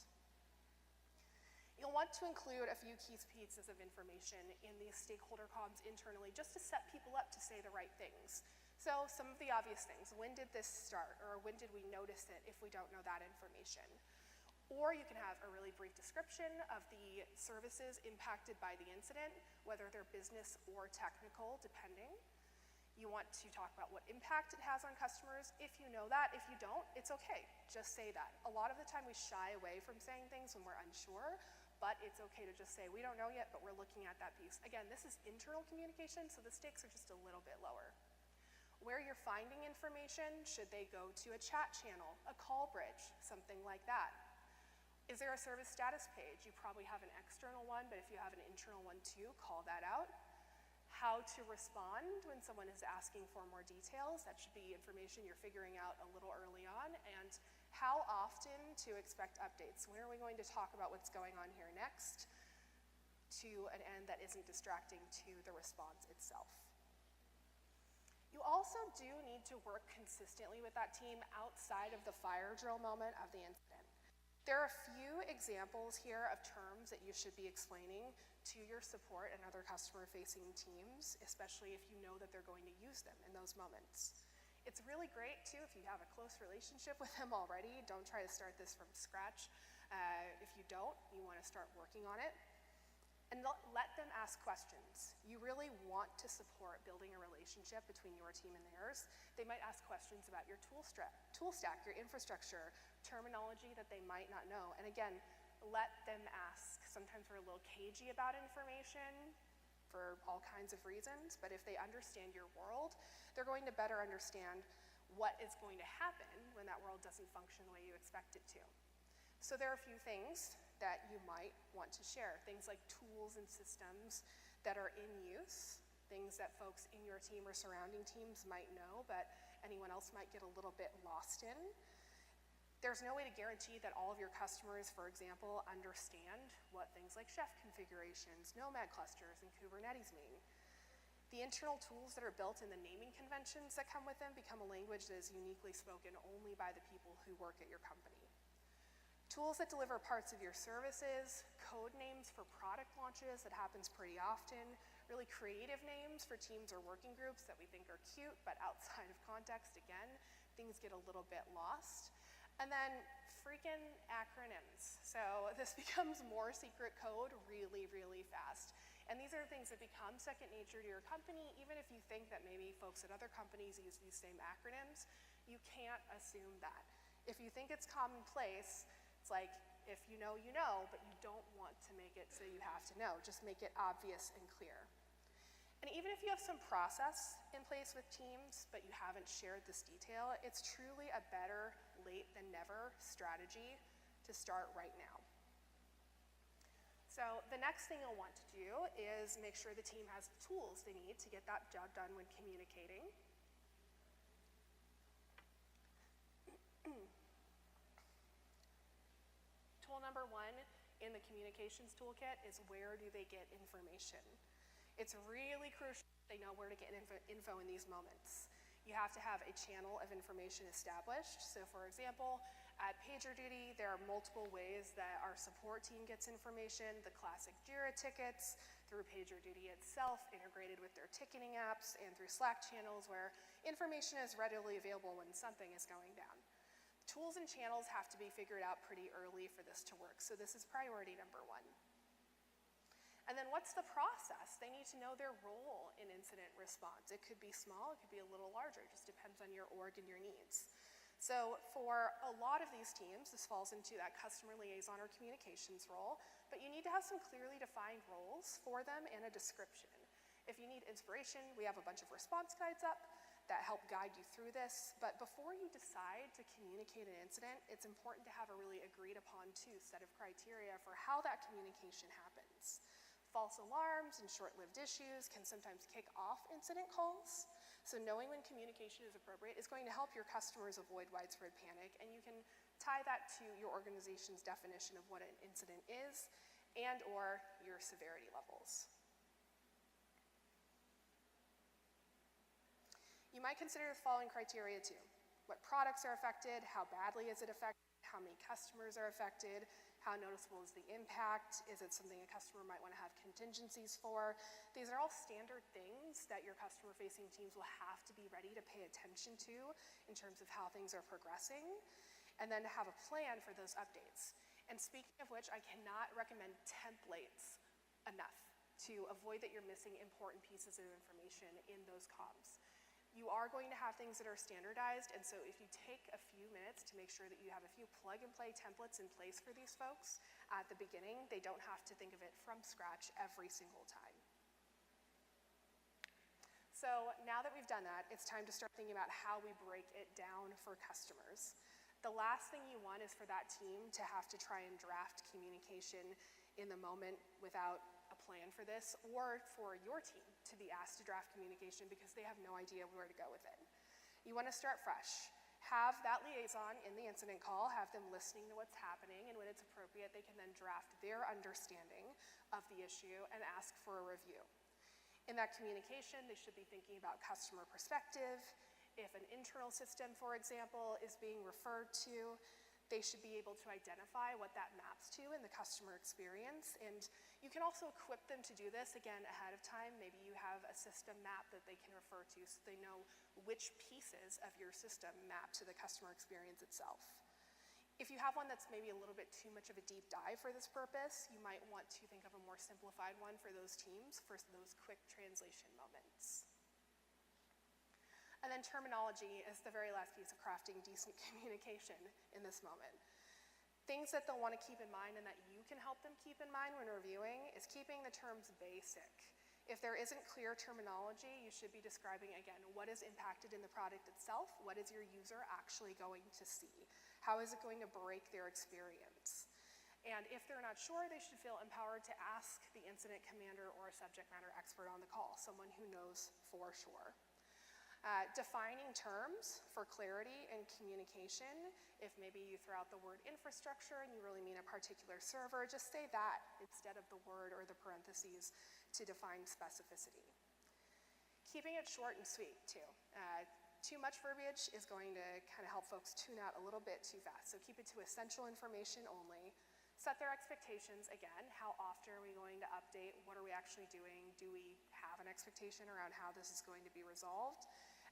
You'll want to include a few key pieces of information in these stakeholder comms internally just to set people up to say the right things. So some of the obvious things, when did this start, or when did we notice it if we don't know that information? Or you can have a really brief description of the services impacted by the incident, whether they're business or technical, depending. You want to talk about what impact it has on customers. If you know that, if you don't, it's okay. Just say that. A lot of the time we shy away from saying things when we're unsure, but it's okay to just say, we don't know yet, but we're looking at that piece. Again, this is internal communication, so the stakes are just a little bit lower. Where you're finding information, should they go to a chat channel, a call bridge, something like that? Is there a service status page? You probably have an external one, but if you have an internal one too, call that out. How to respond when someone is asking for more details. That should be information you're figuring out a little early on. And how often to expect updates. When are we going to talk about what's going on here next to an end that isn't distracting to the response itself. You also do need to work consistently with that team outside of the fire drill moment of the incident. There are a few examples here of terms that you should be explaining to your support and other customer-facing teams, especially if you know that they're going to use them in those moments. It's really great, too, if you have a close relationship with them already. Don't try to start this from scratch. If you don't, you want to start working on it. And let them ask questions. You really want to support building a relationship between your team and theirs. They might ask questions about your tool stack, your infrastructure, terminology that they might not know. And again, let them ask. Sometimes we're a little cagey about information for all kinds of reasons, but if they understand your world, they're going to better understand what is going to happen when that world doesn't function the way you expect it to. So there are a few things that you might want to share, things like tools and systems that are in use, things that folks in your team or surrounding teams might know, but anyone else might get a little bit lost in. There's no way to guarantee that all of your customers, for example, understand what things like Chef configurations, Nomad clusters, and Kubernetes mean. The internal tools that are built in the naming conventions that come with them become a language that is uniquely spoken only by the people who work at your company. Tools that deliver parts of your services, code names for product launches, that happens pretty often, really creative names for teams or working groups that we think are cute, but outside of context, again, things get a little bit lost. And then freaking acronyms. So this becomes more secret code really, really fast. And these are things that become second nature to your company, even if you think that maybe folks at other companies use these same acronyms, you can't assume that. If you think it's commonplace, it's like, if you know, but you don't want to make it so you have to know. Just make it obvious and clear. And even if you have some process in place with teams, but you haven't shared this detail, it's truly a better late than never strategy to start right now. So the next thing you'll want to do is make sure the team has the tools they need to get that job done when communicating. Tool number one in the communications toolkit is where do they get information? It's really crucial they know where to get info in these moments. You have to have a channel of information established. So for example, at PagerDuty, there are multiple ways that our support team gets information, the classic Jira tickets, through PagerDuty itself, integrated with their ticketing apps, and through Slack channels where information is readily available when something is going down. Tools and channels have to be figured out pretty early for this to work, so this is priority number one. And then what's the process? They need to know their role in incident response. It could be small, it could be a little larger, it just depends on your org and your needs. So for a lot of these teams, this falls into that customer liaison or communications role, but you need to have some clearly defined roles for them and a description. If you need inspiration, we have a bunch of response guides up that help guide you through this, but before you decide to communicate an incident, it's important to have a really agreed upon set of criteria for how that communication happens. False alarms and short-lived issues can sometimes kick off incident calls, so knowing when communication is appropriate is going to help your customers avoid widespread panic, and you can tie that to your organization's definition of what an incident is and or your severity levels. You might consider the following criteria too. What products are affected? How badly is it affected? How many customers are affected? How noticeable is the impact? Is it something a customer might want to have contingencies for? These are all standard things that your customer-facing teams will have to be ready to pay attention to in terms of how things are progressing, and then to have a plan for those updates. And speaking of which, I cannot recommend templates enough to avoid that you're missing important pieces of information in those comms. You are going to have things that are standardized, and so if you take a few minutes to make sure that you have a few plug-and-play templates in place for these folks at the beginning, they don't have to think of it from scratch every single time. So now that we've done that, it's time to start thinking about how we break it down for customers. The last thing you want is for that team to have to try and draft communication in the moment without a plan for this, or for your team to be asked to draft communication because they have no idea where to go with it. You want to start fresh. Have that liaison in the incident call, have them listening to what's happening, and when it's appropriate, they can then draft their understanding of the issue and ask for a review. In that communication, they should be thinking about customer perspective. If an internal system, for example, is being referred to, they should be able to identify what that maps to in the customer experience. And you can also equip them to do this, again, ahead of time. Maybe you have a system map that they can refer to so they know which pieces of your system map to the customer experience itself. If you have one that's maybe a little bit too much of a deep dive for this purpose, you might want to think of a more simplified one for those teams for those quick translation moments. And then terminology is the very last piece of crafting decent communication in this moment. Things that they'll want to keep in mind and that you can help them keep in mind when reviewing is keeping the terms basic. If there isn't clear terminology, you should be describing, again, what is impacted in the product itself, what is your user actually going to see, how is it going to break their experience. And if they're not sure, they should feel empowered to ask the incident commander or a subject matter expert on the call, someone who knows for sure. Defining terms for clarity and communication. If maybe you throw out the word infrastructure and you really mean a particular server, just say that instead of the word or the parentheses to define specificity. Keeping it short and sweet, too. Too much verbiage is going to kind of help folks tune out a little bit too fast, so keep it to essential information only. Set their expectations, again, how often are we going to update, what are we actually doing, do we have an expectation around how this is going to be resolved?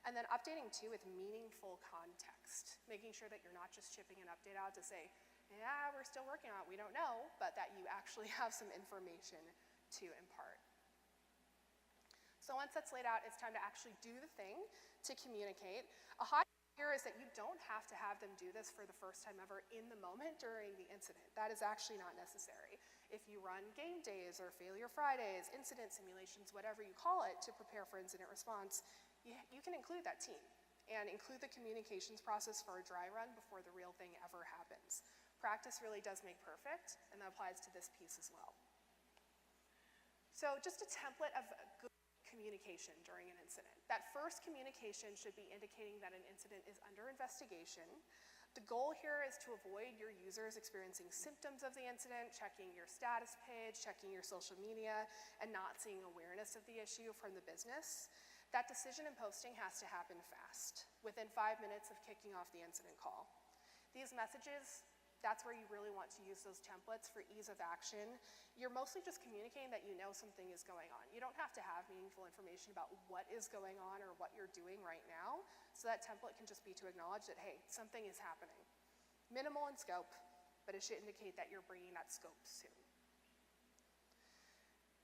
And then updating too with meaningful context, making sure that you're not just shipping an update out to say, yeah, we're still working on it, we don't know, but that you actually have some information to impart. So once that's laid out, it's time to actually do the thing to communicate. A hot here is that you don't have to have them do this for the first time ever in the moment during the incident. That is actually not necessary. If you run game days or failure Fridays, incident simulations, whatever you call it, to prepare for incident response, you can include that team and include the communications process for a dry run before the real thing ever happens. Practice really does make perfect, and that applies to this piece as well. So just a template of good communication during an incident. That first communication should be indicating that an incident is under investigation. The goal here is to avoid your users experiencing symptoms of the incident, checking your status page, checking your social media, and not seeing awareness of the issue from the business. That decision and posting has to happen fast, within 5 minutes of kicking off the incident call. These messages, that's where you really want to use those templates for ease of action. You're mostly just communicating that you know something is going on. You don't have to have meaningful information about what is going on or what you're doing right now, so that template can just be to acknowledge that, hey, something is happening. Minimal in scope, but it should indicate that you're bringing that scope soon.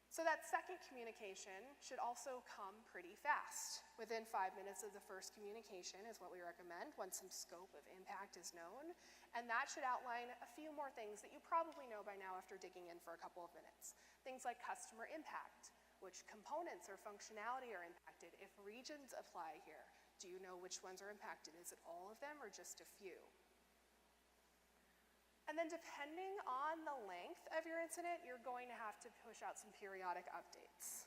So that second communication should also come pretty fast. Within 5 minutes of the first communication is what we recommend once some scope of impact is known. And that should outline a few more things that you probably know by now after digging in for a couple of minutes. Things like customer impact, which components or functionality are impacted, if regions apply here. Do you know which ones are impacted? Is it all of them or just a few? And then depending on the length of your incident, you're going to have to push out some periodic updates.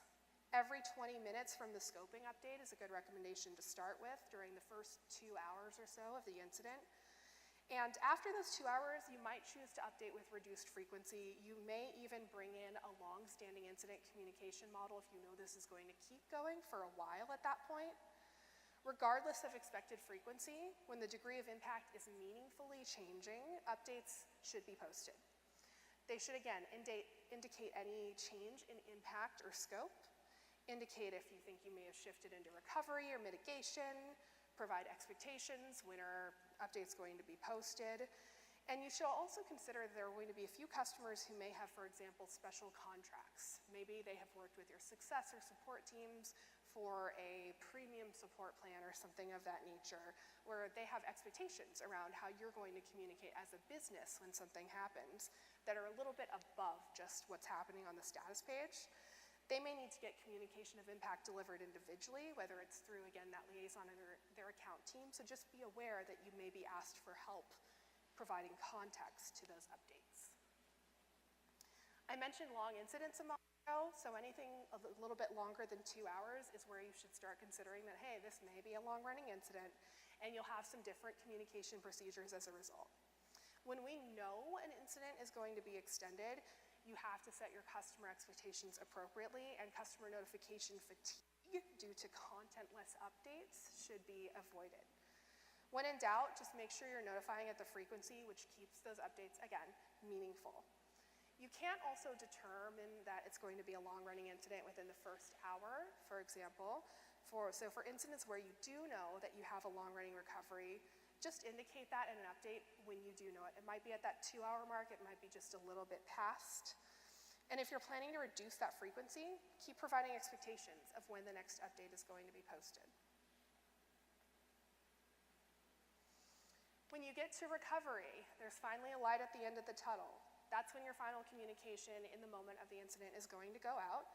Every 20 minutes from the scoping update is a good recommendation to start with during the first 2 hours or so of the incident. And after those 2 hours, you might choose to update with reduced frequency. You may even bring in a long-standing incident communication model if you know this is going to keep going for a while at that point. Regardless of expected frequency, when the degree of impact is meaningfully changing, updates should be posted. They should, again, indicate any change in impact or scope, indicate if you think you may have shifted into recovery or mitigation, provide expectations, when are updates going to be posted, and you should also consider that there are going to be a few customers who may have, for example, special contracts. Maybe they have worked with your success or support teams for a premium support plan or something of that nature, where they have expectations around how you're going to communicate as a business when something happens that are a little bit above just what's happening on the status page. They may need to get communication of impact delivered individually, whether it's through, again, that liaison and their account team. So just be aware that you may be asked for help providing context to those updates. I mentioned long incidents a moment ago, so anything a little bit longer than 2 hours is where you should start considering that, hey, this may be a long-running incident, and you'll have some different communication procedures as a result. When we know an incident is going to be extended, you have to set your customer expectations appropriately, and customer notification fatigue due to contentless updates should be avoided. When in doubt, just make sure you're notifying at the frequency which keeps those updates, again, meaningful. You can't also determine that it's going to be a long-running incident within the first hour, for example. So for incidents where you do know that you have a long-running recovery, just indicate that in an update when you do know it. It might be at that 2-hour mark, it might be just a little bit past. And if you're planning to reduce that frequency, keep providing expectations of when the next update is going to be posted. When you get to recovery, there's finally a light at the end of the tunnel. That's when your final communication in the moment of the incident is going to go out.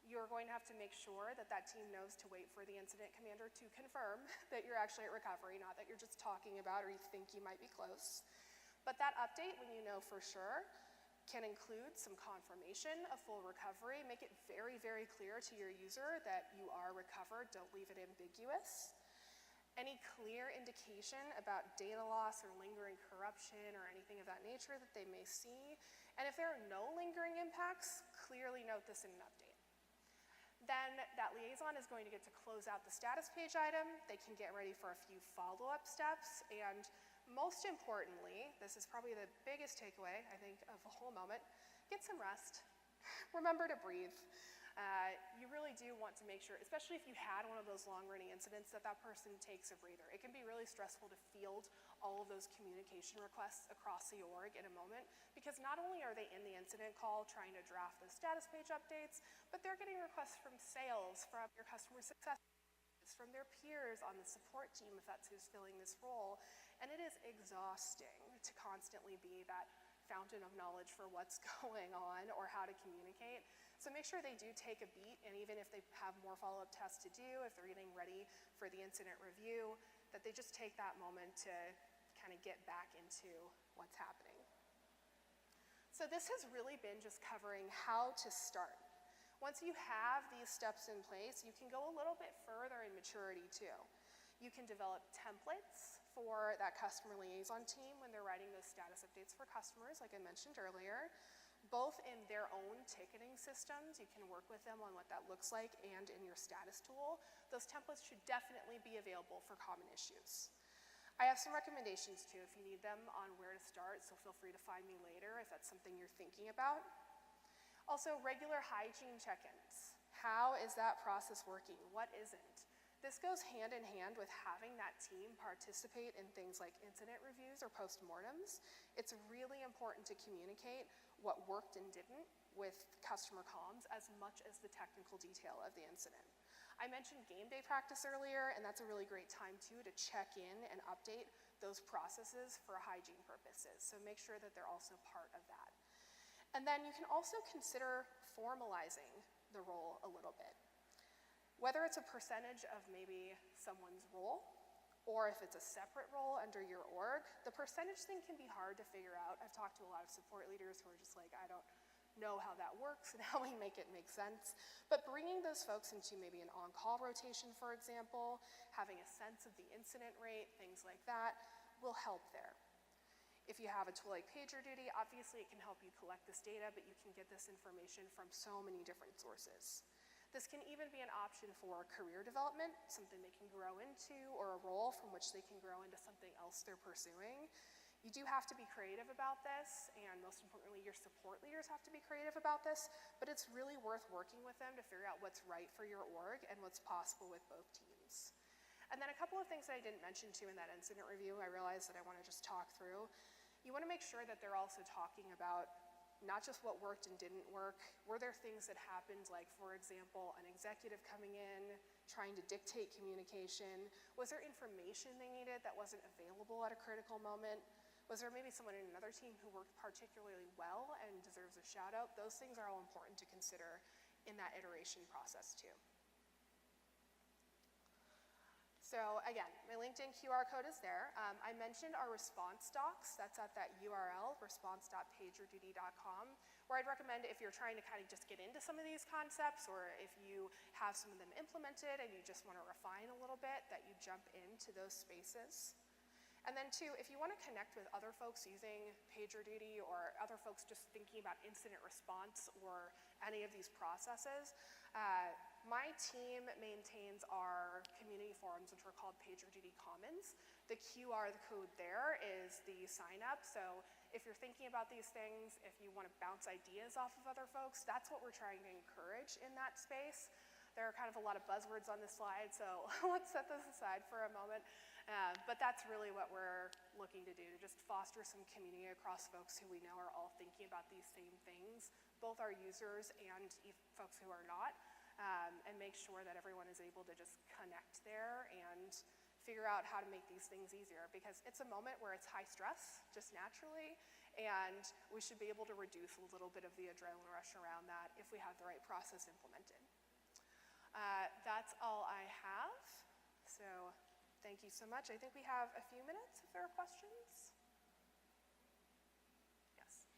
You're going to have to make sure that that team knows to wait for the incident commander to confirm that you're actually at recovery, not that you're just talking about or you think you might be close. But that update, when you know for sure, can include some confirmation of full recovery. Make it very, very clear to your user that you are recovered. Don't leave it ambiguous. Any clear indication about data loss or lingering corruption or anything of that nature that they may see. And if there are no lingering impacts, clearly note this in an update. Then that liaison is going to get to close out the status page item. They can get ready for a few follow-up steps. And most importantly, this is probably the biggest takeaway, I think, of the whole moment, get some rest. Remember to breathe. You really do want to make sure, especially if you had one of those long-running incidents, that that person takes a breather. It can be really stressful to field all of those communication requests across the org in a moment, because not only are they in the incident call trying to draft those status page updates, but they're getting requests from sales, from your customer success, from their peers on the support team, if that's who's filling this role. And it is exhausting to constantly be that fountain of knowledge for what's going on or how to communicate. So make sure they do take a beat, and even if they have more follow-up tests to do, if they're getting ready for the incident review, that they just take that moment to kind of get back into what's happening. So this has really been just covering how to start. Once you have these steps in place, you can go a little bit further in maturity too. You can develop templates for that customer liaison team when they're writing those status updates for customers, like I mentioned earlier. Both in their own ticketing systems, you can work with them on what that looks like, and in your status tool. Those templates should definitely be available for common issues. I have some recommendations too if you need them on where to start, so feel free to find me later if that's something you're thinking about. Also, regular hygiene check-ins. How is that process working? What isn't? This goes hand in hand with having that team participate in things like incident reviews or postmortems. It's really important to communicate what worked and didn't with customer comms as much as the technical detail of the incident. I mentioned game day practice earlier, and that's a really great time too to check in and update those processes for hygiene purposes. So make sure that they're also part of that. And then you can also consider formalizing the role a little bit. Whether it's a percentage of maybe someone's role, or if it's a separate role under your org, the percentage thing can be hard to figure out. I've talked to a lot of support leaders who are just like, I don't know how that works and how we make it make sense. But bringing those folks into maybe an on-call rotation, for example, having a sense of the incident rate, things like that, will help there. If you have a tool like PagerDuty, obviously it can help you collect this data, but you can get this information from so many different sources. This can even be an option for career development, something they can grow into, or a role from which they can grow into something else they're pursuing. You do have to be creative about this, and most importantly, your support leaders have to be creative about this, but it's really worth working with them to figure out what's right for your org and what's possible with both teams. And then a couple of things that I didn't mention too in that incident review, I realized that I want to just talk through. You want to make sure that they're also talking about not just what worked and didn't work. Were there things that happened, like, for example, an executive coming in, trying to dictate communication? Was there information they needed that wasn't available at a critical moment? Was there maybe someone in another team who worked particularly well and deserves a shout out? Those things are all important to consider in that iteration process too. So again, my LinkedIn QR code is there. I mentioned our response docs. That's at that URL, response.pagerduty.com, where I'd recommend if you're trying to kind of just get into some of these concepts, or if you have some of them implemented and you just want to refine a little bit, that you jump into those spaces. And then two, if you want to connect with other folks using PagerDuty or other folks just thinking about incident response or any of these processes, my team maintains our community forums, which are called PagerDuty Commons. The QR code there is the sign up. So if you're thinking about these things, if you want to bounce ideas off of other folks, that's what we're trying to encourage in that space. There are kind of a lot of buzzwords on this slide, so let's set those aside for a moment. But that's really what we're looking to do, to just foster some community across folks who we know are all thinking about these same things, both our users and folks who are not, and make sure that everyone is able to just connect there and figure out how to make these things easier, because it's a moment where it's high stress, just naturally, and we should be able to reduce a little bit of the adrenaline rush around that if we have the right process implemented. That's all I have, so thank you so much. I think we have a few minutes if there are questions. Yes.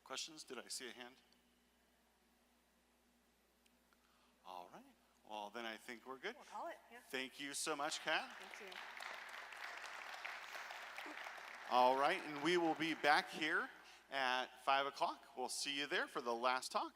Questions? Did I see a hand? All right. Well, then I think we're good. We'll call it, yeah. Thank you so much, Kat. Thank you. All right, and we will be back here at 5 o'clock. We'll see you there for the last talk.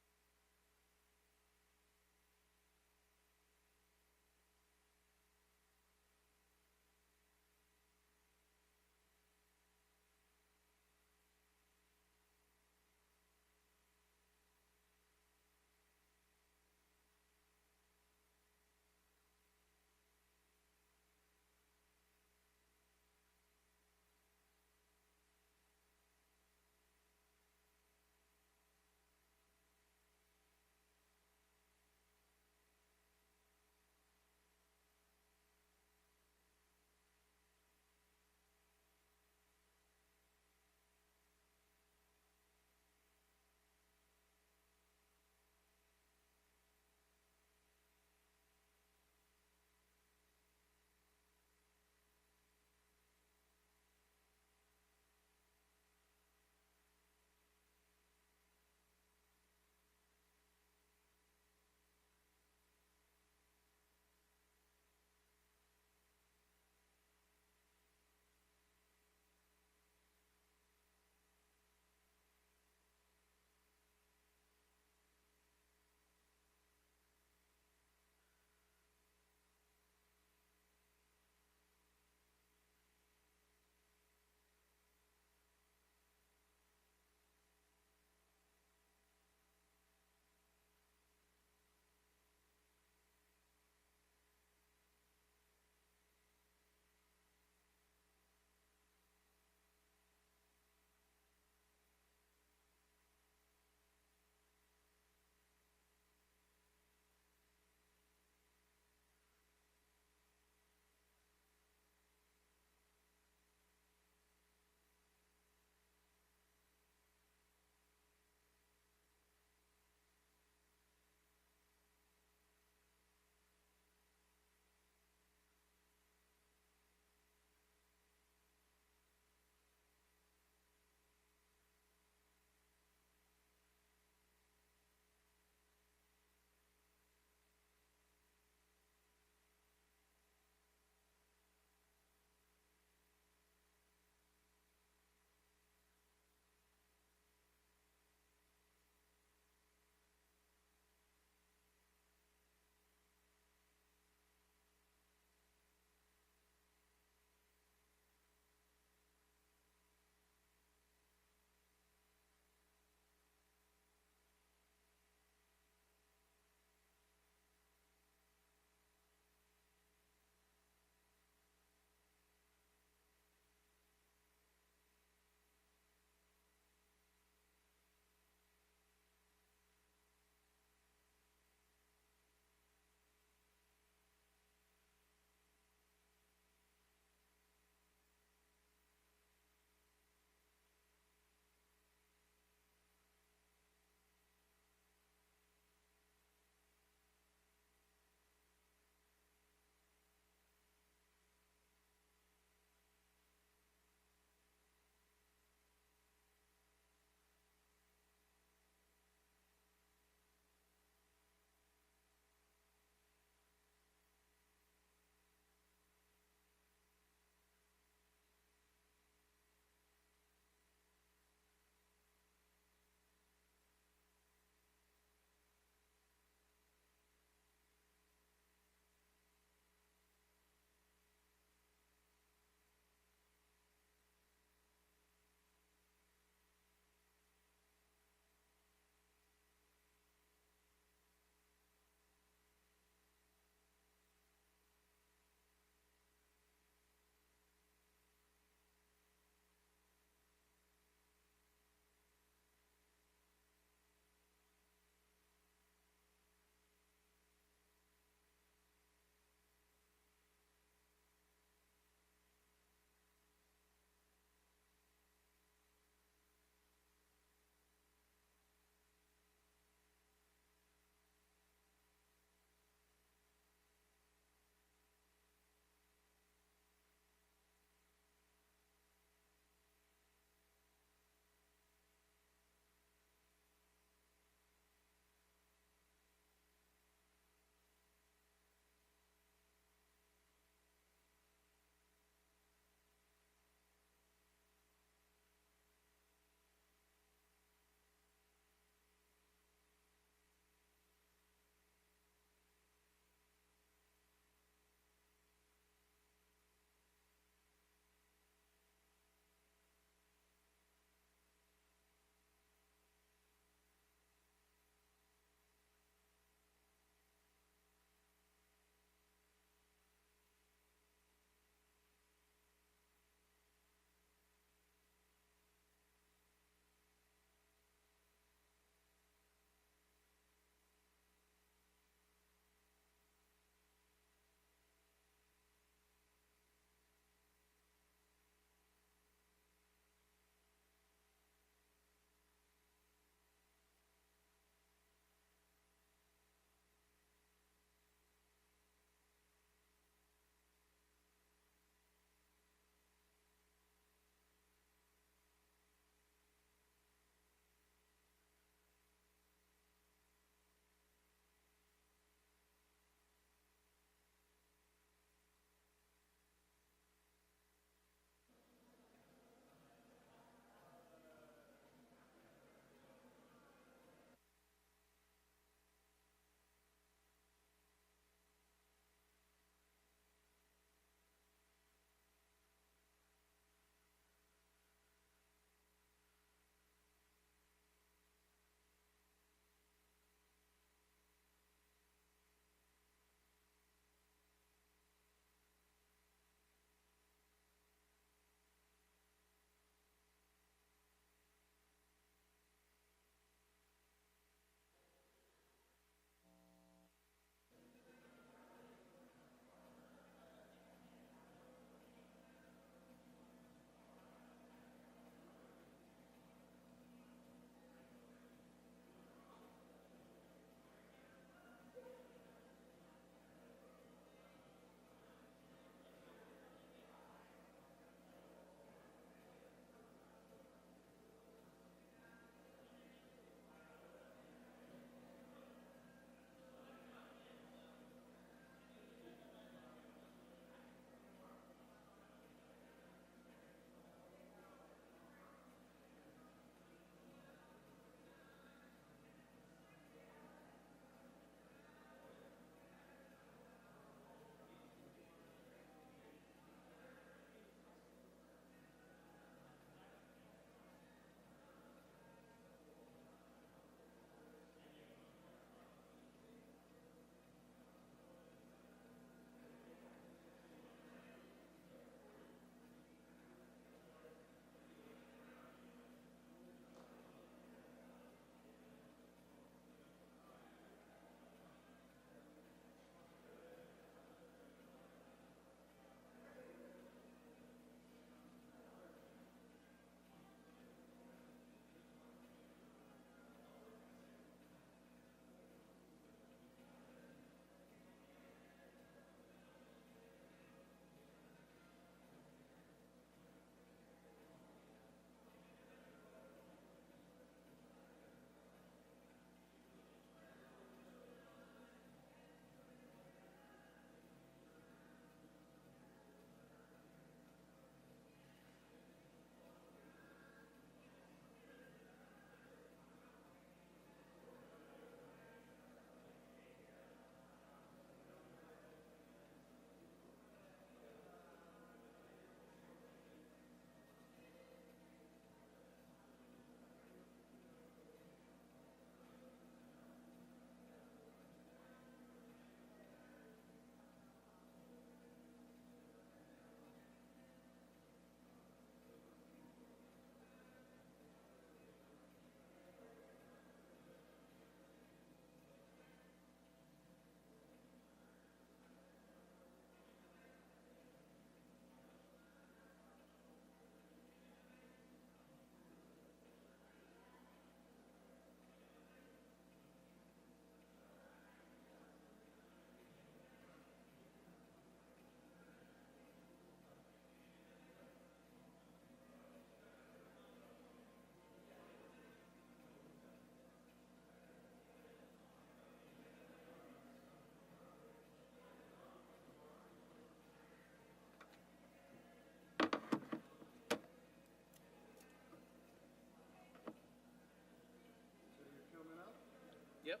Yep.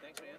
Thanks, man.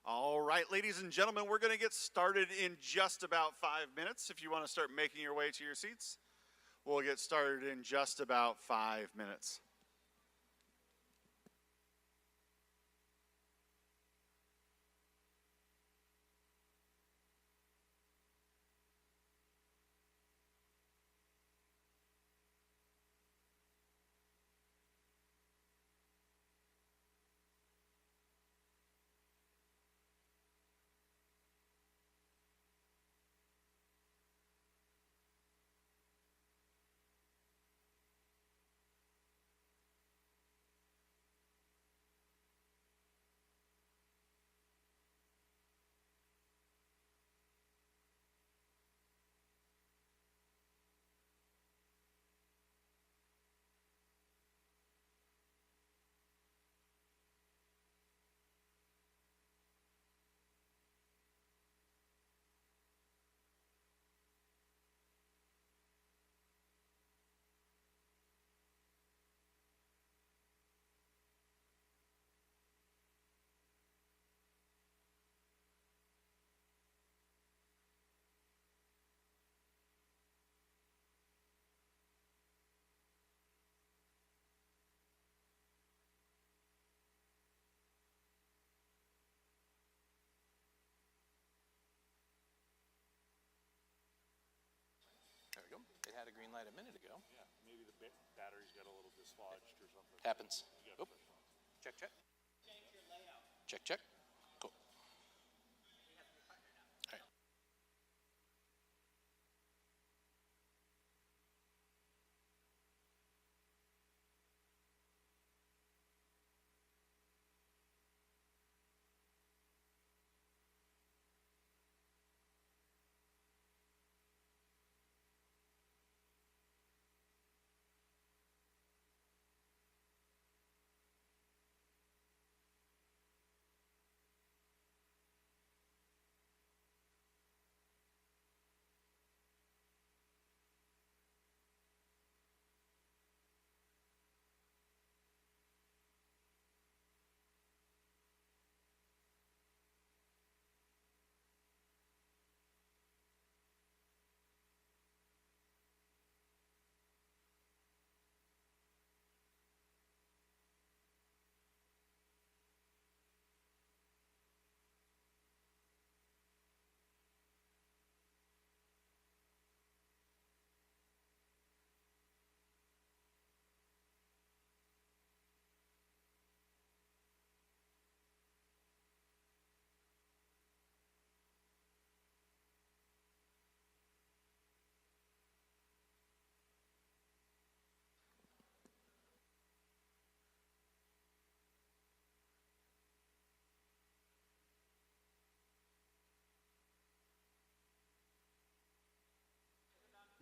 All right, ladies and gentlemen, we're going to get started in just about 5 minutes. If you want to start making your way to your seats, we'll get started in just about 5 minutes. There we go. It had a green light a minute ago. Yeah, maybe the batteries got a little dislodged or something. Happens. Oop. Check, check. Check, check. Cool. All right.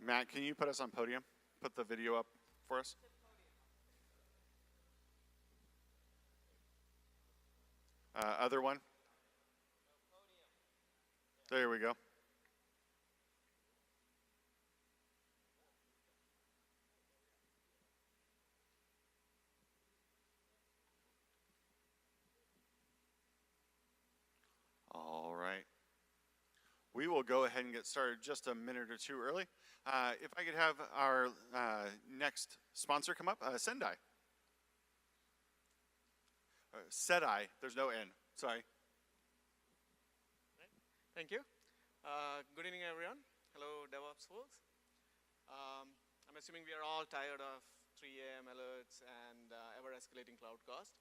Matt, can you put us on podium? Put the video up for us. Other one. There we go. All right. We will go ahead and get started just a minute or two early. If I could have our next sponsor come up, Sendai. Sedai, there's no N, sorry. Thank you. Good evening, everyone. Hello, DevOps folks. I'm assuming we are all tired of 3 a.m. alerts and ever-escalating cloud cost.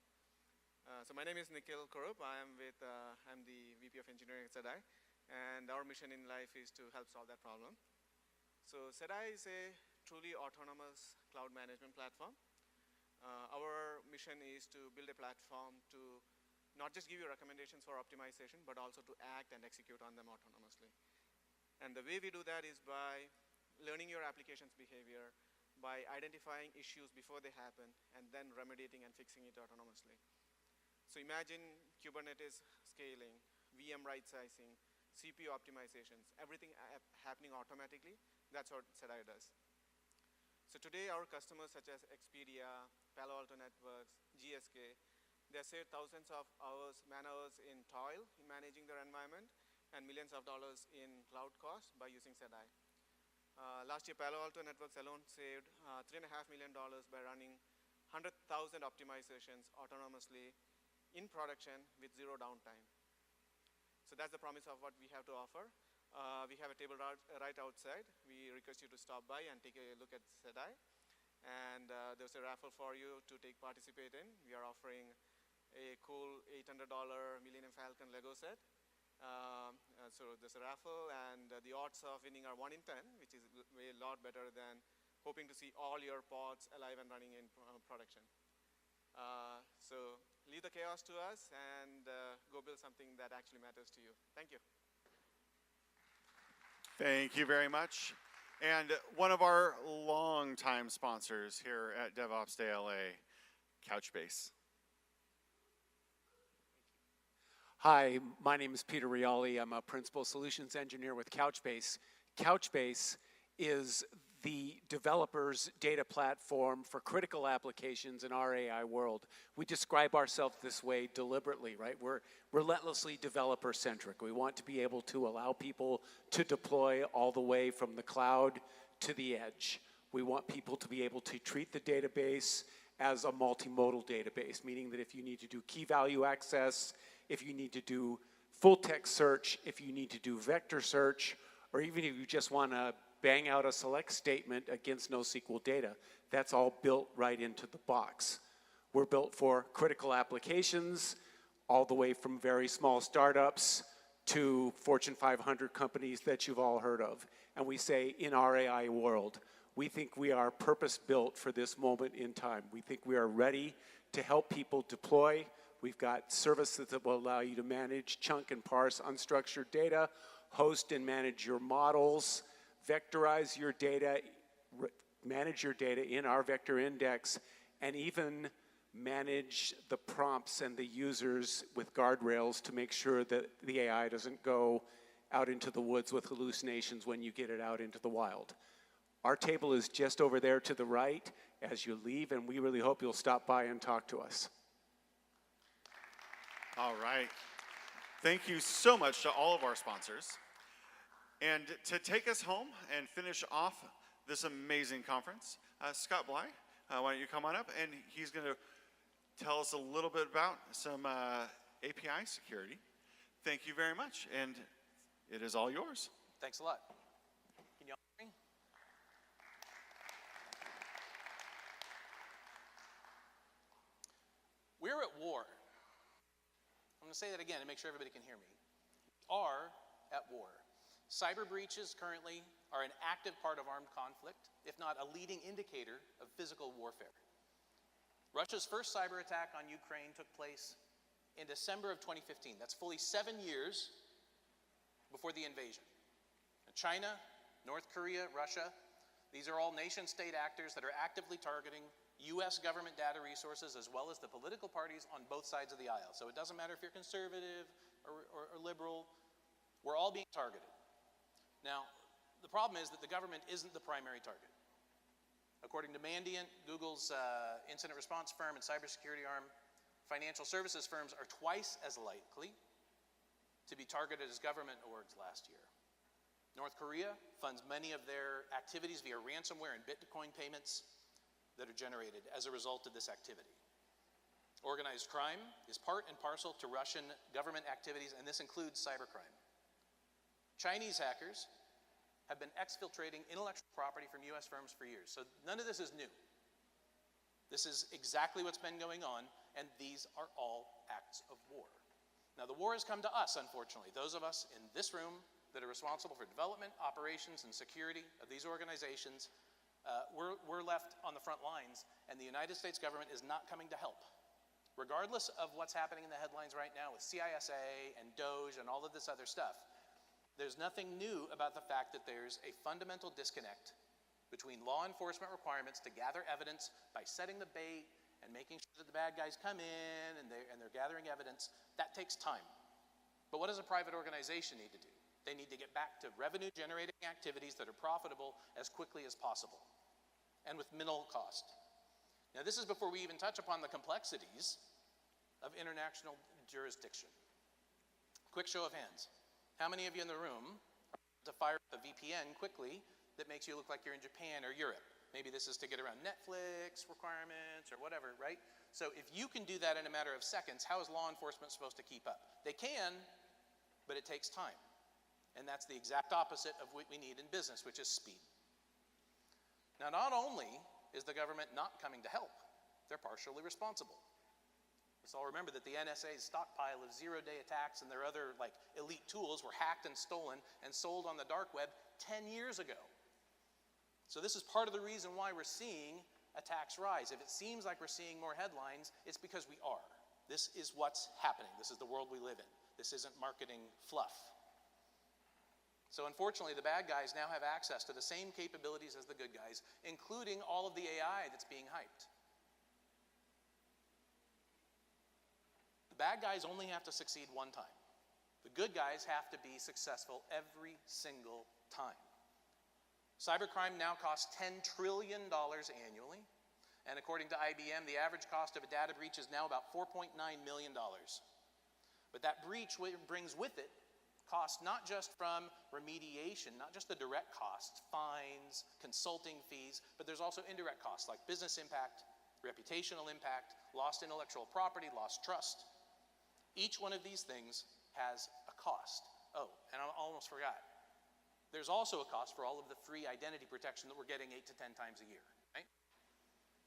So my name is Nikhil Korup. I'm the VP of Engineering at SEDAI, and our mission in life is to help solve that problem. So SEDAI is a truly autonomous cloud management platform. Our mission is to build a platform to not just give you recommendations for optimization, but also to act and execute on them autonomously. And the way we do that is by learning your application's behavior, by identifying issues before they happen, and then remediating and fixing it autonomously. So imagine Kubernetes scaling, VM right-sizing, CPU optimizations, everything happening automatically. That's what SEDAI does. So today, our customers such as Expedia, Palo Alto Networks, GSK, they save thousands of man-hours in toil in managing their environment and millions of dollars in cloud costs by using SEDAI. Last year, Palo Alto Networks alone saved $3.5 million by running 100,000 optimizations autonomously in production with zero downtime. So that's the promise of what we have to offer. We have a table right outside. We request you to stop by and take a look at SEDAI. And there's a raffle for you to participate in. We are offering a cool $800 Millennium Falcon Lego set. So there's a raffle, and the odds of winning are 1 in 10, which is a lot better than hoping to see all your pods alive and running in production. So leave the chaos to us and go build something that actually matters to you. Thank you. Thank you very much. And one of our longtime sponsors here at DevOps Day LA, Couchbase. Hi, my name is Peter Riali. I'm a principal solutions engineer with Couchbase. Couchbase is the developer's data platform for critical applications in our AI world. We describe ourselves this way deliberately, right? We're relentlessly developer-centric. We want to be able to allow people to deploy all the way from the cloud to the edge. We want people to be able to treat the database as a multimodal database, meaning that if you need to do key value access, if you need to do full text search, if you need to do vector search, or even if you just want to bang out a select statement against NoSQL data, that's all built right into the box. We're built for critical applications, all the way from very small startups to Fortune 500 companies that you've all heard of. And we say, in our AI world, we think we are purpose-built for this moment in time. We think we are ready to help people deploy. We've got services that will allow you to manage, chunk and parse unstructured data, host and manage your models, vectorize your data, manage your data in our vector index, and even manage the prompts and the users with guardrails to make sure that the AI doesn't go out into the woods with hallucinations when you get it out into the wild. Our table is just over there to the right as you leave, and we really hope you'll stop by and talk to us. All right. Thank you so much to all of our sponsors. And to take us home and finish off this amazing conference, Scott Bly, why don't you come on up? And he's going to tell us a little bit about some API security. Thank you very much, and it is all yours. Thanks a lot. Can you all hear me? We're at war. I'm going to say that again to make sure everybody can hear me. We are at war. Cyber breaches currently are an active part of armed conflict, if not a leading indicator of physical warfare. Russia's first cyber attack on Ukraine took place in December of 2015. That's fully 7 years before the invasion. China, North Korea, Russia These are all nation-state actors that are actively targeting US government data resources as well as the political parties on both sides of the aisle. So it doesn't matter if you're conservative or liberal, we're all being targeted. Now, the problem is that the government isn't the primary target. According to Mandiant, Google's incident response firm and cybersecurity arm, financial services firms are twice as likely to be targeted as government orgs last year. North Korea funds many of their activities via ransomware and Bitcoin payments that are generated as a result of this activity. Organized crime is part and parcel to Russian government activities, and this includes cybercrime. Chinese hackers have been exfiltrating intellectual property from US firms for years, so none of this is new. This is exactly what's been going on, and these are all acts of war. Now, the war has come to us, unfortunately. Those of us in this room that are responsible for development, operations, and security of these organizations, we're left on the front lines, and the United States government is not coming to help. Regardless of what's happening in the headlines right now with CISA and DOGE and all of this other stuff, there's nothing new about the fact that there's a fundamental disconnect between law enforcement requirements to gather evidence by setting the bait and making sure that the bad guys come in and they're gathering evidence. That takes time. But what does a private organization need to do? They need to get back to revenue-generating activities that are profitable as quickly as possible and with minimal cost. Now, this is before we even touch upon the complexities of international jurisdiction. Quick show of hands. How many of you in the room to fire up a VPN quickly that makes you look like you're in Japan or Europe? Maybe this is to get around Netflix requirements or whatever, right? So if you can do that in a matter of seconds, how is law enforcement supposed to keep up? They can, but it takes time. And that's the exact opposite of what we need in business, which is speed. Now, not only is the government not coming to help, they're partially responsible. Let's all remember that the NSA's stockpile of zero-day attacks and their other elite tools were hacked and stolen and sold on the dark web 10 years ago. So this is part of the reason why we're seeing attacks rise. If it seems like we're seeing more headlines, it's because we are. This is what's happening. This is the world we live in. This isn't marketing fluff. So unfortunately, the bad guys now have access to the same capabilities as the good guys, including all of the AI that's being hyped. The bad guys only have to succeed one time. The good guys have to be successful every single time. Cybercrime now costs $10 trillion annually, and according to IBM, the average cost of a data breach is now about $4.9 million. But that breach brings with it costs not just from remediation, not just the direct costs, fines, consulting fees, but there's also indirect costs like business impact, reputational impact, lost intellectual property, lost trust. Each one of these things has a cost. Oh, and I almost forgot. There's also a cost for all of the free identity protection that we're getting 8 to 10 times a year, right?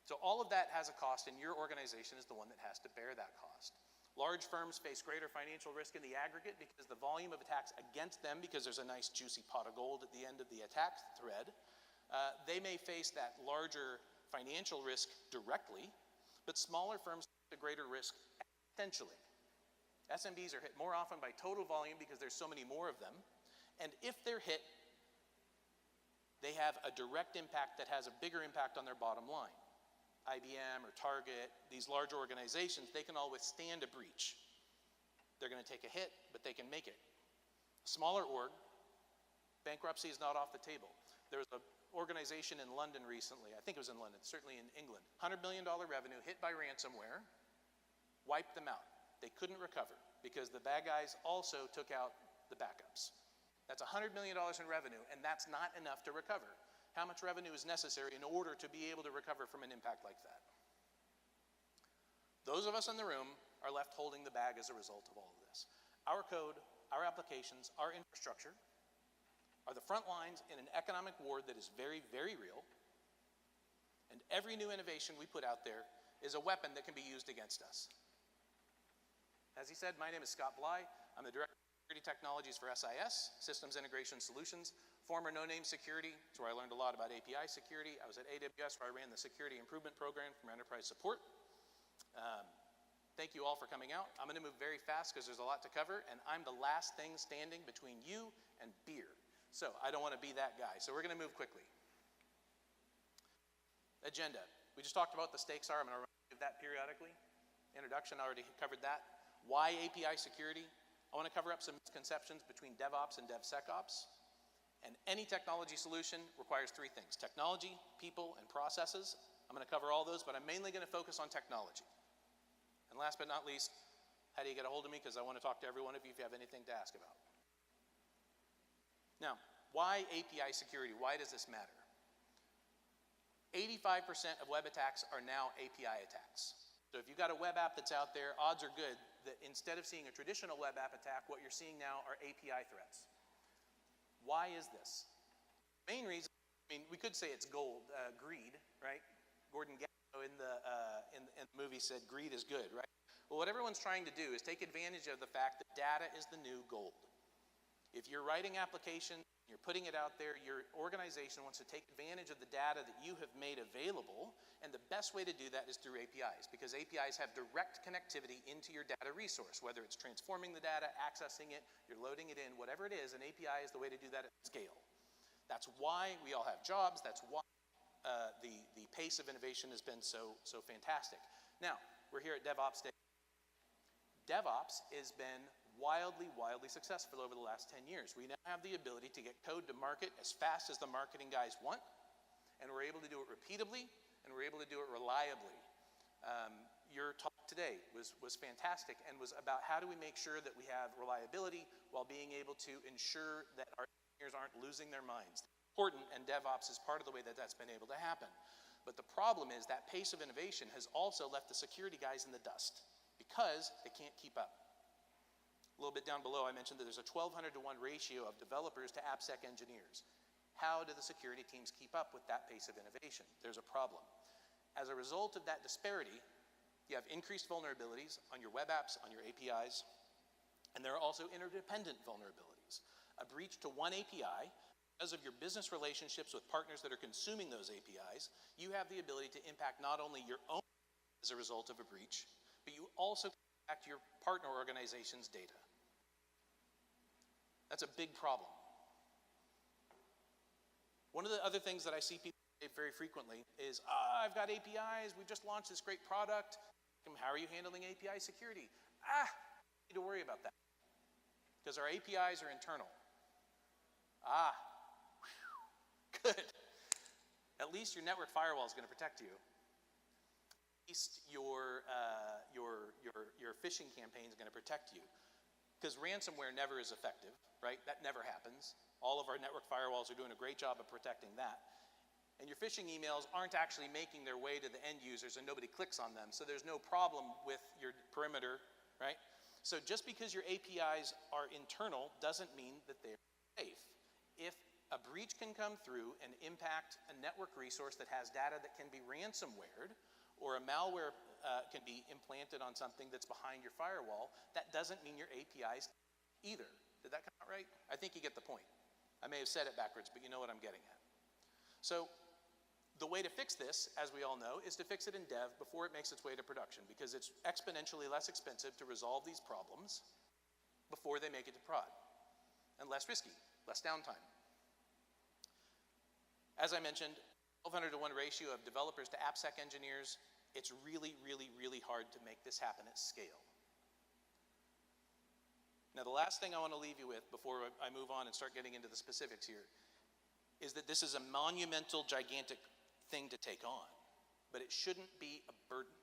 So all of that has a cost, and your organization is the one that has to bear that cost. Large firms face greater financial risk in the aggregate because the volume of attacks against them, because there's a nice juicy pot of gold at the end of the attack thread, they may face that larger financial risk directly, but smaller firms face a greater risk potentially. SMBs are hit more often by total volume because there's so many more of them, and if they're hit, they have a direct impact that has a bigger impact on their bottom line. IBM or Target, these large organizations, they can all withstand a breach. They're going to take a hit, but they can make it. Smaller org, bankruptcy is not off the table. There was an organization in London recently, I think it was in London, certainly in England, $100 million revenue hit by ransomware, wiped them out. They couldn't recover because the bad guys also took out the backups. That's $100 million in revenue, and that's not enough to recover. How much revenue is necessary in order to be able to recover from an impact like that? Those of us in the room are left holding the bag as a result of all of this. Our code, our applications, our infrastructure are the front lines in an economic war that is very, very real, and every new innovation we put out there is a weapon that can be used against us. As he said, my name is Scott Bly. I'm the Director of Security Technologies for SIS, Systems Integration Solutions, former No Name Security. That's where I learned a lot about API security. I was at AWS where I ran the Security Improvement Program from Enterprise Support. Thank you all for coming out. I'm going to move very fast because there's a lot to cover, and I'm the last thing standing between you and beer. So I don't want to be that guy. So we're going to move quickly. Agenda. We just talked about the stakes are. I'm going to give that periodically. Introduction, I already covered that. Why API security? I want to cover up some misconceptions between DevOps and DevSecOps. And any technology solution requires three things: technology, people, and processes. I'm going to cover all those, but I'm mainly going to focus on technology. And last but not least, how do you get a hold of me? Because I want to talk to every one of you if you have anything to ask about. Now, why API security? Why does this matter? 85% of web attacks are now API attacks. So if you've got a web app that's out there, odds are good that instead of seeing a traditional web app attack, what you're seeing now are API threats. Why is this? Main reason, I mean, we could say it's greed, right? Gordon Gekko in the movie said greed is good, right? Well, what everyone's trying to do is take advantage of the fact that data is the new gold. If you're writing applications, you're putting it out there, your organization wants to take advantage of the data that you have made available, and the best way to do that is through APIs, because APIs have direct connectivity into your data resource, whether it's transforming the data, accessing it, you're loading it in, whatever it is, an API is the way to do that at scale. That's why we all have jobs, that's why the pace of innovation has been so fantastic. Now, we're here at DevOps Day. DevOps has been wildly successful over the last 10 years. We now have the ability to get code to market as fast as the marketing guys want, and we're able to do it repeatably, and we're able to do it reliably. Your talk today was fantastic and was about how do we make sure that we have reliability while being able to ensure that our engineers aren't losing their minds. Important, and DevOps is part of the way that that's been able to happen. But the problem is that pace of innovation has also left the security guys in the dust because they can't keep up. A little bit down below, I mentioned that there's a 1,200 to 1 ratio of developers to AppSec engineers. How do the security teams keep up with that pace of innovation? There's a problem. As a result of that disparity, you have increased vulnerabilities on your web apps, on your APIs, and there are also interdependent vulnerabilities. A breach to one API, because of your business relationships with partners that are consuming those APIs, you have the ability to impact not only your own as a result of a breach, but you also impact your partner organization's data. That's a big problem. One of the other things that I see people say very frequently is, I've got APIs, we've just launched this great product. How are you handling API security? You need to worry about that. Because our APIs are internal. Good. At least your network firewall is going to protect you. At least your phishing campaign is going to protect you. Because ransomware never is effective, right? That never happens. All of our network firewalls are doing a great job of protecting that. And your phishing emails aren't actually making their way to the end users and nobody clicks on them, so there's no problem with your perimeter, right? So just because your APIs are internal doesn't mean that they're safe. If a breach can come through and impact a network resource that has data that can be ransomwared, or a malware can be implanted on something that's behind your firewall, that doesn't mean your APIs either. Did that come out right? I think you get the point. I may have said it backwards, but you know what I'm getting at. So the way to fix this, as we all know, is to fix it in dev before it makes its way to production, because it's exponentially less expensive to resolve these problems before they make it to prod, and less risky, less downtime. As I mentioned, 1,200 to 1 ratio of developers to AppSec engineers. It's really hard to make this happen at scale. Now, the last thing I want to leave you with before I move on and start getting into the specifics here is that this is a monumental, gigantic thing to take on, but it shouldn't be a burden.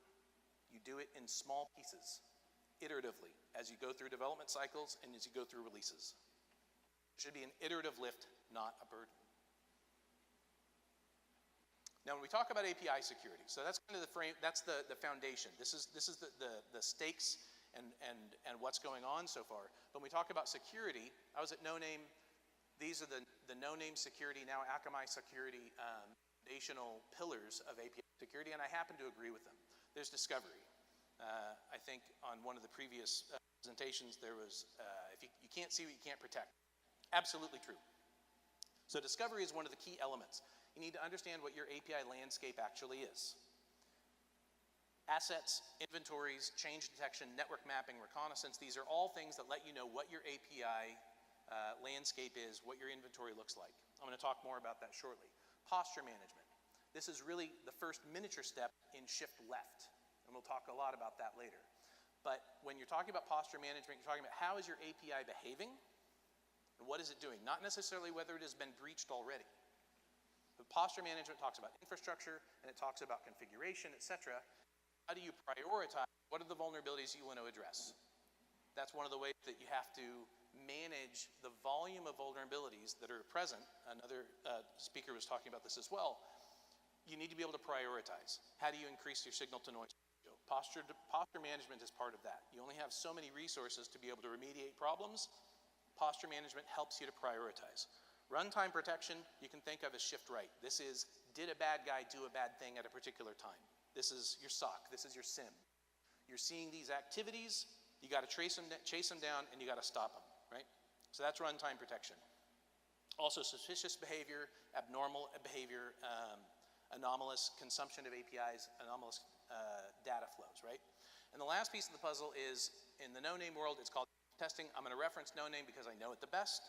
You do it in small pieces, iteratively, as you go through development cycles and as you go through releases. It should be an iterative lift, not a burden. Now, when we talk about API security, so that's kind of the frame, that's the foundation. This is the stakes and what's going on so far. When we talk about security, I was at No Name. These are the No Name security, now Akamai security, foundational pillars of API security, and I happen to agree with them. There's discovery. I think on one of the previous presentations, there was, if you can't see what you can't protect. Absolutely true. So discovery is one of the key elements. You need to understand what your API landscape actually is. Assets, inventories, change detection, network mapping, reconnaissance, these are all things that let you know what your API landscape is, what your inventory looks like. I'm going to talk more about that shortly. Posture management. This is really the first miniature step in shift left, and we'll talk a lot about that later. But when you're talking about posture management, you're talking about how is your API behaving, and what is it doing? Not necessarily whether it has been breached already. But posture management talks about infrastructure, and it talks about configuration, etc. How do you prioritize? What are the vulnerabilities you want to address? That's one of the ways that you have to manage the volume of vulnerabilities that are present. Another speaker was talking about this as well. You need to be able to prioritize. How do you increase your signal to noise ratio? Posture management is part of that. You only have so many resources to be able to remediate problems. Posture management helps you to prioritize. Runtime protection, you can think of as shift right. This is, did a bad guy do a bad thing at a particular time? This is your SOC, this is your SIM. You're seeing these activities, you gotta chase them down, and you gotta stop them, right? So that's runtime protection. Also suspicious behavior, abnormal behavior, anomalous consumption of APIs, anomalous data flows, right? And the last piece of the puzzle is, in the no-name world, it's called testing. I'm gonna reference no-name because I know it the best,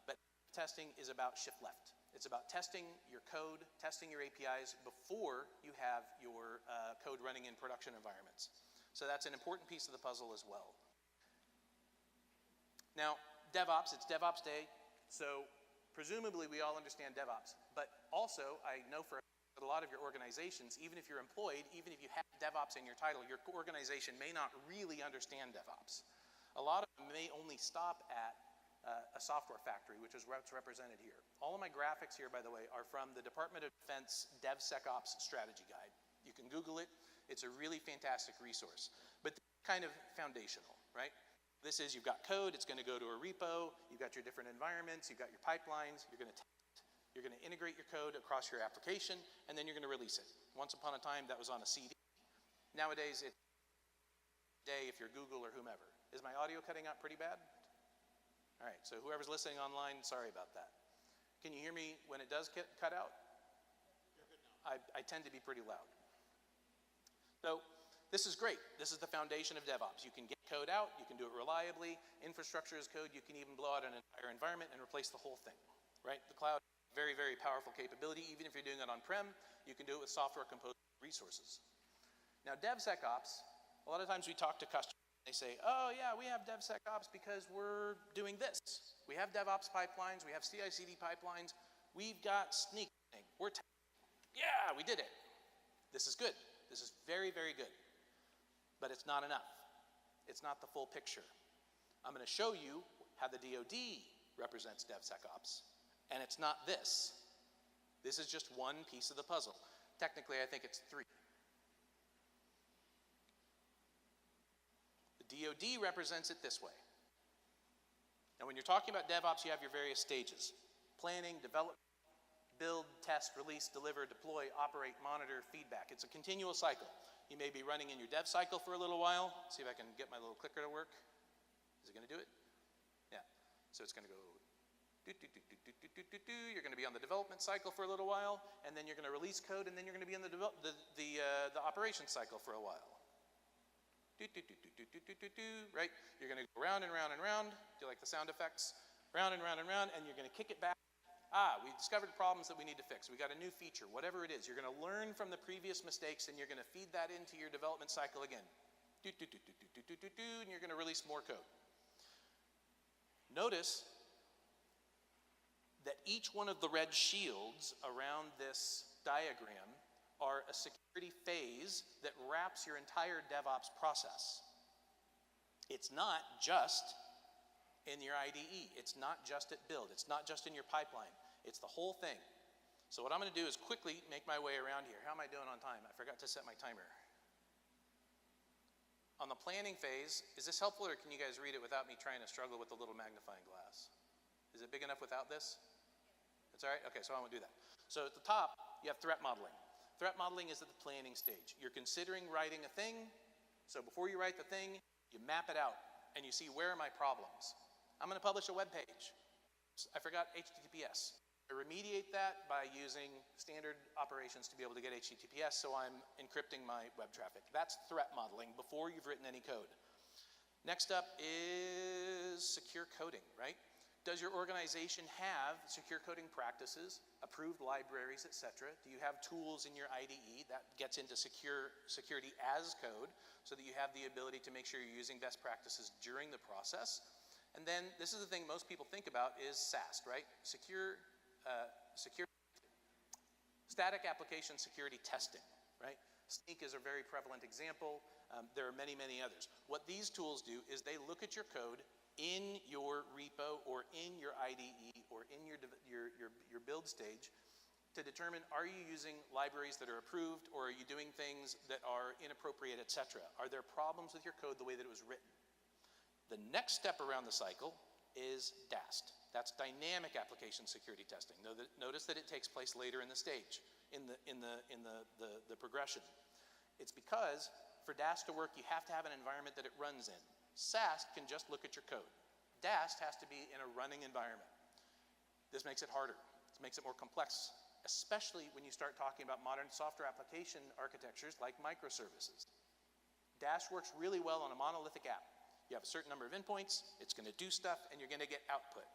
but testing is about shift left. It's about testing your code, testing your APIs before you have your code running in production environments. So that's an important piece of the puzzle as well. Now, DevOps, it's DevOps Day, so presumably we all understand DevOps, but also I know for a lot of your organizations, even if you're employed, even if you have DevOps in your title, your organization may not really understand DevOps. A lot of them may only stop at a software factory, which is what's represented here. All of my graphics here, by the way, are from the Department of Defense DevSecOps strategy guide. You can Google it. It's a really fantastic resource, but kind of foundational, right? This is, you've got code, it's gonna go to a repo, you've got your different environments, you've got your pipelines, you're gonna test, you're gonna integrate your code across your application, and then you're gonna release it. Once upon a time, that was on a CD. Nowadays, it's day if you're Google or whomever. Is my audio cutting out pretty bad? All right, so whoever's listening online, sorry about that. Can you hear me when it does cut out? I tend to be pretty loud. So this is great. This is the foundation of DevOps. You can get code out, you can do it reliably. Infrastructure as code, you can even blow out an entire environment and replace the whole thing, right? The cloud, very, very powerful capability. Even if you're doing it on-prem, you can do it with software composed resources. Now, DevSecOps, a lot of times we talk to customers. They say, oh yeah, we have DevSecOps because we're doing this. We have DevOps pipelines, we have CI/CD pipelines, we've got sneaking, yeah, we did it. This is good. This is very, very good. But it's not enough. It's not the full picture. I'm gonna show you how the DoD represents DevSecOps, and it's not this. This is just one piece of the puzzle. Technically, I think it's three. DoD represents it this way. Now when you're talking about DevOps, you have your various stages. Planning, develop, build, test, release, deliver, deploy, operate, monitor, feedback. It's a continual cycle. You may be running in your dev cycle for a little while. See if I can get my little clicker to work. Is it gonna do it? Yeah, so it's gonna go do. You're gonna be on the development cycle for a little while, and then you're gonna release code, and then you're gonna be in the operation cycle for a while. Right? You're gonna go round and round and round. Do you like the sound effects? Round and round and round, and you're gonna kick it back. We discovered problems that we need to fix. We got a new feature, whatever it is. You're gonna learn from the previous mistakes, and you're gonna feed that into your development cycle again. And you're gonna release more code. Notice that each one of the red shields around this diagram are a security phase that wraps your entire DevOps process. It's not just in your IDE. It's not just at build. It's not just in your pipeline. It's the whole thing. So what I'm gonna do is quickly make my way around here. How am I doing on time? I forgot to set my timer. On the planning phase, is this helpful, or can you guys read it without me trying to struggle with the little magnifying glass? Is it big enough without this? It's all right? Okay, so I won't do that. So at the top, you have threat modeling. Threat modeling is at the planning stage. You're considering writing a thing, so before you write the thing, you map it out, and you see, where are my problems? I'm gonna publish a web page. I forgot HTTPS. I remediate that by using standard operations to be able to get HTTPS, so I'm encrypting my web traffic. That's threat modeling before you've written any code. Next up is secure coding, right? Does your organization have secure coding practices, approved libraries, etc.? Do you have tools in your IDE that gets into security as code so that you have the ability to make sure you're using best practices during the process? And then this is the thing most people think about is SAST, right? Static application security testing, right? Sneak is a very prevalent example. There are many, many others. What these tools do is they look at your code in your repo or in your IDE or in your build stage to determine, are you using libraries that are approved, or are you doing things that are inappropriate, etc.? Are there problems with your code the way that it was written? The next step around the cycle is DAST. That's dynamic application security testing. Notice that it takes place later in the stage, in the progression. It's because for DAST to work, you have to have an environment that it runs in. SAST can just look at your code. DAST has to be in a running environment. This makes it harder. This makes it more complex, especially when you start talking about modern software application architectures like microservices. DAST works really well on a monolithic app. You have a certain number of endpoints, it's going to do stuff, and you're going to get output.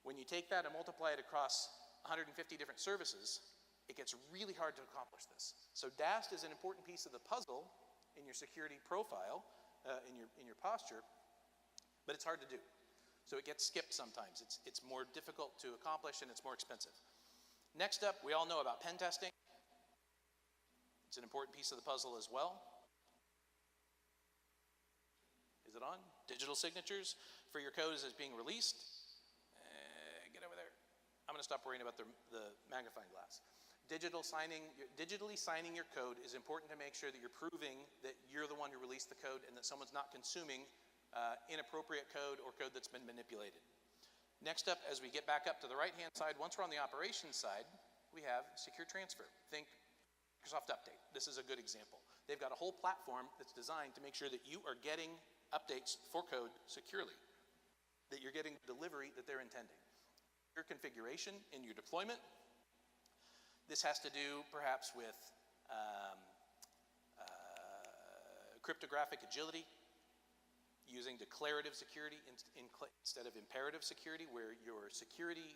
When you take that and multiply it across 150 different services, it gets really hard to accomplish this. So DAST is an important piece of the puzzle in your security profile, in your posture, but it's hard to do. So it gets skipped sometimes. It's more difficult to accomplish and it's more expensive. Next up, we all know about pen testing. It's an important piece of the puzzle as well. Is it on? Digital signatures for your code as it's being released. Get over there. I'm going to stop worrying about the magnifying glass. Digitally signing your code is important to make sure that you're proving that you're the one who released the code and that someone's not consuming inappropriate code or code that's been manipulated. Next up, as we get back up to the right-hand side, once we're on the operations side, we have secure transfer. Think Microsoft Update. This is a good example. They've got a whole platform that's designed to make sure that you are getting updates for code securely, that you're getting delivery that they're intending. Your configuration in your deployment. This has to do perhaps with cryptographic agility, using declarative security instead of imperative security, where your security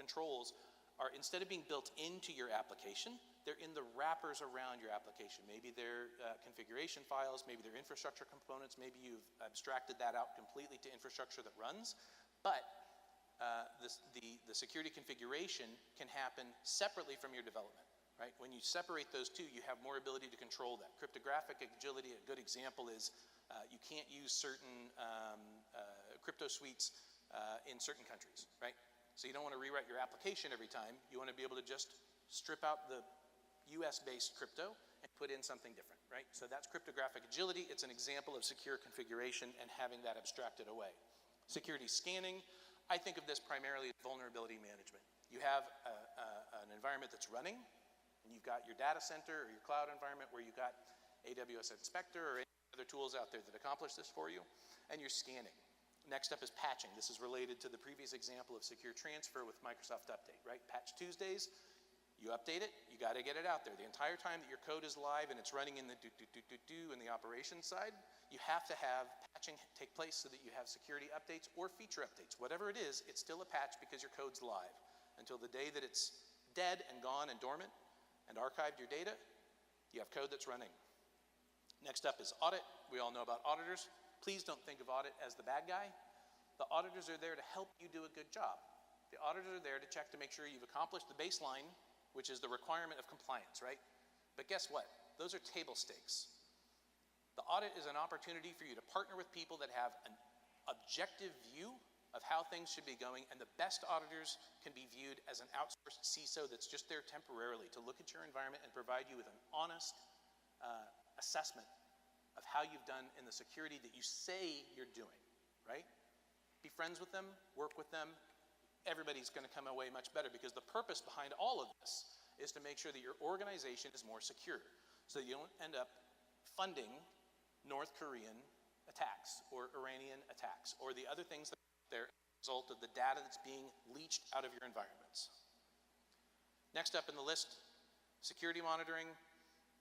controls are, instead of being built into your application, they're in the wrappers around your application. Maybe they're configuration files, maybe they're infrastructure components, maybe you've abstracted that out completely to infrastructure that runs, but the security configuration can happen separately from your development, right? When you separate those two, you have more ability to control that. Cryptographic agility, a good example is you can't use certain crypto suites in certain countries, right? So you don't want to rewrite your application every time. You want to be able to just strip out the US-based crypto and put in something different, right? So that's cryptographic agility. It's an example of secure configuration and having that abstracted away. Security scanning. I think of this primarily as vulnerability management. You have an environment that's running, and you've got your data center or your cloud environment where you've got AWS Inspector or any other tools out there that accomplish this for you, and you're scanning. Next up is patching. This is related to the previous example of secure transfer with Microsoft Update, right? Patch Tuesdays, you update it, you got to get it out there. The entire time that your code is live and it's running in the in the operations side, you have to have patching take place so that you have security updates or feature updates. Whatever it is, it's still a patch because your code's live. Until the day that it's dead and gone and dormant and archived your data, you have code that's running. Next up is audit. We all know about auditors. Please don't think of audit as the bad guy. The auditors are there to help you do a good job. The auditors are there to check to make sure you've accomplished the baseline, which is the requirement of compliance, right? But guess what? Those are table stakes. The audit is an opportunity for you to partner with people that have an objective view of how things should be going, and the best auditors can be viewed as an outsourced CISO that's just there temporarily to look at your environment and provide you with an honest assessment of how you've done in the security that you say you're doing, right? Be friends with them, work with them. Everybody's going to come away much better, because the purpose behind all of this is to make sure that your organization is more secure, so you don't end up funding North Korean attacks or Iranian attacks or the other things that are there as a result of the data that's being leached out of your environments. Next up in the list, security monitoring.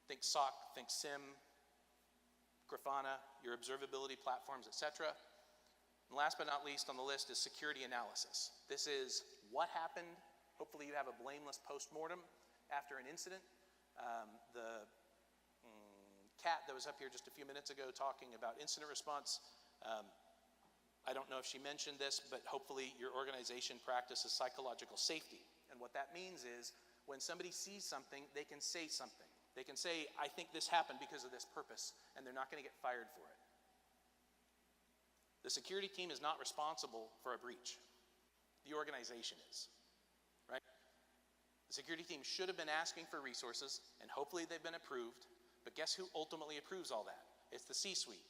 Think SOC, think SIM, Grafana, your observability platforms, etc. And last but not least on the list is security analysis. This is what happened. Hopefully you have a blameless postmortem after an incident. The Kat that was up here just a few minutes ago talking about incident response, I don't know if she mentioned this, but hopefully your organization practices psychological safety. And what that means is when somebody sees something, they can say something. They can say, I think this happened because of this purpose, and they're not going to get fired for it. The security team is not responsible for a breach. The organization is, right? The security team should have been asking for resources, and hopefully they've been approved, but guess who ultimately approves all that? It's the C-suite.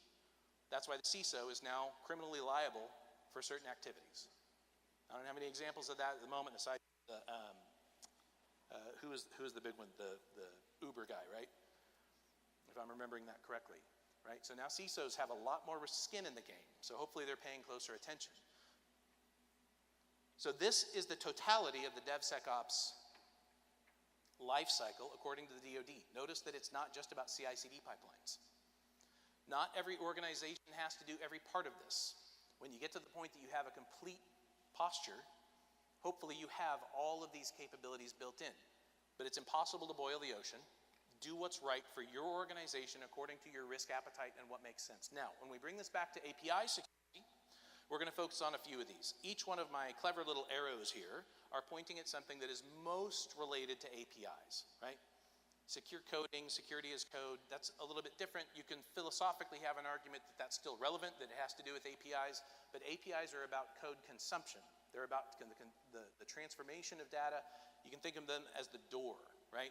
That's why the CISO is now criminally liable for certain activities. I don't have any examples of that at the moment, aside from who is the big one? The Uber guy, right? If I'm remembering that correctly, right? So now CISOs have a lot more skin in the game, so hopefully they're paying closer attention. So this is the totality of the DevSecOps life cycle according to the DoD. Notice that it's not just about CI/CD pipelines. Not every organization has to do every part of this. When you get to the point that you have a complete posture, hopefully you have all of these capabilities built in. But it's impossible to boil the ocean. Do what's right for your organization according to your risk appetite and what makes sense. Now, when we bring this back to API security, we're going to focus on a few of these. Each one of my clever little arrows here are pointing at something that is most related to APIs, right? Secure coding, security as code, that's a little bit different. You can philosophically have an argument that that's still relevant, that it has to do with APIs, but APIs are about code consumption. They're about the transformation of data. You can think of them as the door, right?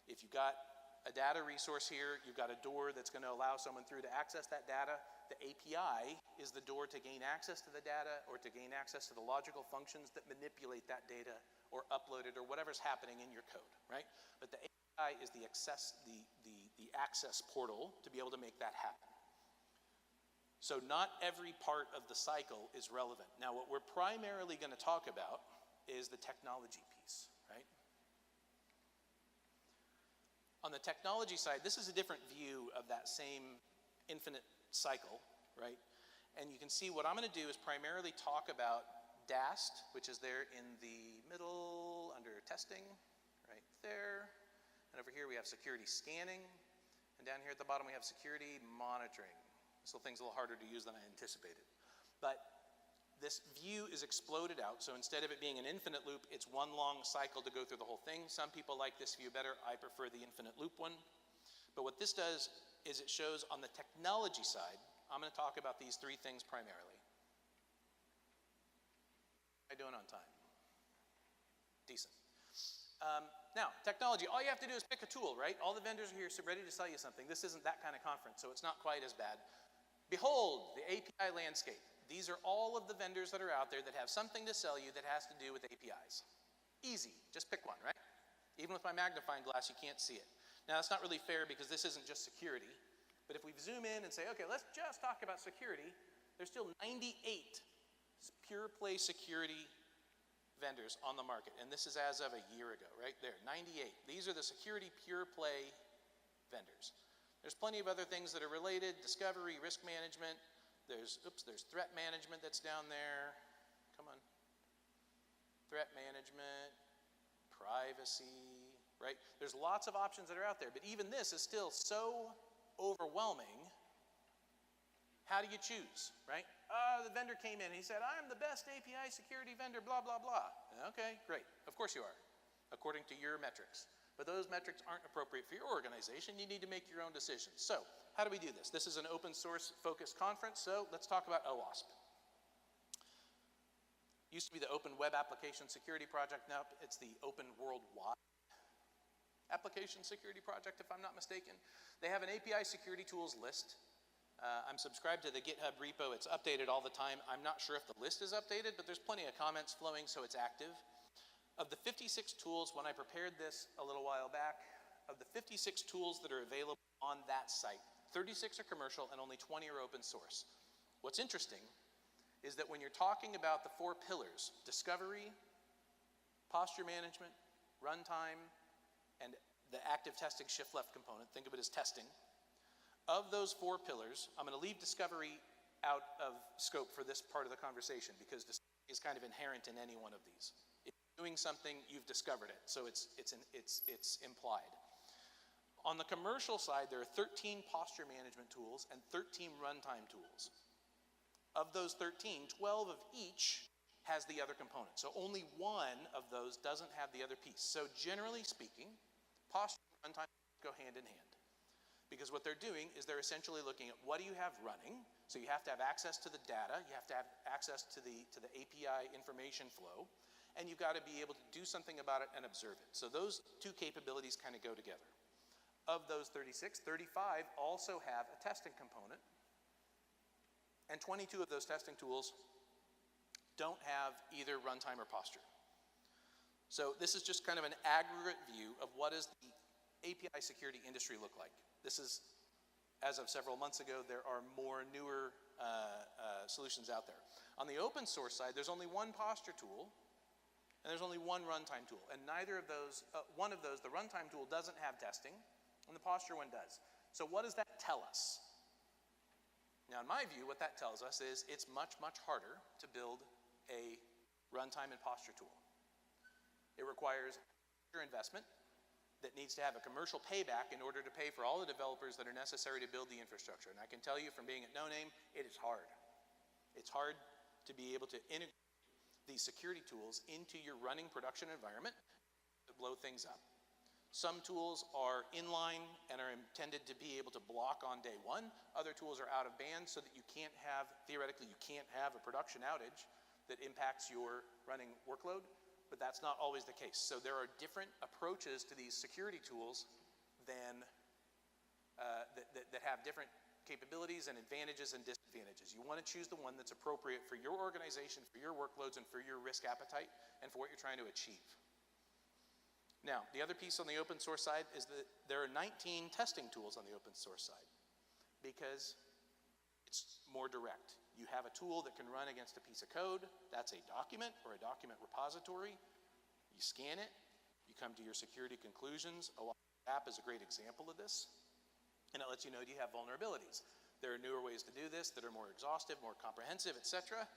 If you've got a data resource here, you've got a door that's going to allow someone through to access that data. The API is the door to gain access to the data or to gain access to the logical functions that manipulate that data or upload it or whatever's happening in your code, right? But the API is the access portal to be able to make that happen. So not every part of the cycle is relevant. Now what we're primarily going to talk about is the technology piece, right? On the technology side, this is a different view of that same infinite cycle, right? And you can see what I'm going to do is primarily talk about DAST, which is there in the middle under testing, right there. And over here we have security scanning. And down here at the bottom we have security monitoring. This little thing's a little harder to use than I anticipated. But this view is exploded out, so instead of it being an infinite loop, it's one long cycle to go through the whole thing. Some people like this view better. I prefer the infinite loop one. But what this does is it shows on the technology side, I'm going to talk about these three things primarily. Am I doing on time? Decent. Now, technology, all you have to do is pick a tool, right? All the vendors are here ready to sell you something. This isn't that kind of conference, so it's not quite as bad. Behold, the API landscape. These are all of the vendors that are out there that have something to sell you that has to do with APIs. Easy, just pick one, right? Even with my magnifying glass, you can't see it. Now, that's not really fair because this isn't just security. But if we zoom in and say, okay, let's just talk about security, there's still 98 pure play security vendors on the market. And this is as of a year ago, right there, 98. These are the security pure play vendors. There's plenty of other things that are related, discovery, risk management. There's threat management that's down there. Come on. Threat management, privacy, right? There's lots of options that are out there, but even this is still so overwhelming. How do you choose, right? The vendor came in and he said, I'm the best API security vendor, blah, blah, blah. Okay, great. Of course you are, according to your metrics. But those metrics aren't appropriate for your organization. You need to make your own decisions. So, how do we do this? This is an open source focused conference, so let's talk about OWASP. Used to be the Open Web Application Security Project, now it's the Open Worldwide Application Security Project, if I'm not mistaken. They have an API security tools list. I'm subscribed to the GitHub repo. It's updated all the time. I'm not sure if the list is updated, but there's plenty of comments flowing, so it's active. Of the 56 tools, when I prepared this a little while back, of the 56 tools that are available on that site, 36 are commercial and only 20 are open source. What's interesting is that when you're talking about the 4 pillars, discovery, posture management, runtime, and the active testing shift left component, think of it as testing. Of those 4 pillars, I'm going to leave discovery out of scope for this part of the conversation because discovery is kind of inherent in any one of these. If you're doing something, you've discovered it, so it's implied. On the commercial side, there are 13 posture management tools and 13 runtime tools. Of those 13, 12 of each has the other component. So only one of those doesn't have the other piece. So generally speaking, posture and runtime go hand in hand. Because what they're doing is they're essentially looking at what do you have running. So you have to have access to the data, you have to have access to the API information flow, and you've got to be able to do something about it and observe it. So those two capabilities kind of go together. Of those 36, 35 also have a testing component, and 22 of those testing tools don't have either runtime or posture. So this is just kind of an aggregate view of what does the API security industry look like. This is, as of several months ago, there are more newer solutions out there. On the open source side, there's only one posture tool, and there's only one runtime tool. And neither of those, one of those, the runtime tool doesn't have testing, and the posture one does. So what does that tell us? Now, in my view, what that tells us is it's much, much harder to build a runtime and posture tool. It requires investment that needs to have a commercial payback in order to pay for all the developers that are necessary to build the infrastructure. And I can tell you from being at No Name, it is hard. It's hard to be able to integrate these security tools into your running production environment to blow things up. Some tools are inline and are intended to be able to block on day one. Other tools are out of band so that you can't have, theoretically, you can't have a production outage that impacts your running workload, but that's not always the case. So there are different approaches to these security tools than, that have different capabilities and advantages and disadvantages. You want to choose the one that's appropriate for your organization, for your workloads, and for your risk appetite, and for what you're trying to achieve. Now, the other piece on the open source side is that there are 19 testing tools on the open source side because it's more direct. You have a tool that can run against a piece of code. That's a document or a document repository. You scan it. You come to your security conclusions. OAuth app is a great example of this. And it lets you know, do you have vulnerabilities? There are newer ways to do this that are more exhaustive, more comprehensive, etc.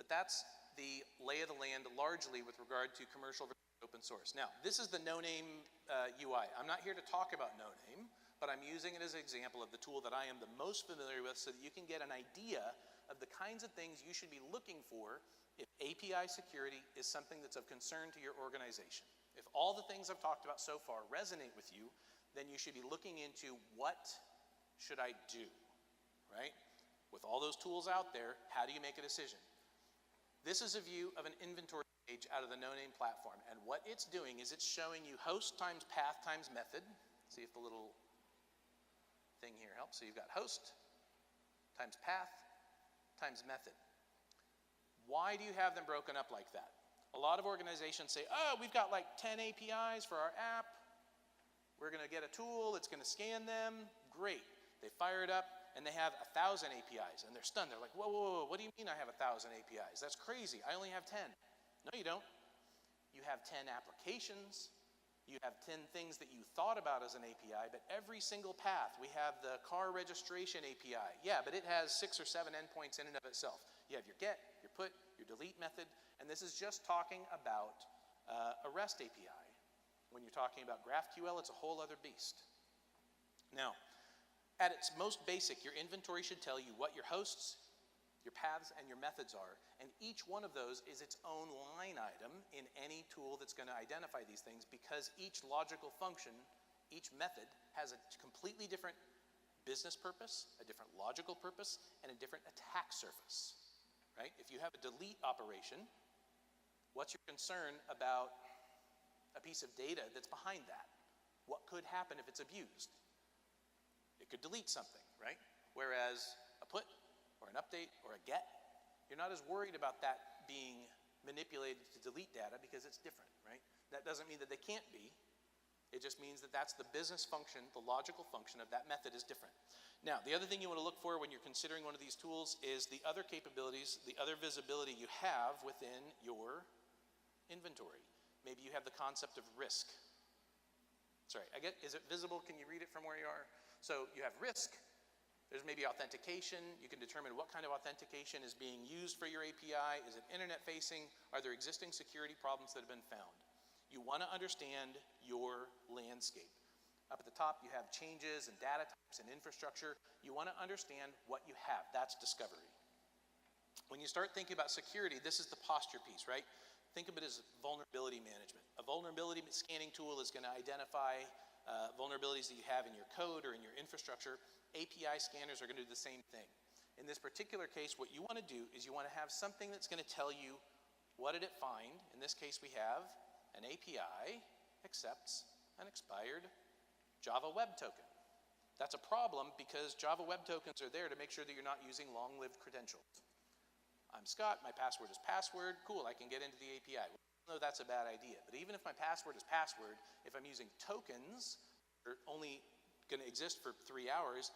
But that's the lay of the land largely with regard to commercial open source. Now, this is the No Name UI. I'm not here to talk about No Name, but I'm using it as an example of the tool that I am the most familiar with so that you can get an idea of the kinds of things you should be looking for if API security is something that's of concern to your organization. If all the things I've talked about so far resonate with you, then you should be looking into what should I do, right? With all those tools out there, how do you make a decision? This is a view of an inventory page out of the No Name platform, and what it's doing is it's showing you host times path times method. See if the little thing here helps. So you've got host times path times method. Why do you have them broken up like that? A lot of organizations say, oh, we've got like 10 APIs for our app. We're going to get a tool, it's going to scan them. Great. They fire it up, and they have 1,000 APIs, and they're stunned. They're like, whoa, whoa, whoa, what do you mean I have 1,000 APIs? That's crazy. I only have 10. No, you don't. You have 10 applications. You have 10 things that you thought about as an API, but every single path, we have the car registration API. Yeah, but it has 6 or 7 endpoints in and of itself. You have your get, your put, your delete method, and this is just talking about a REST API. When you're talking about GraphQL, it's a whole other beast. Now, at its most basic, your inventory should tell you what your hosts, your paths, and your methods are, and each one of those is its own line item in any tool that's going to identify these things because each logical function, each method has a completely different business purpose, a different logical purpose, and a different attack surface, right? If you have a delete operation, what's your concern about a piece of data that's behind that? What could happen if it's abused? It could delete something, right? Whereas a put or an update or a get, you're not as worried about that being manipulated to delete data because it's different, right? That doesn't mean that they can't be. It just means that that's the business function, the logical function of that method is different. Now, the other thing you want to look for when you're considering one of these tools is the other capabilities, the other visibility you have within your inventory. Maybe you have the concept of risk. Sorry, is it visible? Can you read it from where you are? So you have risk, There's maybe authentication. You can determine what kind of authentication is being used for your API. Is it internet facing? Are there existing security problems that have been found? You want to understand your landscape. Up at the top, you have changes and data types and infrastructure. You want to understand what you have. That's discovery. When you start thinking about security, this is the posture piece, right? Think of it as vulnerability management. A vulnerability scanning tool is going to identify vulnerabilities that you have in your code or in your infrastructure. API scanners are going to do the same thing. In this particular case, what you want to do is you want to have something that's going to tell you what did it find. In this case, we have an API accepts an expired Java Web Token. That's a problem because Java Web Tokens are there to make sure that you're not using long-lived credentials. I'm Scott, my password is password, cool, I can get into the API. No, that's a bad idea. But even if my password is password, if I'm using tokens that are only going to exist for 3 hours,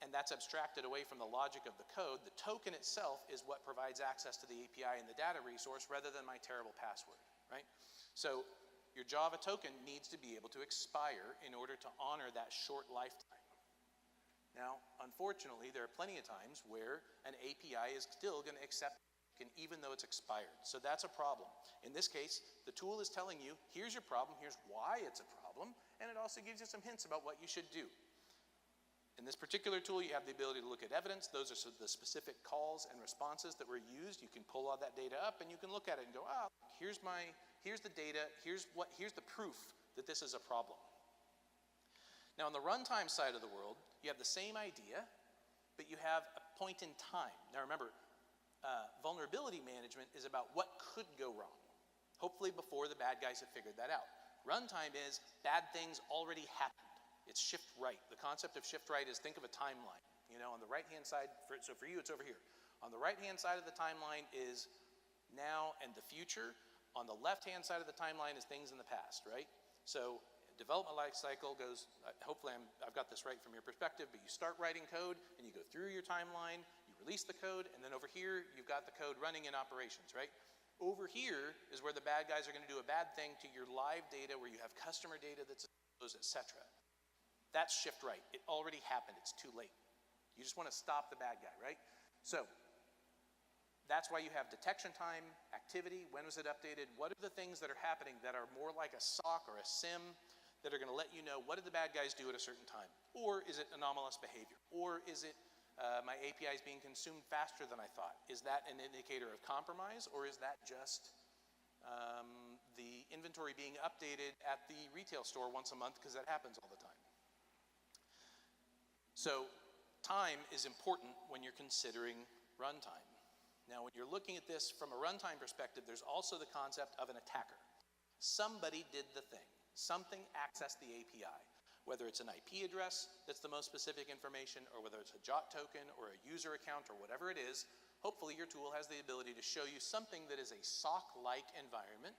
and that's abstracted away from the logic of the code, the token itself is what provides access to the API and the data resource rather than my terrible password, right? So your Java token needs to be able to expire in order to honor that short lifetime. Now, unfortunately, there are plenty of times where an API is still going to accept even though it's expired. So that's a problem. In this case, the tool is telling you, here's your problem, here's why it's a problem, and it also gives you some hints about what you should do. In this particular tool, you have the ability to look at evidence. Those are the specific calls and responses that were used. You can pull all that data up, and you can look at it and go, here's the data, here's the proof that this is a problem. Now, on the runtime side of the world, you have the same idea, but you have a point in time. Now, remember, vulnerability management is about what could go wrong, hopefully before the bad guys have figured that out. Runtime is bad things already happened. It's shift right. The concept of shift right is think of a timeline. You know, on the right-hand side, so for you, it's over here. On the right-hand side of the timeline is now and the future. On the left-hand side of the timeline is things in the past, right? So development life cycle goes, hopefully I've got this right from your perspective, but you start writing code and you go through your timeline, you release the code, and then over here you've got the code running in operations, right? Over here is where the bad guys are going to do a bad thing to your live data where you have customer data that's exposed, etc. That's shift right. It already happened. It's too late. You just want to stop the bad guy, right? So that's why you have detection time, activity, when was it updated, what are the things that are happening that are more like a SOC or a SIM that are going to let you know what did the bad guys do at a certain time? Or is it anomalous behavior? Or is it my API is being consumed faster than I thought? Is that an indicator of compromise, or is that just the inventory being updated at the retail store once a month because that happens all the time? So time is important when you're considering runtime. Now, when you're looking at this from a runtime perspective, there's also the concept of an attacker. Somebody did the thing. Something accessed the API. Whether it's an IP address that's the most specific information, or whether it's a JOT token or a user account or whatever it is, hopefully your tool has the ability to show you something that is a SOC-like environment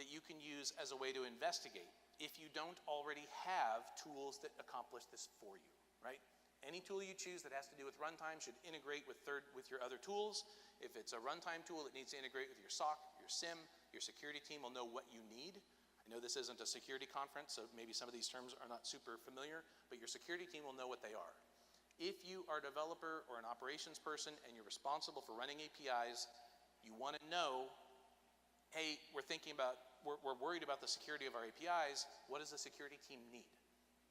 that you can use as a way to investigate if you don't already have tools that accomplish this for you, right? Any tool you choose that has to do with runtime should integrate with your other tools. If it's a runtime tool, it needs to integrate with your SOC, your SIM, your security team will know what you need. I know this isn't a security conference, so maybe some of these terms are not super familiar, but your security team will know what they are. If you are a developer or an operations person and you're responsible for running APIs, you want to know, hey, we're worried about the security of our APIs. What does the security team need?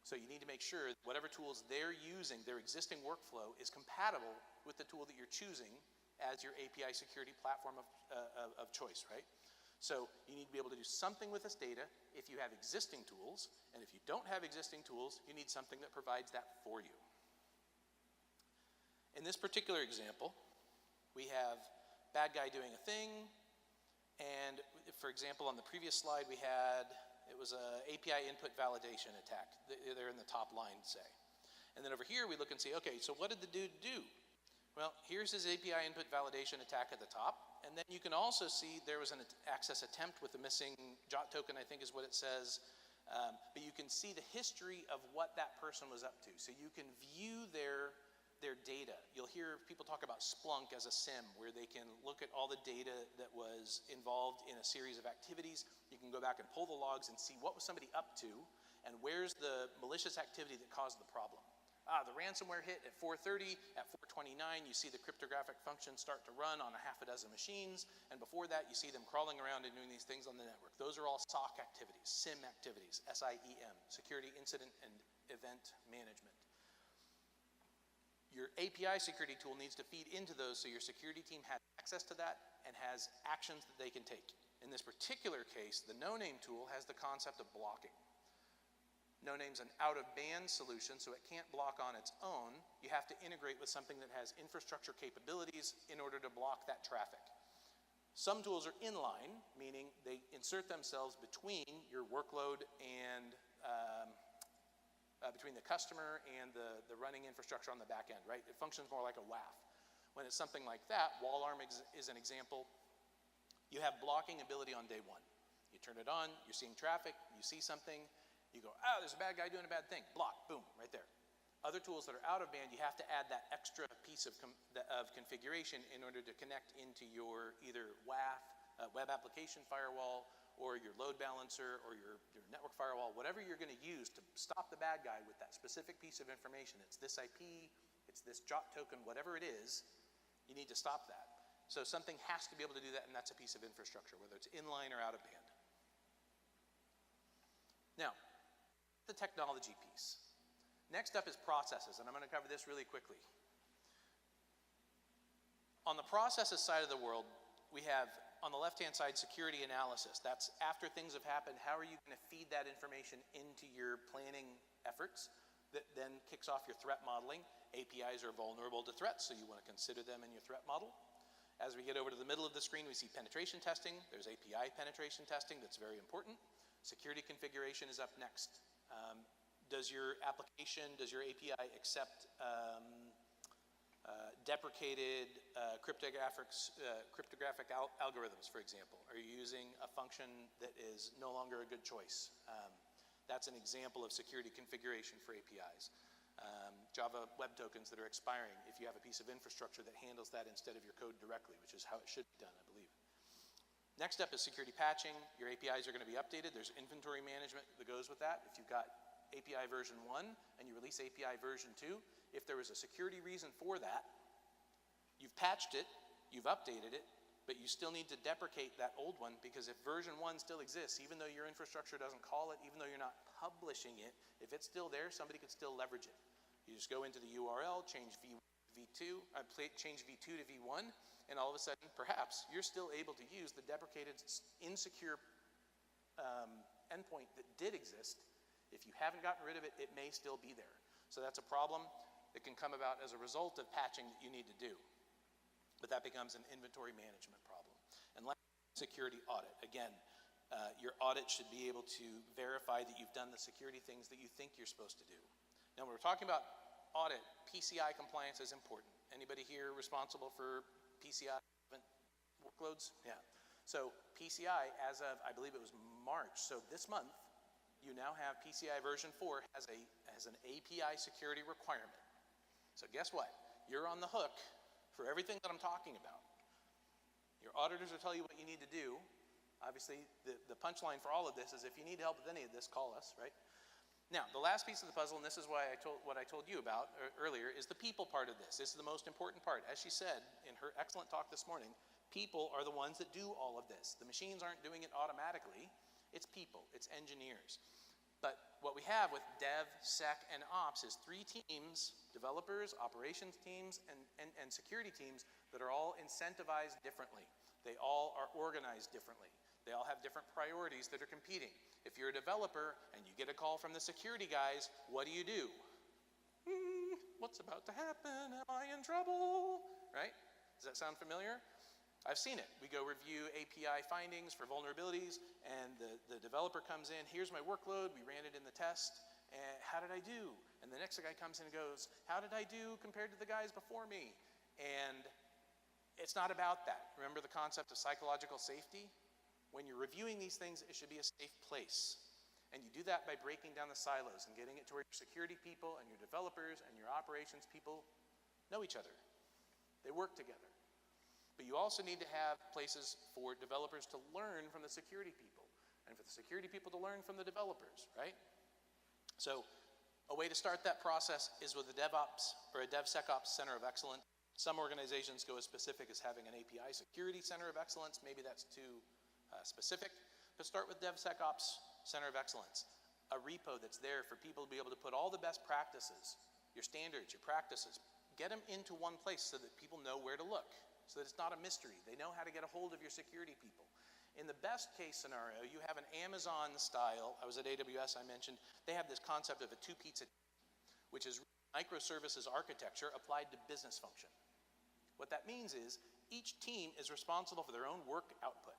So you need to make sure that whatever tools they're using, their existing workflow, is compatible with the tool that you're choosing as your API security platform of choice, right? So you need to be able to do something with this data if you have existing tools, and if you don't have existing tools, you need something that provides that for you. In this particular example, we have bad guy doing a thing, and for example, on the previous slide we had, it was a API input validation attack. They're in the top line, say. And then over here we look and see, okay, so what did the dude do? Well, here's his API input validation attack at the top. And then you can also see there was an access attempt with a missing JOT token, I think is what it says. But you can see the history of what that person was up to. So you can view their data. You'll hear people talk about Splunk as a SIM, where they can look at all the data that was involved in a series of activities. You can go back and pull the logs and see what was somebody up to, and where's the malicious activity that caused the problem. The ransomware hit at 4:30. At 4:29, you see the cryptographic functions start to run on a half a dozen machines, and before that, you see them crawling around and doing these things on the network. Those are all SOC activities, SIM activities, SIEM, Security Incident and Event Management. Your API security tool needs to feed into those so your security team has access to that and has actions that they can take. In this particular case, the no-name tool has the concept of blocking. No-name's an out-of-band solution, so it can't block on its own. You have to integrate with something that has infrastructure capabilities in order to block that traffic. Some tools are inline, meaning they insert themselves between your workload and between the customer and the running infrastructure on the back end, right? It functions more like a WAF. When it's something like that, WallArm is an example. You have blocking ability on day one. You turn it on, you're seeing traffic, you see something, you go, oh, there's a bad guy doing a bad thing. Block, boom, right there. Other tools that are out of band, you have to add that extra piece of configuration in order to connect into your either WAF, web application firewall, or your load balancer, or your network firewall, whatever you're going to use to stop the bad guy with that specific piece of information. It's this IP, it's this JOT token, whatever it is, you need to stop that. So something has to be able to do that, and that's a piece of infrastructure, whether it's inline or out of band. Now, the technology piece. Next up is processes, and I'm going to cover this really quickly. On the processes side of the world, we have, on the left-hand side, security analysis. That's after things have happened, how are you going to feed that information into your planning efforts? That then kicks off your threat modeling. APIs are vulnerable to threats, so you want to consider them in your threat model. As we get over to the middle of the screen, we see penetration testing. There's API penetration testing that's very important. Security configuration is up next. Does your application, does your API accept deprecated cryptographic algorithms, for example? Are you using a function that is no longer a good choice? That's an example of security configuration for APIs. Java web tokens that are expiring, if you have a piece of infrastructure that handles that instead of your code directly, which is how it should be done, I believe. Next up is security patching. Your APIs are going to be updated. There's inventory management that goes with that. If you've got API version 1 and you release API version 2, if there was a security reason for that, you've patched it, you've updated it, but you still need to deprecate that old one, because if version 1 still exists, even though your infrastructure doesn't call it, even though you're not publishing it, if it's still there, somebody could still leverage it. You just go into the URL, change change V2 to V1, and all of a sudden, perhaps, you're still able to use the deprecated, insecure endpoint that did exist. If you haven't gotten rid of it, it may still be there. So that's a problem that can come about as a result of patching that you need to do. But that becomes an inventory management problem. And last, security audit. Again, your audit should be able to verify that you've done the security things that you think you're supposed to do. Now, when we're talking about audit, PCI compliance is important. Anybody here responsible for PCI workloads? Yeah. So PCI, as of, I believe it was March, so this month, you now have PCI version 4 as an API security requirement. So guess what? You're on the hook for everything that I'm talking about. Your auditors will tell you what you need to do. Obviously, the punchline for all of this is if you need help with any of this, call us, right? Now, the last piece of the puzzle, and this is why what I told you about earlier, is the people part of this. This is the most important part. As she said in her excellent talk this morning, people are the ones that do all of this. The machines aren't doing it automatically. It's people, it's engineers. But what we have with Dev, Sec, and Ops is 3 teams, developers, operations teams, and security teams that are all incentivized differently. They all are organized differently. They all have different priorities that are competing. If you're a developer and you get a call from the security guys, what do? What's about to happen? Am I in trouble? Right? Does that sound familiar? I've seen it. We go review API findings for vulnerabilities, and the developer comes in, here's my workload, we ran it in the test, and how did I do? And the next guy comes in and goes, how did I do compared to the guys before me? And it's not about that. Remember the concept of psychological safety? When you're reviewing these things, it should be a safe place. And you do that by breaking down the silos and getting it to where your security people and your developers and your operations people know each other. They work together. But you also need to have places for developers to learn from the security people, and for the security people to learn from the developers, right? So A way to start that process is with a DevOps or a DevSecOps Center of Excellence. Some organizations go as specific as having an API Security Center of Excellence. Maybe that's too specific. But start with DevSecOps Center of Excellence, a repo that's there for people to be able to put all the best practices, your standards, your practices, get them into one place so that people know where to look, so that it's not a mystery. They know how to get a hold of your security people. In the best case scenario, you have an Amazon style, I was at AWS, I mentioned, they have this concept of a two-pizza, which is microservices architecture applied to business function. What that means is each team is responsible for their own work output.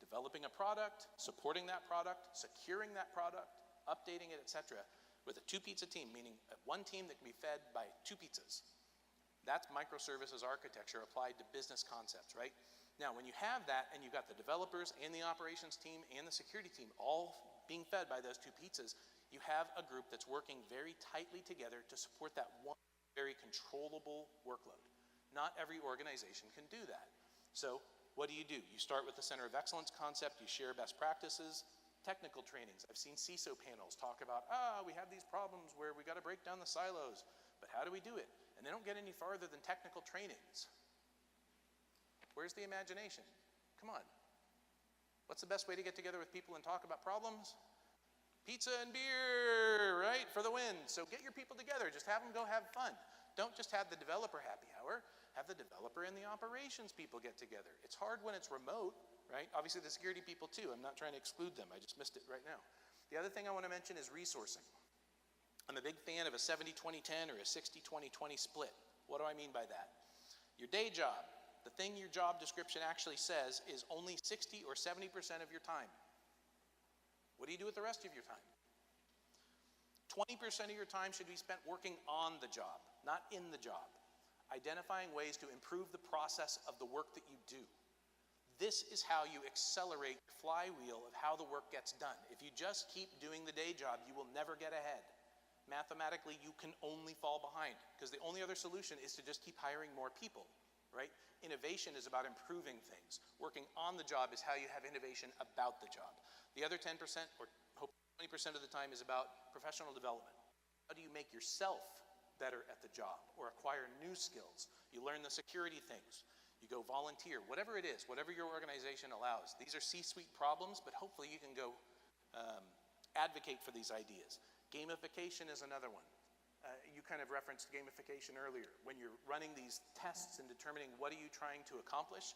Developing a product, supporting that product, securing that product, updating it, etc. with a two-pizza team, meaning one team that can be fed by two pizzas. That's microservices architecture applied to business concepts, right? Now, when you have that and you've got the developers and the operations team and the security team all being fed by those two pizzas, you have a group that's working very tightly together to support that one very controllable workload. Not every organization can do that. So what do? You start with the Center of Excellence concept, you share best practices, technical trainings. I've seen CISO panels talk about, we have these problems where we got to break down the silos, but how do we do it? And they don't get any farther than technical trainings. Where's the imagination? Come on. What's the best way to get together with people and talk about problems? Pizza and beer, right, for the win. So get your people together. Just have them go have fun. Don't just have the developer happy hour. Have the developer and the operations people get together. It's hard when it's remote, right? Obviously the security people too. I'm not trying to exclude them. I just missed it right now. The other thing I want to mention is resourcing. I'm a big fan of a 70-20-10 or a 60-20-20 split. What do I mean by that? Your day job, the thing your job description actually says, is only 60 or 70% of your time. What do you do with the rest of your time? 20% of your time should be spent working on the job, not in the job. Identifying ways to improve the process of the work that you do. This is how you accelerate the flywheel of how the work gets done. If you just keep doing the day job, you will never get ahead. Mathematically, you can only fall behind, because the only other solution is to just keep hiring more people, right? Innovation is about improving things. Working on the job is how you have innovation about the job. The other 10%, or hopefully 20% of the time, is about professional development. How do you make yourself better at the job or acquire new skills? You learn the security things. You go volunteer, whatever it is, whatever your organization allows. These are C-suite problems, but hopefully you can go advocate for these ideas. Gamification is another one. You kind of referenced gamification earlier. When you're running these tests and determining what are you trying to accomplish,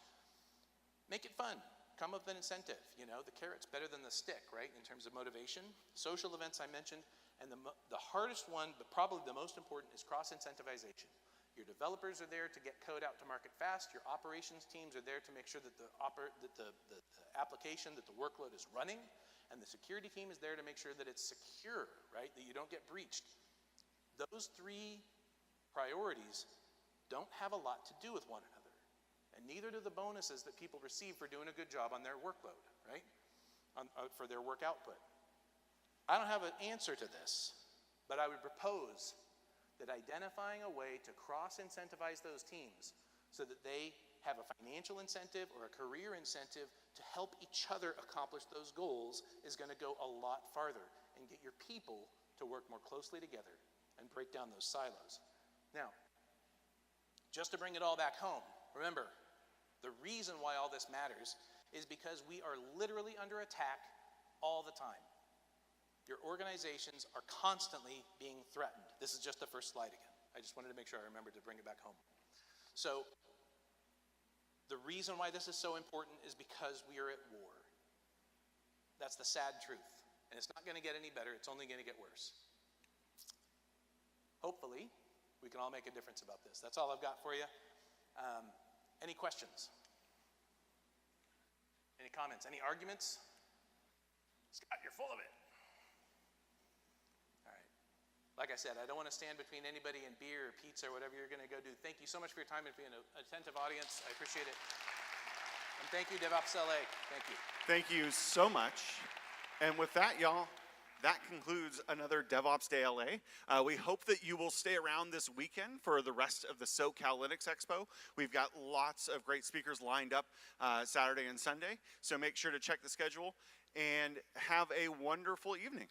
make it fun. Come up with an incentive. You know, the carrot's better than the stick, right, in terms of motivation. Social events I mentioned, and the hardest one, but probably the most important, is cross-incentivization. Your developers are there to get code out to market fast. Your operations teams are there to make sure that the application, that the workload is running, and the security team is there to make sure that it's secure, right, that you don't get breached. Those three priorities don't have a lot to do with one another, and neither do the bonuses that people receive for doing a good job on their workload, right, for their work output. I don't have an answer to this, but I would propose that identifying a way to cross-incentivize those teams so that they have a financial incentive or a career incentive to help each other accomplish those goals is going to go a lot farther and get your people to work more closely together and break down those silos. Now, just to bring it all back home, remember, the reason why all this matters is because we are literally under attack all the time. Your organizations are constantly being threatened. This is just the first slide again. I just wanted to make sure I remembered to bring it back home. So, the reason why this is so important is because we are at war. That's the sad truth. And it's not going to get any better, it's only going to get worse. Hopefully, we can all make a difference about this. That's all I've got for you. Any questions? Any comments? Any arguments? Scott, you're full of it. All right. Like I said, I don't want to stand between anybody and beer or pizza or whatever you're going to go do. Thank you so much for your time and being an attentive audience. I appreciate it. And thank you, DevOps LA. Thank you. Thank you so much. And with that, y'all, that concludes another DevOps Day LA. We hope that you will stay around this weekend for the rest of the SoCal Linux Expo. We've got lots of great speakers lined up Saturday and Sunday, so make sure to check the schedule and have a wonderful evening.